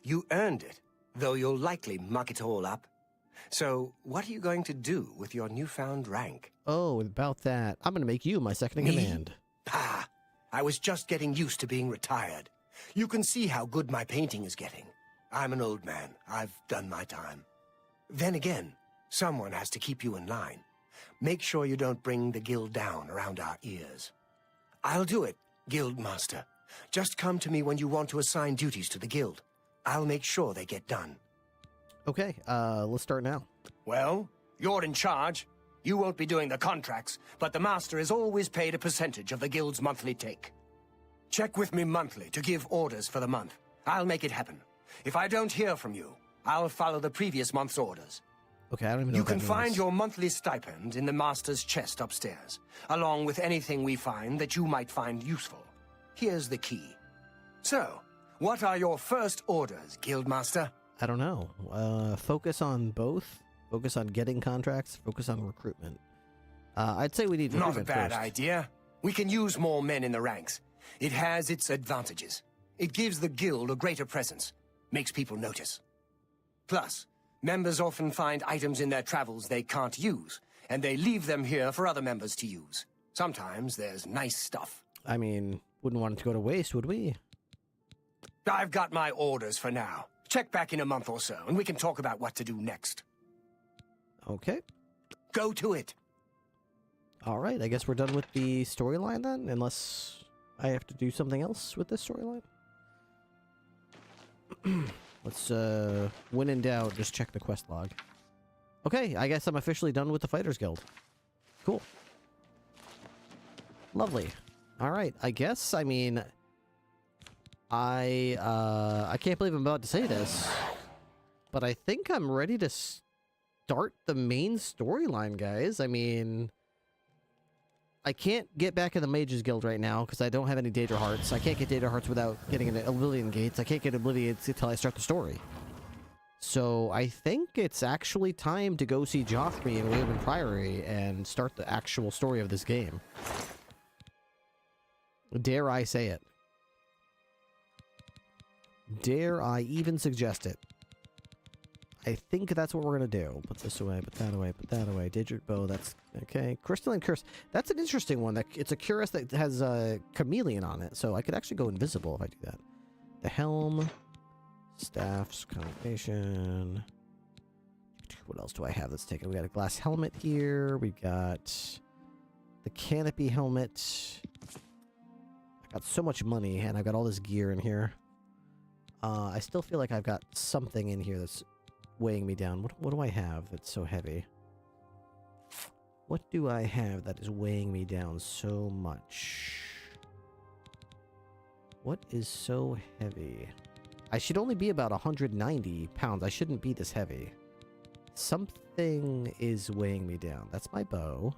You earned it, though you'll likely muck it all up. So, what are you going to do with your newfound rank? Oh, about that. I'm going to make you my second in command. Ah, I was just getting used to being retired. You can see how good my painting is getting. I'm an old man. I've done my time. Then again, someone has to keep you in line. Make sure you don't bring the guild down around our ears. I'll do it, Guildmaster. Just come to me when you want to assign duties to the guild. I'll make sure they get done. Okay, let's start now. Well, you're in charge. You won't be doing the contracts, but the master is always paid a percentage of the guild's monthly take. Check with me monthly to give orders for the month. I'll make it happen. If I don't hear from you, I'll follow the previous month's orders. Okay, I don't even know You what that can find means. your monthly stipend in the master's chest upstairs, along with anything we find that you might find useful. Here's the key. So, what are your first orders, Guildmaster? I don't know. Focus on both. Focus on getting contracts. Focus on recruitment. I'd say we need recruitment Not a bad first. idea. We can use more men in the ranks. It has its advantages. It gives the guild a greater presence. Makes people notice. Plus, members often find items in their travels they can't use, and they leave them here for other members to use. Sometimes there's nice stuff. I mean, wouldn't want it to go to waste, would we? I've got my orders for now. Check back in a month or so, and we can talk about what to do next. Okay. Go to it. All right, I guess we're done with the storyline then, unless I have to do something else with this storyline. Let's, when in doubt, just check the quest log. Okay, I guess I'm officially done with the Fighters Guild. Cool. Lovely. All right, I guess, I mean, I can't believe I'm about to say this, but I think I'm ready to start the main storyline, guys. I mean, I can't get back in the Mages Guild right now because I don't have any Daedra Hearts. I can't get Daedra Hearts without getting into Oblivion Gates. I can't get Oblivion Gates until I start the story. So I think it's actually time to go see Joffrey in Waven Priory and start the actual story of this game. Dare I say it? Dare I even suggest it? I think that's what we're going to do. Put this away, put that away, put that away. Digit Bow, that's... Okay. Crystalline Curse. That's an interesting one. It's a cuirass that has a chameleon on it, so I could actually go invisible if I do that. The Helm. Staffs. Combination. What else do I have that's taken? We got a glass helmet here. We've got the canopy helmet. I got so much money, and I've got all this gear in here. I still feel like I've got something in here that's weighing me down. What do I have that's so heavy? What do I have that is weighing me down so much? What is so heavy? I should only be about 190 pounds. I shouldn't be this heavy. Something is weighing me down. That's my bow.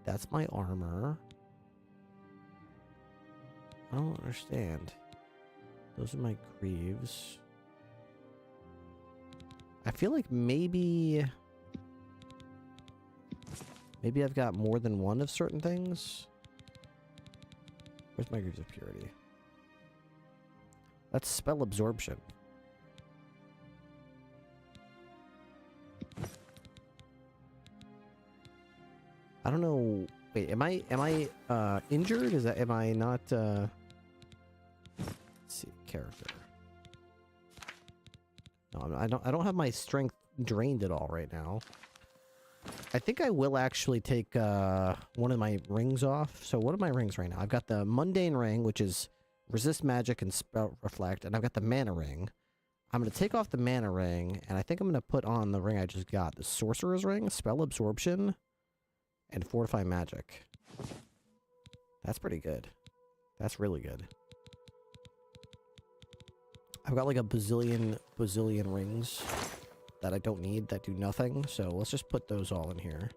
That's my armor. I don't understand. Those are my greaves. I feel like maybe I've got more than one of certain things. Where's my Greaves of Purity? That's spell absorption. I don't know. Wait, am I injured? Am I not let's see, character. No, I don't have my strength drained at all right now. I think I will actually take one of my rings off. So what are my rings right now? I've got the mundane ring, which is resist magic and spell reflect, and I've got the mana ring. I'm going to take off the mana ring, and I think I'm going to put on the ring I just got, the sorcerer's ring, spell absorption, and fortify magic. That's pretty good. That's really good. I've got like a bazillion rings that I don't need, that do nothing, so let's just put those all in here.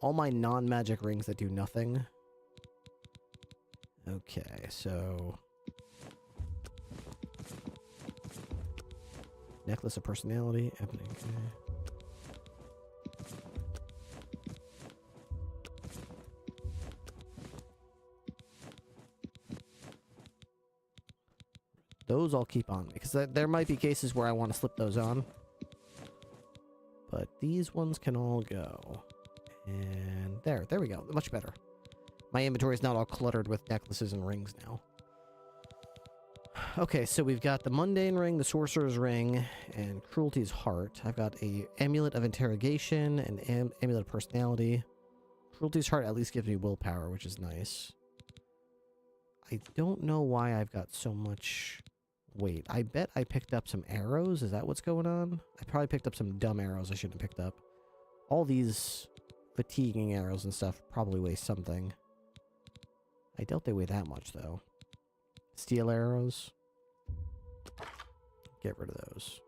All my non-magic rings that do nothing. Okay, so... Necklace of Personality, Ebony, okay. Those I'll keep on, because there might be cases where I want to slip those on. But these ones can all go. And there we go. Much better. My inventory is not all cluttered with necklaces and rings now. Okay, so we've got the mundane ring, the sorcerer's ring, and cruelty's heart. I've got a amulet of interrogation and amulet of personality. Cruelty's heart at least gives me willpower, which is nice. I don't know why I've got so much... Wait, I bet I picked up some arrows? Is that what's going on? I probably picked up some dumb arrows I shouldn't have picked up. All these fatiguing arrows and stuff probably weigh something. I doubt they weigh that much, though. Steel arrows. Get rid of those.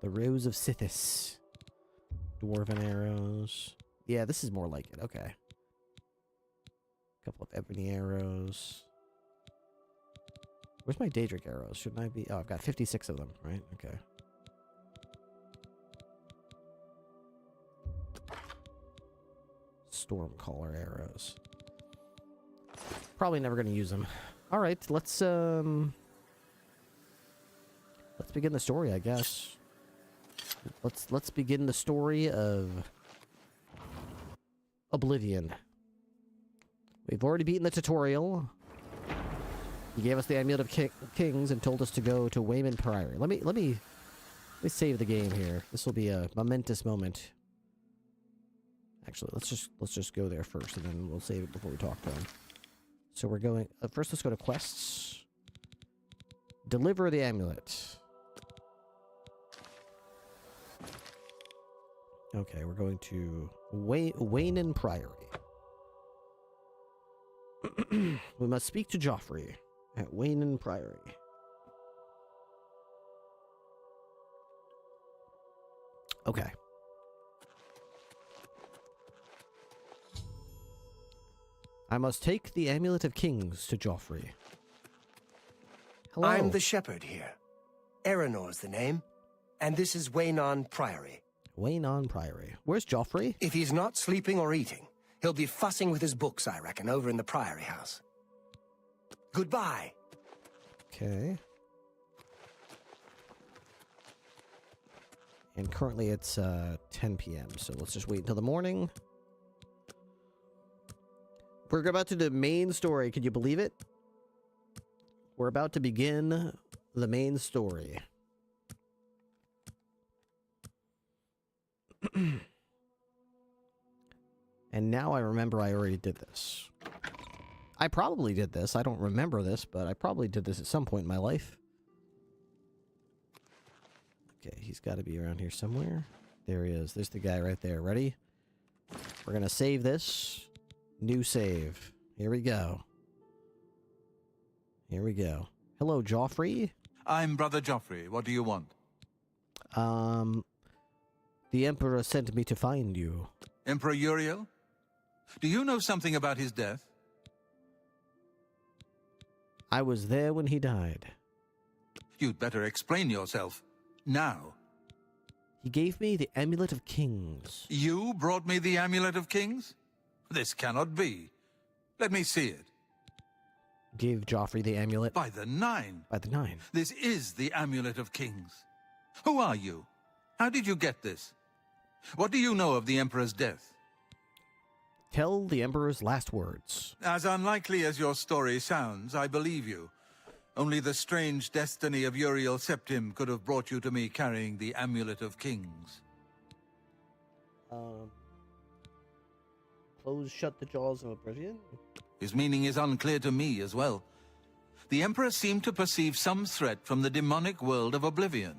The Rose of Sithis. Dwarven arrows. Yeah, this is more like it. Okay. Couple of ebony arrows. Where's my Daedric arrows? Shouldn't I be... Oh, I've got 56 of them, right? Okay. Stormcaller arrows. Probably never going to use them. All right, let's begin the story, I guess. Let's begin the story of Oblivion. We've already beaten the tutorial. He gave us the Amulet of Kings and told us to go to Wayman Priory. Let me save the game here. This will be a momentous moment. Actually, let's just go there first, and then we'll save it before we talk to him. So we're going... first, let's go to quests. Deliver the amulet. Okay, we're going to Waynan Priory. We must speak to Joffrey at Waynan Priory. Okay. I must take the Amulet of Kings to Joffrey. Hello. I'm the shepherd here. Eranor's the name. And this is Waynan Priory. Waynan Priory. Where's Joffrey? If he's not sleeping or eating, he'll be fussing with his books, I reckon, over in the Priory house. Goodbye. Okay. And currently it's 10 p.m., so let's just wait until the morning. We're about to do the main story. Can you believe it? We're about to begin the main story. And now I remember I already did this. I probably did this. I don't remember this, but I probably did this at some point in my life. Okay, he's got to be around here somewhere. There he is. There's the guy right there. Ready? We're going to save this. New save. Here we go. Here we go. Hello, Joffrey. I'm Brother Joffrey. What do you want? The Emperor sent me to find you. Emperor Uriel? Do you know something about his death? I was there when he died. You'd better explain yourself. Now. He gave me the Amulet of Kings. You brought me the Amulet of Kings? This cannot be. Let me see it. Gave Joffrey the amulet. By the Nine. By the Nine. This is the Amulet of Kings. Who are you? How did you get this? What do you know of the Emperor's death? Tell the Emperor's last words. As unlikely as your story sounds, I believe you. Only the strange destiny of Uriel Septim could have brought you to me carrying the Amulet of Kings. Close shut the jaws of Oblivion? His meaning is unclear to me as well. The Emperor seemed to perceive some threat from the demonic world of Oblivion.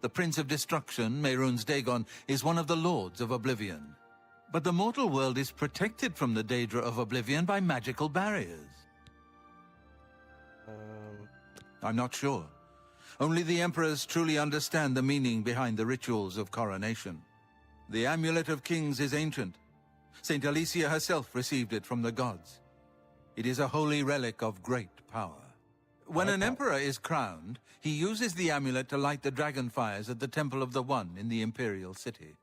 The Prince of Destruction, Mehrunes Dagon, is one of the Lords of Oblivion. But the mortal world is protected from the Daedra of Oblivion by magical barriers. I'm not sure. Only the Emperors truly understand the meaning behind the rituals of coronation. The Amulet of Kings is ancient. Saint Alicia herself received it from the gods. It is a holy relic of great power. When an emperor is crowned, he uses the amulet to light the dragon fires at the Temple of the One in the Imperial City.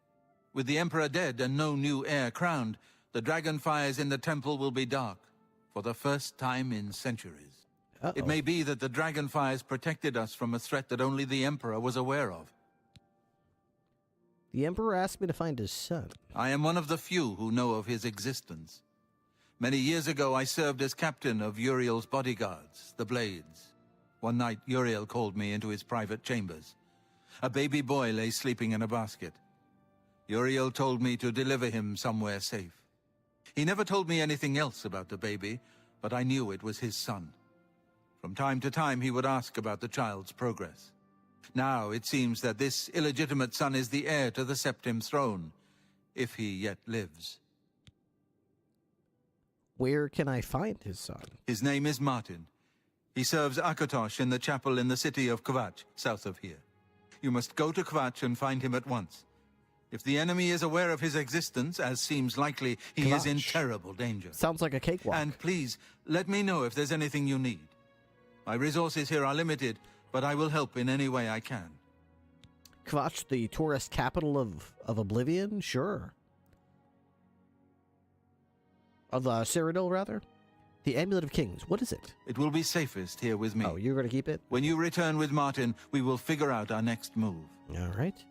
With the emperor dead and no new heir crowned, the dragon fires in the temple will be dark, for the first time in centuries. It may be that the dragon fires protected us from a threat that only the emperor was aware of. The Emperor asked me to find his son. I am one of the few who know of his existence. Many years ago, I served as captain of Uriel's bodyguards, the Blades. One night, Uriel called me into his private chambers. A baby boy lay sleeping in a basket. Uriel told me to deliver him somewhere safe. He never told me anything else about the baby, but I knew it was his son. From time to time, he would ask about the child's progress. Now it seems that this illegitimate son is the heir to the Septim throne, if he yet lives. Where can I find his son? His name is Martin. He serves Akatosh in the chapel in the city of Kvatch, south of here. You must go to Kvatch and find him at once. If the enemy is aware of his existence, as seems likely, he is in terrible danger. Sounds like a cakewalk. And please, let me know if there's anything you need. My resources here are limited, but I will help in any way I can. Kvatch, the tourist capital of Oblivion? Sure. Of Cyrodiil, rather? The Amulet of Kings, what is it? It will be safest here with me. Oh, you're going to keep it? When you return with Martin, we will figure out our next move. All right.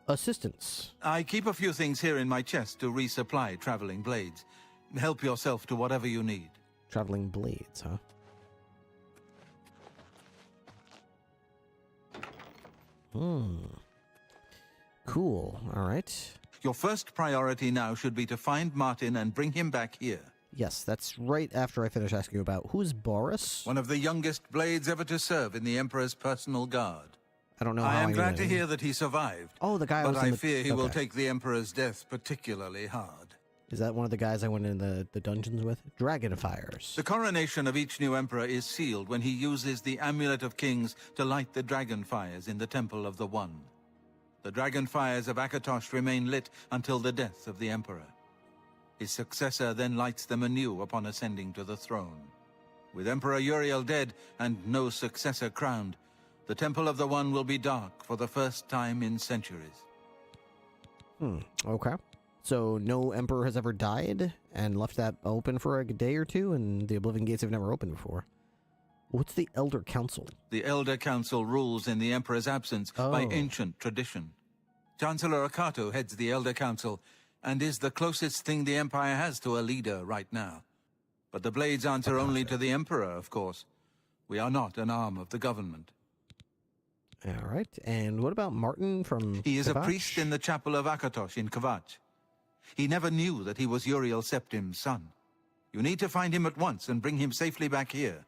Assistance. I keep a few things here in my chest to resupply traveling blades. Help yourself to whatever you need. Traveling blades, huh? Cool. All right. Your first priority now should be to find Martin and bring him back here. Yes, that's right after I finish asking you about who's Boris? One of the youngest blades ever to serve in the Emperor's personal guard. I don't know I how am I glad to hear that he survived. Oh, the guy but was I in the... fear he will Okay. take the Emperor's death particularly hard. Is that one of the guys I went in the dungeons with? Dragonfires. The coronation of each new emperor is sealed when he uses the Amulet of Kings to light the dragon fires in the Temple of the One. The dragon fires of Akatosh remain lit until the death of the emperor. His successor then lights them anew upon ascending to the throne. With Emperor Uriel dead and no successor crowned, the Temple of the One will be dark for the first time in centuries. Okay. So no emperor has ever died and left that open for a day or two, and the Oblivion Gates have never opened before. What's the Elder Council? The Elder Council rules in the Emperor's absence by Oh. ancient tradition. Chancellor Akato heads the Elder Council and is the closest thing the Empire has to a leader right now. But the Blades answer only to the Emperor, of course. We are not an arm of the government. All right. And what about Martin from He is a Kvatch? priest in the chapel of Akatosh in Kvatch. He never knew that he was Uriel Septim's son. You need to find him at once and bring him safely back here.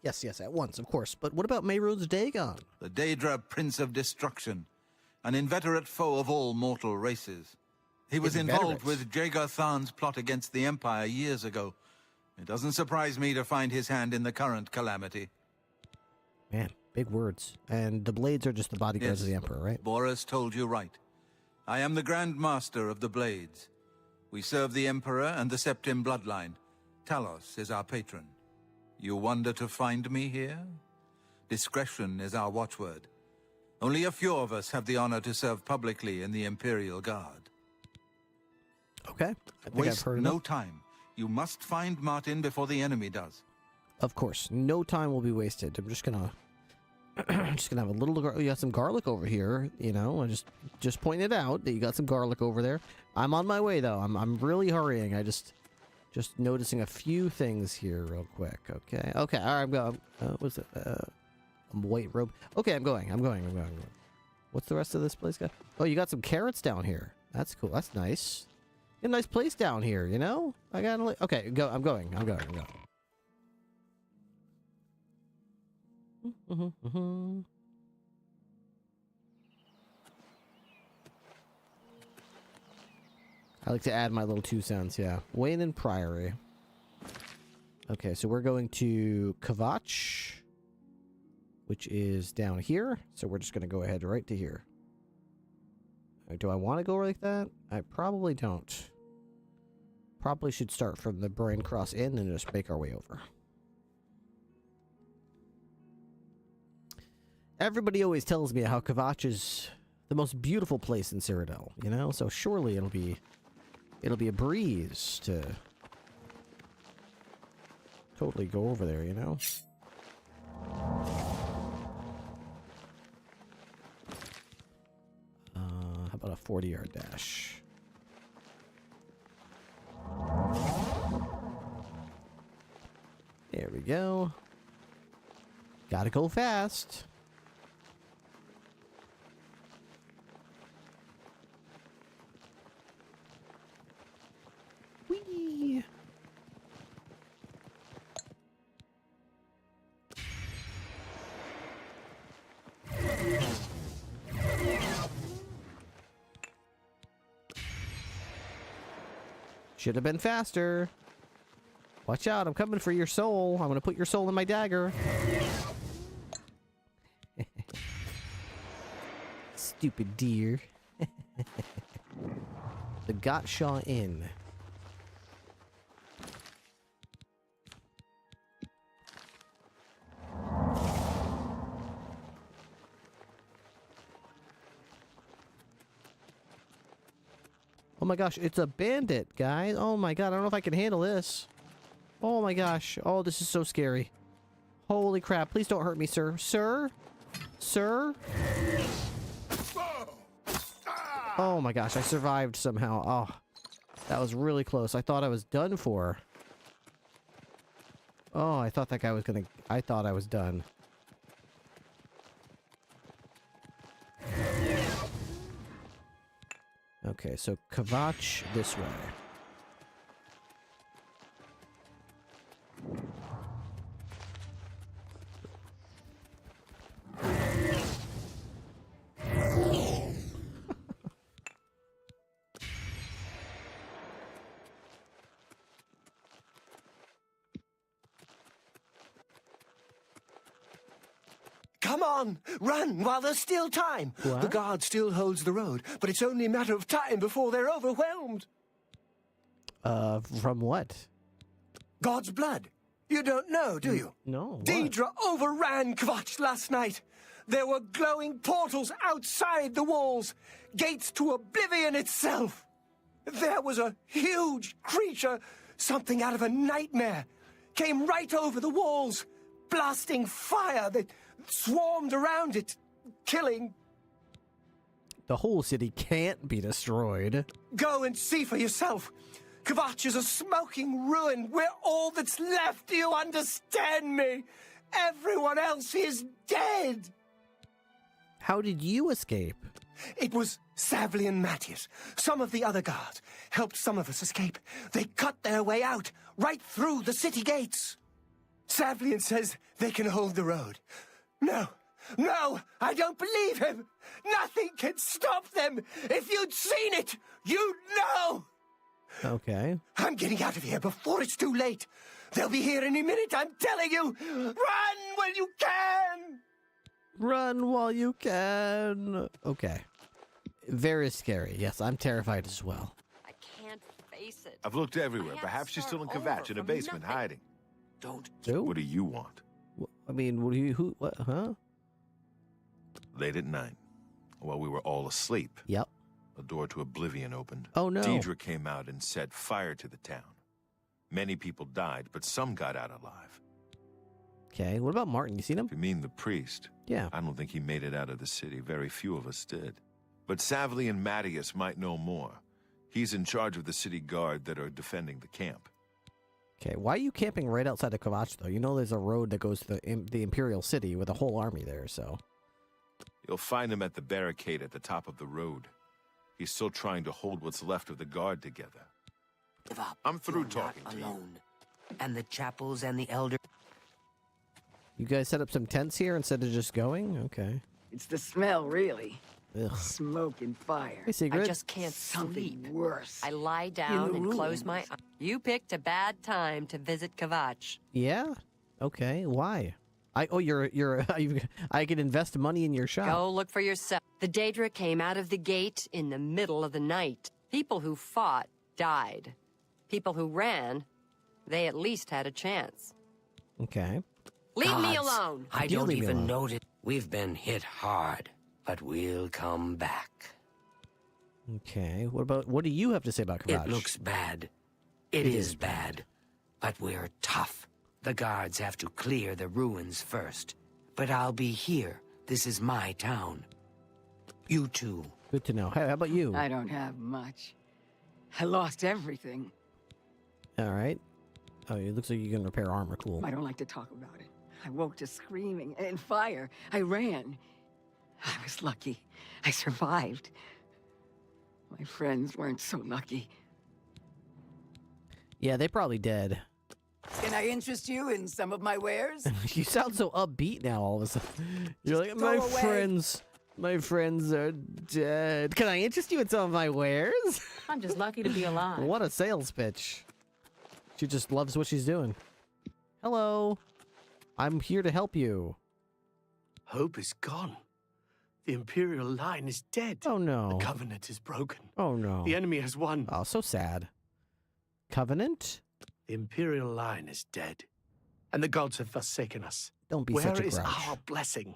Yes, at once, of course. But what about Mehrunes Dagon? The Daedra Prince of Destruction, an inveterate foe of all mortal races. He was involved with Jagar Tharn's plot against the Empire years ago. It doesn't surprise me to find his hand in the current calamity. Man, big words. And the Blades are just the bodyguards of the Emperor, right? Boris told you right. I am the Grand Master of the Blades. We serve the Emperor and the Septim bloodline. Talos is our patron. You wonder to find me here? Discretion is our watchword. Only a few of us have the honor to serve publicly in the Imperial Guard. Okay. I think Waste I've heard no enough. time. You must find Martin before the enemy does. Of course. No time will be wasted. I'm just gonna... have a little... You got some garlic over here, you know? I just pointing it out that you got some garlic over there. I'm on my way, though. I'm really hurrying. I just noticing a few things here real quick. Okay. All right, I'm going. What's it? White robe. Okay, I'm going. What's the rest of this place got? Oh, you got some carrots down here. That's cool. That's nice. A nice place down here, you know? I got to... Okay, go. I'm going. I like to add my little 2 cents, yeah. Wayne and Priory. Okay, so we're going to Kvatch, which is down here. So we're just going to go ahead right to here. Do I want to go like that? I probably don't. Probably should start from the Brain Cross Inn and just make our way over. Everybody always tells me how Kvatch is the most beautiful place in Cyrodiil, you know? So surely it'll be a breeze to totally go over there, you know? How about a 40-yard dash? There we go. Gotta go fast. Whee! Whee! Should have been faster. Watch out, I'm coming for your soul. I'm gonna put your soul in my dagger. Stupid deer. The Gottschall Inn. Oh my gosh, it's a bandit, guys. Oh my god, I don't know if I can handle this. Oh my gosh. Oh, this is so scary. Holy crap. Please don't hurt me, sir. Sir? Sir? Oh my gosh, I survived somehow. Oh, that was really close. I thought I was done for. Oh, I thought that guy was gonna... I thought I was done. Okay, so Kvatch this way. Come on! Run while there's still time! What? The guard still holds the road, but it's only a matter of time before they're overwhelmed. From what? God's blood. You don't know, do you? No. What? Deidre overran Kvatch last night. There were glowing portals outside the walls, gates to Oblivion itself. There was a huge creature, something out of a nightmare, came right over the walls, blasting fire that swarmed around it, killing. The whole city can't be destroyed. Go and see for yourself. Kvatch is a smoking ruin. We're all that's left. Do you understand me? Everyone else is dead. How did you escape? It was Savli and Matthias. Some of the other guards helped some of us escape. They cut their way out, right through the city gates. Savlian says they can hold the road. No, I don't believe him. Nothing can stop them. If you'd seen it, you'd know. Okay. I'm getting out of here before it's too late. They'll be here any minute, I'm telling you. Run when you can. Run while you can. Okay. Very scary. Yes, I'm terrified as well. I can't face it. I've looked everywhere. Perhaps she's still in Kvatch in a basement hiding. Don't. So? What do you want? I mean, what do you... Who... What? Huh? Late at night, while we were all asleep. Yep. A door to Oblivion opened. Oh, no. Deidre came out and set fire to the town. Many people died, but some got out alive. Okay, what about Martin? You seen him? If you mean the priest? Yeah. I don't think he made it out of the city. Very few of us did. But Savli and Matthias might know more. He's in charge of the city guard that are defending the camp. Okay, why are you camping right outside of Kvatch, though? You know there's a road that goes to the Imperial City with a whole army there, so... You'll find him at the barricade at the top of the road. He's still trying to hold what's left of the guard together. Give up. I'm through You're talking not to you. alone. And the chapels and the elder... You guys set up some tents here instead of just going? Okay. It's the smell, really. Ugh. Smoke and fire. Hey, Sigrid. I just can't sleep. Something worse. I lie down and close my eyes. You picked a bad time to visit Kvatch. Yeah? Okay, why? I can invest money in your shop. Go look for yourself. The Daedra came out of the gate in the middle of the night. People who fought died. People who ran, they at least had a chance. Okay. Leave me Gods, alone. I You don't leave me even alone. notice. We've been hit hard, but we'll come back. Okay, what do you have to say about Kvatch? It looks bad. It is bad. But we're tough. The guards have to clear the ruins first. But I'll be here. This is my town. You too. Good to know. Hey, how about you? I don't have much. I lost everything. All right. Oh, it looks like you can repair armor. Cool. I don't like to talk about it. I woke to screaming and fire. I ran. I was lucky. I survived. My friends weren't so lucky. Yeah, they probably dead. Can I interest you in some of my wares? You sound so upbeat now all of a sudden. You're like, Go away. my friends are dead. Can I interest you in some of my wares? I'm just lucky to be alive. What a sales pitch. She just loves what she's doing. Hello. I'm here to help you. Hope is gone. The Imperial line is dead. Oh no. The Covenant is broken. Oh no. The enemy has won. Oh, so sad. Covenant? The Imperial line is dead. And the gods have forsaken us. Don't be Where such a is grouch. our blessing?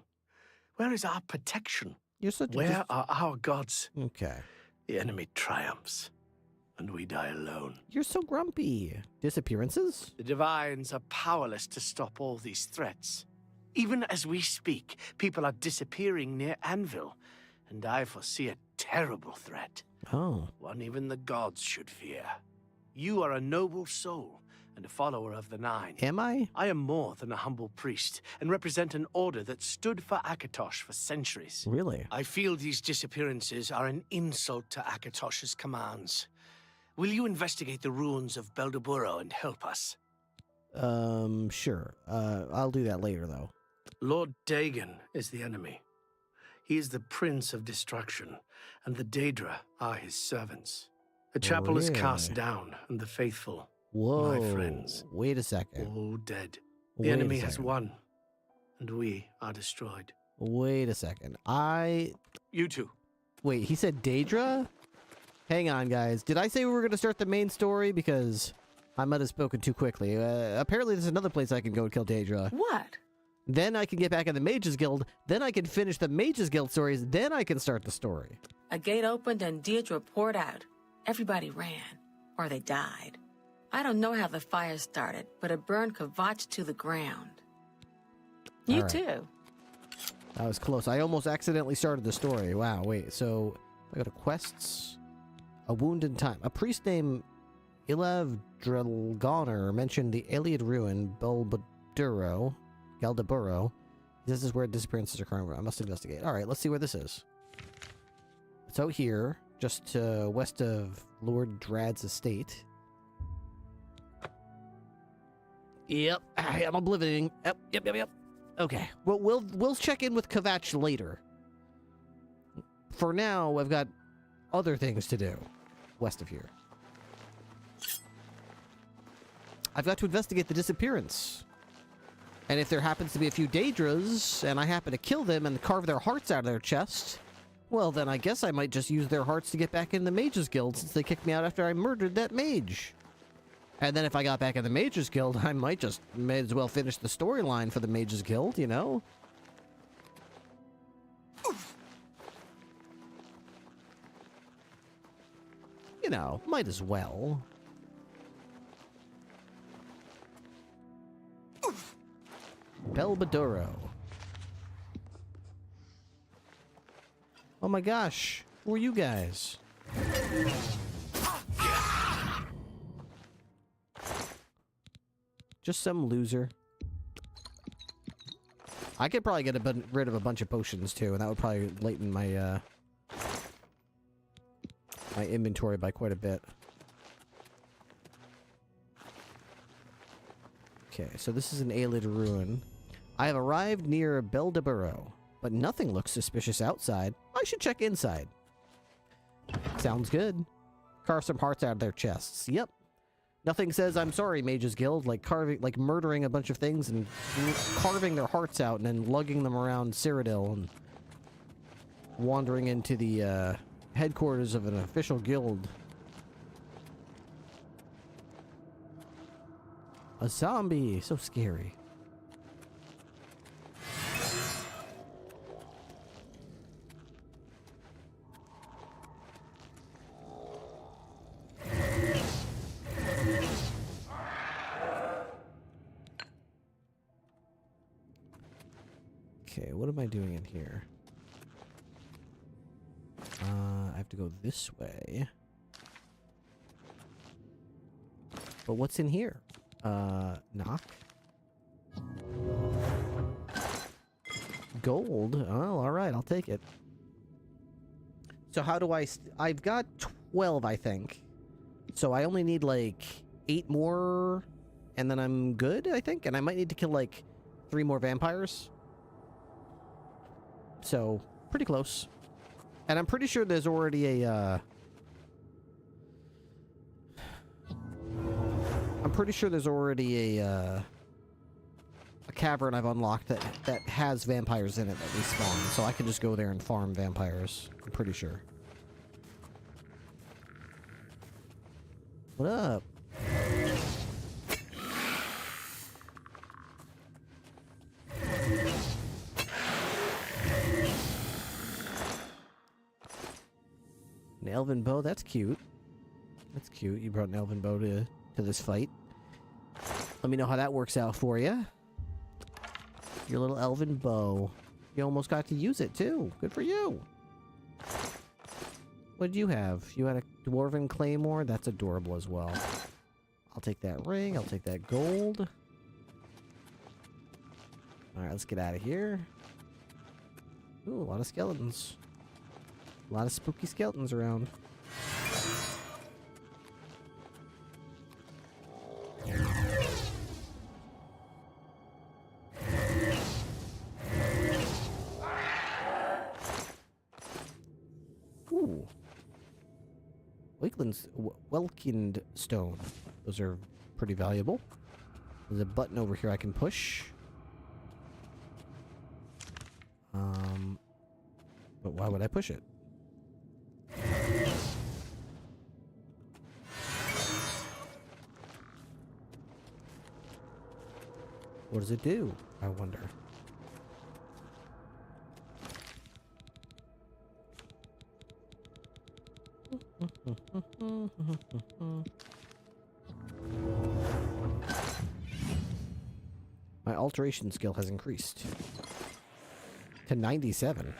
Where is our protection? You're such Where are our gods? Okay. The enemy triumphs, and we die alone. You're so grumpy. Disappearances? The Divines are powerless to stop all these threats. Even as we speak, people are disappearing near Anvil, and I foresee a terrible threat. Oh. One even the gods should fear. You are a noble soul and a follower of the Nine. Am I? I am more than a humble priest and represent an order that stood for Akatosh for centuries. Really? I feel these disappearances are an insult to Akatosh's commands. Will you investigate the ruins of Beldeburo and help us? Sure. I'll do that later, though. Lord Dagon is the enemy. He is the prince of destruction, and the Daedra are his servants. The chapel is cast down, and the faithful, Whoa. my friends, Wait a second. all dead. The Wait a enemy has second. won, and we are destroyed. Wait a second. You too. Wait, he said Daedra? Hang on, guys. Did I say we were going to start the main story? Because I might have spoken too quickly. Apparently there's another place I can go and kill Daedra. What? Then I can get back in the Mages Guild. Then I can finish the Mages Guild stories. Then I can start the story. A gate opened and Deirdre poured out. Everybody ran, or they died. I don't know how the fire started, but it burned Kvatch to the ground. You All right. too. That was close. I almost accidentally started the story. Wow, wait. So, I go to quests. A wound in time. A priest named Ilav Drelgoner mentioned the Iliad ruin, Galdeburo. This is where disappearances are occurring. I must investigate. Alright, let's see where this is. It's out here, just west of Lord Drad's estate. Yep, I'm oblivioning. Yep. Okay, well, we'll check in with Kvatch later. For now, I've got other things to do west of here. I've got to investigate the disappearance. And if there happens to be a few Daedras, and I happen to kill them and carve their hearts out of their chest, well, then I guess I might just use their hearts to get back in the Mages Guild, since they kicked me out after I murdered that mage. And then if I got back in the Mages Guild, I may as well finish the storyline for the Mages Guild, you know? You know, might as well. Belbaduro. Oh my gosh, who are you guys? Just some loser. I could probably get rid of a bunch of potions too, and that would probably lighten my my inventory by quite a bit. Okay, so this is an Aelid ruin. I have arrived near Beldeburo, but nothing looks suspicious outside. I should check inside. Sounds good. Carve some hearts out of their chests. Yep. Nothing says I'm sorry, Mages Guild, like murdering a bunch of things and carving their hearts out and then lugging them around Cyrodiil and wandering into the headquarters of an official guild. A zombie, so scary. Okay, what am I doing in here? I have to go this way. But what's in here? Knock? Gold? Oh, alright, I'll take it. So how do I've got 12, I think. So I only need, like, 8 more, and then I'm good, I think. And I might need to kill, like, 3 more vampires. So, pretty close. And I'm pretty sure there's already a, I'm pretty sure there's already a cavern I've unlocked that has vampires in it that respawn. So I can just go there and farm vampires. I'm pretty sure. What up? An elven bow, that's cute. That's cute. You brought an elven bow to this fight. Let me know how that works out for you. Your little elven bow. You almost got to use it too. Good for you. What did you have? You had a dwarven claymore? That's adorable as well. I'll take that ring. I'll take that gold. Alright, let's get out of here. Ooh, a lot of skeletons. A lot of spooky skeletons around. Ooh. Welkind stone. Those are pretty valuable. There's a button over here I can push. But why would I push it? What does it do? I wonder. My alteration skill has increased to 97.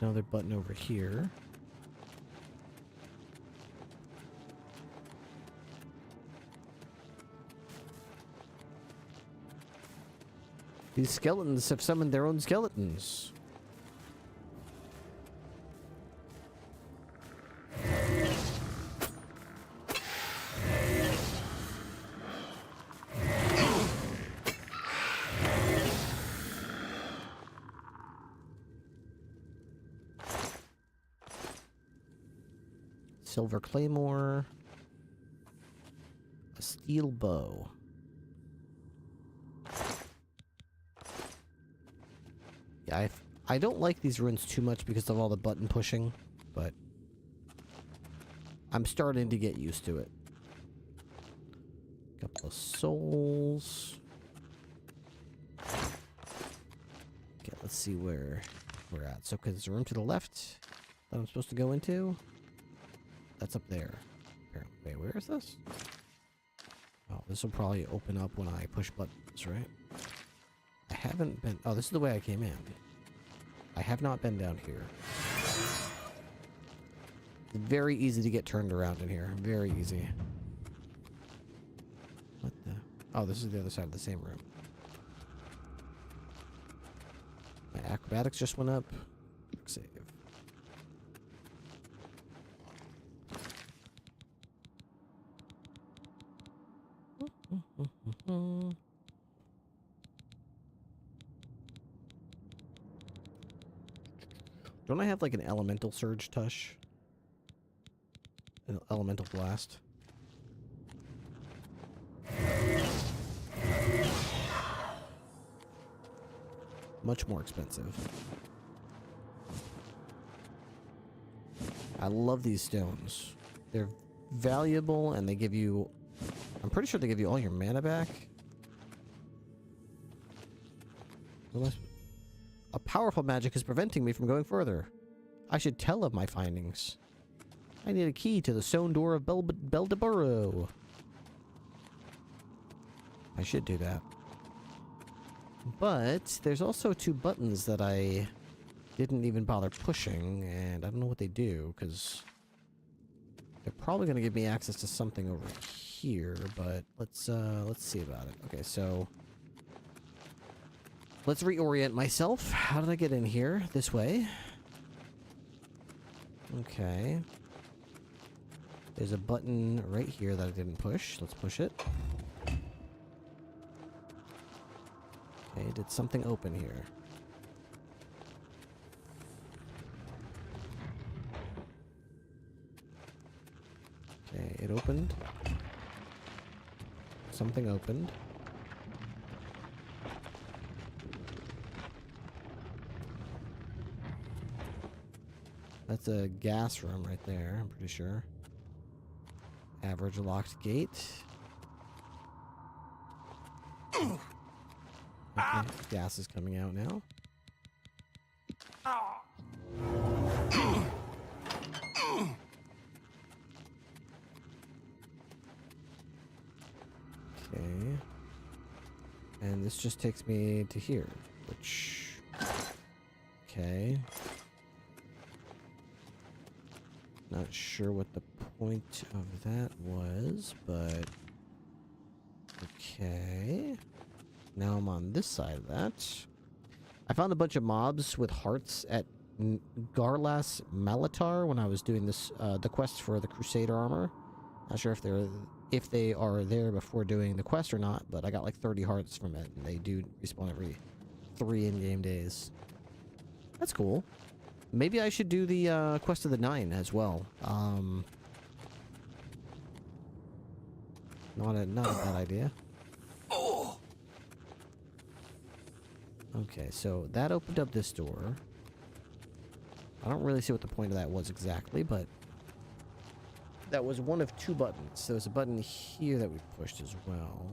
Another button over here. These skeletons have summoned their own skeletons. Silver claymore. A steel bow. Yeah, I don't like these runes too much because of all the button pushing, but I'm starting to get used to it. Couple of souls. Okay, let's see where we're at. So, because there's a room to the left that I'm supposed to go into. That's up there. Wait, where is this? Oh, this will probably open up when I push buttons, right? I haven't been... Oh, this is the way I came in. I have not been down here. Very easy to get turned around in here. Very easy. What the... Oh, this is the other side of the same room. My acrobatics just went up. Quick save. Don't I have like an elemental surge tush? An elemental blast? Much more expensive. I love these stones. They're valuable and they give you... I'm pretty sure they give you all your mana back. A powerful magic is preventing me from going further. I should tell of my findings. I need a key to the stone door of Beldeburo. I should do that. But there's also 2 buttons that I didn't even bother pushing, and I don't know what they do, because They're probably going to give me access to something over here, but let's see about it. Okay, so let's reorient myself. How did I get in here? This way. Okay. There's a button right here that I didn't push. Let's push it. Okay, did something open here? Okay, it opened. Something opened. That's a gas room right there, I'm pretty sure. Average locked gate. Okay, gas is coming out now. Okay. And this just takes me to here, which... Okay. Not sure what the point of that was, but... Okay. Now I'm on this side of that. I found a bunch of mobs with hearts at Garlas Malatar when I was doing this, the quest for the Crusader armor. Not sure if they are there before doing the quest or not, but I got like 30 hearts from it, and they do respawn every 3 in-game days. That's cool. Maybe I should do the quest of the 9 as well. Not a bad idea. Okay, so that opened up this door. I don't really see what the point of that was exactly, but that was one of 2 buttons. There was a button here that we pushed as well.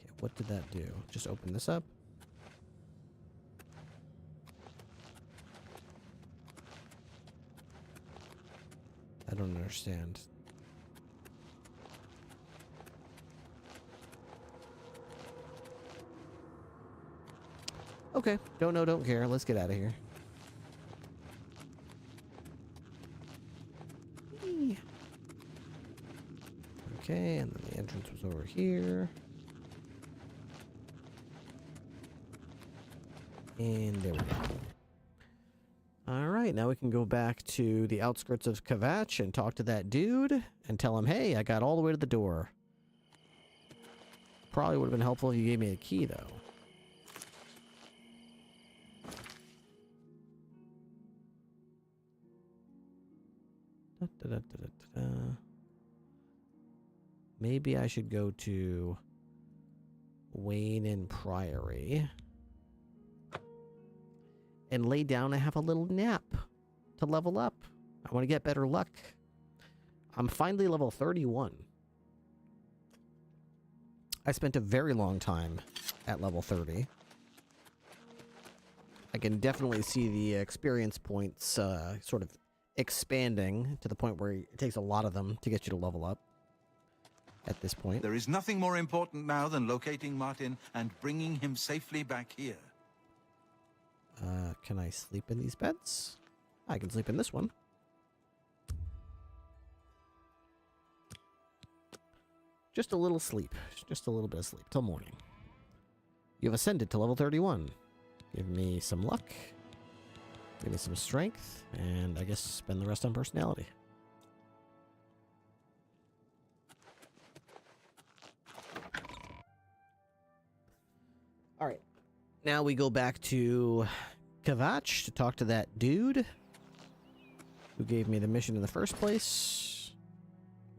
Okay, what did that do? Just open this up? I don't understand. Okay, don't know, don't care. Let's get out of here. Whee. Okay, and then the entrance was over here. And there we go. Alright, now we can go back to the outskirts of Kvatch and talk to that dude and tell him, hey, I got all the way to the door. Probably would have been helpful if you gave me a key, though. Maybe I should go to Wayne and Priory and lay down and have a little nap to level up. I want to get better luck. I'm finally level 31. I spent a very long time at level 30. I can definitely see the experience points sort of expanding to the point where it takes a lot of them to get you to level up at this point. There is nothing more important now than locating Martin and bringing him safely back here. Can I sleep in these beds? I can sleep in this one. Just a little sleep. Just a little bit of sleep till morning. You've ascended to level 31. Give me some luck. Give me some strength. And I guess spend the rest on personality. Alright. Now we go back to Kvatch to talk to that dude who gave me the mission in the first place.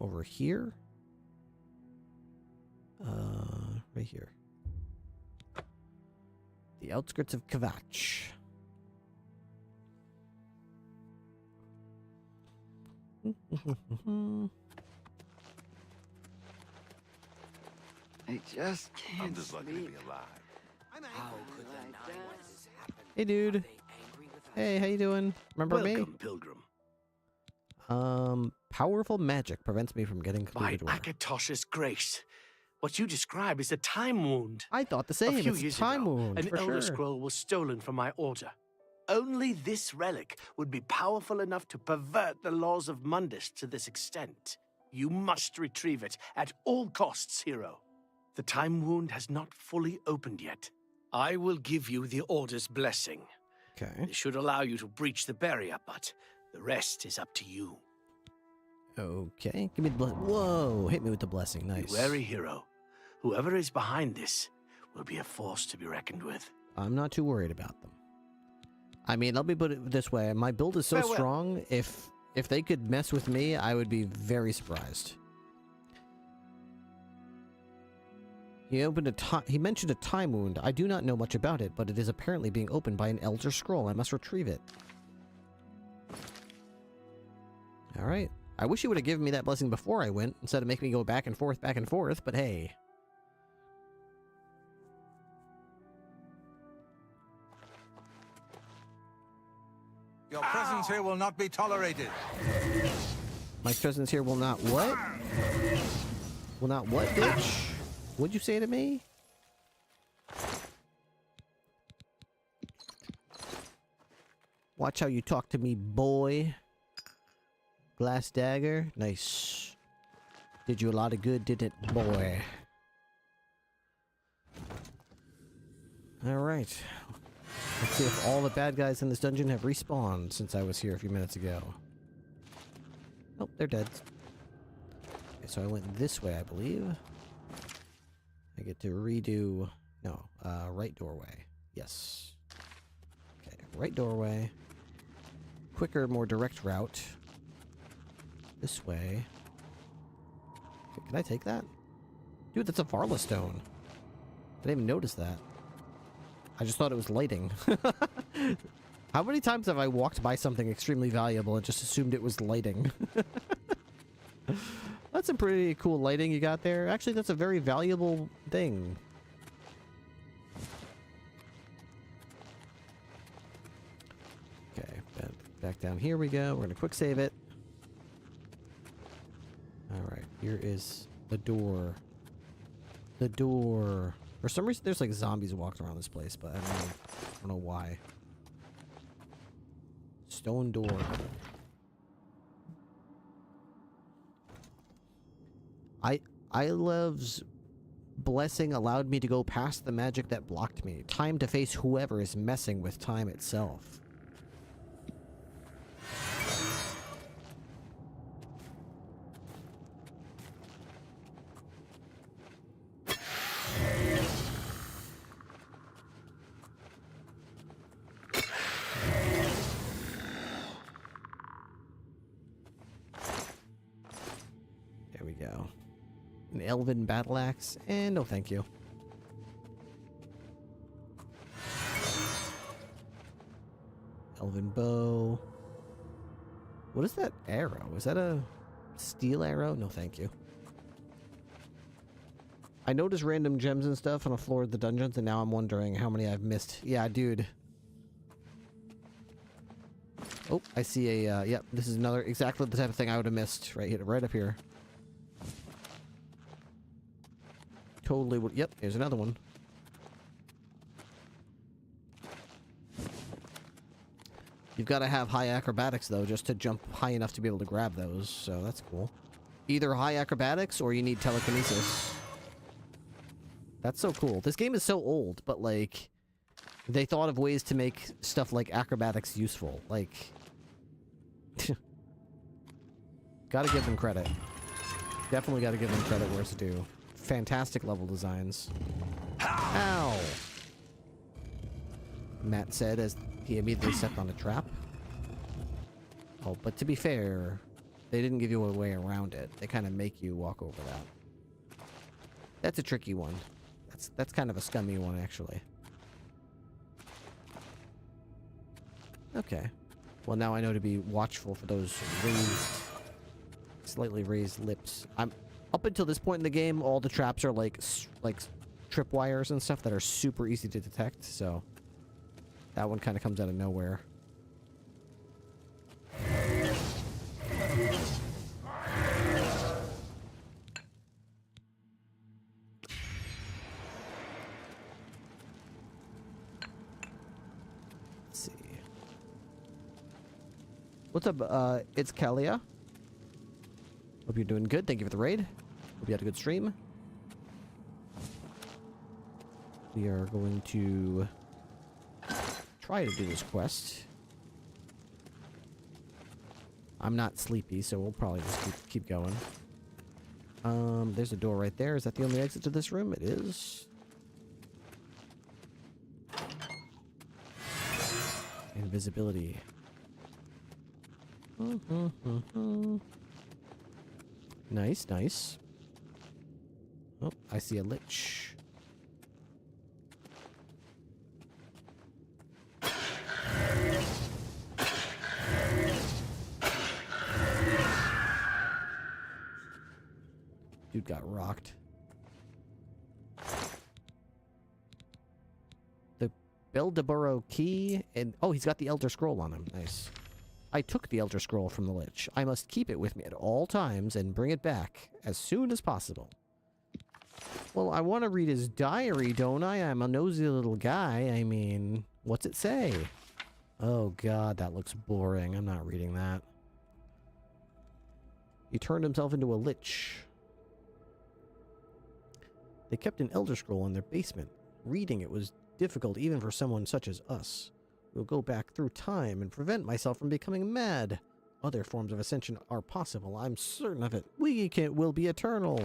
Over here. Right here. The outskirts of Kvatch. I just can't I'm just lucky to be sleep. alive. How could the night Hey, dude. Hey, how you doing? Remember me? Welcome, Pilgrim. Powerful magic prevents me from getting through By the door. Akatosh's grace, what you describe is a time wound. I thought the same. A few It's years time ago, wound, an for Elder sure. Scroll was stolen from my order. Only this relic would be powerful enough to pervert the laws of Mundus to this extent. You must retrieve it at all costs, hero. The time wound has not fully opened yet. I will give you the Order's blessing. Okay. It should allow you to breach the barrier, but the rest is up to you. Okay. Give me the blessing. Whoa. Hit me with the blessing. Nice. Be wary, hero. Whoever is behind this will be a force to be reckoned with. I'm not too worried about them. I mean, let me put it this way. My build is so Farewell. strong, if they could mess with me, I would be very surprised. He mentioned a time wound. I do not know much about it, but it is apparently being opened by an Elder Scroll. I must retrieve it. Alright. I wish he would have given me that blessing before I went, instead of making me go back and forth, but hey. Your presence here will not be tolerated. My presence here will not what? Will not what, bitch? What'd you say to me? Watch how you talk to me, boy. Glass dagger. Nice. Did you a lot of good, didn't it, boy? Alright. Let's see if all the bad guys in this dungeon have respawned since I was here a few minutes ago. Oh, they're dead. Okay, so I went this way, I believe. I get to redo... No, right doorway. Yes. Okay, right doorway. Quicker, more direct route. This way. Okay, can I take that? Dude, that's a Varla stone. I didn't even notice that. I just thought it was lighting. How many times have I walked by something extremely valuable and just assumed it was lighting? That's some pretty cool lighting you got there. Actually, that's a very valuable thing. Okay, back down here we go. We're gonna quick save it. Alright, here is the door. The door. For some reason, there's like zombies walking around this place, but I don't know why. Stone door. Ilov's blessing allowed me to go past the magic that blocked me. Time to face whoever is messing with time itself. There we go. An elven battle axe, and no thank you. Elven bow. What is that arrow? Is that a steel arrow? No thank you. I noticed random gems and stuff on the floor of the dungeons, and now I'm wondering how many I've missed. Yeah, dude. Oh, I see a, yep, this is another, exactly the type of thing I would have missed right here, right up here. Totally would, yep, here's another one. You've got to have high acrobatics, though, just to jump high enough to be able to grab those, so that's cool. Either high acrobatics, or you need telekinesis. That's so cool. This game is so old, but, like, they thought of ways to make stuff like acrobatics useful. Like, gotta give them credit. Definitely gotta give them credit where it's due. Fantastic level designs. Ow! Matt said as he immediately stepped on a trap. Oh, but to be fair, they didn't give you a way around it. They kind of make you walk over that. That's a tricky one. That's kind of a scummy one, actually. Okay. Well, now I know to be watchful for those slightly raised lips. Up until this point in the game, all the traps are like tripwires and stuff that are super easy to detect, so that one kind of comes out of nowhere. What's up? It's Kalia. Hope you're doing good. Thank you for the raid. Hope you had a good stream. We are going to try to do this quest. I'm not sleepy, so we'll probably just keep going. There's a door right there. Is that the only exit to this room? It is. Invisibility. Nice, nice. Oh, I see a lich. Dude got rocked. The Beldeboro key, and oh, he's got the Elder Scroll on him. Nice. I took the Elder Scroll from the Lich. I must keep it with me at all times and bring it back as soon as possible. Well, I want to read his diary, don't I? I'm a nosy little guy. I mean, what's it say? Oh god, that looks boring. I'm not reading that. He turned himself into a Lich. They kept an Elder Scroll in their basement. Reading it was difficult even for someone such as us. We'll go back through time and prevent myself from becoming mad. Other forms of ascension are possible. I'm certain of it. Will be eternal.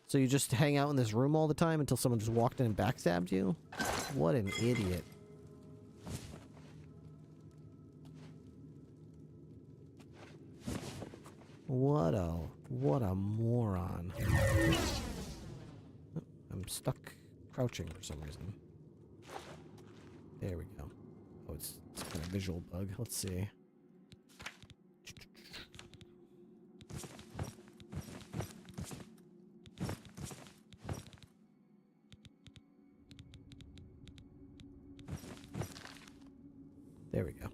So you just hang out in this room all the time until someone just walked in and backstabbed you? What an idiot. What a moron. I'm stuck crouching for some reason. There we go. Oh, it's kind of visual bug. Let's see. There we go.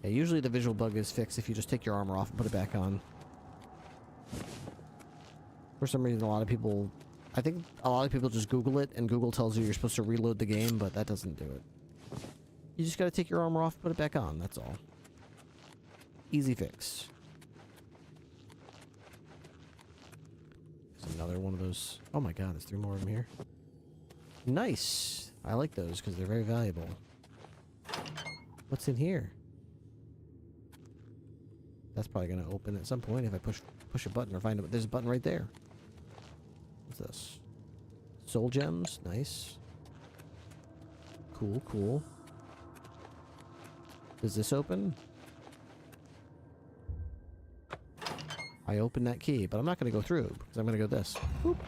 Yeah, usually the visual bug is fixed if you just take your armor off and put it back on. For some reason, I think a lot of people just Google it, and Google tells you you're supposed to reload the game, but that doesn't do it. You just gotta take your armor off, put it back on, that's all. Easy fix. There's another one of those. Oh my god, there's 3 more of them here. Nice! I like those because they're very valuable. What's in here? That's probably gonna open at some point if I push a button or find it. There's a button right there. What's this? Soul gems, nice. Cool, cool. Does this open? I opened that key, but I'm not going to go through because I'm going to go this. Boop.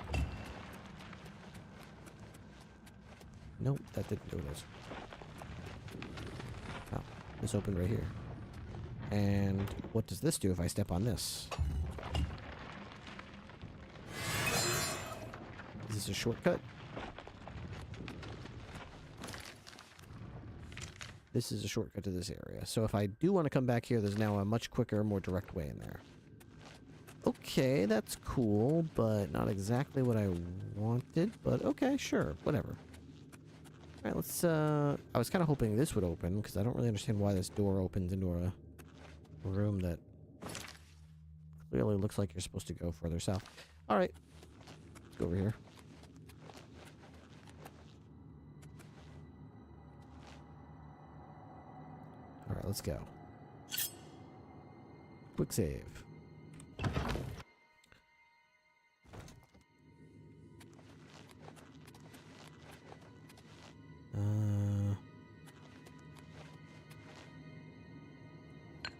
Nope, that didn't do it. Oh, this opened right here. And what does this do if I step on this? Is this a shortcut? This is a shortcut to this area. So if I do want to come back here, there's now a much quicker, more direct way in there. Okay, that's cool, but not exactly what I wanted. But okay, sure, whatever. Alright, let's, I was kind of hoping this would open, because I don't really understand why this door opens into a room that clearly looks like you're supposed to go further south. Alright, let's go over here. Alright, let's go. Quick save.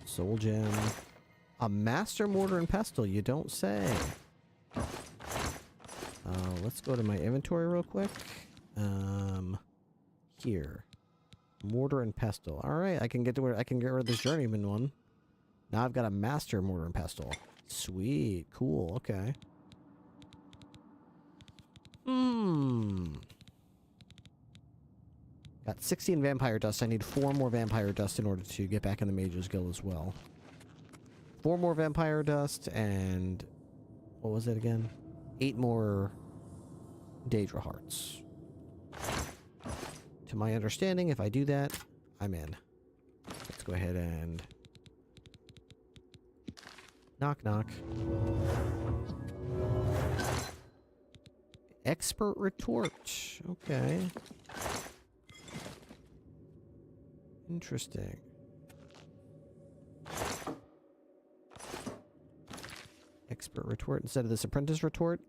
Soul gem. A master mortar and pestle, you don't say. Let's go to my inventory real quick. Here. Mortar and pestle. Alright, I can get rid of this journeyman one. Now I've got a master mortar and pestle. Sweet. Cool. Okay. Got 16 vampire dust. I need 4 more vampire dust in order to get back in the Mage's Guild as well. 4 more vampire dust and... what was it again? 8 more Daedra hearts. To my understanding, if I do that, I'm in. Let's go ahead and Knock, knock. Expert retort. Okay. Interesting. Expert retort instead of this apprentice retort.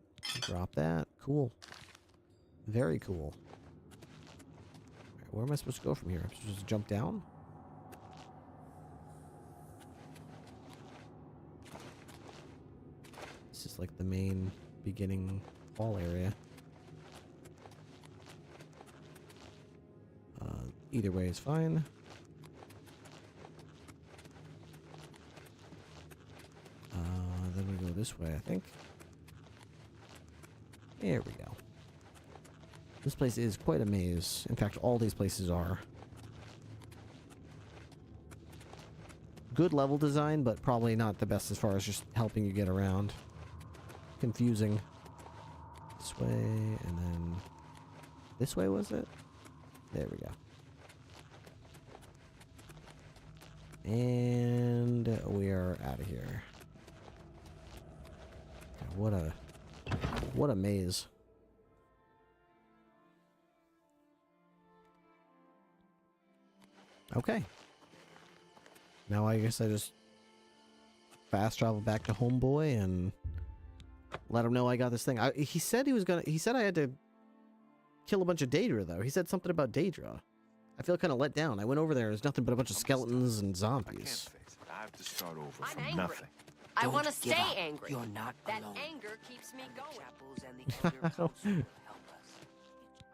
Drop that. Cool. Very cool. Alright, where am I supposed to go from here? I'm supposed to jump down? This is like the main beginning hall area. Either way is fine. Then we go this way, I think. There we go. This place is quite a maze. In fact, all these places are. Good level design, but probably not the best as far as just helping you get around. Confusing. This way, and then... This way, was it? There we go. And we are out of here. What a maze. Okay. Now I guess I just fast travel back to Homeboy and let him know I got this thing. He said he said I had to kill a bunch of Daedra, though. He said something about Daedra. I feel kind of let down. I went over there. There's nothing but a bunch of skeletons and zombies. I have to start over I'm from angry. nothing. I want to stay give up. angry. You're not That alone. anger keeps me going.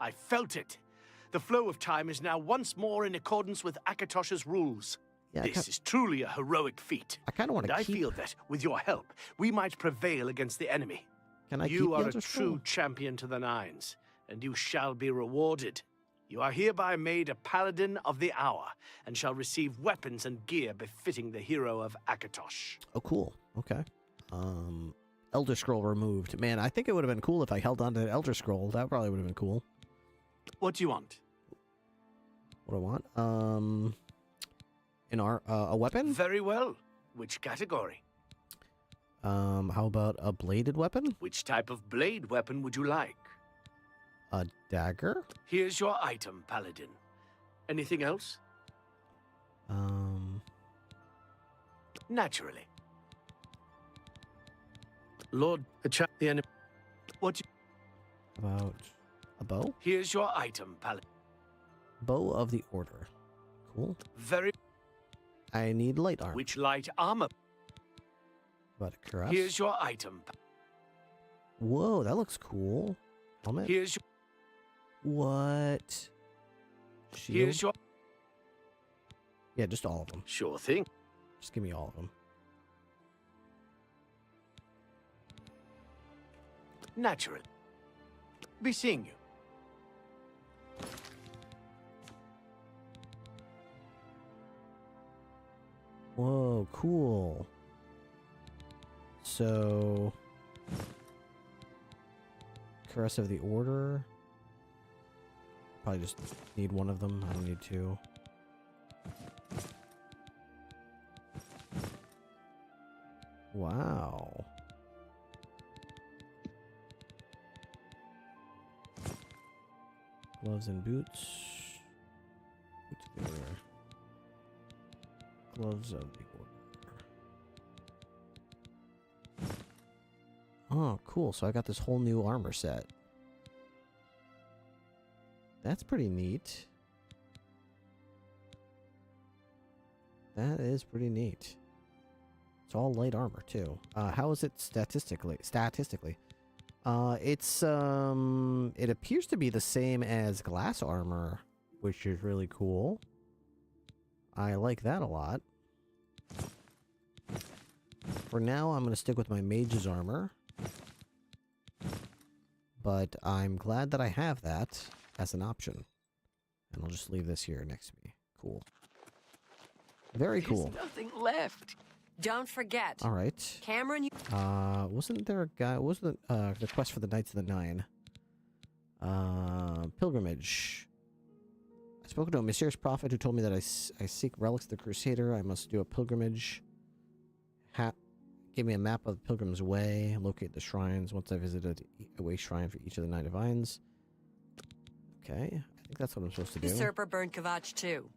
I felt it. The flow of time is now once more in accordance with Akatosh's rules. Yeah, this is truly a heroic feat. I kind of want to I feel that, with your help, we might prevail against the enemy. Can I You keep are the a Elder true Scroll? champion to the nines, and you shall be rewarded. You are hereby made a paladin of the hour, and shall receive weapons and gear befitting the hero of Akatosh. Oh, cool. Okay. Elder Scroll removed. Man, I think it would have been cool if I held on to the Elder Scroll. That probably would have been cool. What do you want? What do I want? A weapon? Very well. Which category? How about a bladed weapon? Which type of blade weapon would you like? A dagger? Here's your item, paladin. Anything else? Naturally. Lord, the enemy. What? About a bow? Here's your item, paladin. Bow of the Order. Cool. Very. I need light armor. Which light armor? About a cuirass? Here's your item. Whoa, that looks cool. Helmet? Here's your. What? Shield? Here's your. Yeah, just all of them. Sure thing. Just give me all of them. Naturally. Be seeing you. Whoa, cool. So... Caress of the Order. Probably just need one of them. I don't need two. Wow. Gloves and boots. Boots of the Order. Gloves of the Order. Oh, cool. So I got this whole new armor set. That's pretty neat. That is pretty neat. It's all light armor too. How is it statistically? It appears to be the same as glass armor, which is really cool. I like that a lot. For now, I'm going to stick with my mage's armor. But I'm glad that I have that as an option. And I'll just leave this here next to me. Cool. Very cool. There's nothing left. Don't forget. All right. Cameron, you... Wasn't there a guy... Wasn't the quest for the Knights of the Nine? Pilgrimage. I spoke to a mysterious prophet who told me that I seek relics of the Crusader. I must do a pilgrimage. Give me a map of the Pilgrim's Way. Locate the shrines once I visited a way shrine for each of the 9 divines. Okay, I think that's what I'm supposed to do. Usurper burned Kvatch too.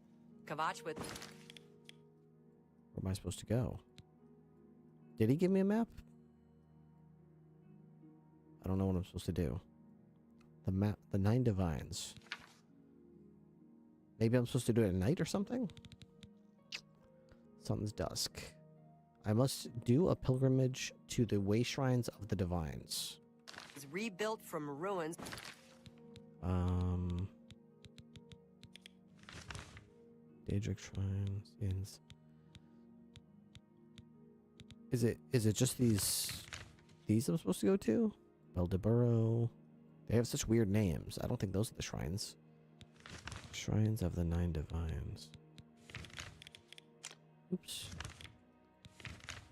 Kvatch with... Where am I supposed to go? Did he give me a map? I don't know what I'm supposed to do. The map, the 9 divines. Maybe I'm supposed to do it at night or something? Sun's dusk. I must do a pilgrimage to the way shrines of the divines. Is rebuilt from ruins. Daedric shrines. Is it just these I'm supposed to go to? Beldeburo. They have such weird names. I don't think those are the shrines. Shrines of the 9 divines. Oops.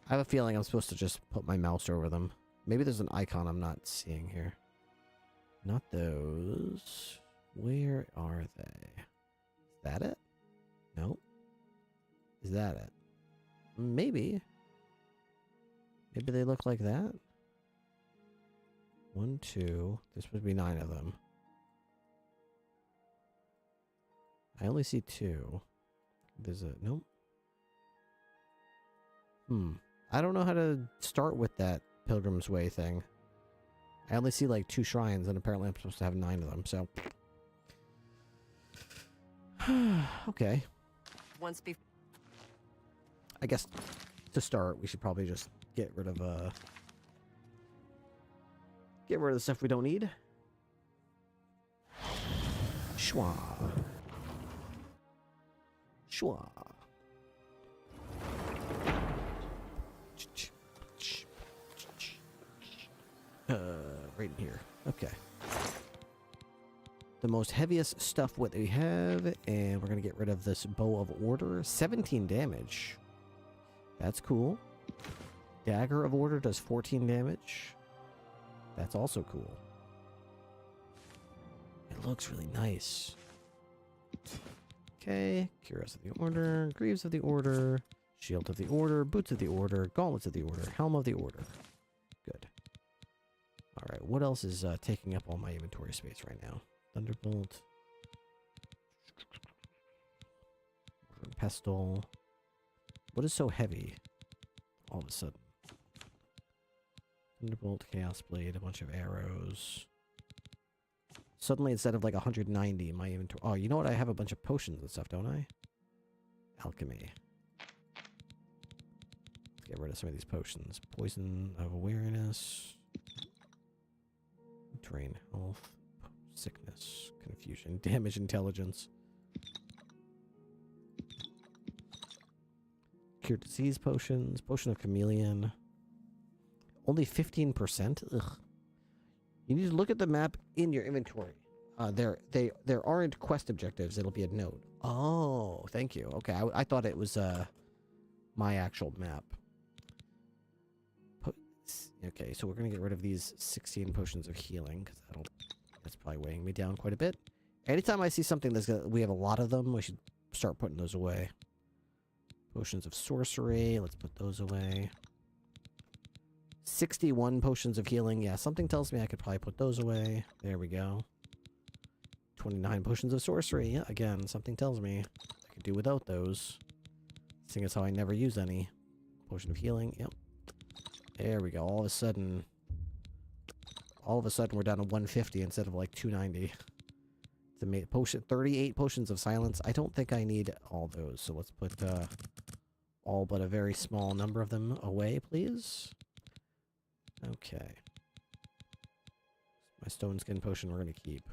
I have a feeling I'm supposed to just put my mouse over them. Maybe there's an icon I'm not seeing here. Not those. Where are they? Is that it? No. Is that it? Maybe. Maybe they look like that? 1, 2. There's supposed to be 9 of them. I only see 2. There's a... Nope. I don't know how to start with that Pilgrim's Way thing. I only see like 2 shrines, and apparently I'm supposed to have 9 of them, so... Okay. Once before. I guess to start, we should probably just get rid of the stuff we don't need. Schwa. Schwa. Right in here. Okay. The most heaviest stuff what we have, and we're gonna get rid of this Bow of Order. 17 damage. That's cool. Dagger of Order does 14 damage. That's also cool. It looks really nice. Okay. Cuirass of the Order, Greaves of the Order, Shield of the Order, Boots of the Order, Gauntlets of the Order, Helm of the Order. Good. Alright, what else is taking up all my inventory space right now? Thunderbolt. Pestle. What is so heavy all of a sudden? Thunderbolt, Chaos Blade, a bunch of arrows. Suddenly, instead of like 190 in my inventory... Oh, you know what? I have a bunch of potions and stuff, don't I? Alchemy. Let's get rid of some of these potions. Poison of Awareness. Drain Health. Sickness. Confusion. Damage Intelligence. Cure Disease Potions. Potion of Chameleon. Only 15%? Ugh. You need to look at the map in your inventory. There aren't quest objectives. It'll be a note. Oh, thank you. Okay, I thought it was my actual map. Okay, so we're gonna get rid of these 16 potions of healing because that's probably weighing me down quite a bit. Anytime I see something we have a lot of them, we should start putting those away. Potions of sorcery. Let's put those away. 61 potions of healing. Yeah, something tells me I could probably put those away. There we go. 29 potions of sorcery. Yeah, again, something tells me I could do without those. Seeing as how I never use any. Potion of healing. Yep. There we go. All of a sudden we're down to 150 instead of like 290. It's amazing. 38 potions of silence. I don't think I need all those. So let's put all but a very small number of them away, please. Okay. My stone skin potion we're going to keep.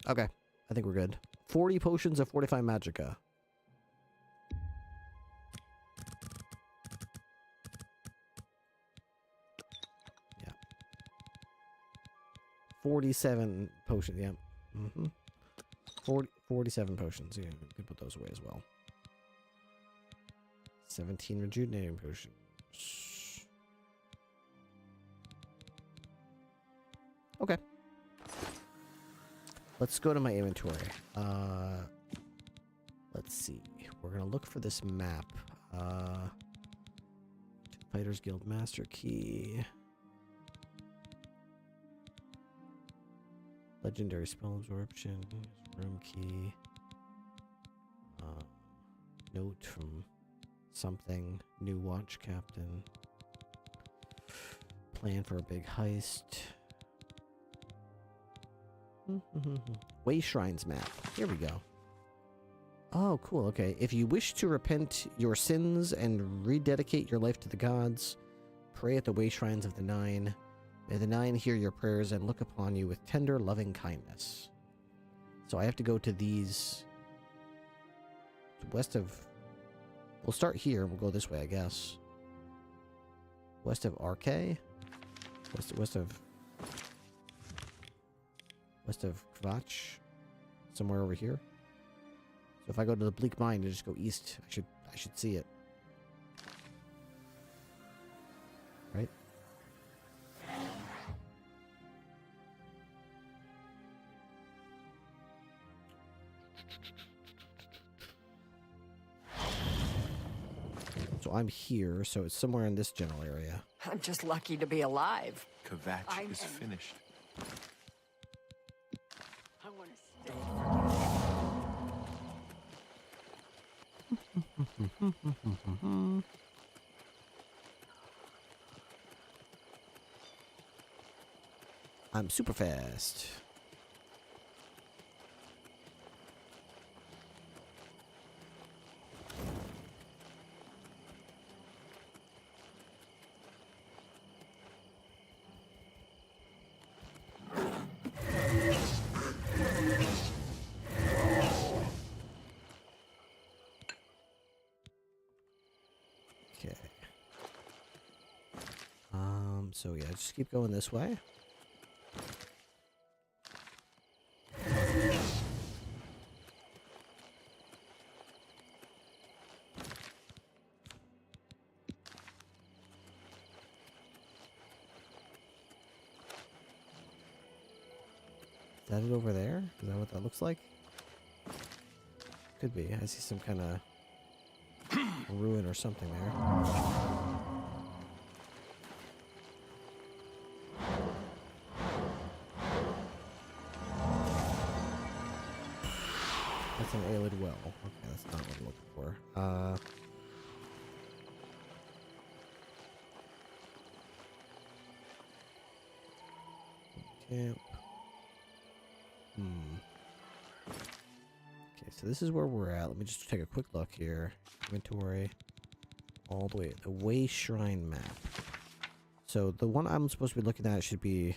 Okay. I think we're good. 40 potions of Fortify Magicka. Yeah. 47 potions. Yeah. 47 potions. Yeah, we can put those away as well. 17 rejuvenating potions. Okay. Let's go to my inventory. Let's see. We're gonna look for this map. Fighters Guild Master Key. Legendary Spell Absorption. Room Key. Note from something. New Watch Captain. Plan for a big heist. Way Shrines map. Here we go. Oh, cool. Okay. If you wish to repent your sins and rededicate your life to the gods, pray at the way shrines of the Nine. May the Nine hear your prayers and look upon you with tender, loving kindness. So I have to go to these west of... We'll start here. We'll go this way, I guess. West of RK? West of Kvatch? Somewhere over here? So if I go to the Bleak Mine and just go east, I should see it. Right? So I'm here, so it's somewhere in this general area. I'm just lucky to be alive. Kvatch is finished. I want to stay. I'm super fast. Okay. So yeah, just keep going this way. Is that it over there? Is that what that looks like? Could be. I see some kind of ruin or something there. That's an Aelid well. Okay, that's not what I'm looking for. Camp. Okay, so this is where we're at. Let me just take a quick look here. Inventory. All the way. The Way Shrine map. So the one I'm supposed to be looking at should be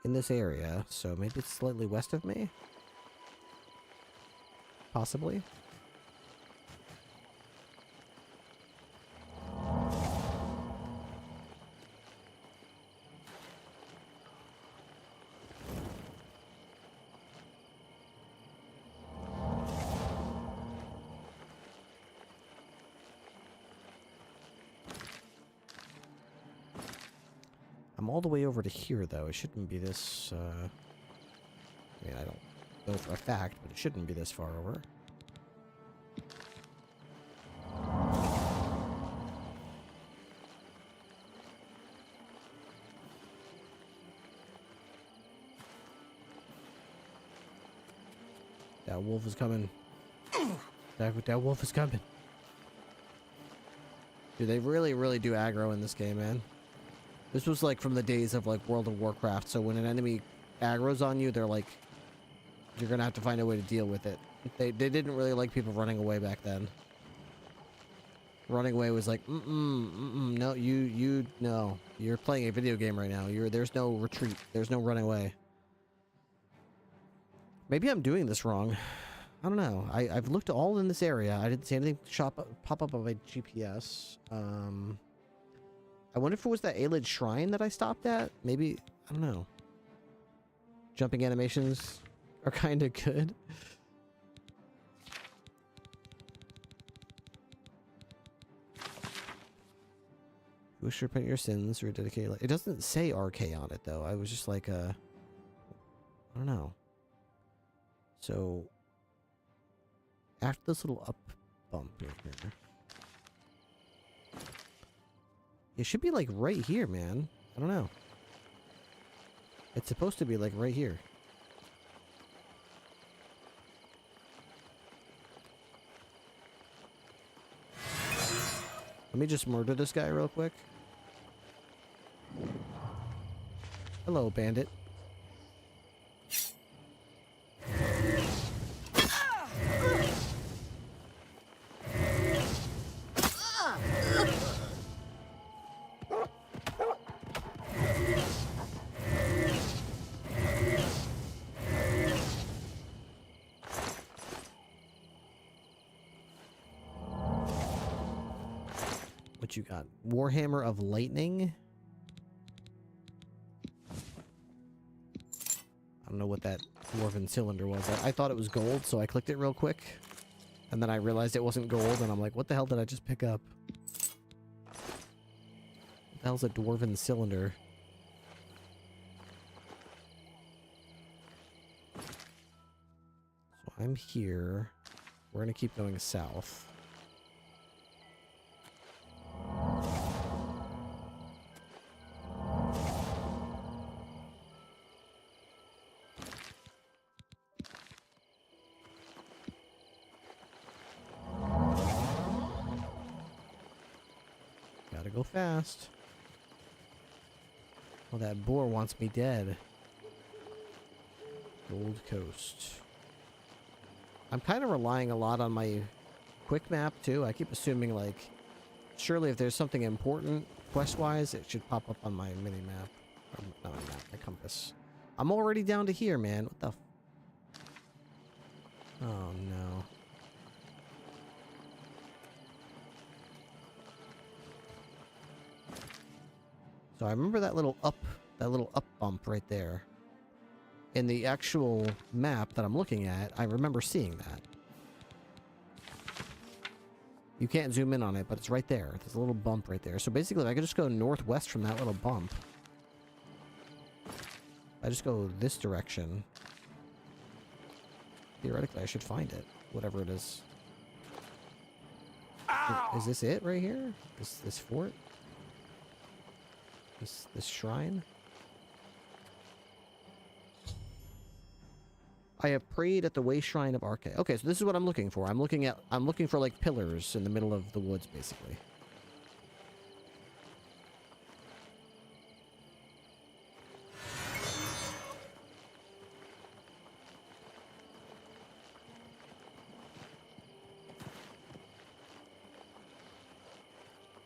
in this area. So maybe it's slightly west of me? Possibly? I'm all the way over to here, though. It shouldn't be this, I mean, I don't know for a fact, but it shouldn't be this far over. That wolf is coming. That wolf is coming. Dude, they really do aggro in this game, man. This was like from the days of like World of Warcraft, so when an enemy aggro's on you, they're like, you're gonna have to find a way to deal with it. They didn't really like people running away back then. Running away was like, no, no. You're playing a video game right now. There's no retreat. There's no running away. Maybe I'm doing this wrong. I don't know. I've looked all in this area. I didn't see anything pop up on my GPS. I wonder if it was that Aelid Shrine that I stopped at? Maybe, I don't know. Jumping animations are kind of good. Wish to repent your sins or dedicate. It doesn't say RK on it, though. I was just like, I don't know. So, after this little up bump here. It should be like right here, man. I don't know. It's supposed to be like right here. Let me just murder this guy real quick. Hello, bandit. What you got? Warhammer of Lightning? I don't know what that dwarven cylinder was. I thought it was gold, so I clicked it real quick. And then I realized it wasn't gold, and I'm like, what the hell did I just pick up? What the hell's a dwarven cylinder? So I'm here. We're gonna keep going south. Gotta go fast. Well, that boar wants me dead. Gold Coast. I'm kind of relying a lot on my quick map, too. I keep assuming, like, surely if there's something important, quest-wise, it should pop up on my mini-map. Or, not my map, my compass. I'm already down to here, man. What the f... Oh, no. So I remember that little up bump right there. In the actual map that I'm looking at, I remember seeing that. You can't zoom in on it, but it's right there. There's a little bump right there. So basically, I could just go northwest from that little bump. I just go this direction. Theoretically, I should find it. Whatever it is. Is this it right here? This fort? This shrine? I have prayed at the way shrine of Arche. Okay, so this is what I'm looking for. I'm looking for like pillars in the middle of the woods, basically.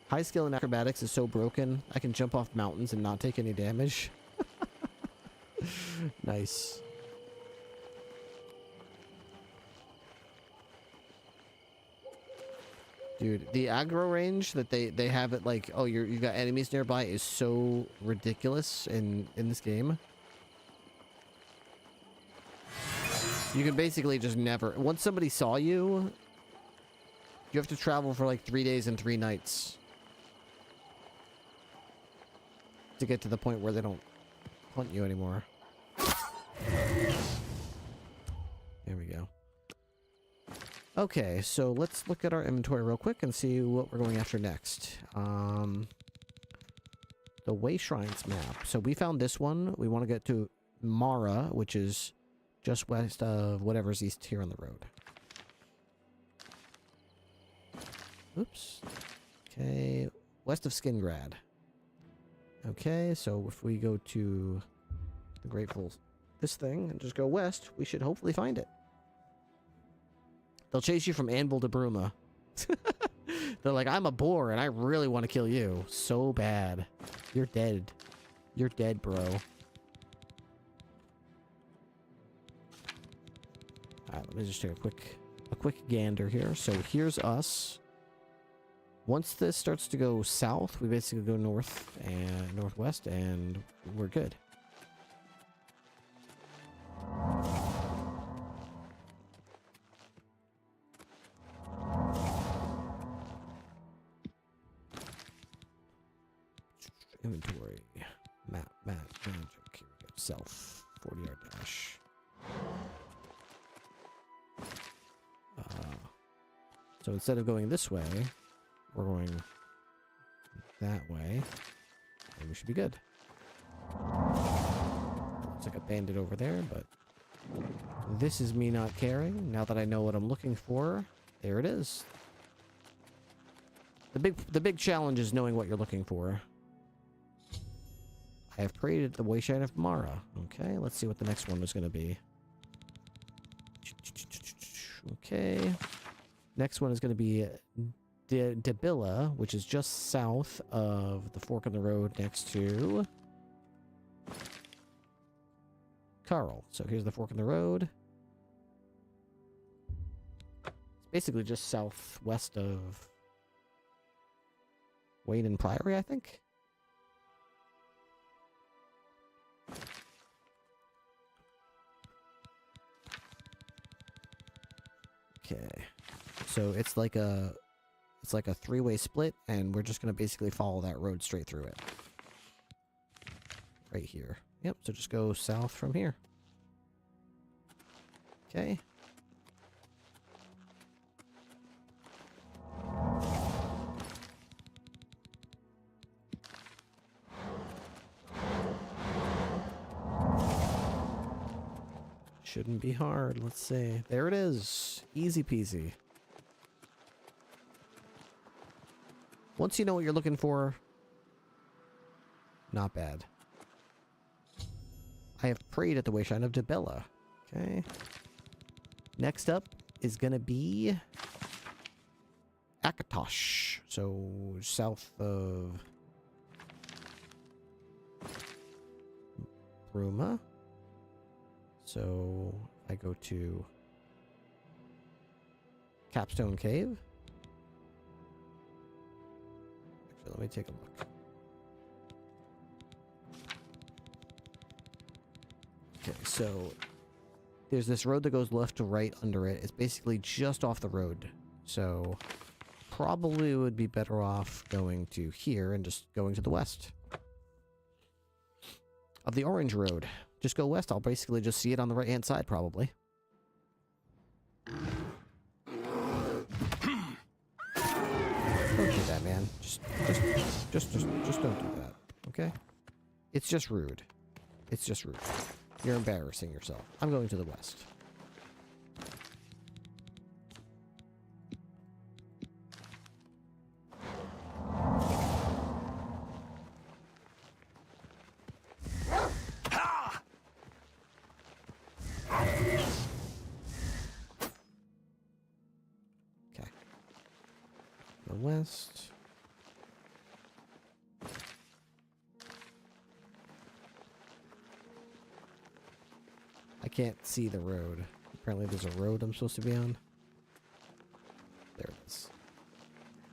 High skill in acrobatics is so broken, I can jump off mountains and not take any damage. Nice. Dude, the aggro range that they have it like, oh, you got enemies nearby is so ridiculous in this game. You can basically just never... Once somebody saw you, you have to travel for like 3 days and 3 nights to get to the point where they don't hunt you anymore. There we go. Okay, so let's look at our inventory real quick and see what we're going after next. The Way Shrines map. So we found this one. We want to get to Mara, which is just west of whatever's east here on the road. Oops. Okay, west of Skingrad. Okay, so if we go to the Grateful... this thing, and just go west, we should hopefully find it. They'll chase you from Anvil to Bruma. They're like, I'm a boar, and I really want to kill you. So bad. You're dead. You're dead, bro. Alright, let me just take a quick gander here. So here's us. Once this starts to go south, we basically go north and northwest, and we're good. Inventory. Map, magic. Here we go. Self. 40-yard dash. So instead of going this way, we're going that way. And we should be good. Looks like a bandit over there, but this is me not caring. Now that I know what I'm looking for, there it is. The big challenge is knowing what you're looking for. I have prayed at the Wayshrine of Mara. Okay, let's see what the next one is going to be. Okay. Next one is going to be Debilla, which is just south of the fork in the road next to Carl. So here's the fork in the road. It's basically just southwest of Wayne and Priory, I think. Okay. So it's like a three-way split, and we're just gonna basically follow that road straight through it. Right here. Yep, so just go south from here. Okay. Shouldn't be hard. Let's see. There it is. Easy peasy. Once you know what you're looking for, not bad. I have prayed at the Wayshrine of Debilla. Okay. Next up is going to be Akatosh. So, south of Bruma. So, I go to Capstone Cave. Actually, let me take a look. Okay, so there's this road that goes left to right under it. It's basically just off the road. So probably would be better off going to here and just going to the west of the orange road. Just go west. I'll basically just see it on the right-hand side, probably. Don't do that, man. Just don't do that. Okay? It's just rude. It's just rude. You're embarrassing yourself. I'm going to the west. Okay. The west. I can't see the road. Apparently there's a road I'm supposed to be on. There it is.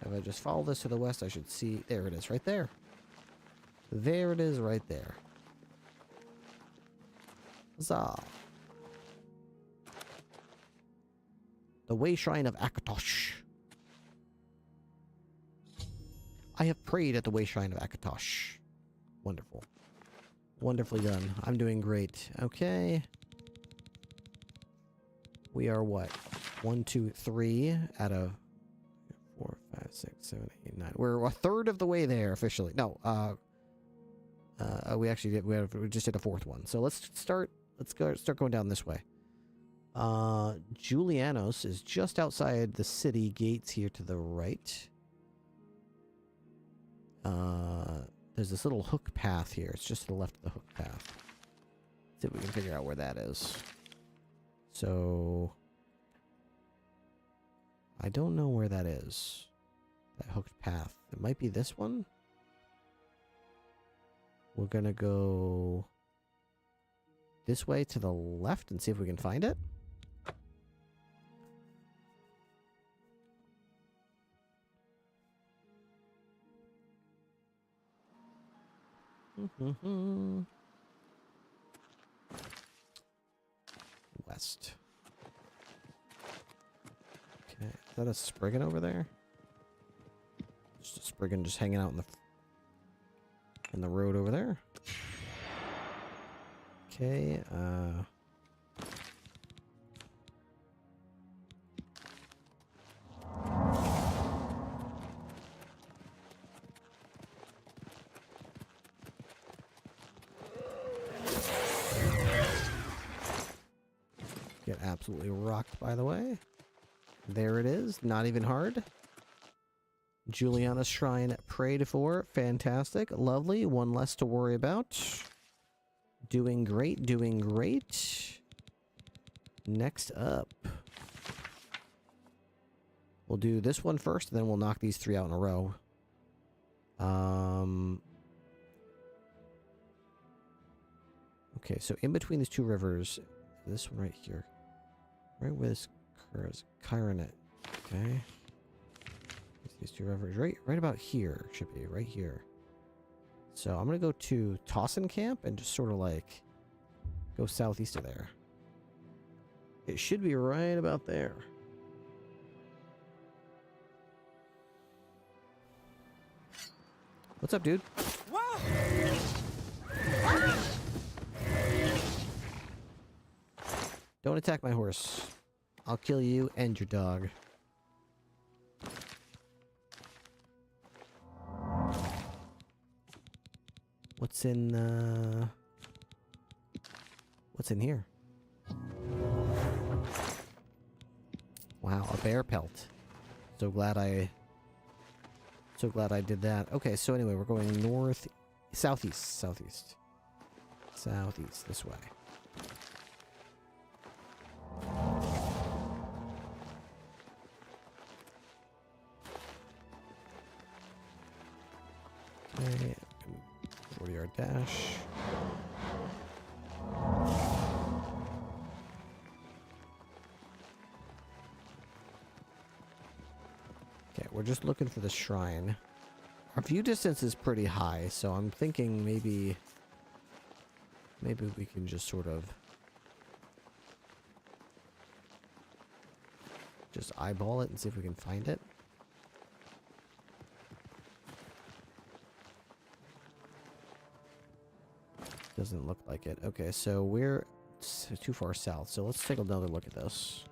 If I just follow this to the west, I should see... There it is, right there. There it is, right there. Huzzah. The Wayshrine of Akatosh. I have prayed at the Wayshrine of Akatosh. Wonderful. Wonderfully done. I'm doing great. Okay. We are what? 1, 2, 3 out of 4, 5, 6, 7, 8, 9. We're a third of the way there officially. No, we actually did. We just did a fourth one. So let's start. Let's start going down this way. Julianos is just outside the city gates here to the right. There's this little hook path here. It's just to the left of the hook path. Let's see if we can figure out where that is. So, I don't know where that is. That hooked path. It might be this one. We're gonna go this way to the left and see if we can find it. West. Okay, is that a Spriggan over there? Just a Spriggan just hanging out in the road over there. Okay, get absolutely rocked, by the way. There it is. Not even hard. Juliana's Shrine prayed for. Fantastic. Lovely. One less to worry about. Doing great. Doing great. Next up. We'll do this one first, and then we'll knock these 3 out in a row. Okay, so in between these 2 rivers, this one right here. Right where this occurs. Chironet. Okay. These 2 rivers. Right about here. Should be. Right here. So I'm going to go to Tossin Camp and just sort of like go southeast of there. It should be right about there. What's up, dude? Don't attack my horse. I'll kill you and your dog. What's in here? Wow, a bear pelt. So glad I did that. Okay, so anyway, we're going southeast, this way. Okay, 40-yard dash. Okay, we're just looking for the shrine. Our view distance is pretty high, so I'm thinking maybe we can just sort of just eyeball it and see if we can find it. Doesn't look like it. Okay, so we're too far south, so let's take another look at this.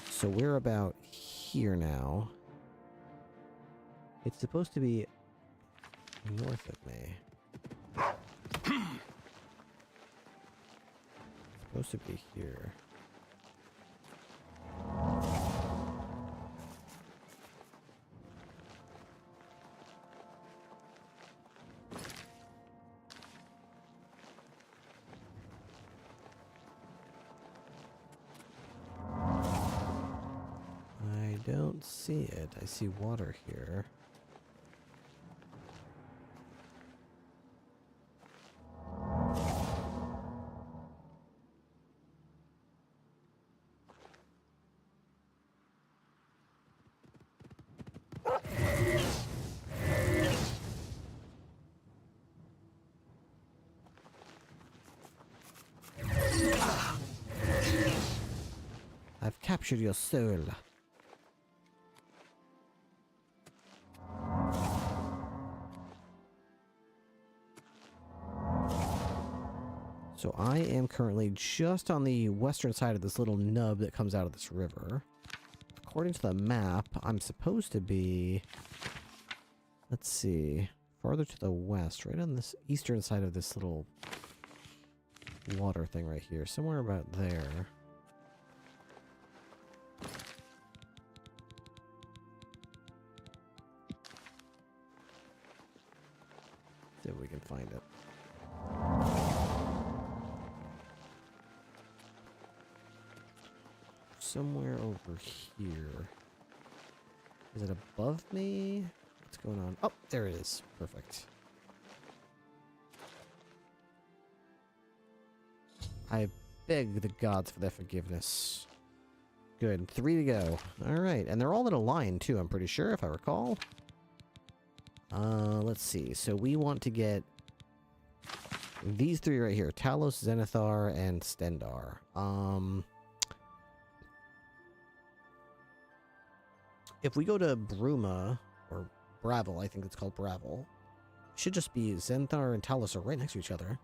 So we're about here now. It's supposed to be north of me. It's supposed to be here. I don't see it. I see water here. I've captured your soul. So I am currently just on the western side of this little nub that comes out of this river. According to the map, I'm supposed to be, let's see, farther to the west, right on this eastern side of this little water thing right here. Somewhere about there. See if we can find it. Somewhere over here. Is it above me? What's going on? Oh, there it is. Perfect. I beg the gods for their forgiveness. Good. 3 to go. Alright. And they're all in a line, too, I'm pretty sure, if I recall. Let's see. So we want to get these 3 right here. Talos, Zenithar, and Stendar. If we go to Bruma, or Bravel, I think it's called Bravel, it should just be Zenithar and Talos are right next to each other.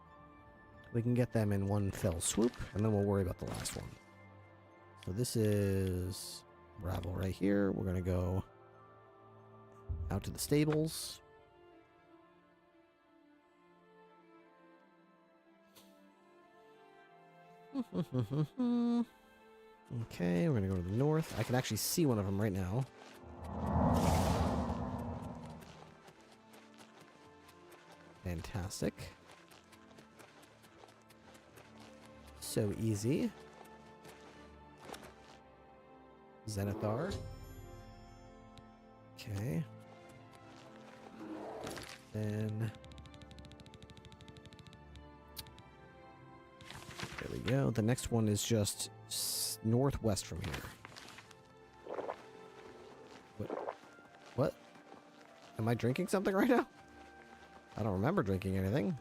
We can get them in one fell swoop, and then we'll worry about the last one. So this is Bravel right here. We're going to go out to the stables. Okay, we're gonna go to the north. I can actually see one of them right now. Fantastic. So easy. Zenithar. Okay. Then... there we go. The next one is just northwest from here. What? Am I drinking something right now? I don't remember drinking anything.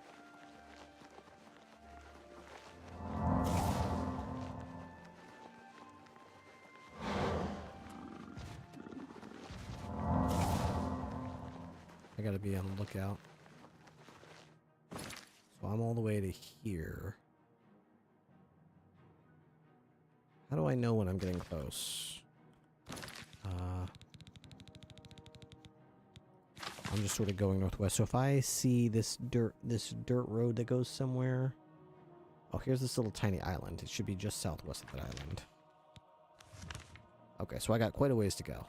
I gotta be on the lookout. So I'm all the way to here. How do I know when I'm getting close? I'm just sort of going northwest. So if I see this dirt road that goes somewhere... oh, here's this little tiny island. It should be just southwest of that island. Okay, so I got quite a ways to go.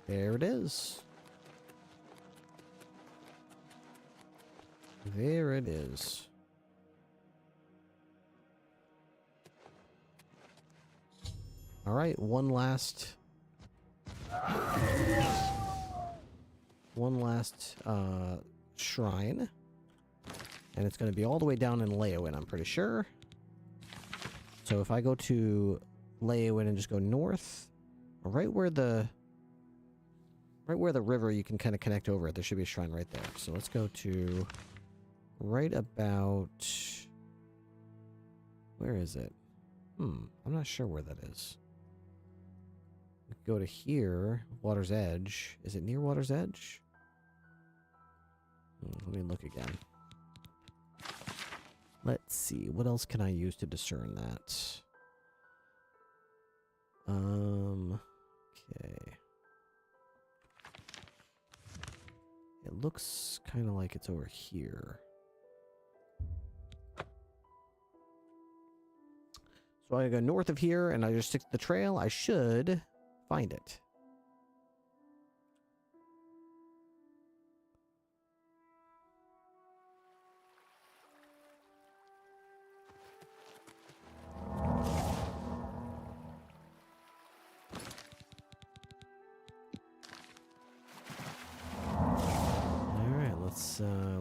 There it is. There it is. All right, one last shrine. And it's going to be all the way down in Leowin, I'm pretty sure. So if I go to Leowin and just go north, right where the river you can kind of connect over it, there should be a shrine right there. So let's go to right about... where is it? I'm not sure where that is. We go to here, Water's Edge. Is it near Water's Edge? Let me look again. Let's see, what else can I use to discern that? Okay. It looks kind of like it's over here. So I go north of here and I just stick to the trail. I should find it.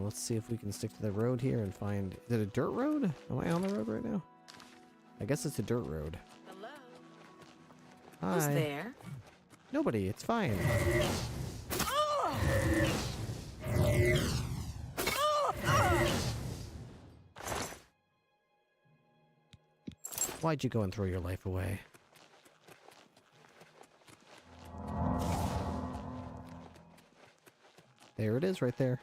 Let's see if we can stick to the road here and find... is it a dirt road? Am I on the road right now? I guess it's a dirt road. Hello? Hi. Who's there? Nobody, it's fine. Why'd you go and throw your life away? There it is right there.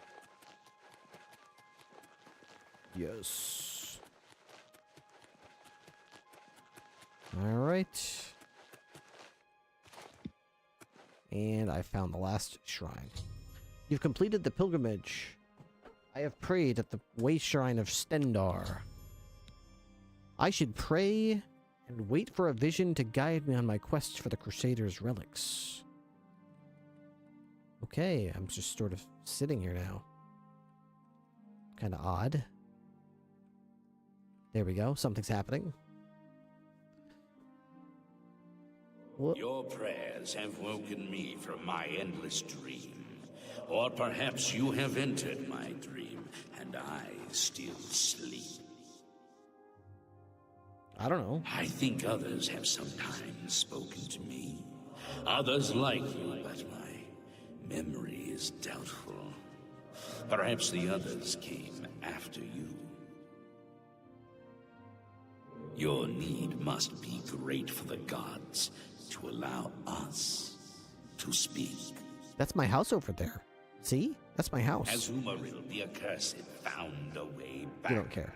Yes. All right. And I found the last shrine. You've completed the pilgrimage. I have prayed at the way shrine of Stendar. I should pray and wait for a vision to guide me on my quest for the Crusaders' relics. Okay, I'm just sort of sitting here now. Kind of odd. There we go, something's happening. What? Your prayers have woken me from my endless dream. Or perhaps you have entered my dream, and I still sleep. I don't know. I think others have sometimes spoken to me. Others like you, but my memory is doubtful. Perhaps the others came after you. Your need must be great for the gods to allow us to speak. That's my house over there. See? That's my house. As Umaril the Accursed found a way back. You don't care.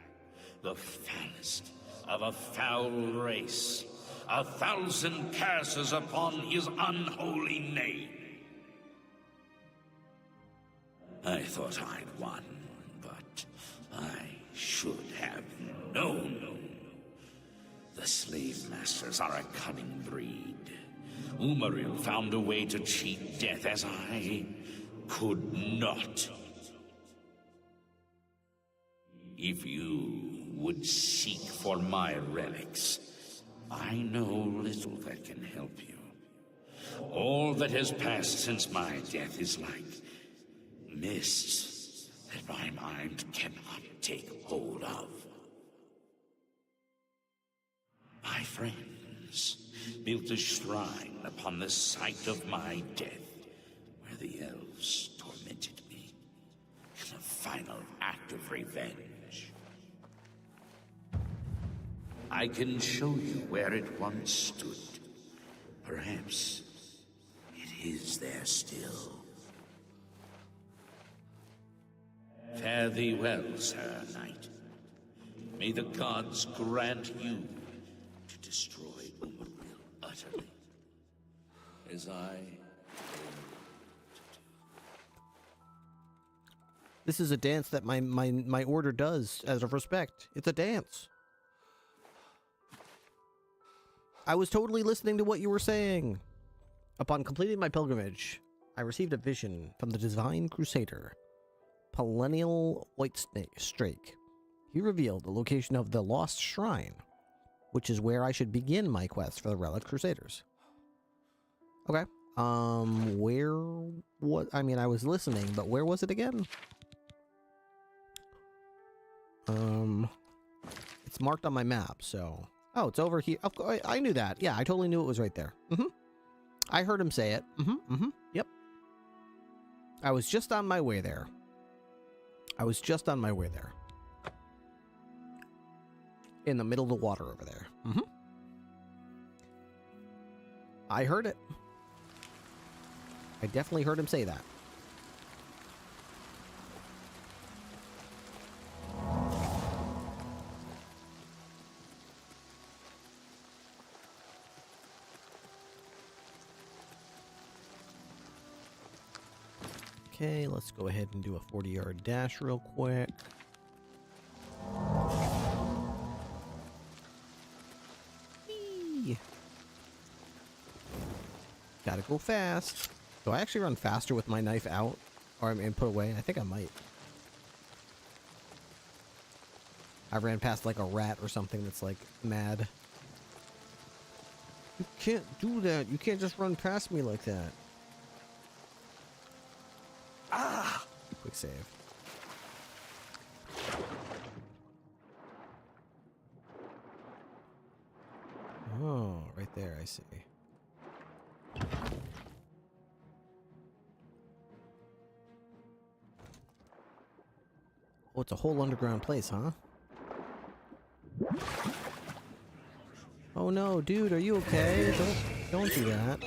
The fattest, of a foul race. 1,000 curses upon his unholy name. I thought I'd won, but I should have known. The slave masters are a cunning breed. Umaril found a way to cheat death as I could not. If you would seek for my relics, I know little that can help you. All that has passed since my death is like mists that my mind cannot take hold of. My friends built a shrine upon the site of my death, where the elves tormented me in a final act of revenge. I can show you where it once stood. Perhaps it is there still. Fare thee well, Sir Knight. May the gods grant you to destroy Umaril utterly, as I... This is a dance that my order does as of respect. It's a dance. I was totally listening to what you were saying. Upon completing my pilgrimage, I received a vision from the Divine Crusader, Perennial White Strake. He revealed the location of the Lost Shrine, which is where I should begin my quest for the Relic Crusaders. Okay. Where... What... I mean, I was listening, but where was it again? It's marked on my map, so... Oh, it's over here. Of course, I knew that. Yeah, I totally knew it was right there. I heard him say it. Yep. I was just on my way there. In the middle of the water over there. I heard it. I definitely heard him say that. Okay, let's go ahead and do a 40-yard dash real quick. Whee! Gotta go fast. Do I actually run faster with my knife out? Or I mean, put away? I think I might. I ran past like a rat or something that's like mad. You can't do that. You can't just run past me like that. Ah! Quick save. Oh, right there, I see. Oh, it's a whole underground place, huh? Oh no, dude, are you okay? Don't do that.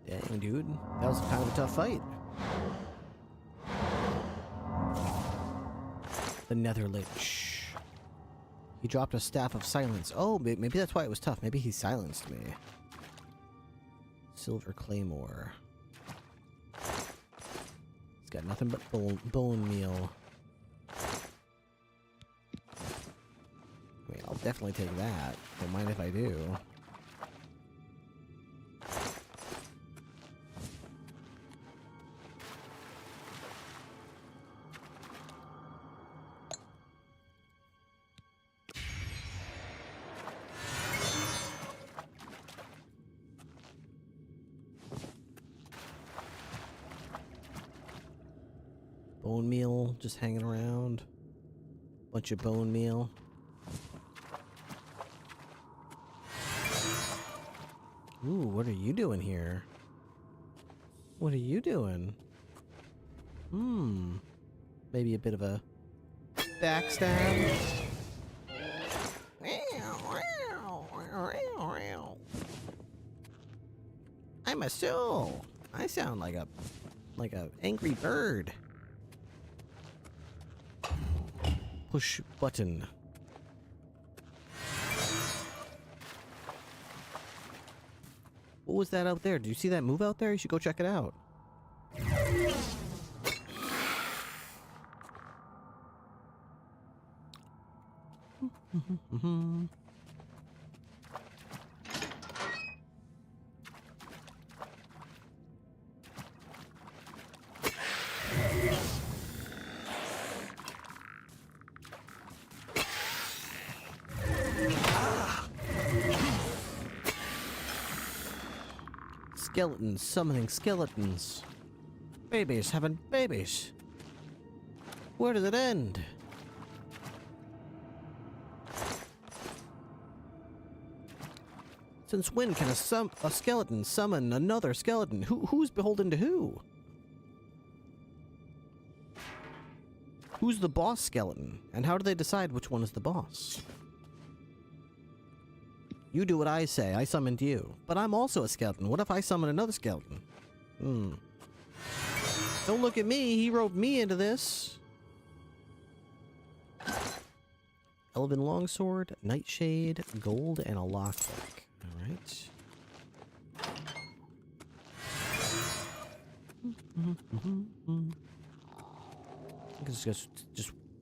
Dang, dude. That was kind of a tough fight. The Nether Lich. He dropped a Staff of Silence. Oh, maybe that's why it was tough. Maybe he silenced me. Silver Claymore. It's got nothing but bone meal. I mean, I'll definitely take that. Don't mind if I do. Bone meal just hanging around. Bunch of bone meal. Ooh, what are you doing here? What are you doing? Maybe a bit of a backstab. I'm a soul. I sound like a angry bird. Push button. What was that out there? Did you see that move out there? You should go check it out. Skeletons summoning skeletons. Babies having babies. Where does it end? Since when can a skeleton summon another skeleton? Who's beholden to who? Who's the boss skeleton? And how do they decide which one is the boss? You do what I say. I summoned you. But I'm also a skeleton. What if I summon another skeleton? Don't look at me. He roped me into this. Elven longsword, nightshade, gold, and a lockpick. Alright. It's just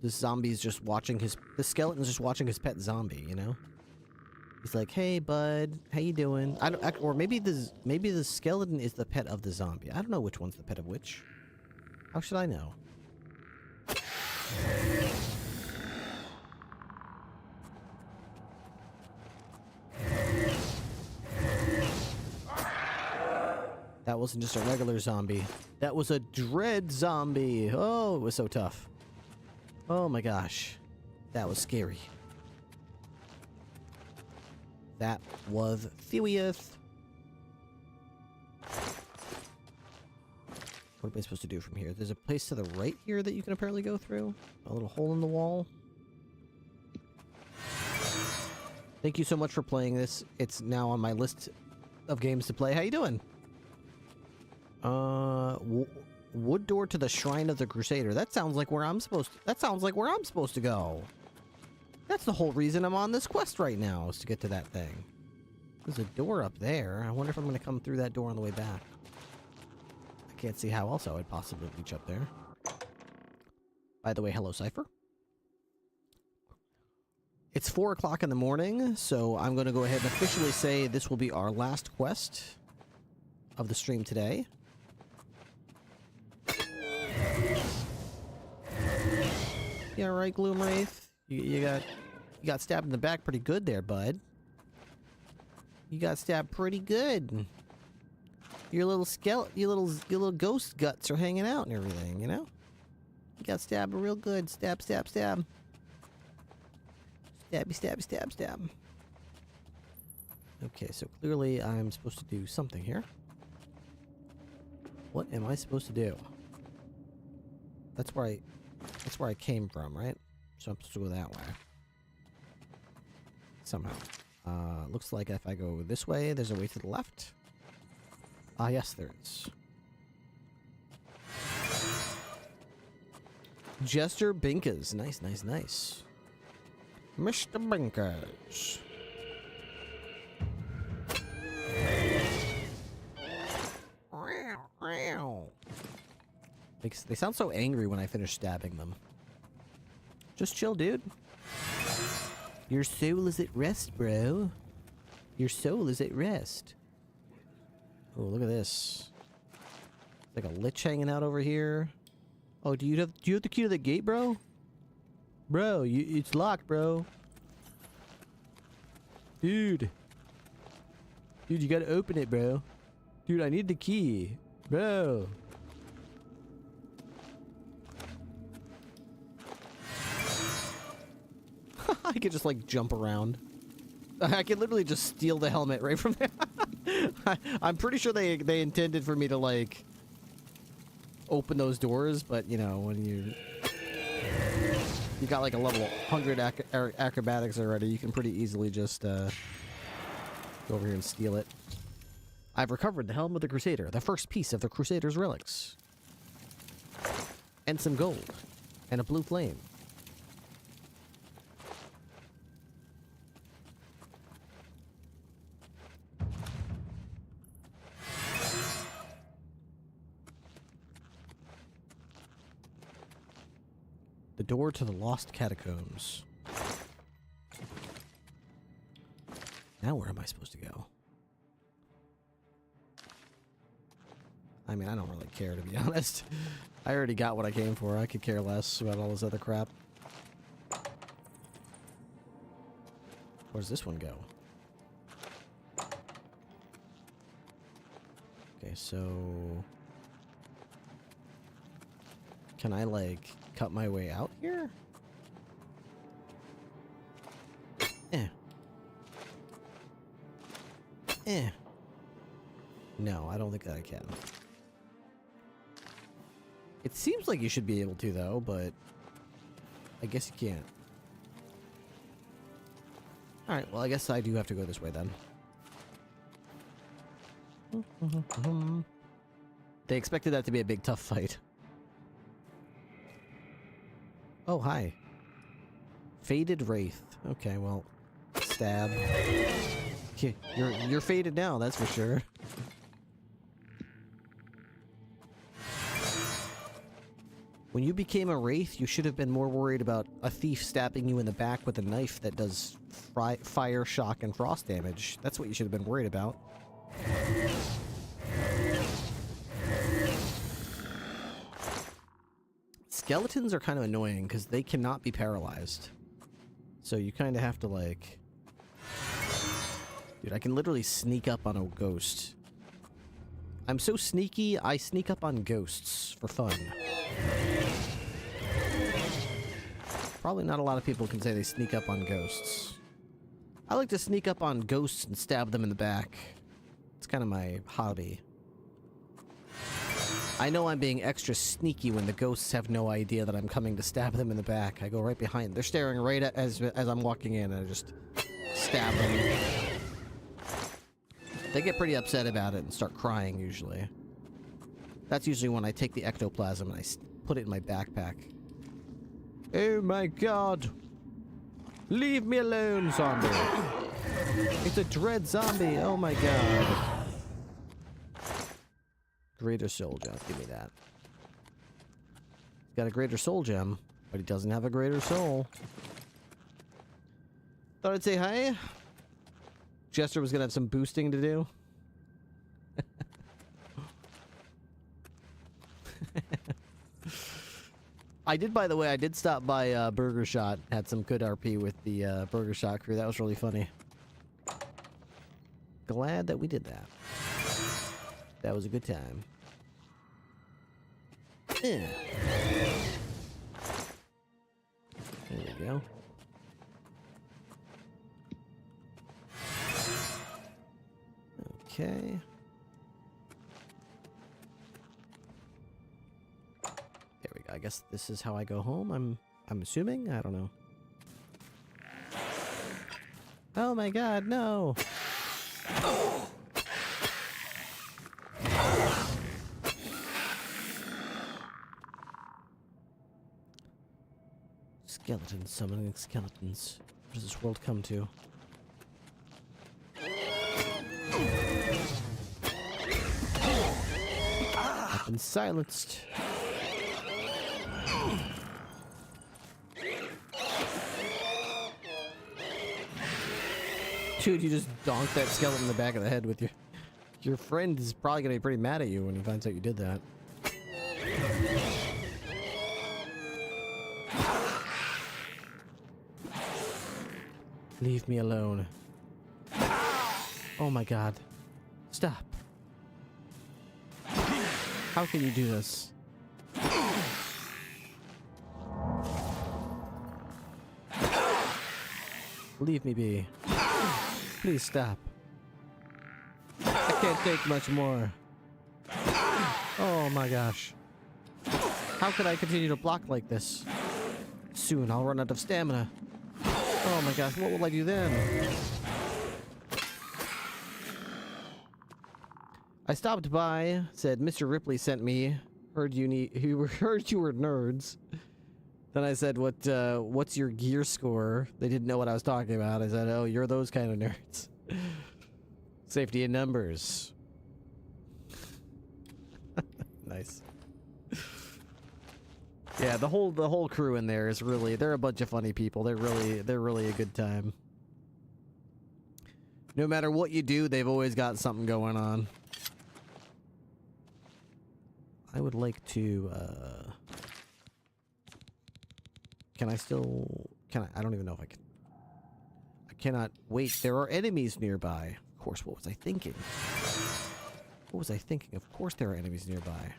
this zombie's just watching the skeleton's just watching his pet zombie, you know? He's like, "Hey, bud, how you doing?" Or maybe the skeleton is the pet of the zombie. I don't know which one's the pet of which. How should I know? That wasn't just a regular zombie. That was a dread zombie. Oh, it was so tough. Oh my gosh. That was scary. That was serious. What am I supposed to do from here? There's a place to the right here that you can apparently go through. A little hole in the wall. Thank you so much for playing this. It's now on my list of games to play. How you doing? Wood door to the Shrine of the Crusader. That sounds like where I'm supposed to go. That's the whole reason I'm on this quest right now, is to get to that thing. There's a door up there. I wonder if I'm going to come through that door on the way back. I can't see how else I would possibly reach up there. By the way, hello, Cypher. It's 4 o'clock in the morning, so I'm going to go ahead and officially say this will be our last quest of the stream today. Yeah, right, Gloomwraith. You got stabbed in the back pretty good there, bud. You got stabbed pretty good. Your little your little ghost guts are hanging out and everything, you know? You got stabbed real good. Stab, stab, stab. Stabby, stabby, stab, stab. Okay, so clearly I'm supposed to do something here. What am I supposed to do? That's where I came from, right? So I'm supposed to go that way. Somehow. Looks like if I go this way, there's a way to the left. Ah, yes, there is. Jester Binkers. Nice, nice, nice. Mr. Binkers. They sound so angry when I finish stabbing them. Just chill, dude. Your soul is at rest, bro. Your soul is at rest. Oh, look at this. Like a lich hanging out over here. Oh, do you have the key to the gate, bro? Bro, it's locked, bro. Dude. Dude, you gotta open it, bro. Dude, I need the key. Bro. I could just, like, jump around. I could literally just steal the helmet right from there. I'm pretty sure they intended for me to, like, open those doors, but you know, when you got like a level 100 acrobatics already, you can pretty easily just go over here and steal it. I've recovered the Helm of the Crusader, the first piece of the Crusader's relics. And some gold. And a blue flame. The door to the Lost Catacombs. Now where am I supposed to go? I mean, I don't really care, to be honest. I already got what I came for. I could care less about all this other crap. Where does this one go? Okay, so... Can I, like, cut my way out here? No, I don't think that I can. It seems like you should be able to, though, but I guess you can't. Alright, well, I guess I do have to go this way, then. They expected that to be a big, tough fight. Oh, hi. Faded Wraith. Okay, well, stab. Okay, you're faded now, that's for sure. When you became a Wraith, you should have been more worried about a thief stabbing you in the back with a knife that does fire, shock, and frost damage. That's what you should have been worried about. Skeletons are kind of annoying because they cannot be paralyzed. So you kind of have to, like... Dude, I can literally sneak up on a ghost. I'm so sneaky, I sneak up on ghosts for fun. Probably not a lot of people can say they sneak up on ghosts. I like to sneak up on ghosts and stab them in the back. It's kind of my hobby. I know I'm being extra sneaky when the ghosts have no idea that I'm coming to stab them in the back. I go right behind. They're staring right at as I'm walking in, and I just stab them. They get pretty upset about it and start crying, usually. That's usually when I take the ectoplasm and I put it in my backpack. Oh my god! Leave me alone, zombie! It's a dread zombie, oh my god. Greater soul gem, give me that. He's got a greater soul gem, but he doesn't have a greater soul. Thought I'd say hi. Jester was gonna have some boosting to do. I did, by the way, I did stop by Burger Shot. Had some good RP with the Burger Shot crew. That was really funny. Glad that we did that. That was a good time. There we go. Okay. There we go. I guess this is how I go home. I'm assuming. I don't know. Oh my god, no. Skeletons summoning skeletons. What does this world come to? I've been silenced. Dude, you just donked that skeleton in the back of the head with your friend is probably gonna be pretty mad at you when he finds out you did that. Leave me alone. Oh my god. Stop. How can you do this? Leave me be. Please stop. I can't take much more. Oh my gosh. How could I continue to block like this? Soon I'll run out of stamina. Oh my gosh, what will I do then? I stopped by, said Mr. Ripley sent me. Heard you were nerds. Then I said, what's your gear score? They didn't know what I was talking about. I said, oh, you're those kind of nerds. Safety in numbers. Nice. Yeah, the whole crew in there is really, they're a bunch of funny people. They're really a good time. No matter what you do, they've always got something going on. I would like to, can I still, I don't even know if I can. I cannot wait. There are enemies nearby. Of course, what was I thinking? What was I thinking? Of course there are enemies nearby.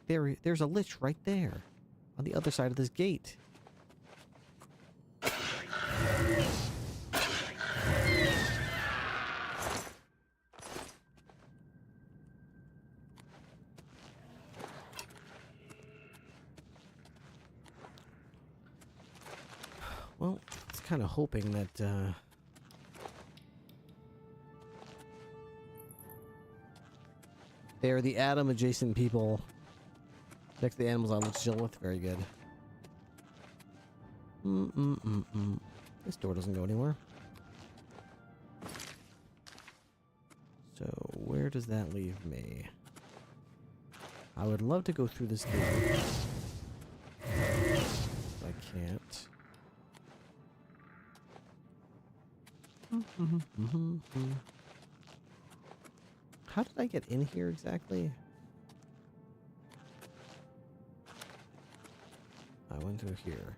There's a lich right there. On the other side of this gate. Well, I was kind of hoping that, they're the Adam-adjacent people. Next to the animals on let's chill with. Very good. This door doesn't go anywhere. So, where does that leave me? I would love to go through this gate. I can't. How did I get in here exactly? I went through here.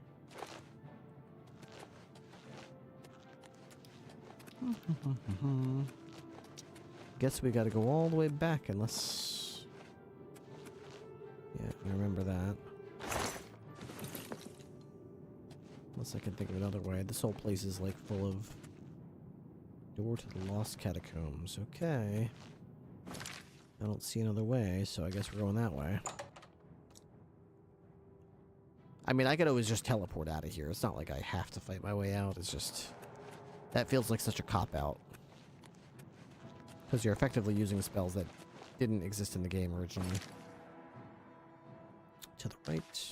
Guess we gotta go all the way back unless... Yeah, I remember that. Unless I can think of another way. This whole place is like full of... Door to the Lost Catacombs. Okay. I don't see another way, so I guess we're going that way. I mean, I could always just teleport out of here. It's not like I have to fight my way out. It's just... That feels like such a cop-out. Because you're effectively using spells that didn't exist in the game originally. To the right.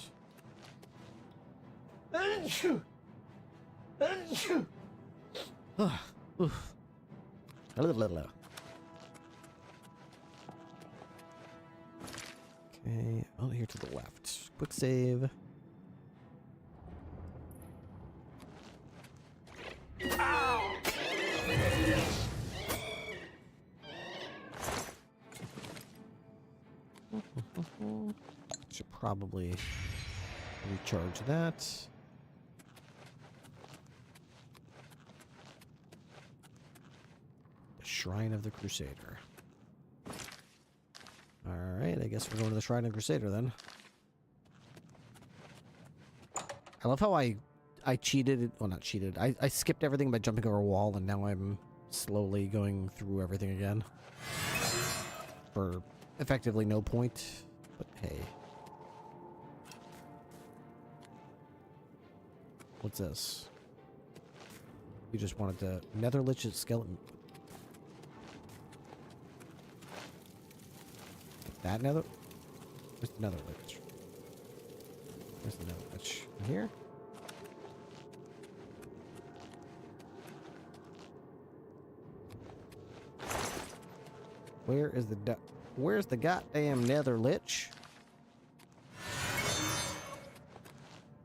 Oof. Okay, oh, here to the left. Quick save. Should probably recharge that. The Shrine of the Crusader. Alright, I guess we're going to the Shrine of the Crusader then. I love how I cheated. Well, not cheated. I skipped everything by jumping over a wall, and now I'm slowly going through everything again. For effectively no point. But hey. What's this? You just wanted to Netherlich skeleton. That nether? Where's the Netherlich? Where's the Netherlich? In here? Where's the goddamn Netherlich?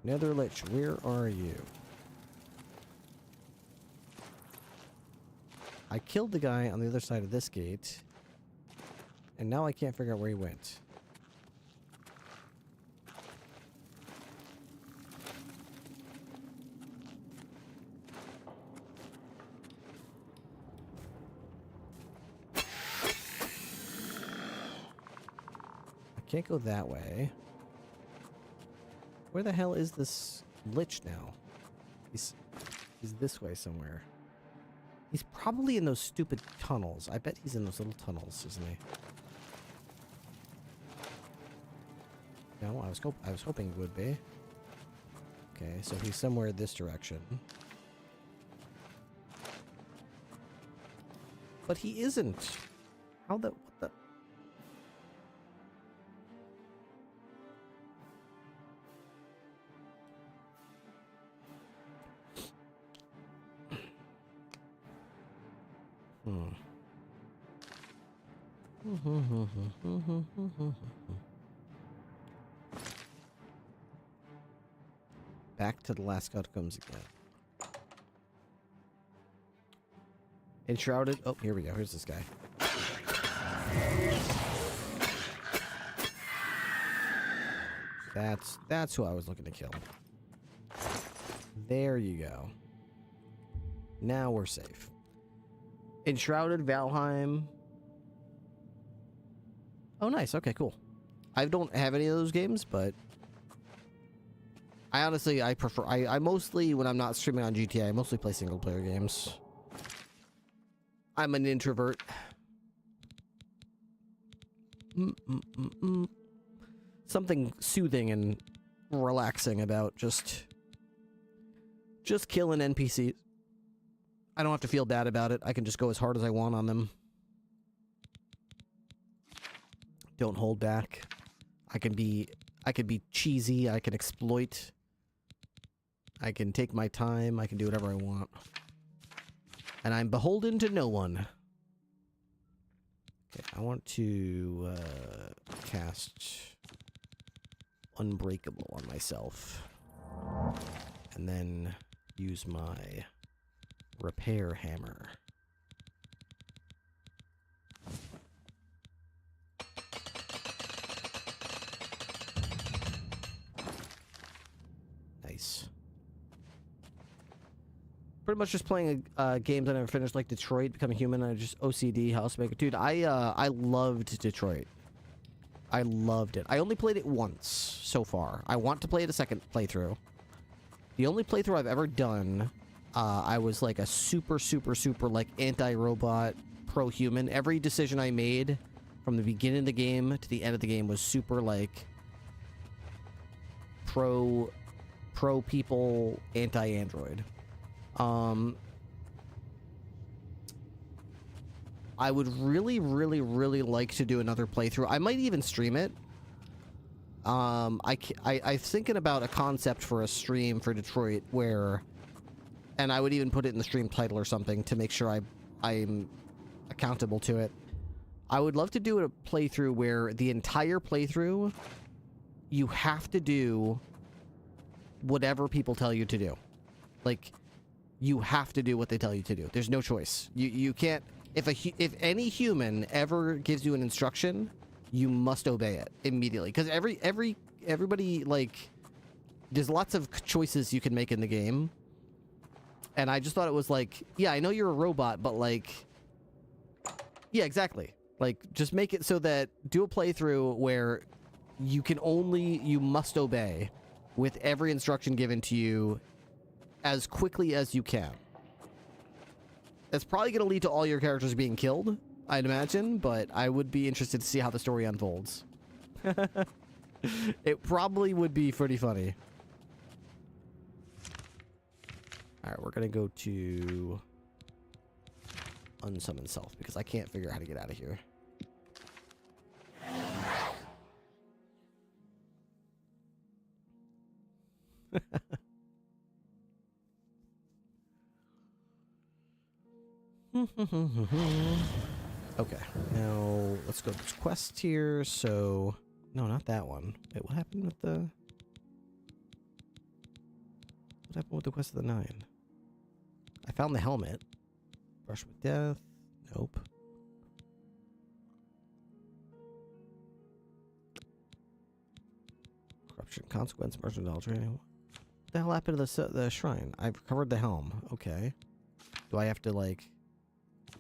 Netherlich, where are you? I killed the guy on the other side of this gate. And now I can't figure out where he went. I can't go that way. Where the hell is this lich now? He's this way somewhere. He's probably in those stupid tunnels. I bet he's in those little tunnels, isn't he? No, I was hoping it would be. Okay, so he's somewhere this direction. But he isn't. How the... What the... Back to the last catacombs again. Enshrouded. Oh, here we go. Here's this guy. That's who I was looking to kill. There you go. Now we're safe. Enshrouded, Valheim. Oh, nice. Okay, cool. I don't have any of those games, but I honestly, I prefer... I mostly, when I'm not streaming on GTA, I mostly play single-player games. I'm an introvert. Something soothing and relaxing about just killing NPCs. I don't have to feel bad about it. I can just go as hard as I want on them. Don't hold back. I can be cheesy. I can exploit. I can take my time. I can do whatever I want. And I'm beholden to no one. Okay, I want to cast Unbreakable on myself. And then use my repair hammer. Nice. Pretty much just playing games I never finished, like Detroit, Become a Human. I just OCD, Housemaker. Dude, I loved Detroit. I loved it. I only played it once so far. I want to play it a second playthrough. The only playthrough I've ever done, I was like a super like anti-robot, pro-human. Every decision I made from the beginning of the game to the end of the game was super like pro people, anti-android. I would really like to do another playthrough. I might even stream it. I'm thinking about a concept for a stream for Detroit where, and I would even put it in the stream title or something to make sure I'm accountable to it. I would love to do a playthrough where the entire playthrough, you have to do whatever people tell you to do. Like, you have to do what they tell you to do. There's no choice. You can't... If any human ever gives you an instruction, you must obey it immediately. Because everybody, like... There's lots of choices you can make in the game. And I just thought it was like... Yeah, I know you're a robot, but like... Yeah, exactly. Like, just make it so that... Do a playthrough where you must obey with every instruction given to you as quickly as you can. That's probably going to lead to all your characters being killed, I'd imagine, but I would be interested to see how the story unfolds. It probably would be pretty funny. Alright, we're going to go to Unsummon Self, because I can't figure out how to get out of here. Okay, now let's go to this quest here. So, no, not that one. Wait, what happened with the... What happened with the Quest of the Nine? I found the helmet. Brush with Death. Nope. Corruption, Consequence, Merchant Adultery. What the hell happened to the shrine? I've recovered the helm. Okay. Do I have to, like...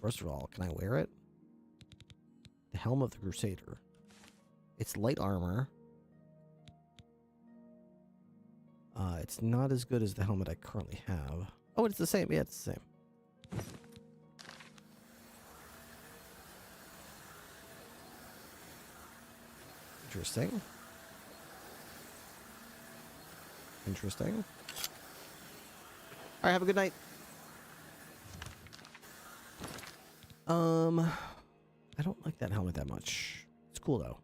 First of all, can I wear it? The Helm of the Crusader. It's light armor. It's not as good as the helmet I currently have. Oh, it's the same. Yeah, it's the same. Interesting. Interesting. Alright, have a good night. I don't like that helmet that much. It's cool though.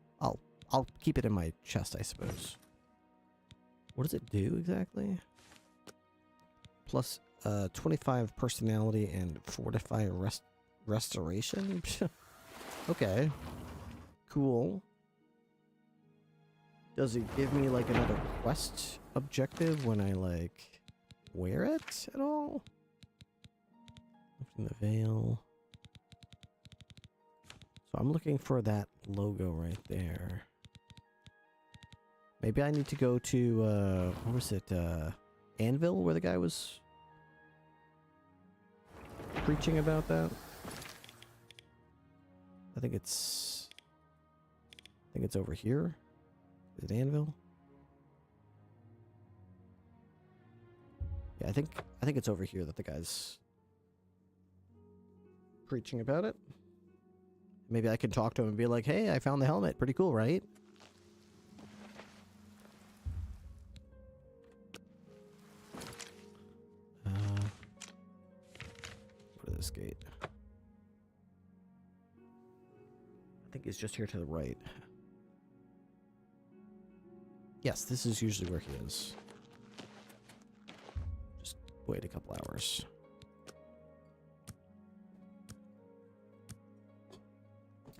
I'll keep it in my chest, I suppose. What does it do exactly? Plus 25 personality and fortify restoration? Okay. Cool. Does it give me like another quest objective when I like wear it at all? Lifting the veil. So I'm looking for that logo right there. Maybe I need to go to what was it? Anvil, where the guy was preaching about that. I think it's over here. Is it Anvil? Yeah, I think it's over here that the guy's preaching about it. Maybe I can talk to him and be like, "Hey, I found the helmet. Pretty cool, right?" Go to this gate. I think he's just here to the right. Yes, this is usually where he is. Just wait a couple hours.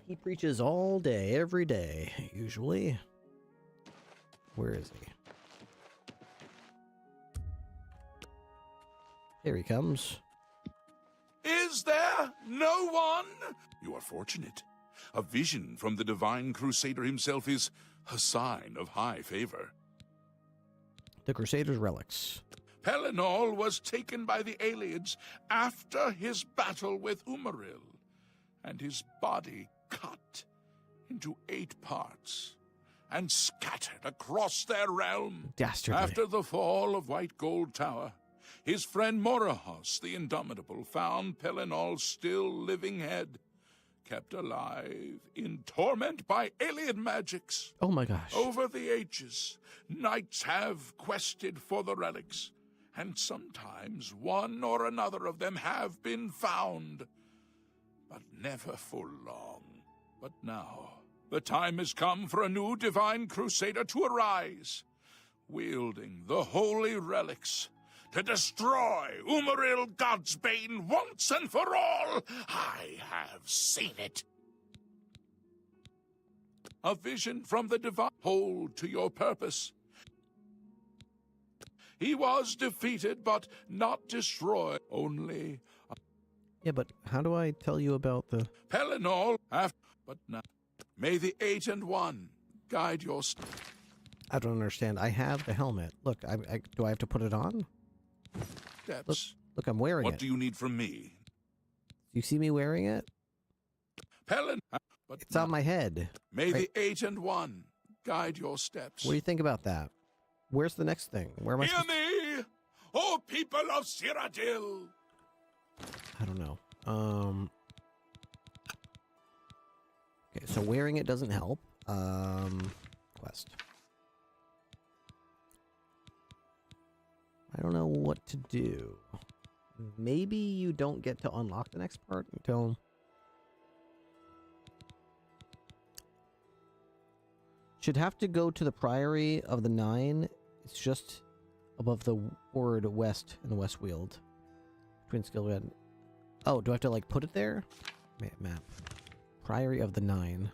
He preaches all day, every day, usually. Where is he? Here he comes. Is there no one? You are fortunate. A vision from the divine crusader himself is a sign of high favor. The Crusader's relics. Pellinol was taken by the aliens after his battle with Umaril, and his body cut into 8 parts and scattered across their realm. Dastardly. After the fall of White Gold Tower, his friend Morahos the Indomitable found Pellinol's still living head, kept alive in torment by alien magics. Oh my gosh. Over the ages, knights have quested for the relics, and sometimes one or another of them have been found, but never for long. But now, the time has come for a new divine crusader to arise, wielding the holy relics to destroy Umaril Godsbane once and for all. I have seen it. A vision from the divine. Hold to your purpose. He was defeated, but not destroyed. Only. Yeah, but how do I tell you about the Pellinol, but now. May the 8 and 1 guide your I don't understand. I have the helmet. Look, do I have to put it on? steps. Look, I'm wearing it. What do you need from me? You see me wearing it? Pelin, but It's on my head. May Right. the 8 and 1 guide your steps. What do you think about that? Where's the next thing? Where am I Hear supposed me, O people of Cyrodiil! I don't know. Okay, so wearing it doesn't help. Quest. I don't know what to do. Maybe you don't get to unlock the next part until... Should have to go to the Priory of the Nine. It's just above the word west in the West Weald. Between Skilred. Oh, do I have to like put it there? Map. Priory of the Nine.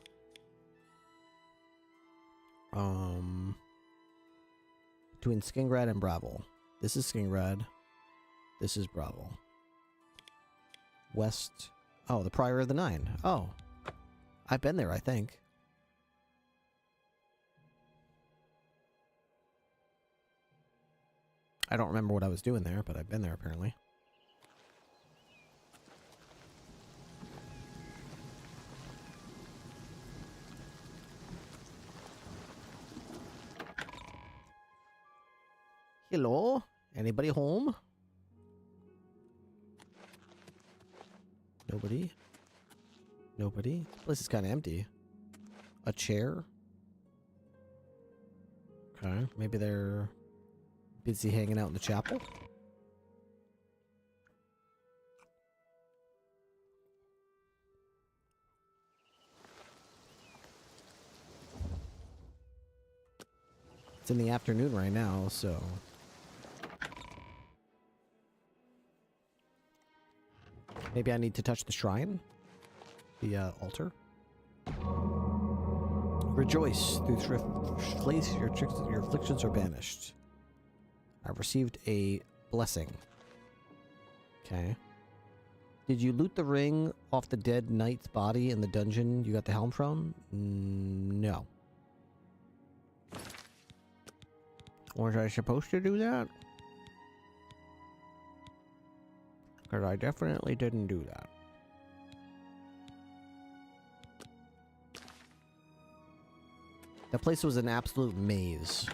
Between Skingrad and Bravel. This is Skingrad. This is Bravel. West. Oh, the Priory of the Nine. Oh. I've been there, I think. I don't remember what I was doing there, but I've been there apparently. Hello? Anybody home? Nobody? Nobody? This place is kind of empty. A chair? Okay, maybe they're busy hanging out in the chapel. It's in the afternoon right now, so... Maybe I need to touch the shrine? The altar? Rejoice, through thrift, your afflictions are banished. I've received a blessing. Okay. Did you loot the ring off the dead knight's body in the dungeon you got the helm from? No. Was I supposed to do that? Because I definitely didn't do that. That place was an absolute maze.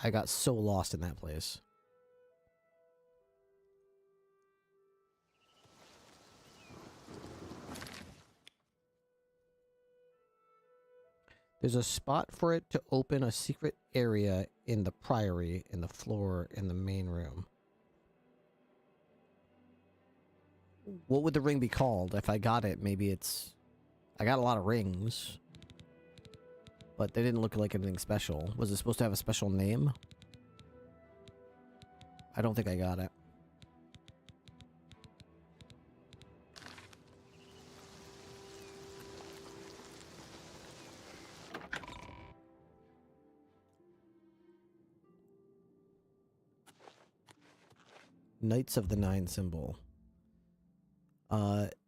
I got so lost in that place. There's a spot for it to open a secret area in the priory, in the floor, in the main room. What would the ring be called? If I got it, maybe it's... I got a lot of rings. But they didn't look like anything special. Was it supposed to have a special name? I don't think I got it. Knights of the Nine symbol.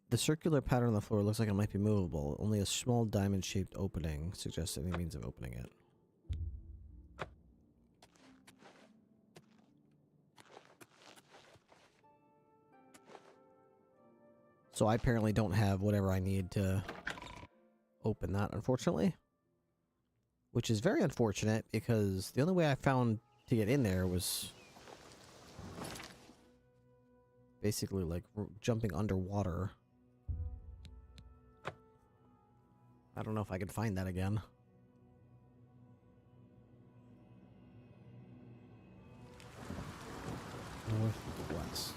The circular pattern on the floor looks like it might be movable. Only a small diamond-shaped opening suggests any means of opening it. So I apparently don't have whatever I need to open that, unfortunately. Which is very unfortunate, because the only way I found to get in there was... basically like jumping underwater. I don't know if I can find that again. Northwest.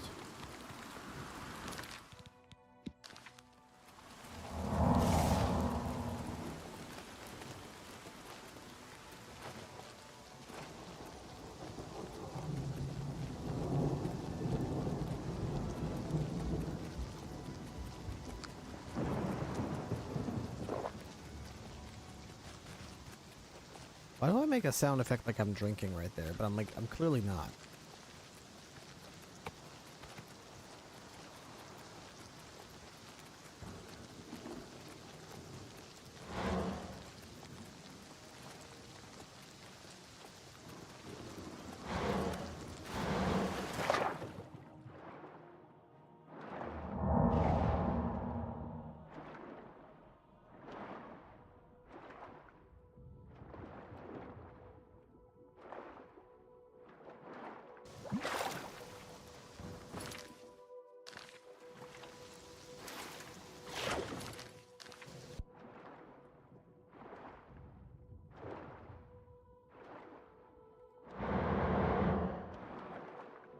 Why do I make a sound effect like I'm drinking right there? But I'm clearly not.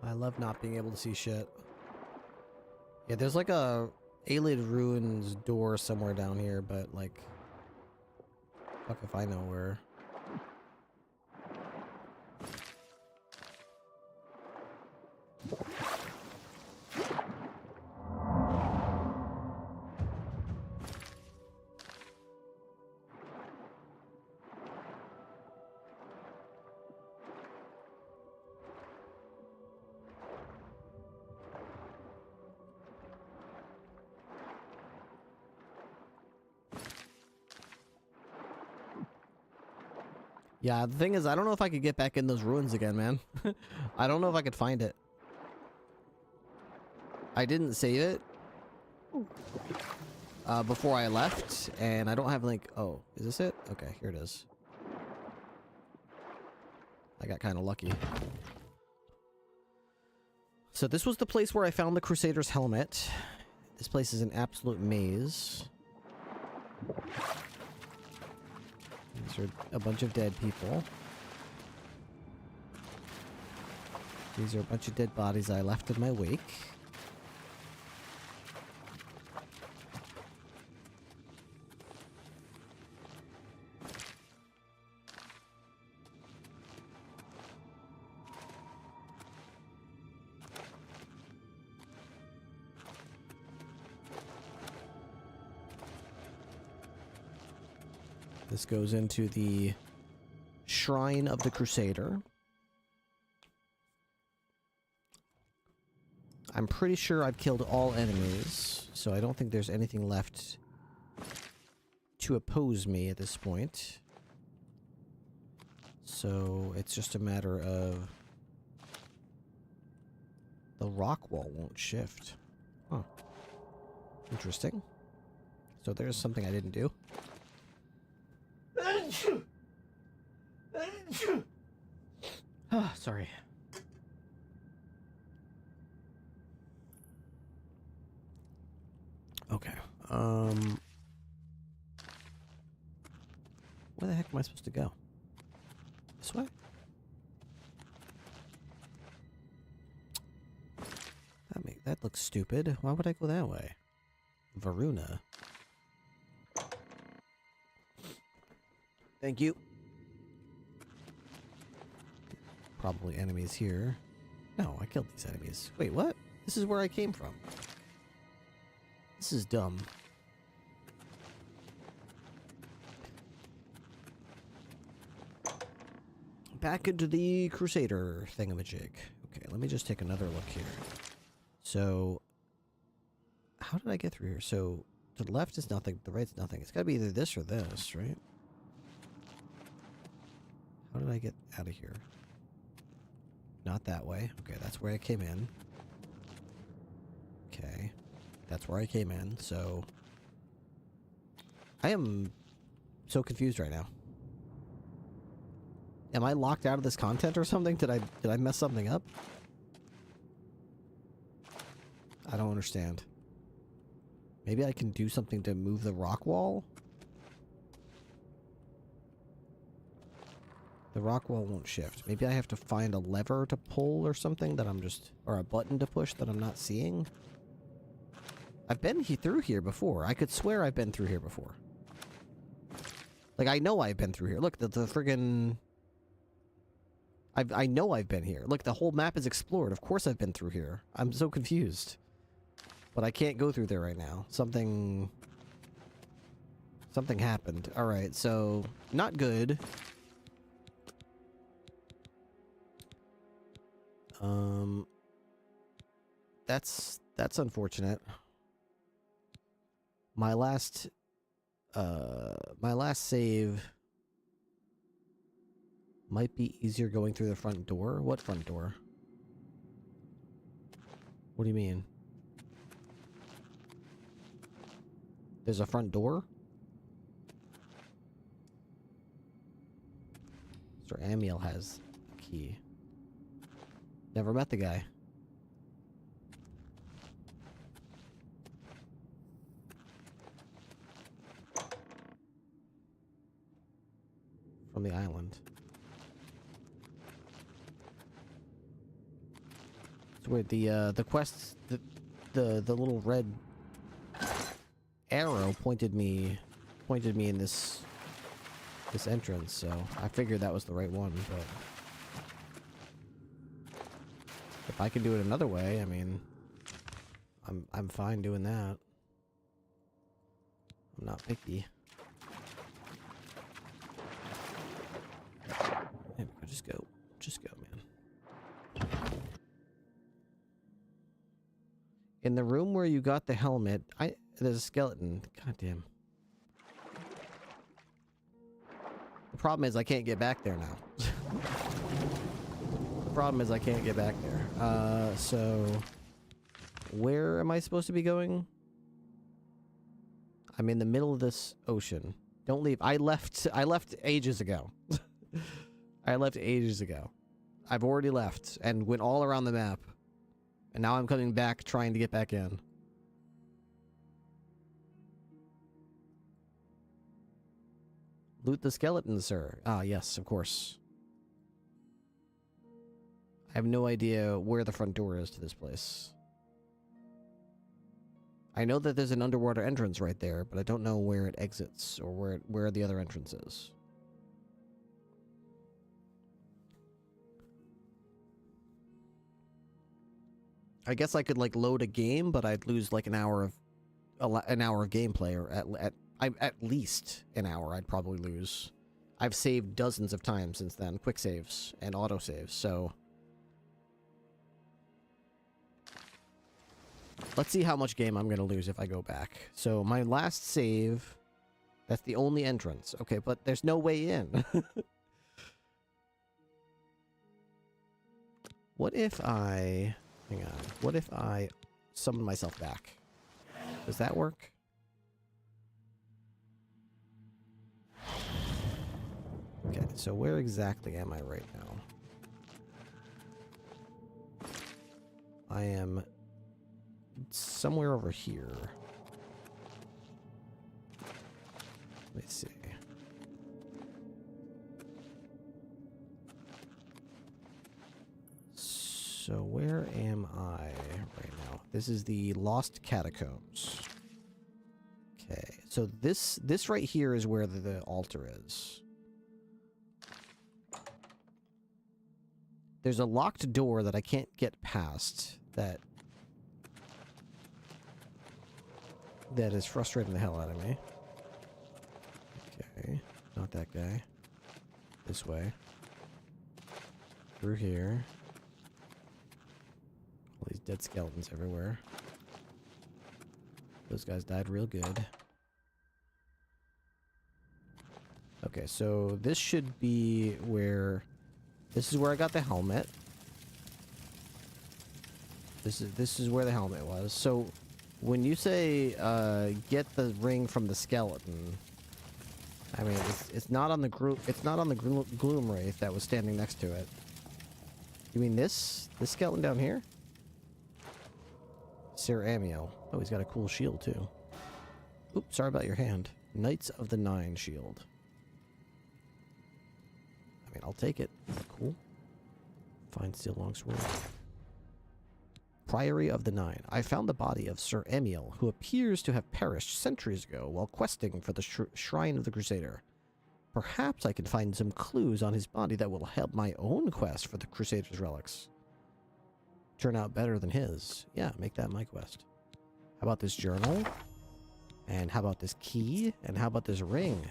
I love not being able to see shit. Yeah, there's like a Aelid Ruins door somewhere down here, but like... fuck if I know where. Yeah, the thing is, I don't know if I could get back in those ruins again, man. I don't know if I could find it. I didn't save it before I left, and I don't have, like... oh, is this it? Okay, here it is. I got kind of lucky. So this was the place where I found the Crusader's helmet. This place is an absolute maze. These are a bunch of dead people. These are a bunch of dead bodies I left in my wake. This goes into the Shrine of the Crusader. I'm pretty sure I've killed all enemies, so I don't think there's anything left to oppose me at this point. So it's just a matter of... The rock wall won't shift. Huh. Interesting. So there's something I didn't do. Ah, sorry. Okay. Where the heck am I supposed to go? This way? That looks stupid. Why would I go that way? Varuna. Thank you. Probably enemies here. No, I killed these enemies. Wait, what? This is where I came from. This is dumb. Back into the Crusader thingamajig. Okay, let me just take another look here. So, how did I get through here? So, to the left is nothing, the right's nothing. It's gotta be either this or this, right? How did I get out of here? Not that way. Okay, that's where I came in. Okay. That's where I came in, so... I am so confused right now. Am I locked out of this content or something? Did I mess something up? I don't understand. Maybe I can do something to move the rock wall? The rock wall won't shift. Maybe I have to find a lever to pull or something that I'm just... Or a button to push that I'm not seeing? I've been through here before. I could swear I've been through here before. Like, I know I've been through here. Look, the friggin'... I know I've been here. Look, the whole map is explored. Of course I've been through here. I'm so confused. But I can't go through there right now. Something happened. Alright, so... Not good. That's unfortunate. My last save might be easier going through the front door. What front door? What do you mean? There's a front door? Sir Amiel has a key. Never met the guy. From the island. So wait, the quest, the little red arrow pointed me in this entrance, so I figured that was the right one, but if I can do it another way, I mean, I'm fine doing that. I'm not picky. There we go, just go, man. In the room where you got the helmet, there's a skeleton. God damn. The problem is I can't get back there now. The problem is I can't get back there. So... Where am I supposed to be going? I'm in the middle of this ocean. Don't leave. I left ages ago. I left ages ago. I've already left and went all around the map. And now I'm coming back trying to get back in. Loot the skeleton, sir. Ah, yes, of course. I have no idea where the front door is to this place. I know that there's an underwater entrance right there, but I don't know where it exits or where the other entrance is. I guess I could like load a game, but I'd lose like an hour of gameplay, or at least an hour I'd probably lose. I've saved dozens of times since then, quick saves and auto saves, so let's see how much game I'm going to lose if I go back. So my last save, that's the only entrance. Okay, but there's no way in. What if I... Hang on. What if I summon myself back? Does that work? Okay, so where exactly am I right now? I am somewhere over here. Let me see. So where am I right now? This is the Lost Catacombs. Okay, so this right here is where the altar is. There's a locked door that I can't get past that is frustrating the hell out of me. Okay, not that guy. This way. Through here. All these dead skeletons everywhere. Those guys died real good. Okay, so this should be where... This is where I got the helmet. This is where the helmet was. So, when you say, get the ring from the skeleton... I mean, it's not on the gloom wraith that was standing next to it. You mean this skeleton down here? Sir Amiel. Oh, he's got a cool shield too. Oops, sorry about your hand. Knights of the Nine shield. I mean, I'll take it. Cool. Fine steel longsword. Priory of the Nine. I found the body of Sir Amiel, who appears to have perished centuries ago while questing for the Shrine of the Crusader. Perhaps I can find some clues on his body that will help my own quest for the Crusader's relics. Turn out better than his. Yeah, make that my quest. How about this journal? And how about this key? And how about this ring?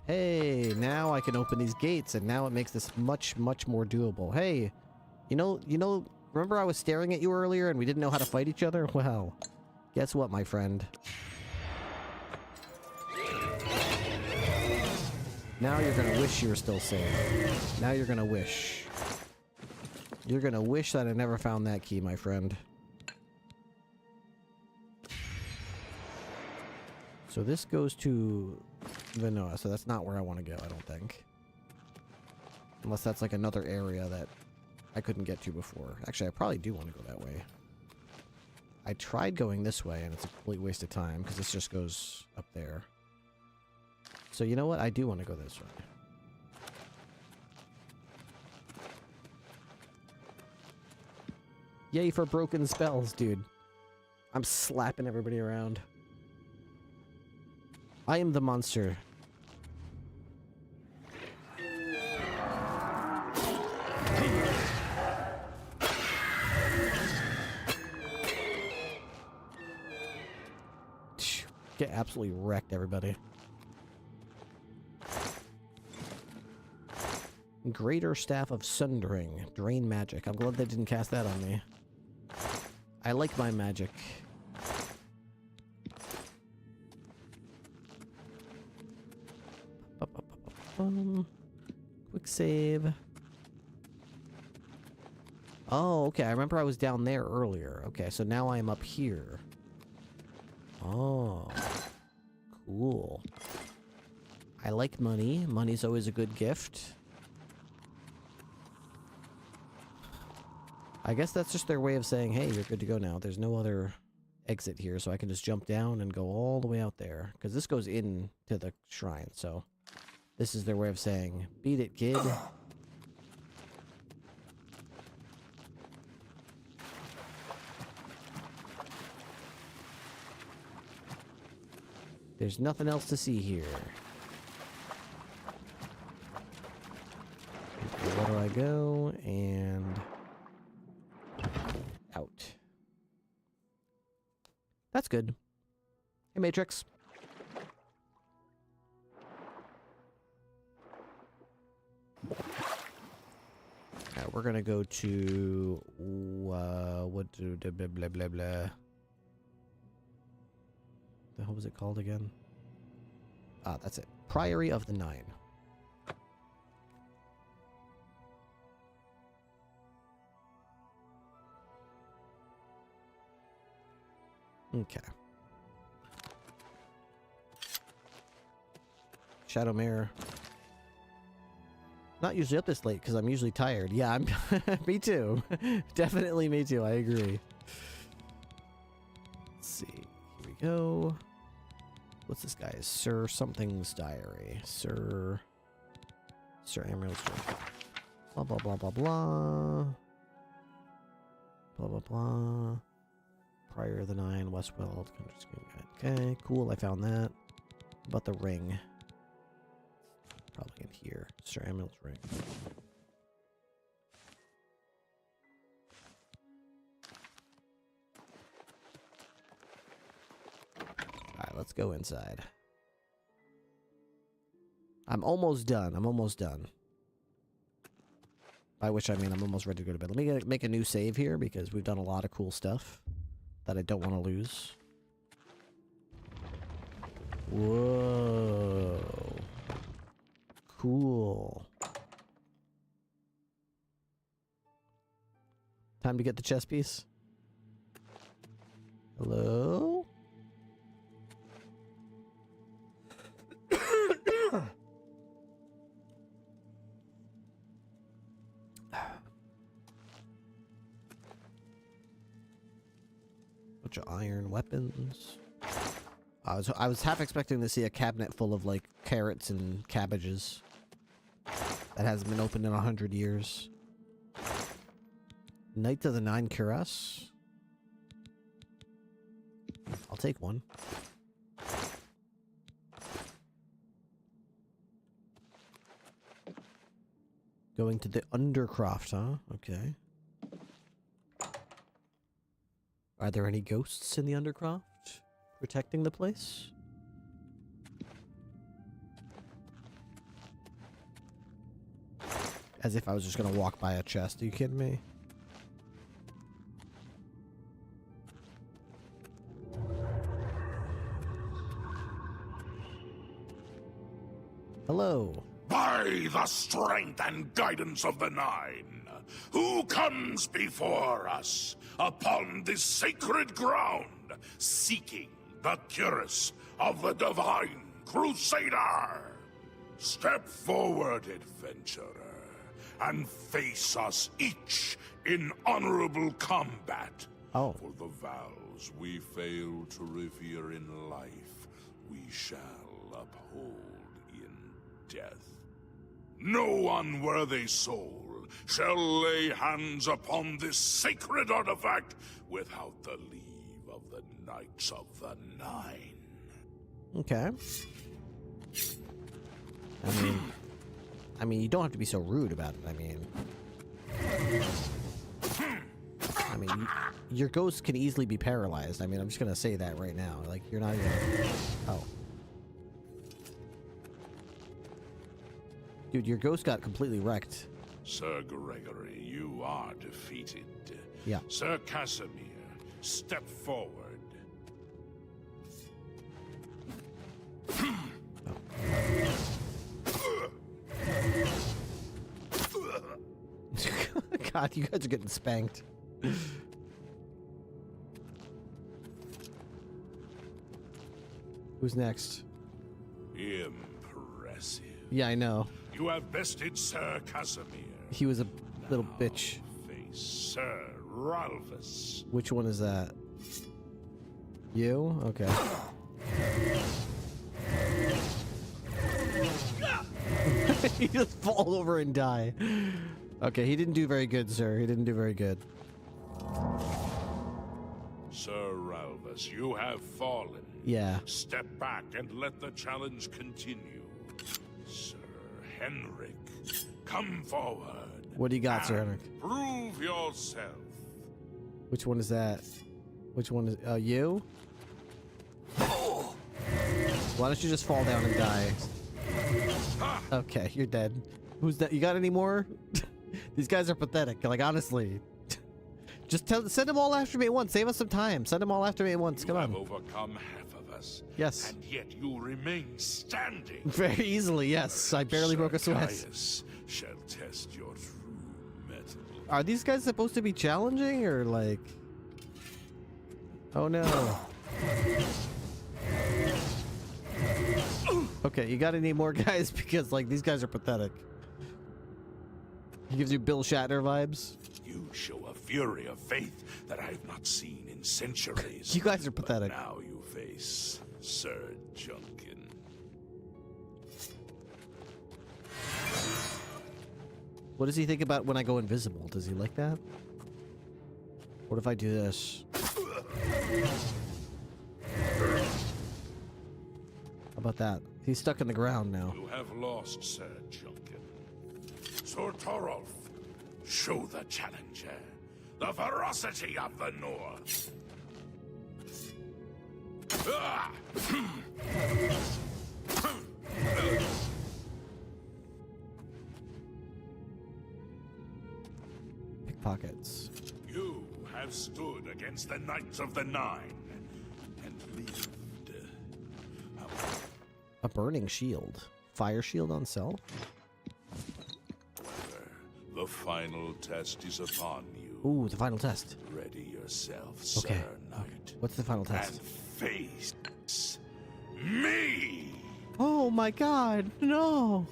Hey, now I can open these gates, and now it makes this much, much more doable. Hey, you know, remember I was staring at you earlier and we didn't know how to fight each other? Well, guess what, my friend? Now you're gonna wish you were still safe. Now you're gonna wish. You're gonna wish that I never found that key, my friend. So this goes to Vanoa, so that's not where I want to go, I don't think. Unless that's like another area that I couldn't get to before. Actually, I probably do want to go that way. I tried going this way, and it's a complete waste of time, because this just goes up there. So you know what? I do want to go this way. Yay for broken spells, dude. I'm slapping everybody around. I am the monster. Get absolutely wrecked, everybody. Greater Staff of Sundering. Drain magic. I'm glad they didn't cast that on me. I like my magic. Quick save. Oh, okay. I remember I was down there earlier. Okay, so now I am up here. Oh. Cool. I like money. Money's always a good gift. I guess that's just their way of saying, hey, you're good to go now. There's no other exit here, so I can just jump down and go all the way out there. Because this goes into the shrine, so... This is their way of saying, beat it, kid. There's nothing else to see here. Where do I go? And out. That's good. Hey, Matrix. Alright, we're gonna go to what do blah blah blah blah. The hell was it called again? Ah, that's it. Priory of the Nine. Okay. Shadow Mirror. Not usually up this late because I'm usually tired. Yeah, I'm. Me too. Definitely me too. I agree. Let's see. Here we go. What's this guy? Sir something's diary. Sir Emerald's diary. Blah blah blah blah blah. Blah blah blah. Prior of the Nine, Westwell. Okay, cool. I found that. About the ring. Probably in here. Sir Emerald's ring. Alright, let's go inside. I'm almost done. By which I mean I'm almost ready to go to bed. Let me make a new save here because we've done a lot of cool stuff that I don't want to lose. Whoa. Cool. Time to get the chess piece. Hello? Bunch of iron weapons. I was half expecting to see a cabinet full of like carrots and cabbages that hasn't been opened in 100 years. Knight of the Nine Cuirass. I'll take one. Going to the Undercroft, huh? Okay. Are there any ghosts in the Undercroft protecting the place? As if I was just gonna walk by a chest. Are you kidding me? Hello. By the strength and guidance of the Nine, who comes before us upon this sacred ground, seeking the cuirass of the Divine Crusader? Step forward, adventurer, and face us each in honorable combat. Oh. For the vows we fail to revere in life, we shall uphold in death. No unworthy soul shall lay hands upon this sacred artifact without the leave of the Knights of the Nine. Okay. I mean, you don't have to be so rude about it. I mean, your ghost can easily be paralyzed. I mean, I'm just gonna say that right now. Like, you're not even. Oh. Dude, your ghost got completely wrecked. Sir Gregory, you are defeated. Yeah. Sir Casimir, step forward. God, you guys are getting spanked. Who's next? Impressive. Yeah, I know. You have bested Sir Casimir. He was a little bitch. Face Sir Ralphus. Which one is that? You? Okay. He just fall over and die. Okay, he didn't do very good, sir. He didn't do very good. Sir Ralvus, you have fallen. Yeah. Step back and let the challenge continue. Sir Henrik, come forward. What do you got, Sir Henrik? Prove yourself. Which one is that? Which one is... you? Why don't you just fall down and die? Okay, you're dead. Who's that? You got any more? These guys are pathetic. Like, honestly. Just send them all after me at once. Save us some time. Send them all after me at once. Come on. You have overcome half of us. Yes. And yet you remain standing. Very easily, yes. I barely broke a sweat. Caius shall test your true metal. Are these guys supposed to be challenging, or like... Oh, no. Okay, you gotta need more guys because, like, these guys are pathetic. He gives you Bill Shatner vibes. You show a fury of faith that I have not seen in centuries. You guys are pathetic. But now you face Sir Junkin. What does he think about when I go invisible? Does he like that? What if I do this? How about that? He's stuck in the ground now. You have lost, Sir Junkin. Sir Torolf, show the challenger the ferocity of the North. Pickpockets. You have stood against the Knights of the Nine and lived. A burning shield. Fire shield on cell? The final test is upon you. Ooh, the final test. Ready yourself, Okay. Sir Knight. What's the final test? And face me! Oh my god, no!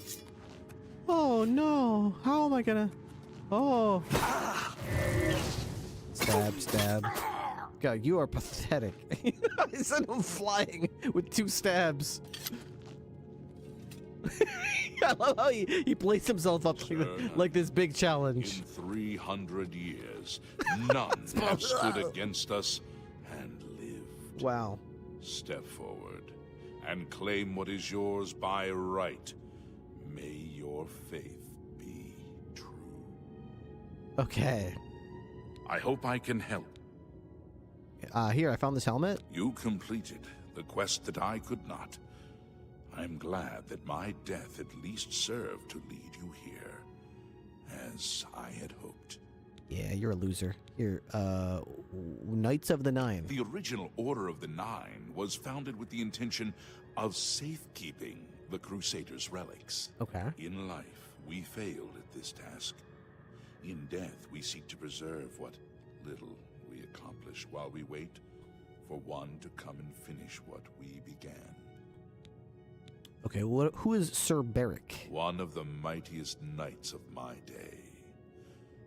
Oh no! How am I gonna... Oh! Stab, stab. God, you are pathetic. I sent him flying with 2 stabs. I love how he plays himself up like this big challenge. In 300 years, none have stood against us and lived. Wow. Step forward and claim what is yours by right. May your faith be true. Okay. I hope I can help. Here, I found this helmet. You completed the quest that I could not. I'm glad that my death at least served to lead you here, as I had hoped. Yeah, you're a loser. You're, Knights of the Nine. The original Order of the Nine was founded with the intention of safekeeping the Crusaders' relics. Okay. In life, we failed at this task. In death, we seek to preserve what little we accomplish while we wait for one to come and finish what we began. Okay, who is Sir Beric? One of the mightiest knights of my day.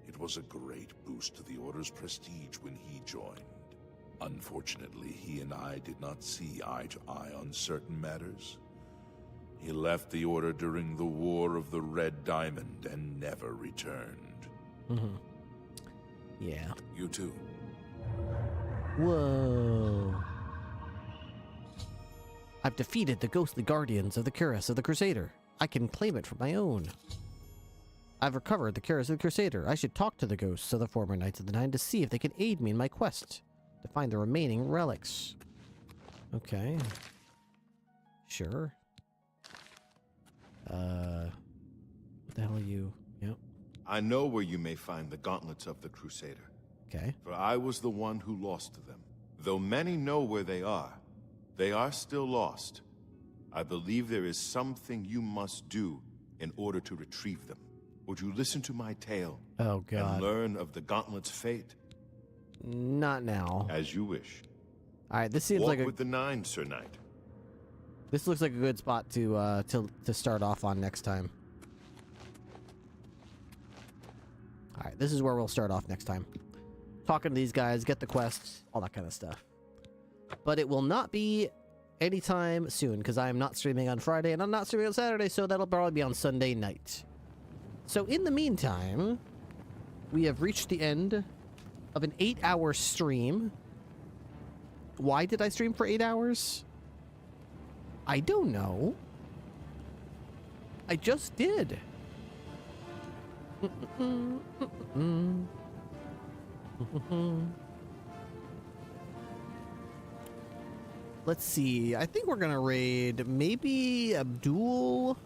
It was a great boost to the Order's prestige when he joined. Unfortunately, he and I did not see eye to eye on certain matters. He left the Order during the War of the Red Diamond and never returned. Mm-hmm. Yeah. You too. Whoa. I've defeated the ghostly guardians of the Cuirass of the Crusader. I can claim it for my own. I've recovered the Cuirass of the Crusader. I should talk to the ghosts of the former Knights of the Nine to see if they can aid me in my quest to find the remaining relics. Okay. Sure. What the hell are you? Yep. I know where you may find the gauntlets of the Crusader. Okay. For I was the one who lost them. Though many know where they are still lost. I believe there is something you must do in order to retrieve them. Would you listen to my tale? Oh, God. And learn of the gauntlet's fate? Not now. As you wish. All right, this seems like Walk with the Nine, Sir Knight. This looks like a good spot to start off on next time. All right, this is where we'll start off next time. Talking to these guys, get the quests, all that kind of stuff. But it will not be anytime soon, because I am not streaming on Friday and I'm not streaming on Saturday, so that'll probably be on Sunday night. So in the meantime, we have reached the end of an 8-hour stream. Why did I stream for 8 hours? I don't know. I just did. Let's see. I think we're gonna raid maybe Abdul,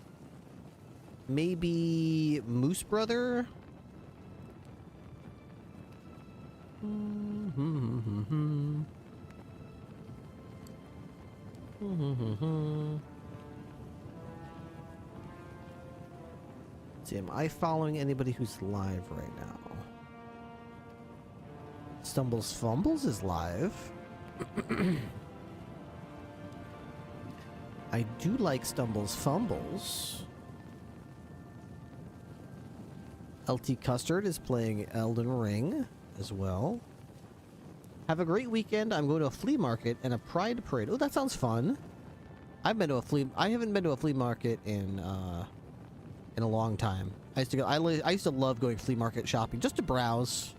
maybe Moose Brother. See, am I following anybody who's live right now? Stumbles Fumbles is live. I do like Stumbles Fumbles. LT Custard is playing Elden Ring as well. Have a great weekend. I'm going to a flea market and a pride parade. Oh, that sounds fun. I haven't been to a flea market in a long time. I used to love going flea market shopping just to browse.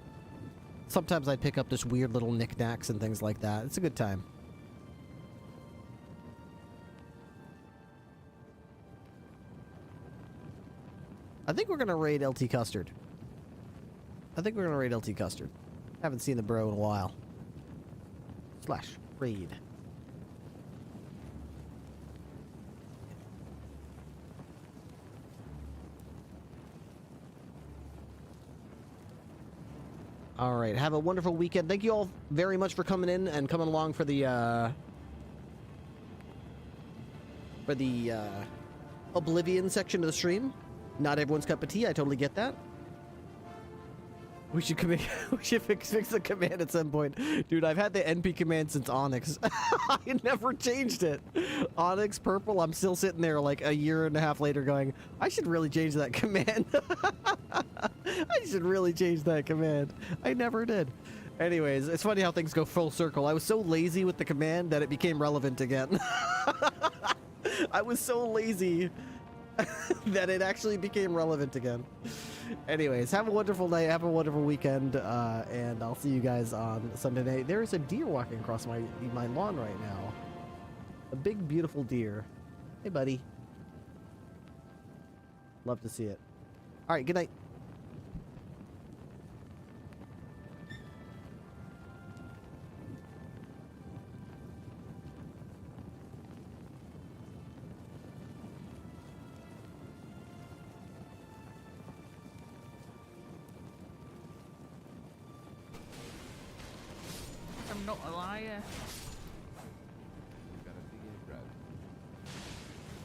Sometimes I'd pick up just weird little knickknacks and things like that. It's a good time. I think we're gonna raid LT Custard. Haven't seen the bro in a while. / raid. All right, have a wonderful weekend. Thank you all very much for coming in and coming along for the Oblivion section of the stream. Not everyone's cup of tea. I totally get that. We should fix the command at some point. Dude, I've had the NP command since Onyx. I never changed it. Onyx Purple, I'm still sitting there like a year and a half later going, I should really change that command. I should really change that command. I never did. Anyways, it's funny how things go full circle. I was so lazy with the command that it became relevant again. I was so lazy that it actually became relevant again. Anyways, have a wonderful night, have a wonderful weekend, and I'll see you guys on Sunday night. There is a deer walking across my lawn right now. A big, beautiful deer. Hey, buddy. Love to see it. All right, good night. I'm not a liar.